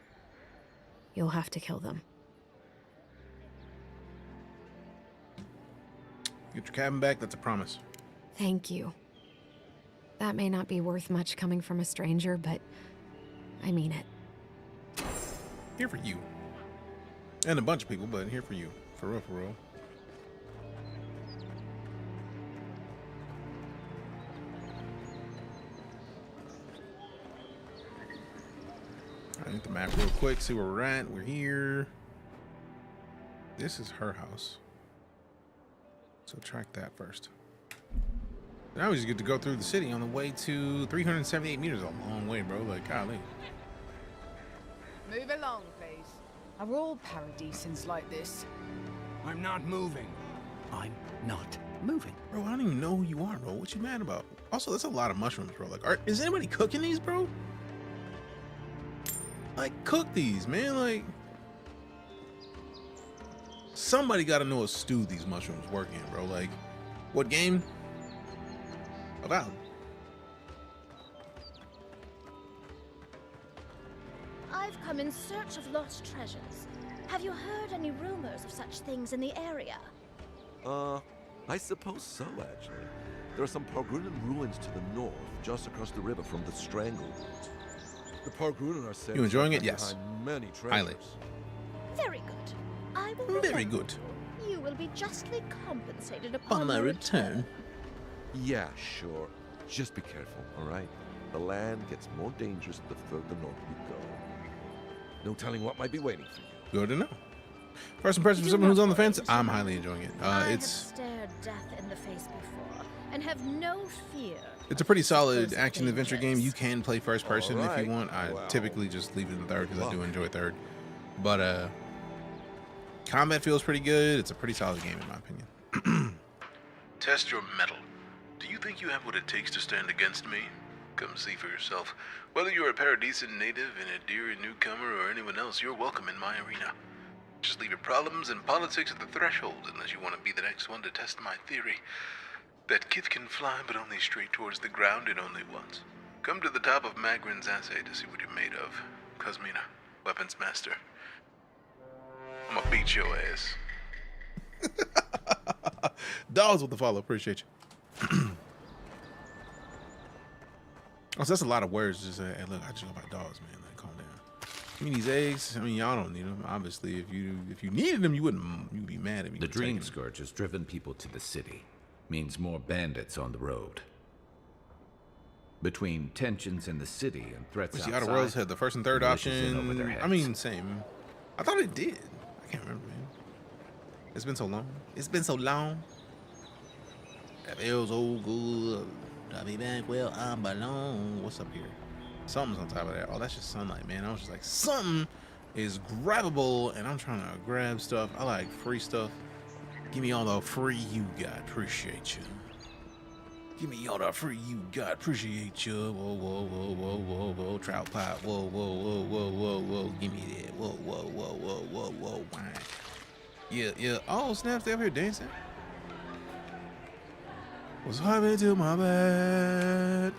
You'll have to kill them. Get your cabin back, that's a promise. Thank you. That may not be worth much coming from a stranger, but I mean it. Here for you. And a bunch of people, but here for you. For real, for real. I need the map real quick, see where we're at. We're here. This is her house. So track that first. Now we just get to go through the city on the way to 378 meters. A long way, bro. Like, golly. Move along, please. Are all paradisans like this? I'm not moving. I'm not moving. Bro, I don't even know who you are, bro. What you mad about? Also, that's a lot of mushrooms, bro. Like, is anybody cooking these, bro? Like, cook these, man. Like, somebody got to know a stew these mushrooms work in, bro. Like, what game? Avowed. I've come in search of lost treasures. Have you heard any rumors of such things in the area? I suppose so, actually. There are some Pargrunan ruins to the north, just across the river from the Strangleroot. The Pargrunan are said You enjoying it? Yes. Many treasures. Highly. Very good. I will Very remember. good. You will be justly compensated upon On my your return. Yeah, sure. Just be careful, all right? The land gets more dangerous the further north you go. No telling what might be waiting for you. Good to know. First impression for someone who's on the fence, I'm highly enjoying it. I have It's stared death in the face before and have no fear. a pretty solid action adventure game. You can play first person if Alright. you want. I Wow. typically just leave it in third because I do enjoy third. But combat feels pretty good. It's a pretty solid game in my opinion. Test your mettle. Do you think you have what it takes to stand against me? Come see for yourself. Whether you're a Paradisan native, an Adirian newcomer, or anyone else, you're welcome in my arena. Just leave your problems and politics at the threshold unless you want to be the next one to test my theory. That kith can fly, but only straight towards the ground and only once. Come to the top of Magrin's assay to see what you're made of. Cosmina, weapons master. I'm gonna beat your ass. Dogs with the follow. Appreciate you. Also, that's a lot of words. Just hey, look, I just go by dogs, man. Like, calm down. Give me these eggs. I mean, y'all don't need them. Obviously, if you needed them, you'd be mad at me. The for taking Dream them. Scourge has driven people to the city. Means more bandits on the road. Between tensions in the city and threats Which the outside, Outer Worlds had the first and third militia's in over their option. I heads. mean, same. I thought it did. I can't remember, man. It's been so long. It's been so long. That feels so good. I'll be back. Well, I'm alone. What's up here? Something's on top of that. Oh, that's just sunlight, man. I was just like, something is grabbable, and I'm trying to grab stuff. I like free stuff. Give me all the free you got. Appreciate you. Give me all the free you got. Appreciate you. Whoa, whoa, whoa, whoa, whoa, whoa. Trout pot. Whoa, whoa, whoa, whoa, whoa, whoa. Give me that. Whoa, whoa, whoa, whoa, whoa, whoa. Wine. Yeah, yeah. Oh, snaps, they up here dancing. What's happening to my bed?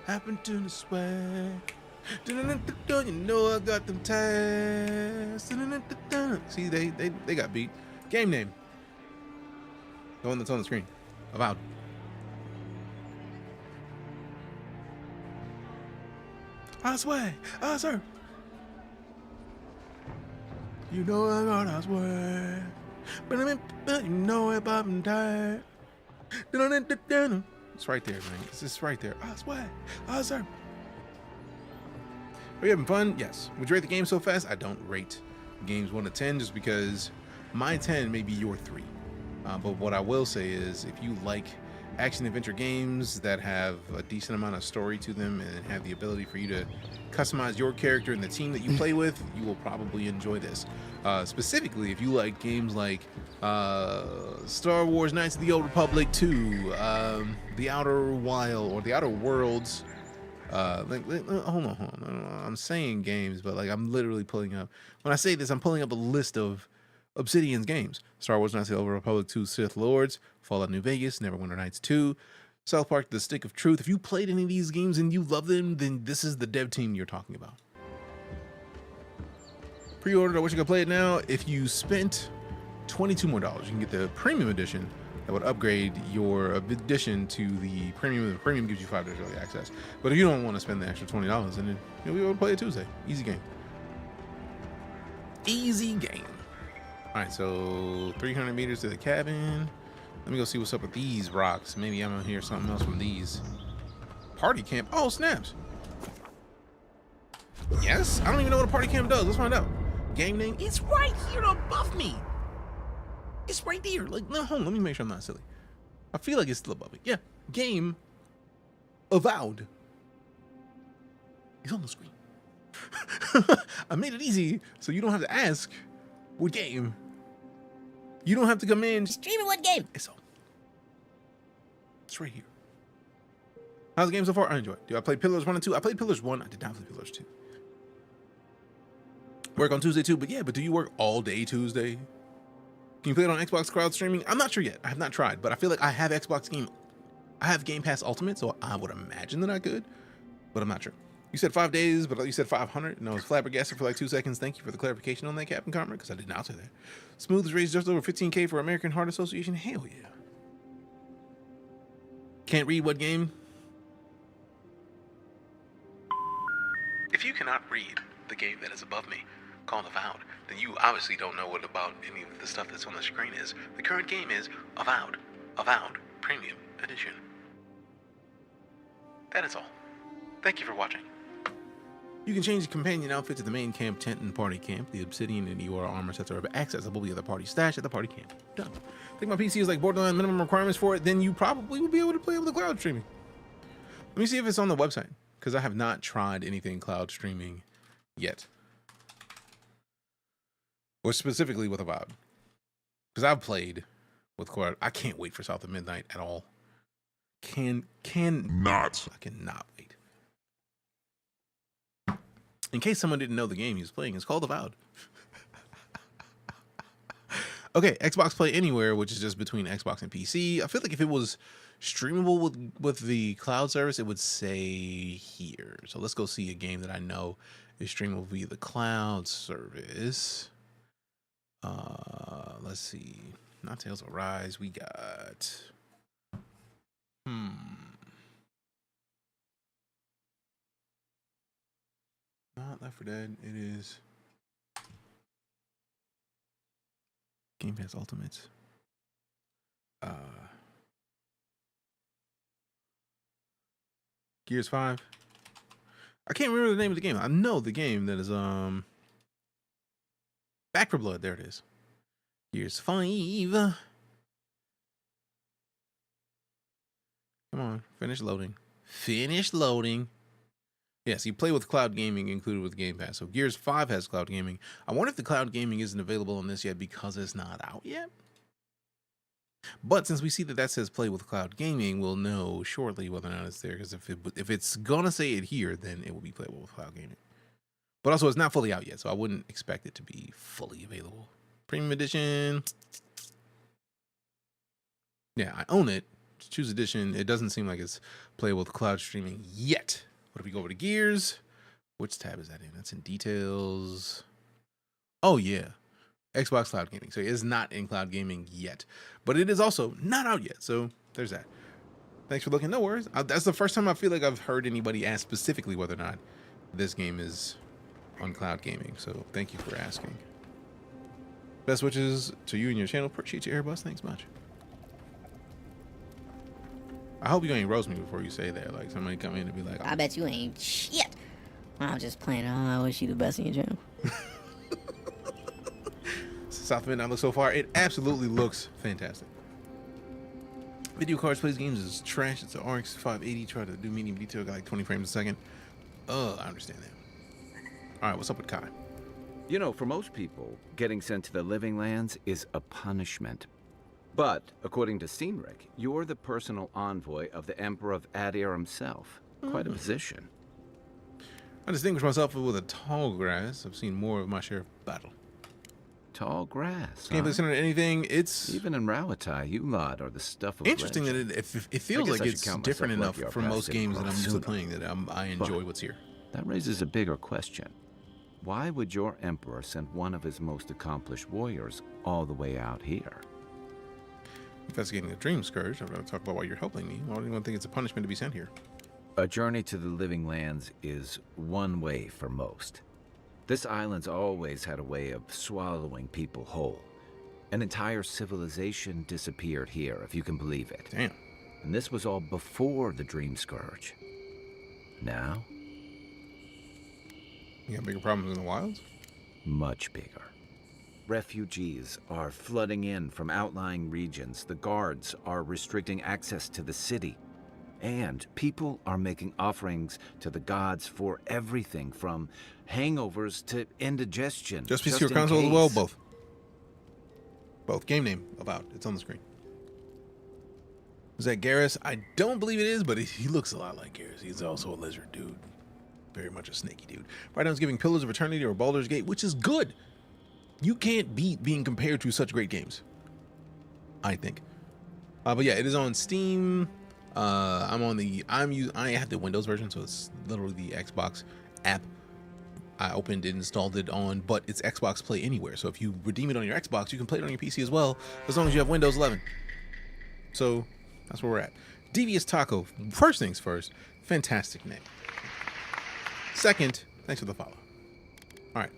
Happened to the swag. You know I got them ties. See, they got beat. Game name. The one that's on the screen. Avowed. I swear, I swear. You know I got, I swear. But you know if I'm tired. It's right there, man. It's just right there. I swear, I swear. Are you having fun? Yes. Would you rate the game so fast? I don't rate games 1 to 10 just because my 10 may be your 3. But what I will say is if you like action adventure games that have a decent amount of story to them and have the ability for you to customize your character and the team that you play with, you will probably enjoy this. Specifically, if you like games like Star Wars Knights of the Old Republic 2, The Outer Wild, or The Outer Worlds. Hold on. I'm saying games, but like I'm literally pulling up. When I say this, I'm pulling up a list of Obsidian's games: Star Wars Knights of the Old Republic 2, Sith Lords, Fallout New Vegas, Neverwinter Nights 2, South Park: The Stick of Truth. If you played any of these games and you love them, then this is the dev team you're talking about. Pre-ordered, I wish you could play it now. If you spent $22 more, you can get the premium edition that would upgrade your addition to the premium. The premium gives you 5 days early access. But if you don't want to spend the extra $20, then you'll be able to play it Tuesday. Easy game. Easy game. All right, so 300 meters to the cabin. Let me go see what's up with these rocks. Maybe I'm gonna hear something else from these. Party camp. Oh, snaps. Yes? I don't even know what a party camp does. Let's find out. Game name. It's right here above me. It's right there. Like, no, hold on. Let me make sure I'm not silly. I feel like it's still above me. Yeah. Game Avowed. It's on the screen. I made it easy so you don't have to ask what game. You don't have to come in. Stream it, what game? It's right here. How's the game so far? I enjoy it. Do I play Pillars 1 and 2? I played Pillars 1. I did not play Pillars 2. Work on Tuesday too, but yeah, but do you work all day Tuesday? Can you play it on Xbox crowd streaming? I'm not sure yet. I have not tried, but I feel like I have I have Game Pass Ultimate, so I would imagine that I could, but I'm not sure. You said 5 days, but you said 500, and I was flabbergasted for like 2 seconds. Thank you for the clarification on that, Captain Carmer, because I did not say that. Smooth has raised just over 15K for American Heart Association. Hell yeah. Can't read what game? If you cannot read the game that is above me, called Avowed, then you obviously don't know what about any of the stuff that's on the screen is. The current game is Avowed Premium Edition. That is all. Thank you for watching. You can change the companion outfit to the main camp tent and party camp. The Obsidian and Eora armor sets are accessible via the party stash at the party camp. Done. I think my PC is like borderline minimum requirements for it, then you probably will be able to play with the cloud streaming. Let me see if it's on the website, because I have not tried anything cloud streaming yet. Or specifically with Avowed. Because I've played with cloud. I can't wait for South of Midnight at all. I cannot wait. In case someone didn't know the game he was playing, it's called Avowed. Okay, Xbox Play Anywhere, which is just between Xbox and PC. I feel like if it was streamable with the cloud service, it would say here. So let's go see a game that I know is streamable via the cloud service. Let's see. Not Tales of Rise. We got... Not Left 4 Dead. It is Game Pass Ultimate. Gears 5. I can't remember the name of the game. I know the game that is Back 4 Blood. There it is. Gears 5. Come on, finish loading. Finish loading. Yes, you play with cloud gaming included with Game Pass. So Gears 5 has cloud gaming. I wonder if the cloud gaming isn't available on this yet because it's not out yet. But since we see that says play with cloud gaming, we'll know shortly whether or not it's there. Because if it's gonna say it here, then it will be playable with cloud gaming. But also, it's not fully out yet, so I wouldn't expect it to be fully available. Premium edition. Yeah, I own it. Choose edition. It doesn't seem like it's playable with cloud streaming yet. But if we go over to Gears, which tab is that in? That's in details. Oh yeah, Xbox Cloud Gaming. So it is not in cloud gaming yet, but it is also not out yet. So there's that. Thanks for looking. No worries. That's the first time I feel like I've heard anybody ask specifically whether or not this game is on cloud gaming. So thank you for asking. Best wishes to you and your channel. Appreciate you, Airbus. Thanks much. I hope you ain't roast me before you say that. Like somebody come in and be like, I bet you ain't shit. I'm just playing. I wish you the best in your channel. South Midnight looks so far. It absolutely looks fantastic. Video cards plays games is trash. It's an RX 580. Try to do medium detail, got like 20 frames a second. I understand that. All right, what's up with Kai? You know, for most people, getting sent to the Living Lands is a punishment. But, according to Steenrick, you're the personal envoy of the Emperor of Adir himself. Quite a position. I distinguish myself with a tall grass. I've seen more of my share of battle. Tall grass, Can't be considered anything. It's even in Rauatai, you lot are the stuff of interesting legend. that it feels like it's different enough from most games that I'm used to playing that I enjoy what's here. That raises a bigger question. Why would your emperor send one of his most accomplished warriors all the way out here? Investigating the Dream Scourge. I'd rather talk about why you're helping me. Why do you think it's a punishment to be sent here? A journey to the Living Lands is one way for most. This island's always had a way of swallowing people whole. An entire civilization disappeared here, if you can believe it. Damn. And this was all before the Dream Scourge. Now? You got bigger problems in the wilds? Much bigger. Refugees are flooding in from outlying regions. The guards are restricting access to the city. And people are making offerings to the gods for everything from hangovers to indigestion. Just PC or console as well? Both. Both. Game name, Avowed. It's on the screen. Is that Garrus? I don't believe it is, but he looks a lot like Garrus. He's also a lizard dude. Very much a snaky dude. Right now, it's giving Pillars of Eternity or Baldur's Gate, which is good. You can't beat being compared to such great games, I think. But yeah, it is on Steam. I have the Windows version, so it's literally the Xbox app. I opened it, installed it on, but it's Xbox Play Anywhere. So if you redeem it on your Xbox, you can play it on your PC as well, as long as you have Windows 11. So that's where we're at. Devious Taco. First things first, fantastic name. Second, thanks for the follow. All right,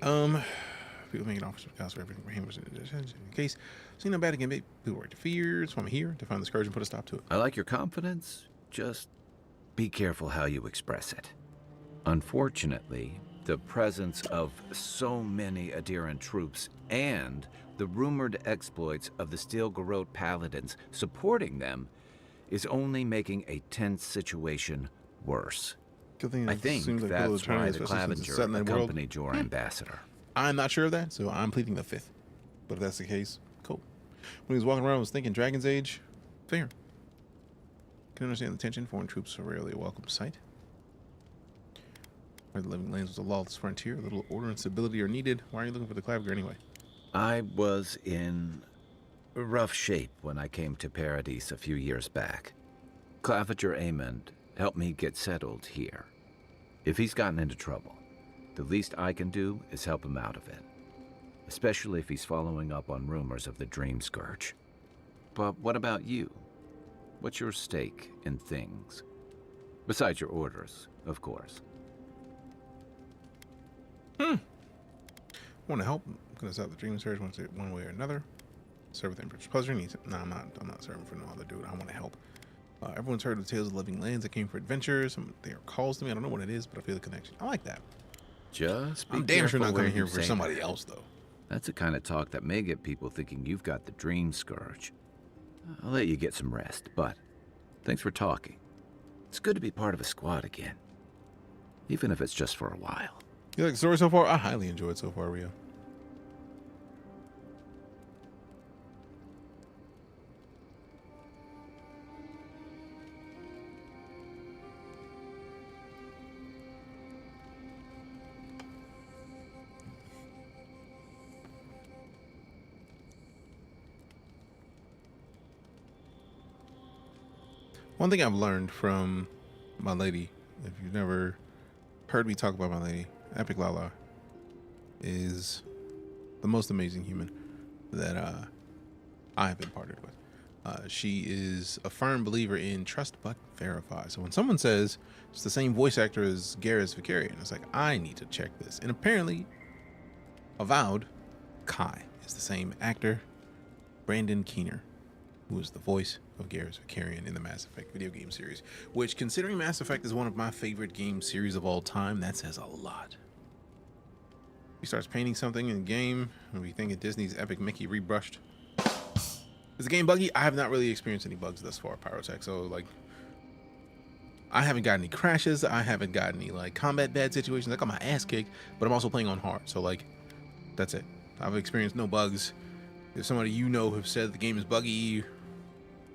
people making offers of cost for everything for him in case. So you know bad again, people work to fear. So I'm here to find the scourge and put a stop to it. I like your confidence. Just be careful how you express it. Unfortunately, the presence of so many Adiran troops and the rumored exploits of the Steel Garrote paladins supporting them is only making a tense situation worse. I think that's why the Clavenger accompanied your ambassador. I'm not sure of that, so I'm pleading the fifth. But if that's the case, cool. When he was walking around, I was thinking Dragon's Age, fair. Can understand the tension. Foreign troops are rarely a welcome sight. Where the Living Lands was a lawless frontier, a little order and stability are needed. Why are you looking for the Clavenger anyway? I was in rough shape when I came to Paradise a few years back. Clavenger Amond helped me get settled here. If he's gotten into trouble, the least I can do is help him out of it. Especially if he's following up on rumors of the Dream Scourge. But what about you? What's your stake in things? Besides your orders, of course. Want to help? I'm gonna stop the Dream Scourge one way or another. Serve with Emperor's pleasure. No, I'm not serving for no other dude. I want to help. Everyone's heard of the tales of living lands that came for adventures. They are calls to me. I don't know what it is, but I feel the connection. I like that. Just be I'm damn sure not careful coming here where you for say somebody that. else, though. That's the kind of talk that may get people thinking you've got the Dream Scourge. I'll let you get some rest, but thanks for talking. It's good to be part of a squad again. Even if it's just for a while. You like the story so far? I highly enjoyed so far, Rio. One thing I've learned from my lady, if you've never heard me talk about my lady, Epic Lala is the most amazing human that I have been partnered with. She is a firm believer in trust but verify. So when someone says it's the same voice actor as Garrus Vakarian, it's like, I need to check this. And apparently, Avowed, Kai is the same actor, Brandon Keener, who is the voice of Garrus Vakarian in the Mass Effect video game series, which, considering Mass Effect is one of my favorite game series of all time, that says a lot. He starts painting something in the game, and we think of Disney's Epic Mickey rebrushed. Is the game buggy? I have not really experienced any bugs thus far, Pyrotech. So, like, I haven't got any crashes. I haven't got any, like, combat bad situations. I got my ass kicked, but I'm also playing on hard. So, like, that's it. I've experienced no bugs. If somebody you know have said the game is buggy,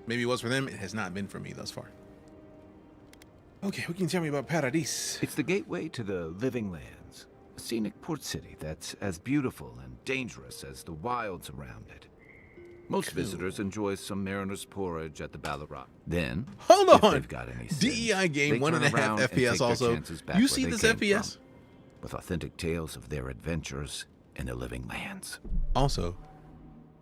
maybe it was for them. It has not been for me thus far. Okay, what can you tell me about Paradis? It's the gateway to the living lands. A scenic port city that's as beautiful and dangerous as the wilds around it. Most visitors enjoy some mariner's porridge at the Ballarat. Then, hold on, if they've got any sense, DEI game, they 1.5 turn around FPS and take their also. chances back You where see they this came FPS? from, with authentic tales of their adventures in the living lands. Also,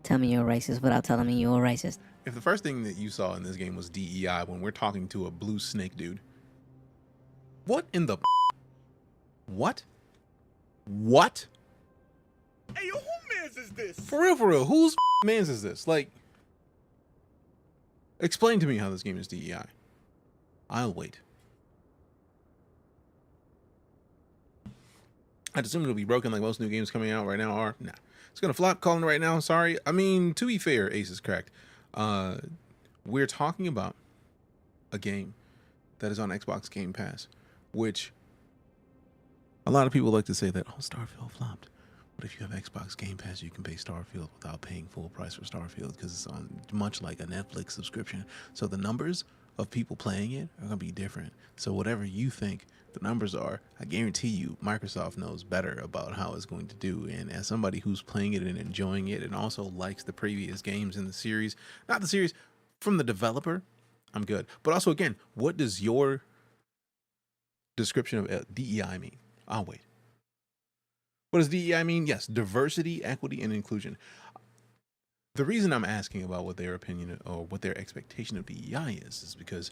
tell me you're racist without telling me you're racist. if the first thing that you saw in this game was DEI when we're talking to a blue snake dude, what in the what? What? Hey, yo, who mans is this? For real, whose mans is this? Like, explain to me how this game is DEI. I'll wait. I'd assume it'll be broken like most new games coming out right now are. Nah. It's gonna flop, calling it right now, sorry. I mean, to be fair, Ace is correct. We're talking about a game that is on Xbox Game Pass, which a lot of people like to say that, oh, Starfield flopped. But if you have Xbox Game Pass, you can pay Starfield without paying full price for Starfield because it's on much like a Netflix subscription. So the numbers of people playing it are going to be different. So whatever you think the numbers are, I guarantee you Microsoft knows better about how it's going to do. And as somebody who's playing it and enjoying it and also likes the previous games in the series, not the series, from the developer, I'm good. But also, again, what does your description of DEI mean? I'll wait. What does DEI mean? Yes, diversity, equity, and inclusion. The reason I'm asking about what their opinion or what their expectation of DEI is because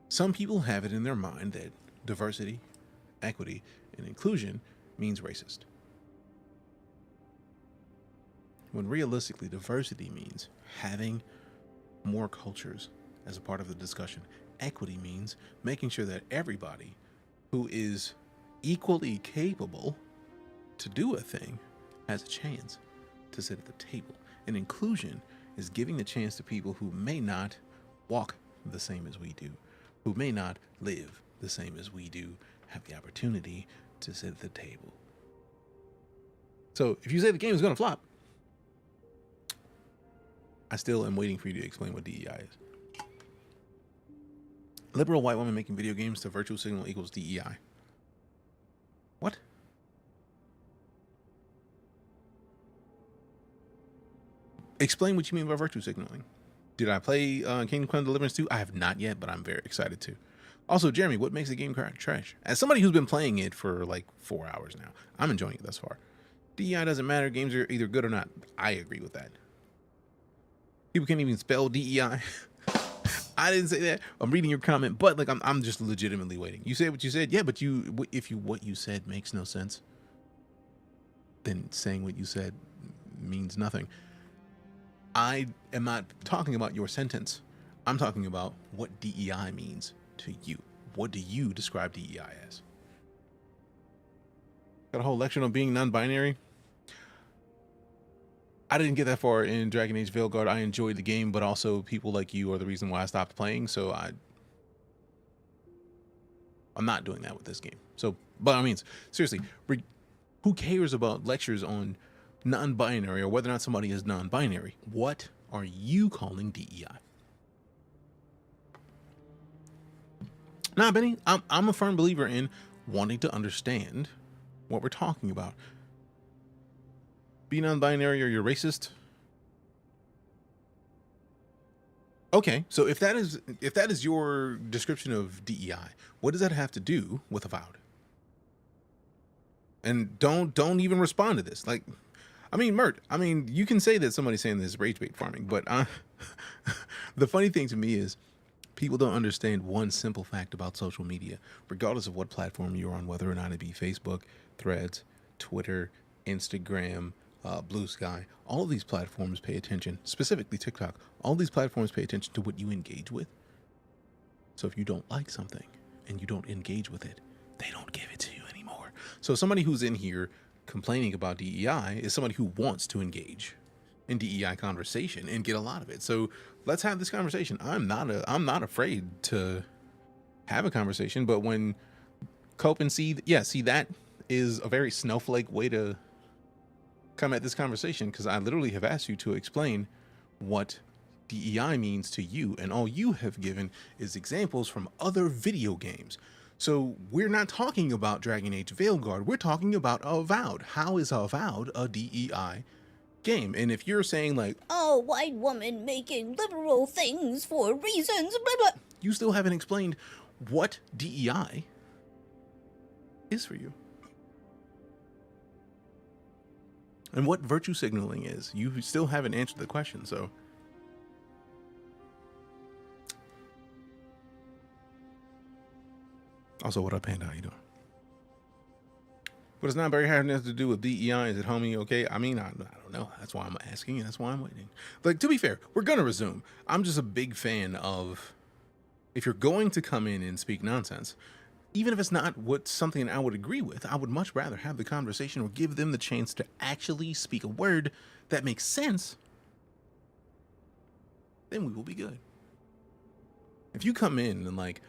some people have it in their mind that diversity, equity, and inclusion means racist. When realistically, diversity means having more cultures as a part of the discussion. Equity means making sure that everybody who is equally capable to do a thing has a chance to sit at the table. And inclusion is giving the chance to people who may not walk the same as we do, who may not live the same as we do, have the opportunity to sit at the table. So if you say the game is going to flop, I still am waiting for you to explain what DEI is. Liberal white woman making video games to virtual signal equals DEI. What? Explain what you mean by virtue signaling. Did I play Kingdom Come Deliverance 2? I have not yet, but I'm very excited to. Also, Jeremy, what makes the game trash? As somebody who's been playing it for like 4 hours now, I'm enjoying it thus far. DEI doesn't matter. Games are either good or not. I agree with that. People can't even spell DEI. I didn't say that. I'm reading your comment, but like I'm just legitimately waiting. You said what you said, yeah, but what you said makes no sense, then saying what you said means nothing. I am not talking about your sentence. I'm talking about what DEI means to you. What do you describe DEI as? Got a whole lecture on being non-binary. I didn't get that far in Dragon Age Veilguard. I enjoyed the game, but also people like you are the reason why I stopped playing. So I'm not doing that with this game. So, by all means, seriously, who cares about lectures on non-binary or whether or not somebody is non-binary? What are you calling DEI? Nah, Benny, I'm a firm believer in wanting to understand what we're talking about. Be non-binary or you're racist. Okay, so if that is your description of DEI, what does that have to do with Avowed? And don't even respond to this. Like, I mean, Mert, I mean, you can say that somebody's saying this is rage bait farming, but the funny thing to me is people don't understand one simple fact about social media, regardless of what platform you're on, whether or not it be Facebook, Threads, Twitter, Instagram, Blue Sky. All of these platforms pay attention, specifically TikTok. All these platforms pay attention to what you engage with. So if you don't like something and you don't engage with it, they don't give it to you anymore. So somebody who's in here complaining about DEI is somebody who wants to engage in DEI conversation and get a lot of it. So let's have this conversation. I'm not afraid to have a conversation, but when Cope and see that is a very snowflake way to come at this conversation, because I literally have asked you to explain what DEI means to you, and all you have given is examples from other video games. So we're not talking about Dragon Age Veilguard, we're talking about Avowed. How is Avowed a DEI game? And if you're saying like, oh, white woman making liberal things for reasons, blah, blah, you still haven't explained what DEI is for you. And what virtue signaling is. You still haven't answered the question, so. Also, what up, Panda? How you doing? What does not very hard enough to do with DEI? Is it homie okay? I mean, I don't know. That's why I'm asking, and that's why I'm waiting. Like, to be fair, we're gonna resume. I'm just a big fan of, if you're going to come in and speak nonsense, even if it's not something I would agree with, I would much rather have the conversation or give them the chance to actually speak a word that makes sense. Then we will be good. If you come in and like,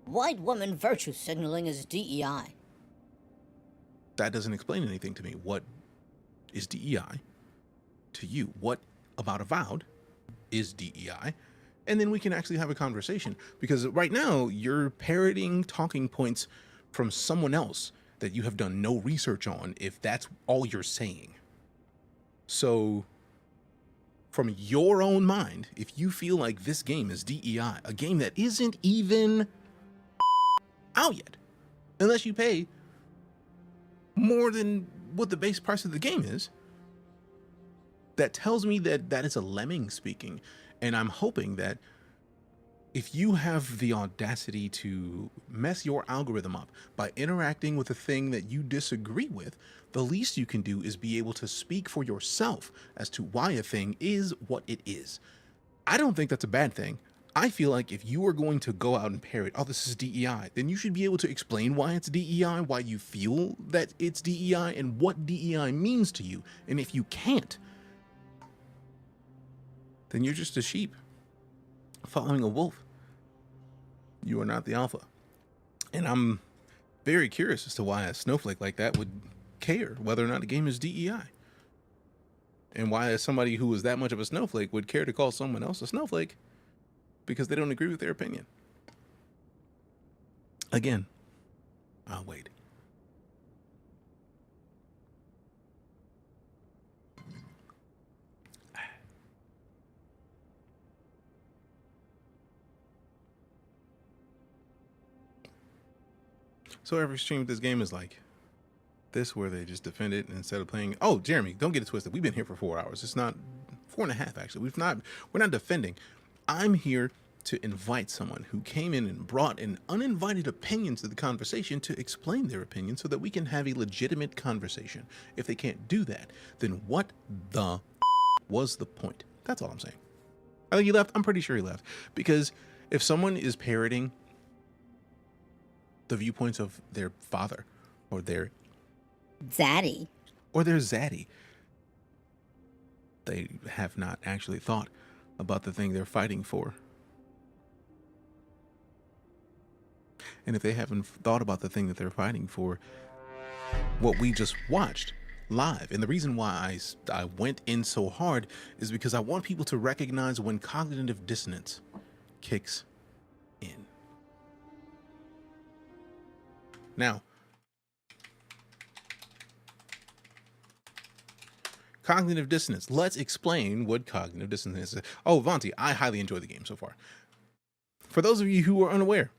white woman virtue signaling is DEI. That doesn't explain anything to me. What is DEI to you? What about Avowed is DEI? And then we can actually have a conversation, because right now you're parroting talking points from someone else that you have done no research on, if that's all you're saying. So from your own mind, if you feel like this game is DEI, a game that isn't even out yet, unless you pay more than what the base price of the game is, that tells me that that is a lemming speaking. And I'm hoping that if you have the audacity to mess your algorithm up by interacting with a thing that you disagree with, the least you can do is be able to speak for yourself as to why a thing is what it is. I don't think that's a bad thing. I feel like if you are going to go out and parrot, oh, this is DEI, then you should be able to explain why it's DEI, why you feel that it's DEI, and what DEI means to you. And if you can't, then you're just a sheep following a wolf. You are not the alpha. And I'm very curious as to why a snowflake like that would care whether or not a game is DEI. And why somebody who is that much of a snowflake would care to call someone else a snowflake because they don't agree with their opinion. Again, I'll wait. So every stream of this game is like this, where they just defend it instead of playing. Oh, Jeremy, don't get it twisted. We've been here for 4 hours. It's not 4.5 actually. We're not defending. I'm here to invite someone who came in and brought an uninvited opinion to the conversation to explain their opinion so that we can have a legitimate conversation. If they can't do that, then what the was the point? That's all I'm saying. I think he left. I'm pretty sure he left, because if someone is parroting the viewpoints of their father or their zaddy, they have not actually thought about the thing they're fighting for. And if they haven't thought about the thing that they're fighting for, what we just watched live, and the reason why I went in so hard is because I want people to recognize when cognitive dissonance kicks in. Now, cognitive dissonance. Let's explain what cognitive dissonance is. Oh, Vonti, I highly enjoy the game so far. For those of you who are unaware,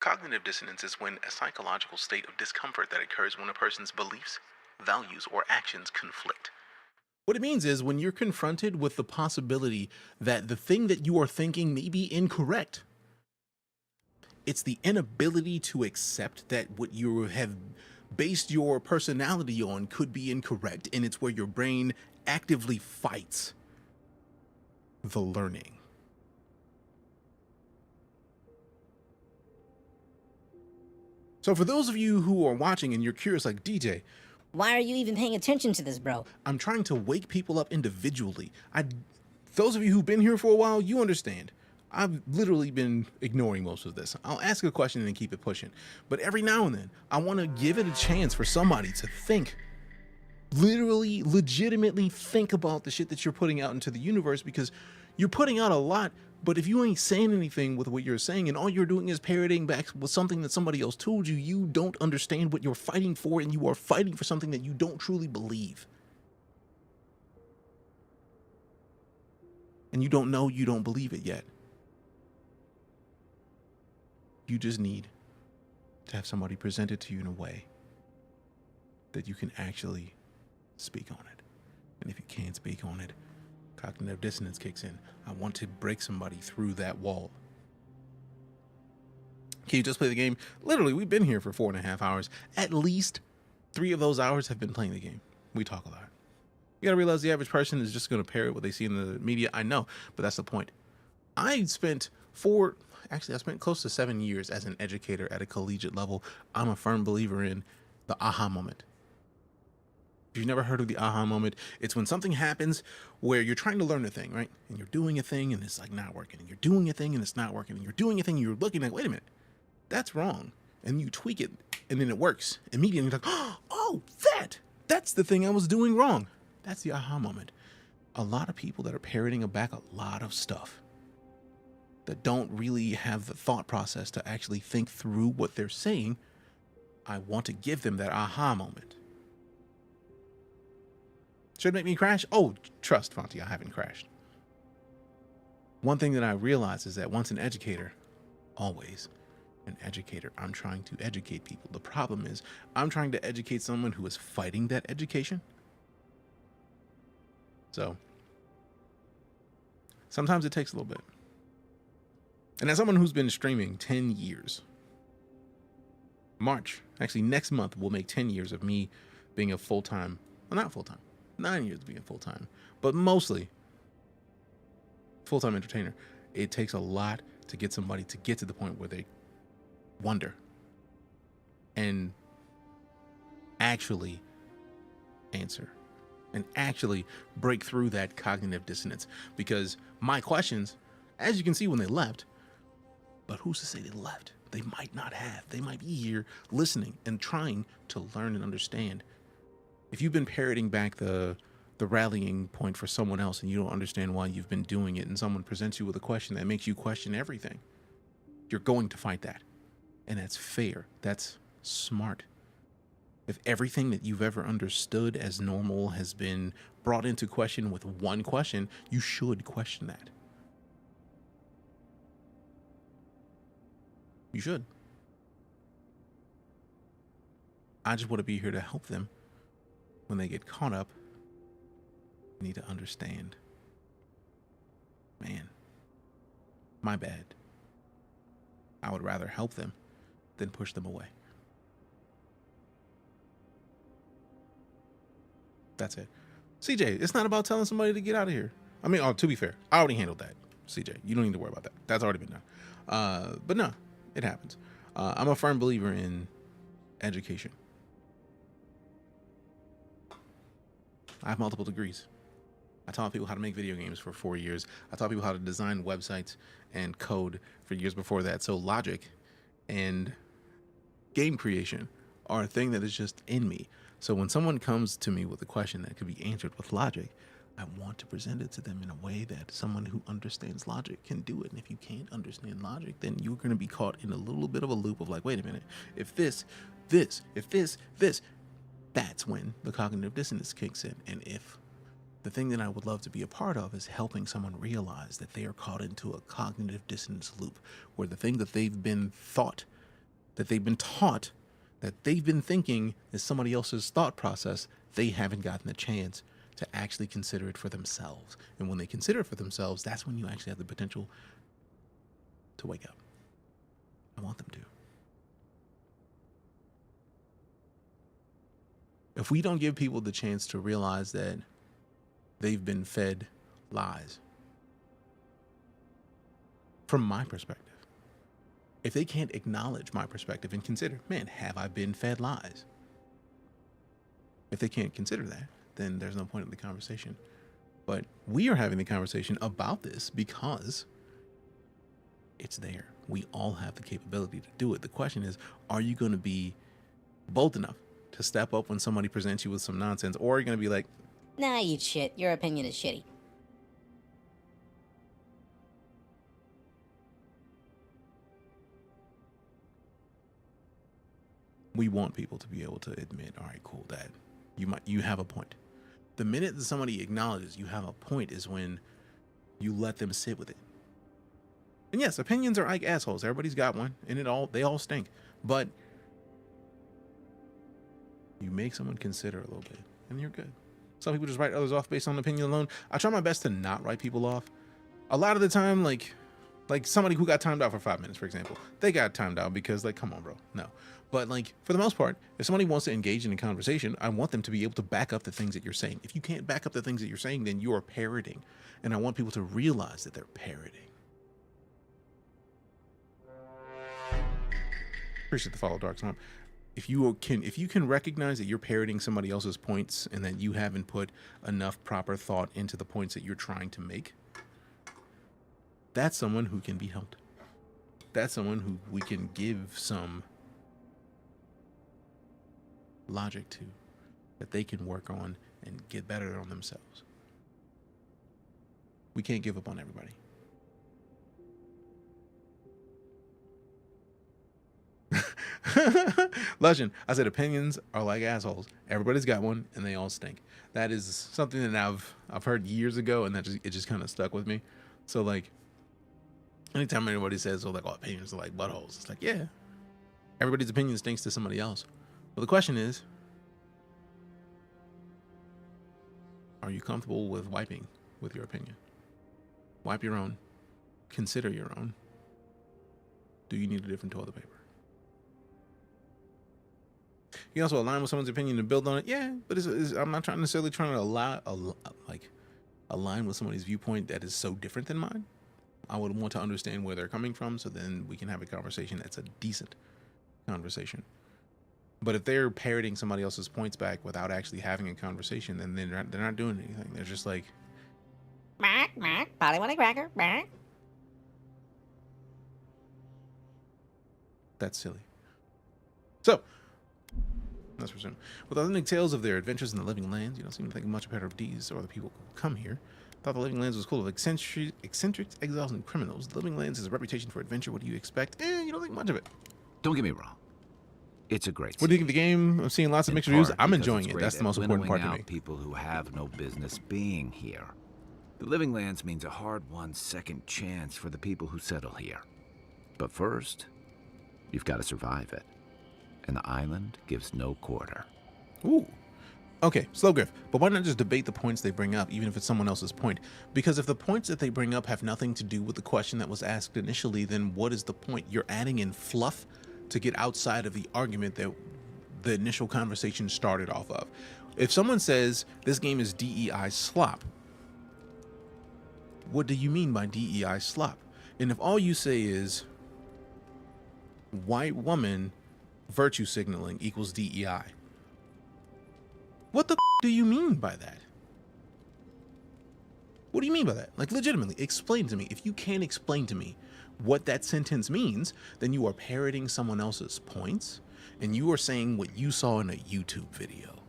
cognitive dissonance is when a psychological state of discomfort that occurs when a person's beliefs values, or actions conflict. What it means is when you're confronted with the possibility that the thing that you are thinking may be incorrect, it's the inability to accept that what you have based your personality on could be incorrect, and it's where your brain actively fights the learning. So for those of you who are watching and you're curious like, DJ, why are you even paying attention to this, bro? I'm trying to wake people up individually. Those of you who've been here for a while, you understand. I've literally been ignoring most of this. I'll ask a question and then keep it pushing. But every now and then, I want to give it a chance for somebody to think. Literally, legitimately think about the shit that you're putting out into the universe, because you're putting out a lot, but if you ain't saying anything with what you're saying and all you're doing is parroting back with something that somebody else told you, you don't understand what you're fighting for, and you are fighting for something that you don't truly believe. And you don't know you don't believe it yet. You just need to have somebody present it to you in a way that you can actually speak on it. And if you can't speak on it, cognitive dissonance kicks in. I want to break somebody through that wall. Can you just play the game? Literally, we've been here for 4.5 hours. At least 3 of those hours have been playing the game. We talk a lot. You gotta realize the average person is just gonna parrot what they see in the media. I know, but that's the point. I spent close to 7 years as an educator at a collegiate level. I'm a firm believer in the aha moment. If you've never heard of the aha moment, it's when something happens where you're trying to learn a thing, right? And you're doing a thing and it's like not working. And you're doing a thing and it's not working. And you're doing a thing and you're looking like, wait a minute, that's wrong. And you tweak it and then it works immediately. You're like, oh, that's the thing I was doing wrong. That's the aha moment. A lot of people that are parroting back a lot of stuff that don't really have the thought process to actually think through what they're saying, I want to give them that aha moment. Should it make me crash? Oh, trust, Fonty, I haven't crashed. One thing that I realize is that once an educator, always an educator, I'm trying to educate people. The problem is I'm trying to educate someone who is fighting that education. So sometimes it takes a little bit. And as someone who's been streaming 10 years, next month will make 10 years of me being a full-time, well, not full-time, 9 years of being full-time, but mostly full-time entertainer. It takes a lot to get somebody to get to the point where they wonder and actually answer and actually break through that cognitive dissonance. Because my questions, as you can see when they left, but who's to say they left? They might not have. They might be here listening and trying to learn and understand. If you've been parroting back the rallying point for someone else and you don't understand why you've been doing it, and someone presents you with a question that makes you question everything, you're going to fight that. And that's fair. That's smart. If everything that you've ever understood as normal has been brought into question with one question, you should question that. You should. I just want to be here to help them when they get caught up. They need to understand. Man, my bad. I would rather help them than push them away. That's it. CJ, it's not about telling somebody to get out of here. I mean, to be fair, I already handled that. CJ, you don't need to worry about that. That's already been done. But no, it happens. I'm a firm believer in education. I have multiple degrees. I taught people how to make video games for 4 years. I taught people how to design websites and code for years before that. So logic and game creation are a thing that is just in me. So when someone comes to me with a question that could be answered with logic, I want to present it to them in a way that someone who understands logic can do it. And if you can't understand logic, then you're going to be caught in a little bit of a loop of like, wait a minute, if this, if this, that's when the cognitive dissonance kicks in. And if the thing that I would love to be a part of is helping someone realize that they are caught into a cognitive dissonance loop where the thing that they've been taught, that that they've been thinking is somebody else's thought process. They haven't gotten the chance to actually consider it for themselves. And when they consider it for themselves, that's when you actually have the potential to wake up. I want them to. If we don't give people the chance to realize that they've been fed lies, from my perspective, if they can't acknowledge my perspective and consider, man, have I been fed lies? If they can't consider that, then there's no point in the conversation. But we are having the conversation about this because it's there. We all have the capability to do it. The question is, are you going to be bold enough to step up when somebody presents you with some nonsense, or are you going to be like, nah, you shit. Your opinion is shitty. we want people to be able to admit, all right, cool, that you have a point. The minute that somebody acknowledges you have a point is when you let them sit with it. And yes, opinions are like assholes. Everybody's got one, and they all stink. But you make someone consider a little bit, and you're good. Some people just write others off based on opinion alone. I try my best to not write people off. A lot of the time, like somebody who got timed out for 5 minutes, for example, they got timed out because, like, come on, bro, no. But like, for the most part, if somebody wants to engage in a conversation, I want them to be able to back up the things that you're saying. If you can't back up the things that you're saying, then you are parroting, and I want people to realize that they're parroting. Appreciate the follow, Dark Swamp. If you can recognize that you're parroting somebody else's points and that you haven't put enough proper thought into the points that you're trying to make, that's someone who can be helped. That's someone who we can give some logic to, that they can work on and get better on themselves. We can't give up on everybody. Legend, I said opinions are like assholes. Everybody's got one, and they all stink. That is something that I've heard years ago, and it just kind of stuck with me. So like, anytime anybody says, "Oh, like, all opinions are like buttholes," it's like, yeah, everybody's opinion stinks to somebody else. But the question is, are you comfortable with wiping with your opinion? Wipe your own. Consider your own. Do you need a different toilet paper? You can also align with someone's opinion and build on it. Yeah, but I'm not necessarily trying to align with somebody's viewpoint that is so different than mine. I would want to understand where they're coming from, so then we can have a conversation that's a decent conversation. But if they're parroting somebody else's points back without actually having a conversation, then they're not doing anything. They're just like, probably want a cracker. That's silly. So, let's resume. With authentic tales of their adventures in the living lands, you don't seem to think much better of these or the people who come here. Thought the living lands was full of eccentrics, exiles, and criminals. The living lands has a reputation for adventure. What do you expect? You don't think much of it. Don't get me wrong. It's a great. What do you think of the game? I'm seeing lots of mixed reviews. I'm enjoying it. That's the most important part to me. People who have no business being here. The living lands means a hard-won second chance for the people who settle here. But first, you've got to survive it. And the island gives no quarter. Ooh. Okay, slow griff. But why not just debate the points they bring up, even if it's someone else's point? Because if the points that they bring up have nothing to do with the question that was asked initially, then what is the point? You're adding in fluff to get outside of the argument that the initial conversation started off of. If someone says this game is DEI slop, what do you mean by DEI slop? And if all you say is white woman virtue signaling equals DEI, what the do you mean by that? What do you mean by that? Like, legitimately, explain to me. If you can't explain to me what that sentence means, then you are parroting someone else's points, and you are saying what you saw in a YouTube video,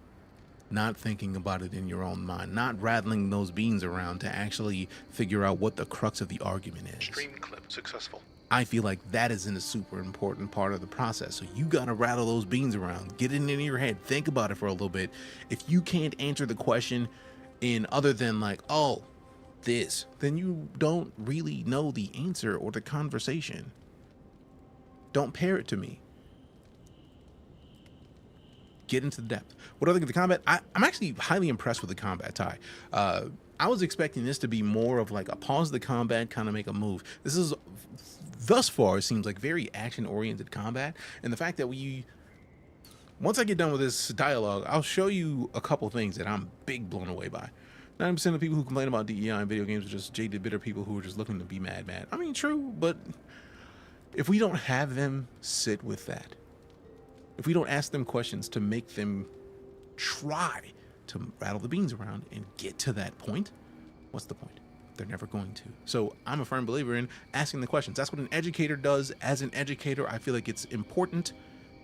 not thinking about it in your own mind, not rattling those beans around to actually figure out what the crux of the argument is. Stream clip successful. I feel like that is a super important part of the process. So you got to rattle those beans around, get it into your head, think about it for a little bit. If you can't answer the question in other than like, oh, this, then you don't really know the answer or the conversation. Don't pair it to me. get into the depth. What do I think of the combat? I'm actually highly impressed with the combat, Ty. I was expecting this to be more of like a pause the combat, kind of make a move. This is, thus far, it seems like very action-oriented combat. And the fact that once I get done with this dialogue, I'll show you a couple things that I'm big blown away by. 90% of people who complain about DEI in video games are just jaded, bitter people who are just looking to be mad. I mean, true, but if we don't have them sit with that, if we don't ask them questions to make them try to rattle the beans around and get to that point, what's the point? They're never going to. So I'm a firm believer in asking the questions. That's what an educator does. As an educator, I feel like it's important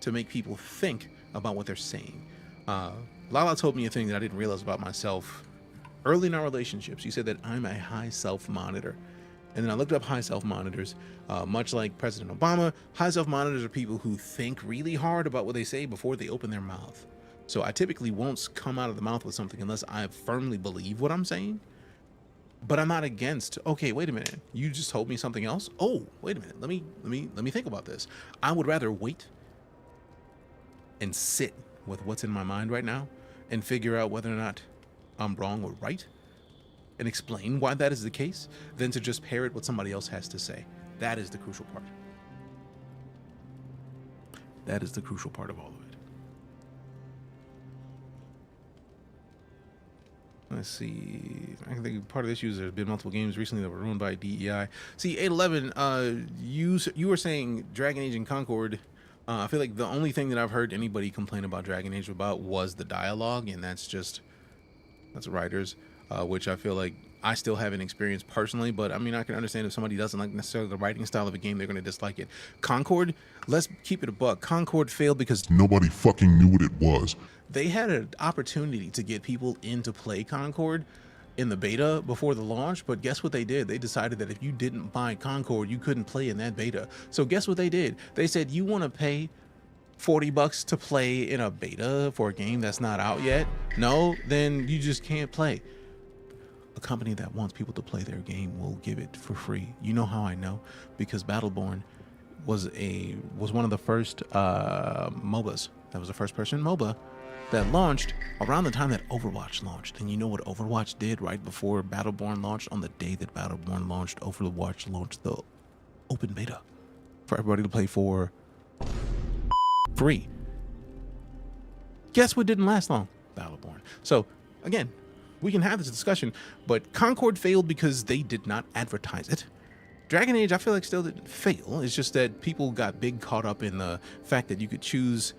to make people think about what they're saying. Lala told me a thing that I didn't realize about myself early in our relationship. She said that I'm a high self-monitor. And then I looked up high self-monitors. Much like President Obama, high self-monitors are people who think really hard about what they say before they open their mouth. So I typically won't come out of the mouth with something unless I firmly believe what I'm saying. But I'm not against, okay, wait a minute, you just told me something else? Oh, wait a minute, let me think about this. I would rather wait and sit with what's in my mind right now and figure out whether or not I'm wrong or right and explain why that is the case than to just parrot what somebody else has to say. That is the crucial part. That is the crucial part of all of it. Let's see. I think part of the issue is there's been multiple games recently that were ruined by DEI. See, 811, you were saying Dragon Age and Concord. I feel like the only thing that I've heard anybody complain about Dragon Age about was the dialogue, and that's writers, which I feel like I still haven't experienced personally, but I mean, I can understand if somebody doesn't like necessarily the writing style of a game, they're going to dislike it. Concord, let's keep it a buck. Concord failed because nobody fucking knew what it was. They had an opportunity to get people in to play Concord in the beta before the launch, but guess what they did? They decided that if you didn't buy Concord, you couldn't play in that beta. So guess what they did? They said, you want to pay $40 to play in a beta for a game that's not out yet? No, then you just can't play. A company that wants people to play their game will give it for free. You know how I know? Because Battleborn was one of the first MOBAs. That was a first-person MOBA that launched around the time that Overwatch launched. And you know what Overwatch did right before Battleborn launched? On the day that Battleborn launched, Overwatch launched the open beta for everybody to play for free. Guess what didn't last long? Battleborn. So again, we can have this discussion, but Concord failed because they did not advertise it. Dragon Age, I feel like, still didn't fail. It's just that people got big caught up in the fact that you could choose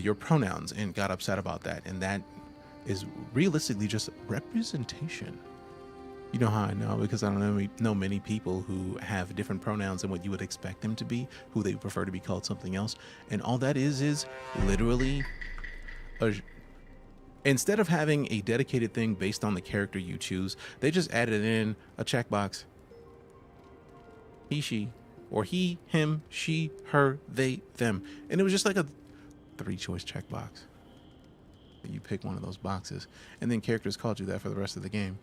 your pronouns and got upset about that. And that is realistically just representation. You know how I know? Because I don't know many people who have different pronouns than what you would expect them to be, who they prefer to be called something else. And all that is literally instead of having a dedicated thing based on the character you choose, they just added in a checkbox. He, she, or he, him, she, her, they, them. And it was just like a 3-choice checkbox. You pick one of those boxes, and then characters called you that for the rest of the game.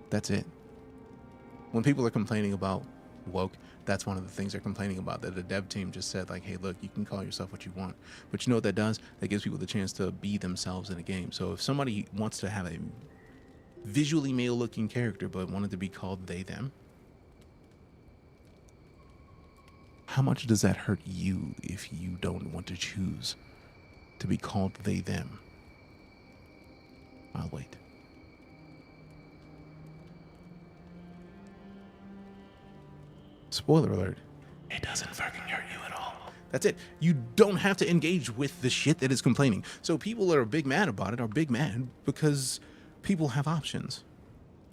That's it. When people are complaining about woke, that's one of the things they're complaining about, that the dev team just said, like, hey, look, you can call yourself what you want. But you know what that does? That gives people the chance to be themselves in a game. So if somebody wants to have a visually male-looking character but wanted to be called they, them, how much does that hurt you if you don't want to choose to be called they, them? I'll wait. Spoiler alert, it doesn't fucking hurt you at all. That's it. You don't have to engage with the shit that is complaining. So people that are big mad about it are big mad because people have options.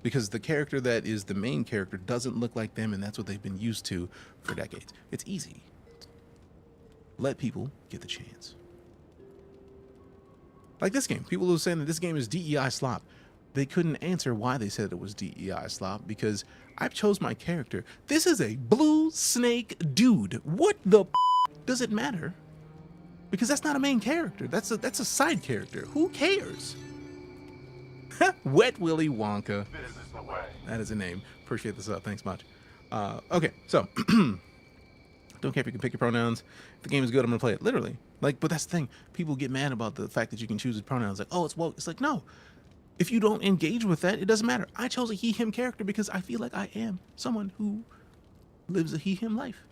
Because the character that is the main character doesn't look like them, and that's what they've been used to for decades. It's easy. Let people get the chance. Like this game. People who are saying that this game is DEI slop. They couldn't answer why they said it was DEI slop, because I chose my character. This is a blue snake dude. What the does it matter? Because that's not a main character. That's a side character. Who cares? Wet Willy Wonka. This is the way. That is a name. Appreciate the sub. Thanks much. Okay, so Don't care if you can pick your pronouns. If the game is good, I'm gonna play it. Literally. Like, but that's the thing. People get mad about the fact that you can choose your pronouns. Like, oh, it's woke. It's like, no. If you don't engage with that, it doesn't matter. I chose a he, him character because I feel like I am someone who lives a he, him life.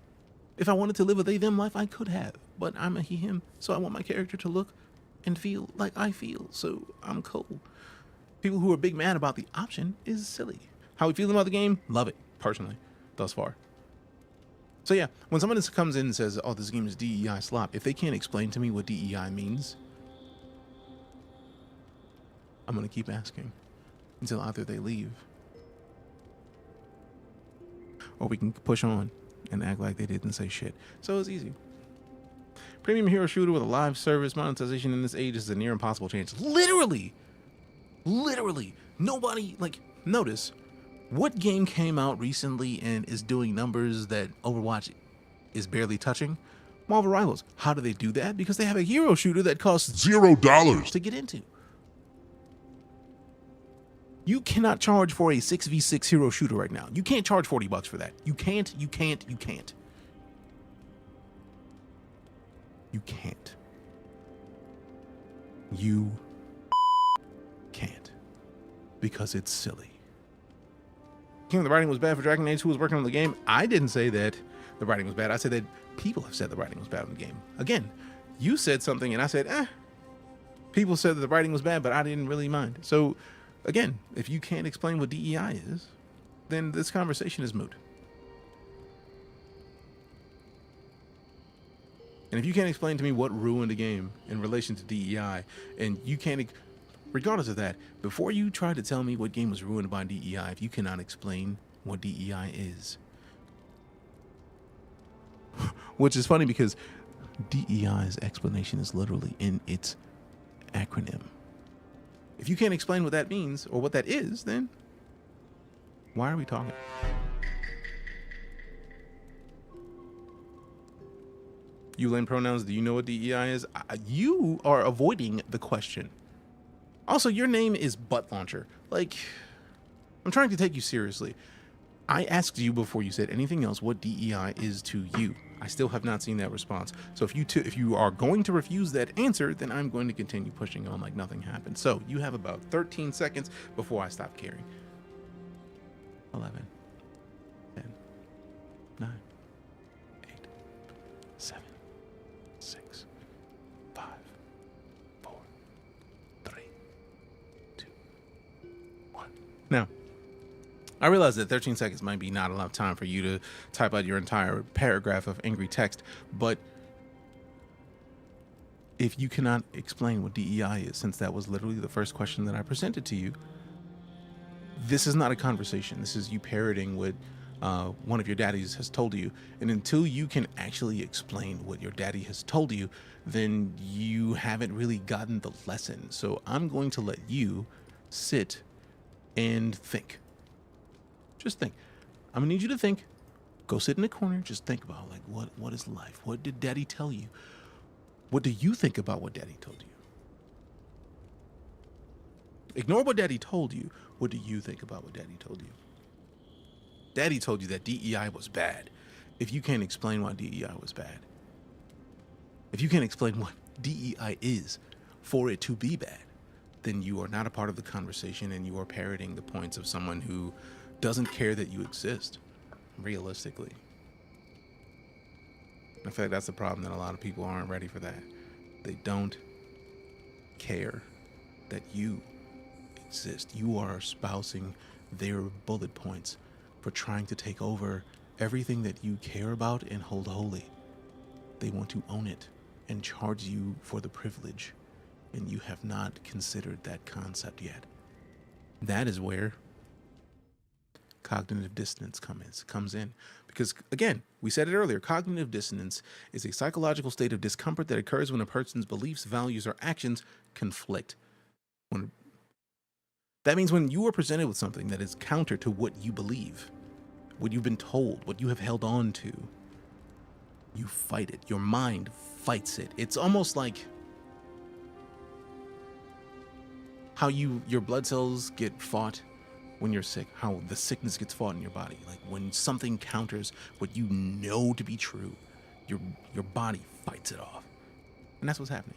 If I wanted to live a they, them life, I could have. But I'm a he, him, so I want my character to look and feel like I feel. So I'm cool. People who are big mad about the option is silly. How we feeling about the game? Love it, personally, thus far. So yeah, when someone comes in and says, oh, this game is DEI slop, if they can't explain to me what DEI means, I'm going to keep asking until either they leave or we can push on and act like they didn't say shit. So it's easy. Premium hero shooter with a live service monetization in this age is a near impossible chance. Literally, nobody, like, notice what game came out recently and is doing numbers that Overwatch is barely touching? Marvel Rivals. How do they do that? Because they have a hero shooter that costs $0 to get into. You cannot charge for a 6v6 hero shooter right now. You can't charge $40 for that. You can't. You can't. Because it's silly. The writing was bad for Dragon Age, who was working on the game. I didn't say that the writing was bad. I said that people have said the writing was bad on the game. Again, you said something and I said, people said that the writing was bad, but I didn't really mind. So again, if you can't explain what DEI is, then this conversation is moot. And if you can't explain to me what ruined the game in relation to DEI, and you can't, regardless of that, before you try to tell me what game was ruined by DEI, if you cannot explain what DEI is, which is funny because DEI's explanation is literally in its acronym. If you can't explain what that means or what that is, then why are we talking? You lame pronouns, do you know what DEI is? You are avoiding the question. Also, your name is Butt Launcher. Like, I'm trying to take you seriously. I asked you before you said anything else what DEI is to you. I still have not seen that response. So if you are going to refuse that answer, then I'm going to continue pushing on like nothing happened. So you have about 13 seconds before I stop caring. 11, 10, 9, 8, 7, 6, 5, 4, 3, 2, 1. Now, I realize that 13 seconds might be not enough time for you to type out your entire paragraph of angry text, but if you cannot explain what DEI is, since that was literally the first question that I presented to you, this is not a conversation. This is you parroting what one of your daddies has told you. And until you can actually explain what your daddy has told you, then you haven't really gotten the lesson. So I'm going to let you sit and think. Just think. I'm gonna need you to think. Go sit in a corner. Just think about like what is life? What did daddy tell you? What do you think about what daddy told you? Ignore what daddy told you. What do you think about what daddy told you? Daddy told you that DEI was bad. If you can't explain why DEI was bad, if you can't explain what DEI is for it to be bad, then you are not a part of the conversation and you are parroting the points of someone who doesn't care that you exist, realistically. I feel like that's the problem, that a lot of people aren't ready for that. They don't care that you exist. You are espousing their bullet points for trying to take over everything that you care about and hold holy. They want to own it and charge you for the privilege, and you have not considered that concept yet. That is where cognitive dissonance comes in. Because again, we said it earlier, cognitive dissonance is a psychological state of discomfort that occurs when a person's beliefs, values, or actions conflict. That means when you are presented with something that is counter to what you believe, what you've been told, what you have held on to, you fight it. Your mind fights it. It's almost like how your blood cells get fought when you're sick, how the sickness gets fought in your body. Like when something counters what you know to be true, your body fights it off. And that's what's happening.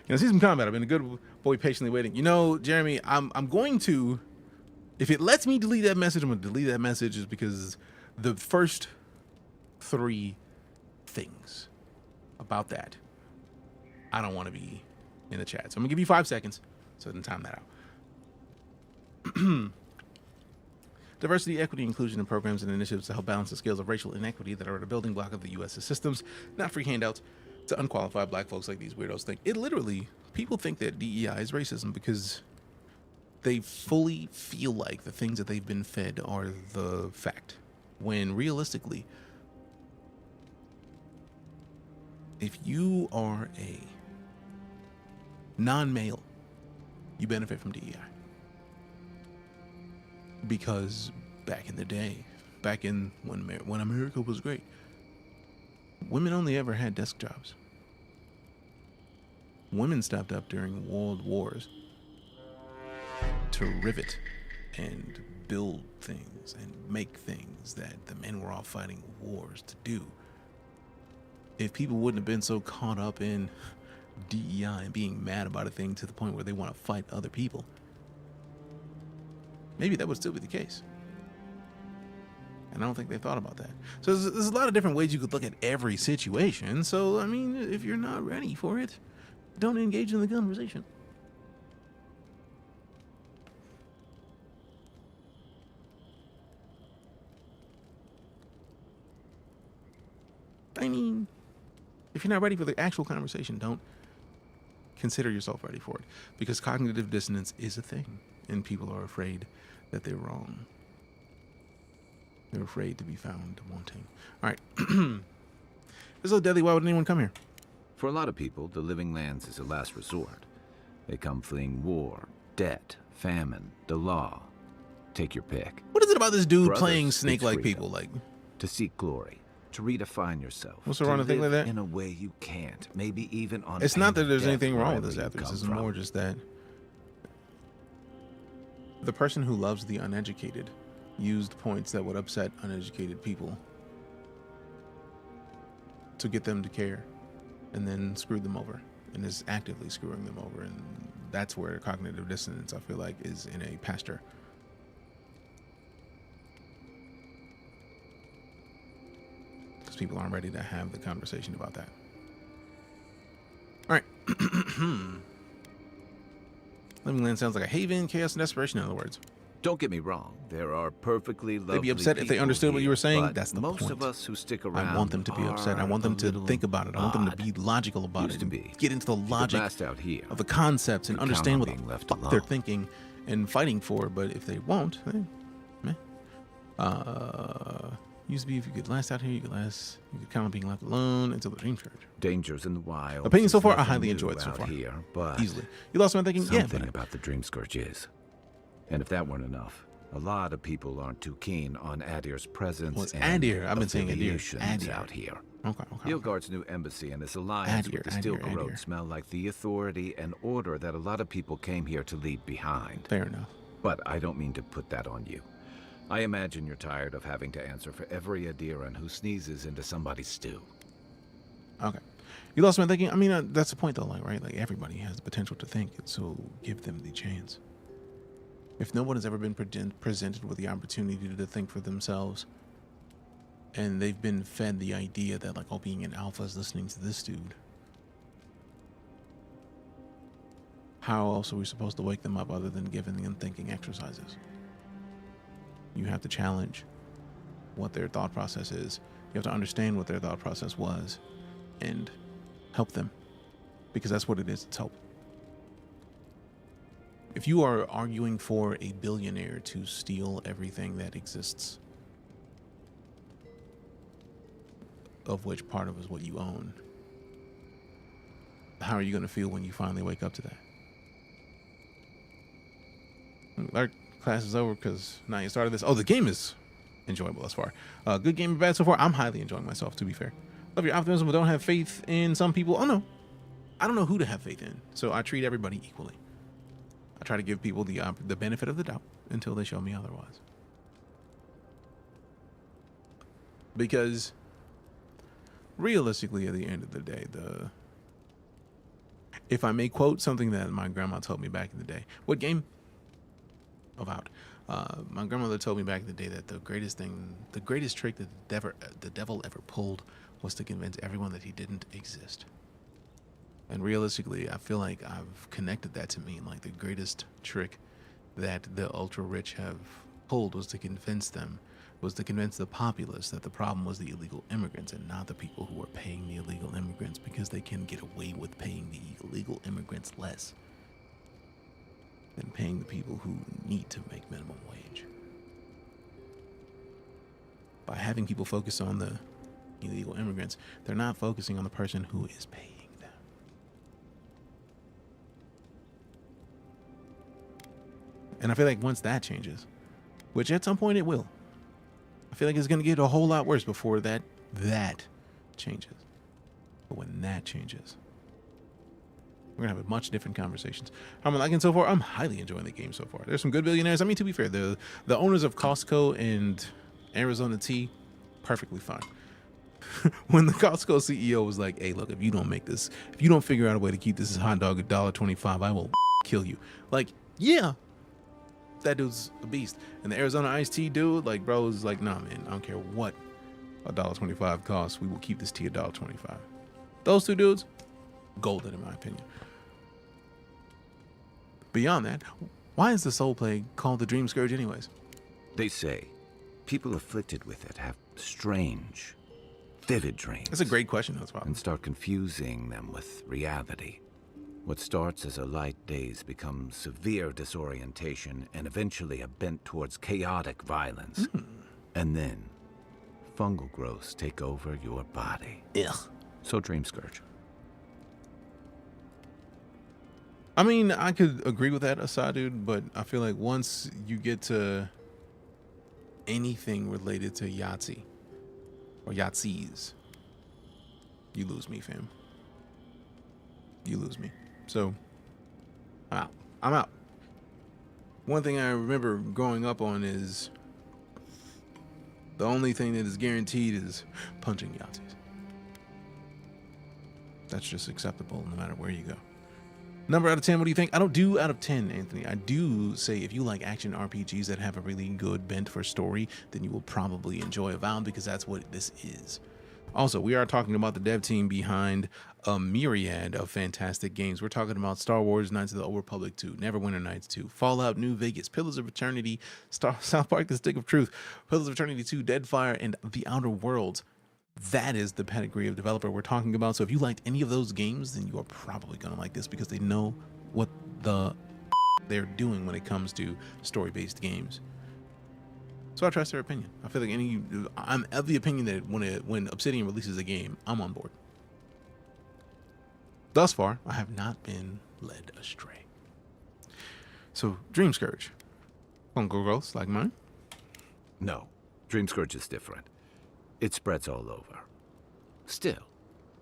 See some combat. I've been a good boy patiently waiting. Jeremy, I'm going to, if it lets me delete that message, I'm going to delete that message, is because the first 3 things about that, I don't want to be in the chat. So I'm going to give you 5 seconds so I can time that out. Diversity, equity, inclusion, and programs and initiatives to help balance the scales of racial inequity that are the building block of the U.S.'s systems, not free handouts to unqualified black folks like these weirdos think. It literally, people think that DEI is racism because they fully feel like the things that they've been fed are the fact. When realistically, if you are a non-male, you benefit from DEI. Because back in the day, back in when America was great, women only ever had desk jobs. Women stepped up during world wars to rivet and build things and make things that the men were all fighting wars to do. If people wouldn't have been so caught up in DEI and being mad about a thing to the point where they want to fight other people, maybe that would still be the case. And I don't think they thought about that. So there's a lot of different ways you could look at every situation. So, I mean, if you're not ready for it, don't engage in the conversation. I mean, if you're not ready for the actual conversation, don't consider yourself ready for it. Because cognitive dissonance is a thing, and people are afraid that they're wrong. They're afraid to be found wanting. All right. This is so deadly. Why would anyone come here? For a lot of people, the Living Lands is a last resort. They come fleeing war, debt, famine, the law. Take your pick. What is it about this dude For playing others, snake it's like freedom. people? Like, to seek glory, to redefine yourself. What's wrong with a thing like that? In a way you can't, maybe even on. It's pain not that of there's death anything wrong with wherever this you after. This come is from. more just that the person who loves the uneducated used points that would upset uneducated people to get them to care, and then screwed them over, and is actively screwing them over. And that's where cognitive dissonance, I feel like, is in a pasture. Because people aren't ready to have the conversation about that. All right. Living Land sounds like a haven, chaos, and desperation, in other words. Don't get me wrong, there are perfectly lovely They'd be upset if they people understood what you were here, saying. but That's the most point. of us who stick around I want them to be upset. I want them to think about it. I want them to be logical about it. And get into the logic out here, of the concepts and you understand what count on the being left fuck alone. they're thinking and fighting for. But if they won't, then meh. Used to be if you could last out here, you could count on being left alone until the dream church. Dangers in the wild. Opinion so far, I highly enjoyed so far. Here, but easily. You lost my thinking? Yeah, something but about the dream scourge is. And if that weren't enough, a lot of people aren't too keen on Adir's presence. Well, it's and Adir. I've been saying Adir. affiliations Adir. out here. Okay. Yilgard's new embassy and his alliance with the Stilgar Road Adir. smell like the authority and order that a lot of people came here to leave behind. Fair enough. But I don't mean to put that on you. I imagine you're tired of having to answer for every Adiran who sneezes into somebody's stew. Okay. You lost my thinking? I mean, that's the point, though, like, right? Like, everybody has the potential to think, so give them the chance. If no one has ever been presented with the opportunity to think for themselves, and they've been fed the idea that, like, oh, being an alpha is listening to this dude, how else are we supposed to wake them up other than giving them thinking exercises? You have to challenge what their thought process is. You have to understand what their thought process was and help them, because that's what it is. It's help. If you are arguing for a billionaire to steal everything that exists, of which part of it is what you own, how are you going to feel when you finally wake up to that? Our class is over because now you started this. Oh, the game is enjoyable thus far. Good game or bad so far? I'm highly enjoying myself, to be fair. Love your optimism, but don't have faith in some people. Oh, no. I don't know who to have faith in, so I treat everybody equally. I try to give people the benefit of the doubt until they show me otherwise. Because realistically, at the end of the day, if I may quote something that my grandma told me back in the day, what game? Avowed. My grandmother told me back in the day that the greatest trick that the devil ever pulled was to convince everyone that he didn't exist. And realistically, I feel like I've connected that to mean like the greatest trick that the ultra rich have pulled was to convince the populace that the problem was the illegal immigrants and not the people who are paying the illegal immigrants, because they can get away with paying the illegal immigrants less than paying the people who need to make minimum wage. By having people focus on the illegal immigrants, they're not focusing on the person who is paying them. And I feel like once that changes, which at some point it will, I feel like it's going to get a whole lot worse before that changes. But when that changes, we're going to have much different conversations. How am I liking so far? I'm highly enjoying the game so far. There's some good billionaires. I mean, to be fair, the owners of Costco and Arizona Tea, perfectly fine. When the Costco CEO was like, hey, look, if you don't figure out a way to keep this hot dog $1.25, I will kill you. Like, yeah, that dude's a beast. And the Arizona iced tea dude, like, bro, is like, nah, man, I don't care what $1.25 costs. We will keep this tea $1.25. Those two dudes, golden in my opinion. Beyond that, why is the soul plague called the Dream Scourge anyways? They say people afflicted with it have strange, vivid dreams. That's a great question, that's why. And start confusing them with reality. What starts as a light daze becomes severe disorientation and eventually a bent towards chaotic violence. And then fungal growths take over your body. Ugh. So Dream Scourge. I mean, I could agree with that, Assad, dude, but I feel like once you get to anything related to Yahtzee or Yahtzees, you lose me, fam. You lose me. So, I'm out. One thing I remember growing up on is the only thing that is guaranteed is punching Yahtzees. That's just acceptable no matter where you go. Number out of 10, what do you think? I don't do out of 10, Anthony. I do say if you like action RPGs that have a really good bent for story, then you will probably enjoy Avowed, because that's what this is. Also, we are talking about the dev team behind a myriad of fantastic games. We're talking about Star Wars Knights of the Old Republic 2, Neverwinter Nights 2, Fallout New Vegas, Pillars of Eternity, South Park The Stick of Truth, Pillars of Eternity 2, Deadfire, and The Outer Worlds. That is the pedigree of developer we're talking about. So if you liked any of those games, then you are probably going to like this, because they know what they're doing when it comes to story-based games. So I trust their opinion. I feel like I'm of the opinion that when Obsidian releases a game, I'm on board. Thus far, I have not been led astray. So Dream Scourge, fungal growths like mine? No, Dream Scourge is different. It spreads all over. Still,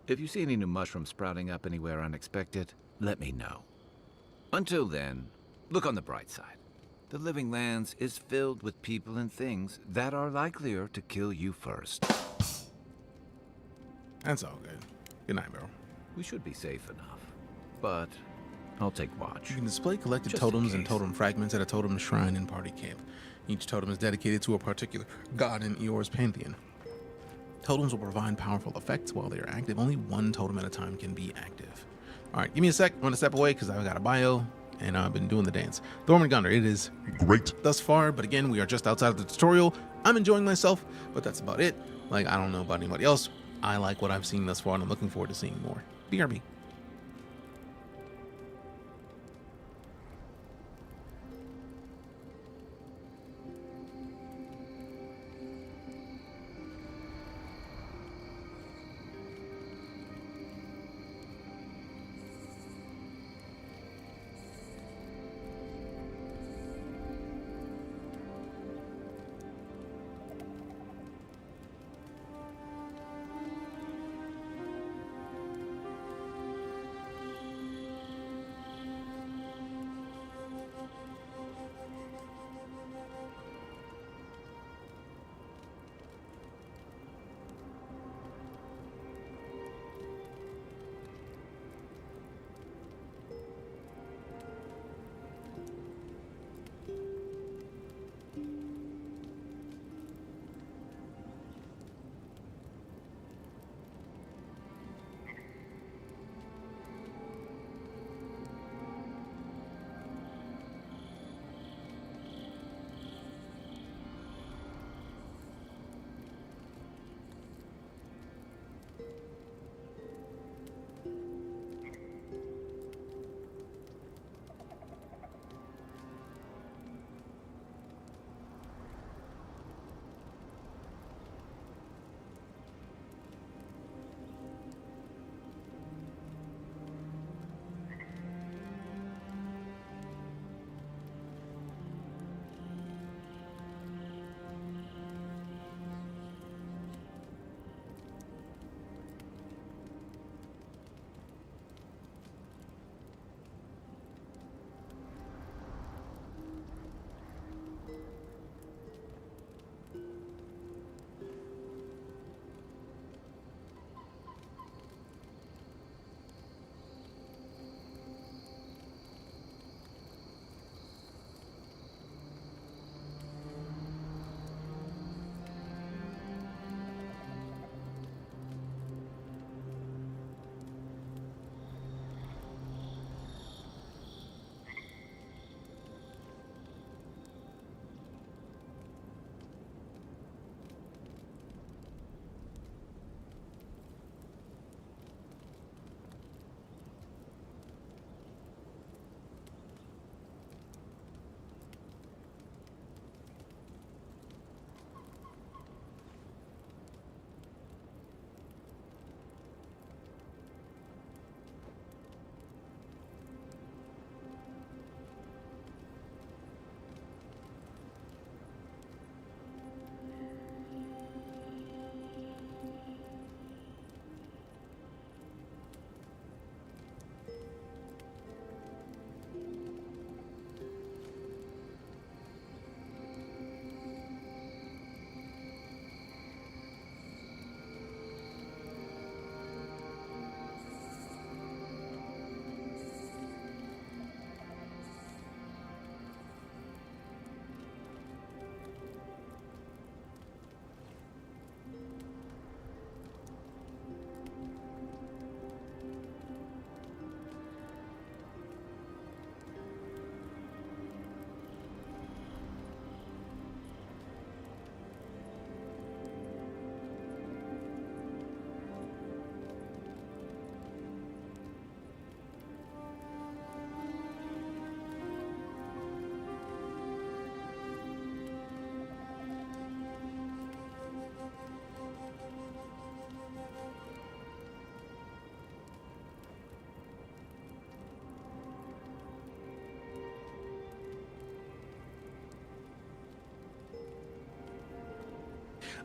if you see any new mushrooms sprouting up anywhere unexpected, let me know. Until then, look on the bright side. The Living Lands is filled with people and things that are likelier to kill you first. That's all good. Good night, bro. We should be safe enough, but I'll take watch. You can display collected totems and totem fragments at a totem shrine in party camp. Each totem is dedicated to a particular god in Eora's pantheon. Totems will provide powerful effects while they are active. Only one totem at a time can be active. All right, give me a sec. I'm going to step away because I've got a bio and I've been doing the dance. Thorman Gunner, it is great thus far, but again, we are just outside of the tutorial. I'm enjoying myself, but that's about it. Like, I don't know about anybody else. I like what I've seen thus far, and I'm looking forward to seeing more. BRB.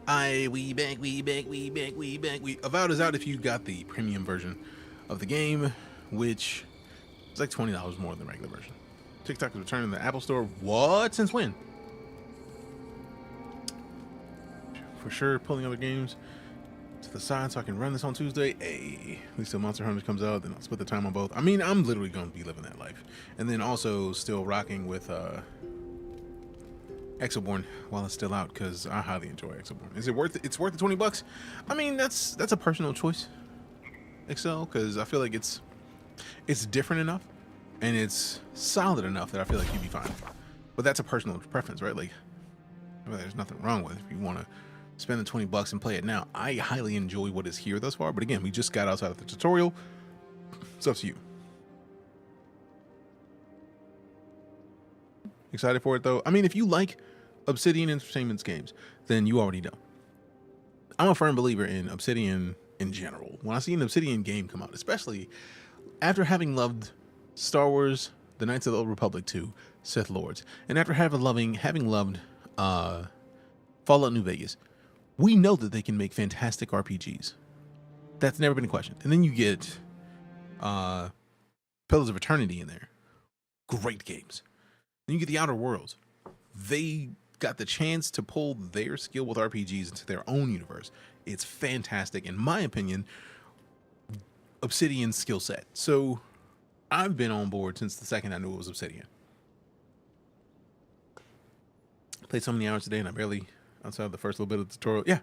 We back. Avowed is out if you got the premium version of the game, which is like $20 more than the regular version. TikTok is returning to the Apple Store. What? Since when? For sure, pulling other games to the side so I can run this on Tuesday. Hey, at least till Monster Hunter comes out, then I'll split the time on both. I mean, I'm literally going to be living that life. And then also still rocking with Exoborne while it's still out, because I highly enjoy Exoborne. Is it worth it? It's worth the $20. I mean, that's a personal choice, Excel, because I feel like it's different enough and it's solid enough that I feel like you'd be fine. But that's a personal preference, right? Like, I mean, there's nothing wrong with it if you want to spend the $20 and play it now. I highly enjoy what is here thus far, but again, we just got outside of the tutorial. It's up to you. Excited for it though. I mean, if you like Obsidian Entertainment's games, then you already know. I'm a firm believer in Obsidian in general. When I see an Obsidian game come out, especially after having loved Star Wars, The Knights of the Old Republic 2, Sith Lords, and after having loved Fallout New Vegas, we know that they can make fantastic RPGs. That's never been a question. And then you get Pillars of Eternity in there. Great games. Then you get the Outer Worlds. They got the chance to pull their skill with RPGs into their own universe. It's fantastic, in my opinion, Obsidian's skill set. So I've been on board since the second I knew it was Obsidian. Played so many hours today and I barely, outside of the first little bit of the tutorial. Yeah,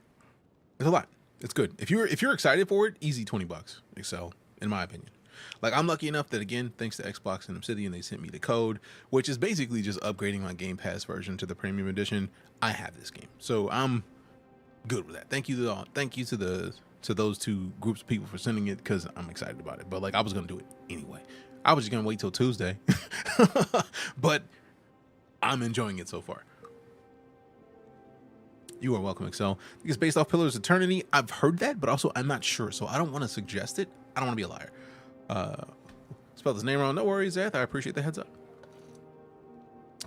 it's a lot. It's good. If you're excited for it, easy $20, Excel, in my opinion. Like, I'm lucky enough that, again, thanks to Xbox and Obsidian, they sent me the code, which is basically just upgrading my Game Pass version to the premium edition. I have this game, so I'm good with that. Thank you to those two groups of people for sending it, because I'm excited about it. But like, I was gonna do it anyway. I was just gonna wait till Tuesday, but I'm enjoying it so far. You are welcome, Excel. I think it's based off Pillars of Eternity. I've heard that, but also I'm not sure, so I don't want to suggest it. I don't want to be a liar. Spelled his name wrong. No worries, Zeth. I appreciate the heads up.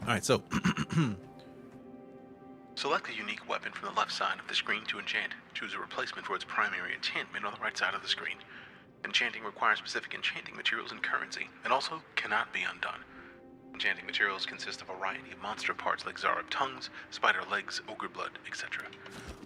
All right, so select a unique weapon from the left side of the screen to enchant. Choose a replacement for its primary enchantment on the right side of the screen. Enchanting requires specific enchanting materials and currency, and also cannot be undone. Enchanting materials consist of a variety of monster parts like Zarab tongues, spider legs, ogre blood, etc.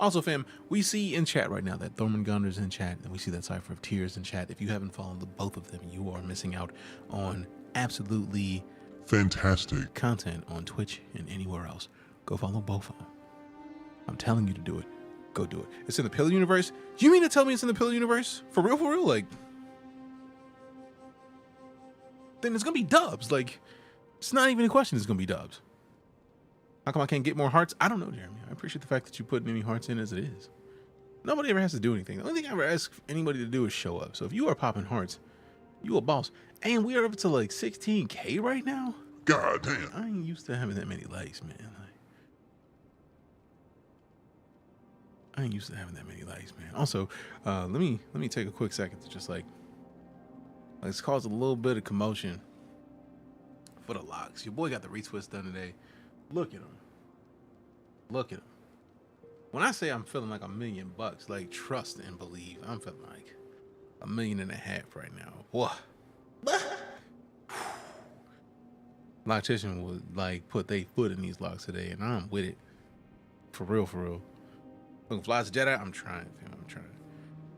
Also, fam, we see in chat right now that Thormungunder's in chat, and we see that Cypher of Tears in chat. If you haven't followed both of them, you are missing out on absolutely fantastic content on Twitch and anywhere else. Go follow both of them. I'm telling you to do it. Go do it. It's in the Pillar universe. You mean to tell me it's in the Pillar universe? For real, for real? Like, then it's gonna be dubs. Like, it's not even a question. It's gonna be dubs. How come I can't get more hearts? I don't know, Jeremy. I appreciate the fact that you put any hearts in as it is. Nobody ever has to do anything. The only thing I ever ask anybody to do is show up. So if you are popping hearts, you a boss. And we are up to like 16K right now. God damn. I ain't used to having that many likes, man. I ain't used to having that many likes, man. Also, let me take a quick second to just like, let's cause a little bit of commotion for the locks. Your boy got the retwist done today. Look at him. Look at him. When I say I'm feeling like $1 million, like, trust and believe, I'm feeling like $1.5 million right now. What? Loctician would like put their foot in these locks today, and I'm with it. For real, for real. Looking Flies Jedi, I'm trying, fam. I'm trying.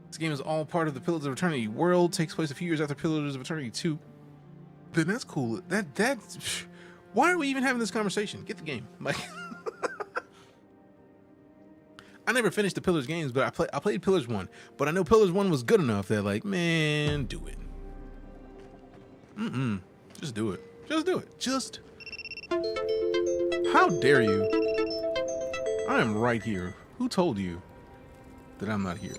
This game is all part of the Pillars of Eternity world. Takes place a few years after Pillars of Eternity 2. Then that's cool. That's why are we even having this conversation? Get the game. Like, I never finished the Pillars games, but I played Pillars 1. But I know Pillars 1 was good enough that, like, man, do it. Just do it. Just do it. Just. How dare you? I am right here. Who told you that I'm not here?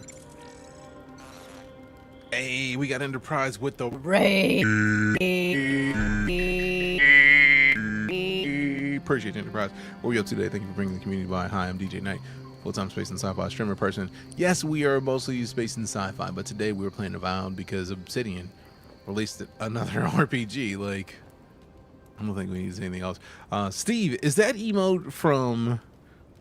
Hey, we got Enterprise with the Ray. Appreciate Enterprise. What are we up to today? Thank you for bringing the community by. Hi, I'm DeejayKnight, full-time space and sci-fi streamer person. Yes, we are mostly space and sci-fi, but today we were playing Avowed because Obsidian released another RPG. Like, I don't think we need anything else. Steve, is that emote from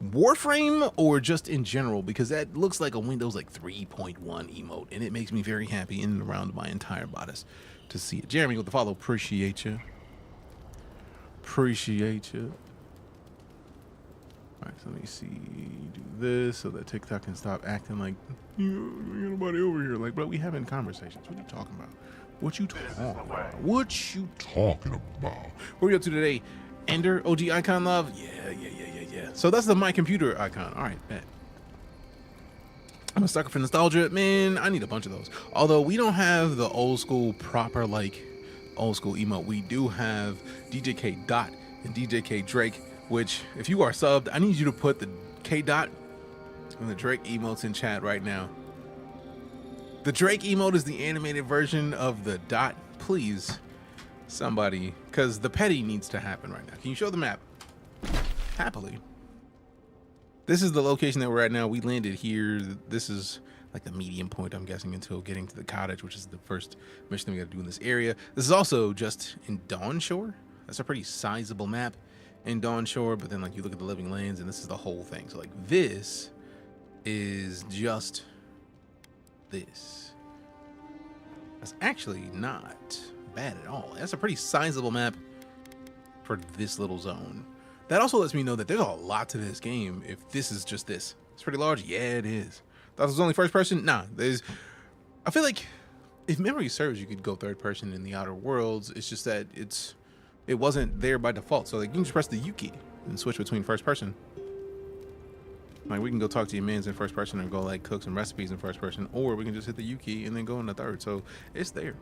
Warframe or just in general, because that looks like a Windows like 3.1 emote, and it makes me very happy in and around my entire bodice to see it. Jeremy with the follow, appreciate you. Appreciate you. All right, so let me see, do this so that TikTok can stop acting like ain't nobody over here. Like, bro, we having conversations. What are you talking about? What you talking about? What you talking about? What are we up to today? Ender, OG icon love? Yeah. So that's the my computer icon. All right, bet. I'm a sucker for nostalgia. Man, I need a bunch of those. Although we don't have the old school proper, like, old school emote. We do have DJK Dot and DJK Drake, which, if you are subbed, I need you to put the K Dot and the Drake emotes in chat right now. The Drake emote is the animated version of the Dot. Please, somebody, because the petty needs to happen right now. Can you show the map? Happily. This is the location that we're at now. We landed here. This is like the medium point, I'm guessing, until getting to the cottage, which is the first mission that we got to do in this area. This is also just in Dawn Shore. That's a pretty sizable map in Dawn Shore, but then like you look at the living lands and this is the whole thing. So like this is just this. That's actually not bad at all. That's a pretty sizable map for this little zone. That also lets me know that there's a lot to this game if this is just this. It's pretty large. Yeah, it is. Thought it was only first person? Nah, I feel like if memory serves, you could go third person in the Outer Worlds. It's just that it wasn't there by default. So like you can just press the U key and switch between first person. Like we can go talk to your mans in first person and go like cook some recipes in first person, or we can just hit the U key and then go in the third. So it's there.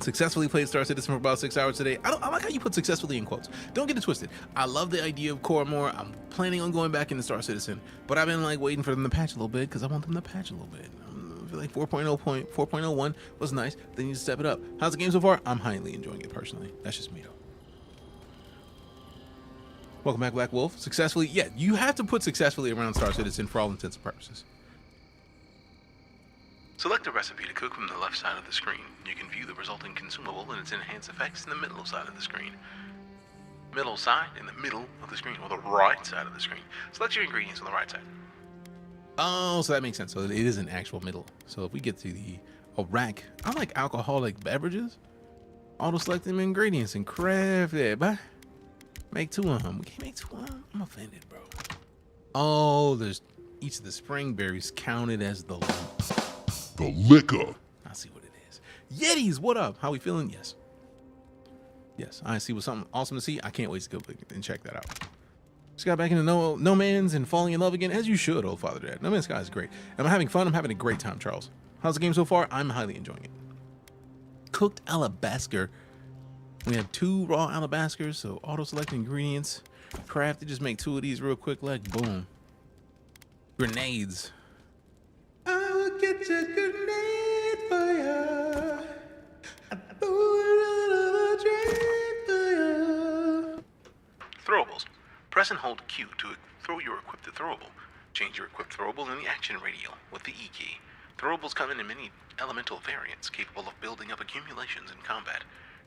Successfully played Star Citizen for about 6 hours today. I like how you put successfully in quotes. Don't get it twisted. I love the idea of core more. I'm planning on going back into Star Citizen, but I've been like waiting for them to patch a little bit because I want them to patch a little bit. I feel like 4.01 was nice. They need to step it up. How's the game so far? I'm highly enjoying it personally. That's just me though. Welcome back, Black Wolf. Successfully, yeah, you have to put successfully around Star Citizen for all intents and purposes. Select a recipe to cook from the left side of the screen. You can view the resulting consumable and its enhanced effects in the middle side of the screen. Middle side in the middle of the screen, or the right side of the screen. Select your ingredients on the right side. Oh, so that makes sense. So it is an actual middle. So if we get to the rack, I like alcoholic beverages. Auto-select them ingredients and craft it, but make two of them. We can't make two of them? I'm offended, bro. Oh, there's each of the spring berries counted as the liquor. I see what it is. Yetis, what up? How we feeling? Yes. Yes, I see what's something awesome to see. I can't wait to go and check that out. Just got back into No Man's and falling in love again, as you should, old Father Dad. No Man's Sky is great. Am I having fun? I'm having a great time, Charles. How's the game so far? I'm highly enjoying it. Cooked alabaster. We have 2 raw alabasters, so auto-select ingredients. Craft to just make 2 of these real quick, like boom. Grenades. I will get your grenade for ya. I threw it on a drain for ya. Throwables. Press and hold Q to throw your equipped throwable. Change your equipped throwable in the action radial with the E key. Throwables come in many elemental variants capable of building up accumulations in combat.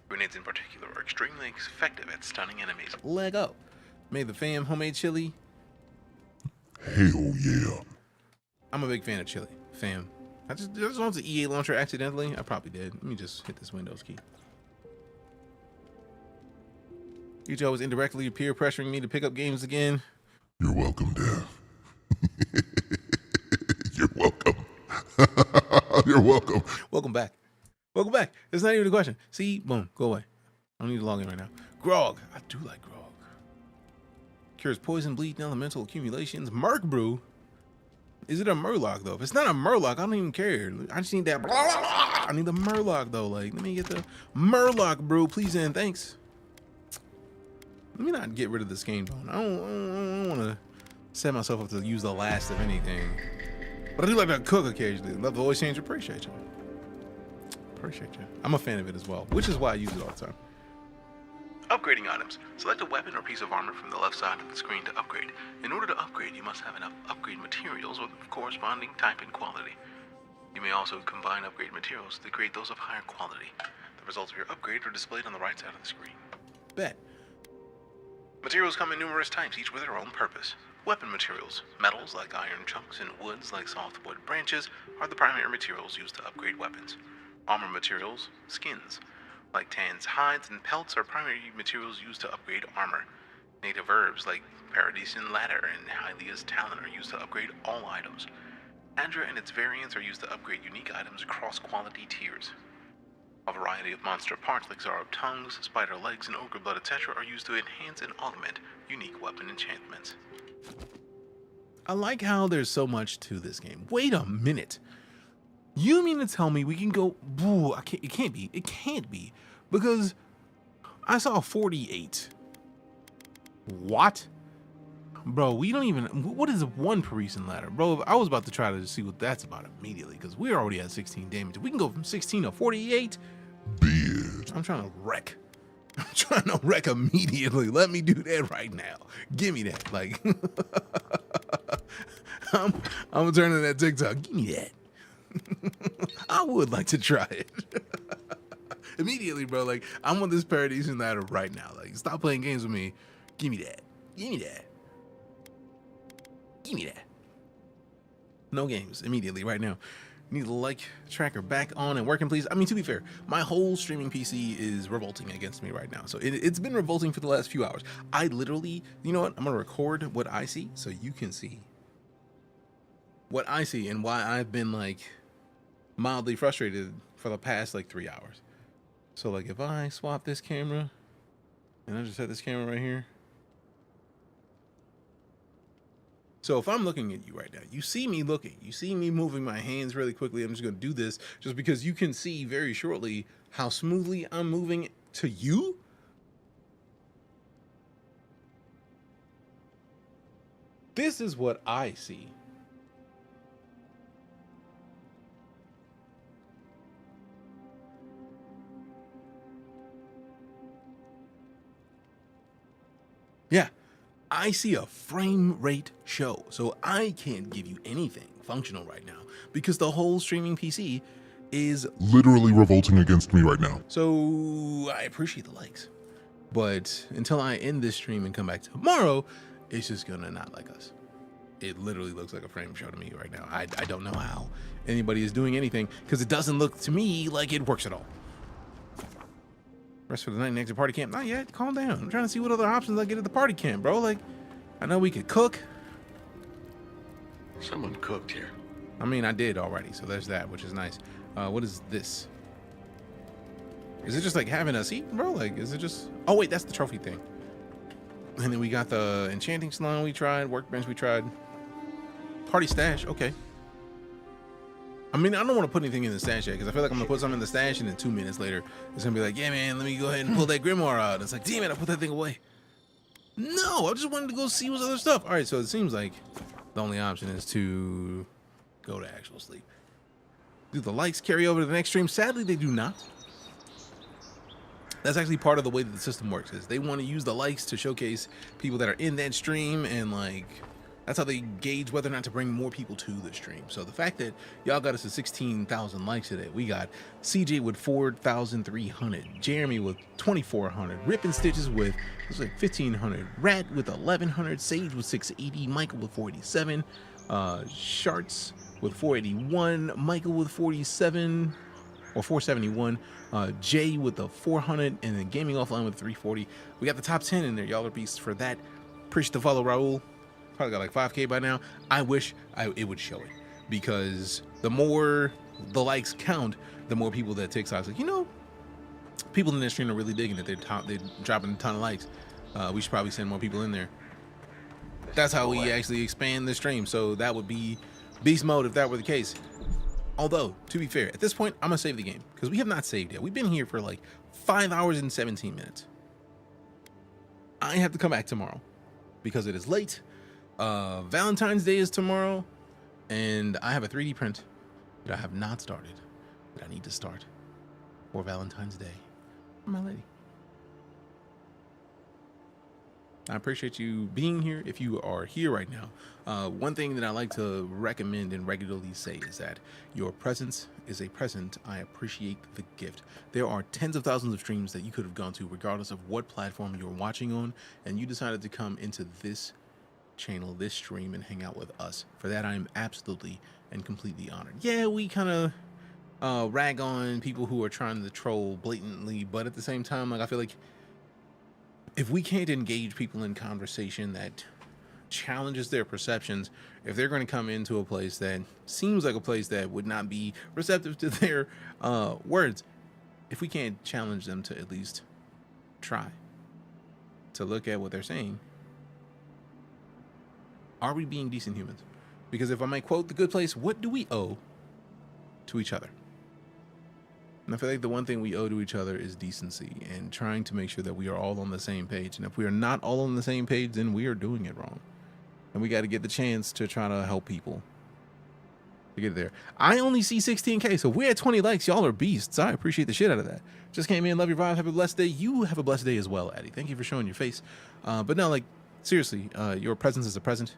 Grenades in particular are extremely effective at stunning enemies. Leg up. Made the fam homemade chili. Hell yeah. I'm a big fan of chili, fam. I just launched the EA launcher accidentally. I probably did. Let me just hit this Windows key. Deejay was indirectly peer pressuring me to pick up games again. You're welcome, Dad. You're welcome. You're welcome. Welcome back. Welcome back. It's not even a question. See, boom, go away. I don't need to log in right now. Grog. I do like grog. Cures poison, bleed, and elemental accumulations. Merc brew. Is it a Murloc though? If it's not a Murloc, I don't even care. I just need that. I need the Murloc though. Like, let me get the Murloc brew, please and thanks. Let me not get rid of the skein bone. I don't want to set myself up to use the last of anything. But I do like to cook occasionally. Love the voice change. Appreciate you. Appreciate you. I'm a fan of it as well, which is why I use it all the time. Upgrading items. Select a weapon or piece of armor from the left side of the screen to upgrade. In order to upgrade, you must have enough upgrade materials with corresponding type and quality. You may also combine upgrade materials to create those of higher quality. The results of your upgrade are displayed on the right side of the screen. Bet. Materials come in numerous types, each with their own purpose. Weapon materials, metals like iron chunks and woods like softwood branches, are the primary materials used to upgrade weapons. Armor materials, skins, like tans, hides, and pelts are primary materials used to upgrade armor. Native herbs like Paradisian Ladder and Hylia's Talon are used to upgrade all items. Andra and its variants are used to upgrade unique items across quality tiers. A variety of monster parts like Zarab tongues, spider legs, and ogre blood, etc. are used to enhance and augment unique weapon enchantments. I like how there's so much to this game. Wait a minute. You mean to tell me we can go... Boo, it can't be. It can't be. Because I saw 48. What? Bro, we don't even... What is one Parisian ladder? Bro, I was about to try to see what that's about immediately, because we're already at 16 damage. We can go from 16 to 48. Beard. I'm trying to wreck. I'm trying to wreck immediately. Let me do that right now. Give me that. Like, I'm turning that TikTok. Give me that. I would like to try it. Immediately, bro. Like, I want this Paradisian ladder right now. Like, stop playing games with me. Give me that. Give me that. Give me that. No games. Immediately, right now. Need the like tracker back on and working, please. I mean, to be fair, my whole streaming PC is revolting against me right now. So it's been revolting for the last few hours. I literally, you know what? I'm going to record what I see so you can see what I see and why I've been like mildly frustrated for the past like 3 hours. So like if I swap this camera and I just set this camera right here. So if I'm looking at you right now, you see me looking, you see me moving my hands really quickly. I'm just going to do this just because you can see very shortly how smoothly I'm moving to you. This is what I see. Yeah. I see a frame rate show, so I can't give you anything functional right now because the whole streaming PC is literally revolting against me right now. So I appreciate the likes, but until I end this stream and come back tomorrow, it's just gonna not like us. It literally looks like a frame show to me right now. I don't know how anybody is doing anything because it doesn't look to me like it works at all. Rest for the night next to party camp. Not yet. Calm down. I'm trying to see what other options I get at the party camp, bro. Like, I know we could cook. Someone cooked here. I mean, I did already, so there's that, which is nice. What is this? Is it just like having a seat, bro? Like, is it just... Oh, wait, that's the trophy thing. And then we got the enchanting salon we tried, workbench we tried. Party stash, okay. I mean, I don't want to put anything in the stash yet because I feel like I'm going to put something in the stash and then 2 minutes later, it's going to be like, yeah, man, let me go ahead and pull that grimoire out. And it's like, damn it, I put that thing away. No, I just wanted to go see what's other stuff. All right, so it seems like the only option is to go to actual sleep. Do the likes carry over to the next stream? Sadly, they do not. That's actually part of the way that the system works is they want to use the likes to showcase people that are in that stream and like... That's how they gauge whether or not to bring more people to the stream. So the fact that y'all got us to 16,000 likes today, we got CJ with 4,300, Jeremy with 2,400, Rip and Stitches with looks like 1,500, Rat with 1,100, Sage with 680, Michael with 487, Sharts with 481, Michael with 47 or 471, Jay with the 400, and then Gaming Offline with 340. We got the top 10 in there. Y'all are beasts for that. Appreciate the follow, Raul. Probably got like 5K by now. I wish it would show it because the more the likes count, the more people that TikTok's like, you know, people in this stream are really digging it. They're dropping a ton of likes. We should probably send more people in there. That's how we actually expand the stream. So that would be beast mode if that were the case. Although, to be fair, at this point, I'm gonna save the game because we have not saved yet. We've been here for like 5 hours and 17 minutes. I have to come back tomorrow because it is late. Valentine's Day is tomorrow, and I have a 3D print that I have not started, that I need to start for Valentine's Day for my lady. I appreciate you being here. If you are here right now, one thing that I like to recommend and regularly say is that your presence is a present. I appreciate the gift. There are tens of thousands of streams that you could have gone to regardless of what platform you're watching on, and you decided to come into this channel, this stream, and hang out with us. For that, I am absolutely and completely honored. Yeah, we kind of rag on people who are trying to troll blatantly, but at the same time, like, I feel like if we can't engage people in conversation that challenges their perceptions, if they're going to come into a place that seems like a place that would not be receptive to their words, if we can't challenge them to at least try to look at what they're saying, are we being decent humans? Because if I might quote The Good Place, what do we owe to each other? And I feel like the one thing we owe to each other is decency and trying to make sure that we are all on the same page. And if we are not all on the same page, then we are doing it wrong. And we got to get the chance to try to help people to get there. I only see 16K, so we're at 20 likes. Y'all are beasts. I appreciate the shit out of that. Just came in. Love your vibe. Have a blessed day. You have a blessed day as well, Addie. Thank you for showing your face. But no, like, seriously, your presence is a present.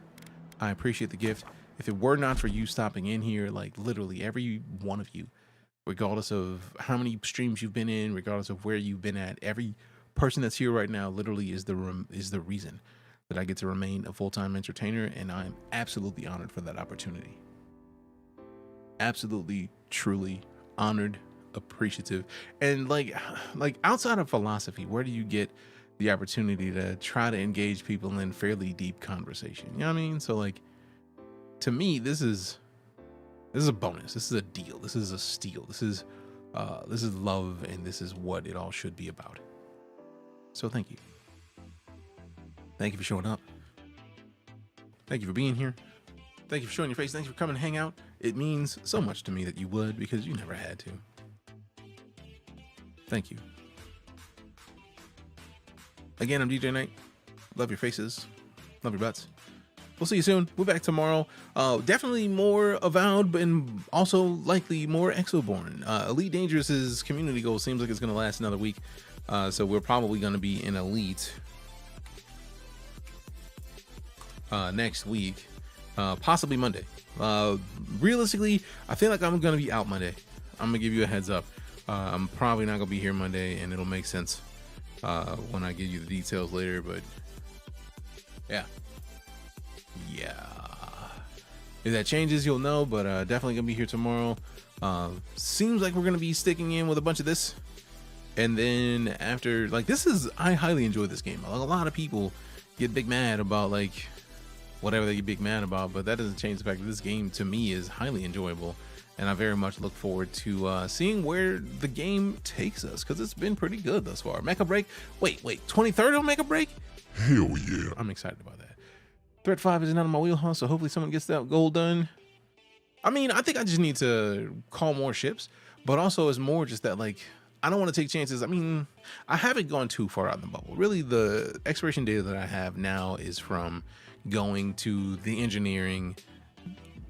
I appreciate the gift. If it were not for you stopping in here, like literally every one of you, regardless of how many streams you've been in, regardless of where you've been at, every person that's here right now literally is the reason that I get to remain a full-time entertainer, and I'm absolutely honored for that opportunity. Absolutely, truly honored, appreciative. And like outside of philosophy, where do you get the opportunity to try to engage people in fairly deep conversation? You know what I mean? So like, to me, this is a bonus. This is a deal. This is a steal. This is love, and this is what it all should be about. So thank you. Thank you for showing up. Thank you for being here. Thank you for showing your face. Thank you for coming and hang out. It means so much to me that you would, because you never had to. Thank you. Again, I'm DeejayKnight. Love your faces. Love your butts. We'll see you soon. We're back tomorrow. Definitely more Avowed, but also likely more Exoborne. Elite Dangerous's community goal seems like it's going to last another week. So we're probably going to be in Elite next week, possibly Monday. Realistically, I feel like I'm going to be out Monday. I'm going to give you a heads up. I'm probably not going to be here Monday, and it'll make sense when I give you the details later, but yeah. If that changes, you'll know, but definitely gonna be here tomorrow. Seems like we're gonna be sticking in with a bunch of this, and then after, like, I highly enjoy this game. A lot of people get big mad about like whatever they get big mad about, but that doesn't change the fact that this game to me is highly enjoyable, and I very much look forward to seeing where the game takes us, because it's been pretty good thus far. Mecha Break, wait, 23rd on Mecha Break? Hell yeah. I'm excited about that. Threat 5 is not in my wheelhouse, so hopefully someone gets that goal done. I mean, I think I just need to call more ships, but also it's more just that, like, I don't want to take chances. I mean, I haven't gone too far out in the bubble. Really, the expiration data that I have now is from going to the engineering,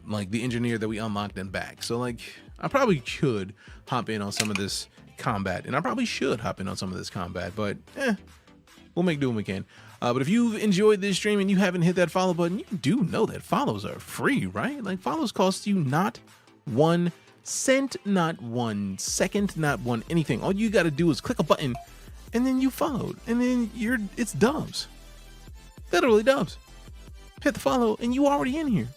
like the engineer that we unlocked and back. So, like, I probably should hop in on some of this combat, but we'll make do when we can. But if you've enjoyed this stream and you haven't hit that follow button, you do know that follows are free, right? Like, follows cost you not 1 cent, not 1 second, not one anything. All you got to do is click a button, and then you followed, and then it's dubs. Literally dubs. Hit the follow, and you already in here.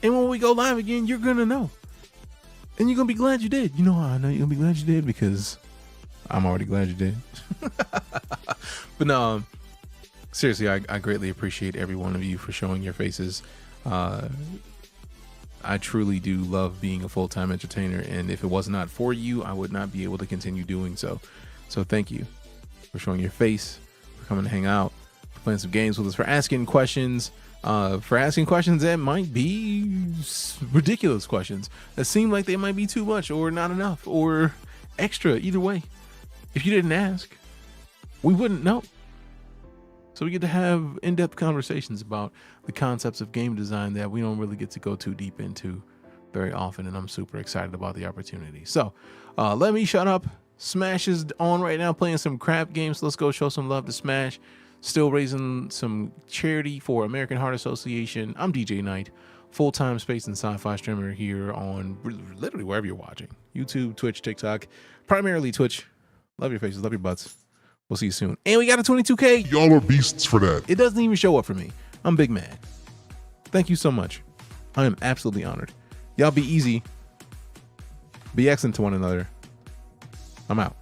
And when we go live again, you're gonna know, and you're gonna be glad you did. You know how I know you're gonna be glad you did? Because I'm already glad you did. But no, seriously, I greatly appreciate every one of you for showing your faces. I truly do love being a full-time entertainer, and if it was not for you, I would not be able to continue doing so. So thank you for showing your face, for coming to hang out, for playing some games with us, for asking questions that might be ridiculous questions that seem like they might be too much or not enough or extra. Either way, if you didn't ask, we wouldn't know. So we get to have in-depth conversations about the concepts of game design that we don't really get to go too deep into very often, and I'm super excited about the opportunity. So let me shut up. Smash is on right now playing some crap games. Let's go show some love to Smash. Still raising some charity for American Heart Association. I'm DeejayKnight, full-time space and sci-fi streamer here on literally wherever you're watching. YouTube, Twitch, TikTok, primarily Twitch. Love your faces, love your butts. We'll see you soon. And we got a 22K. Y'all are beasts for that. It doesn't even show up for me. I'm big mad. Thank you so much. I am absolutely honored. Y'all be easy. Be excellent to one another. I'm out.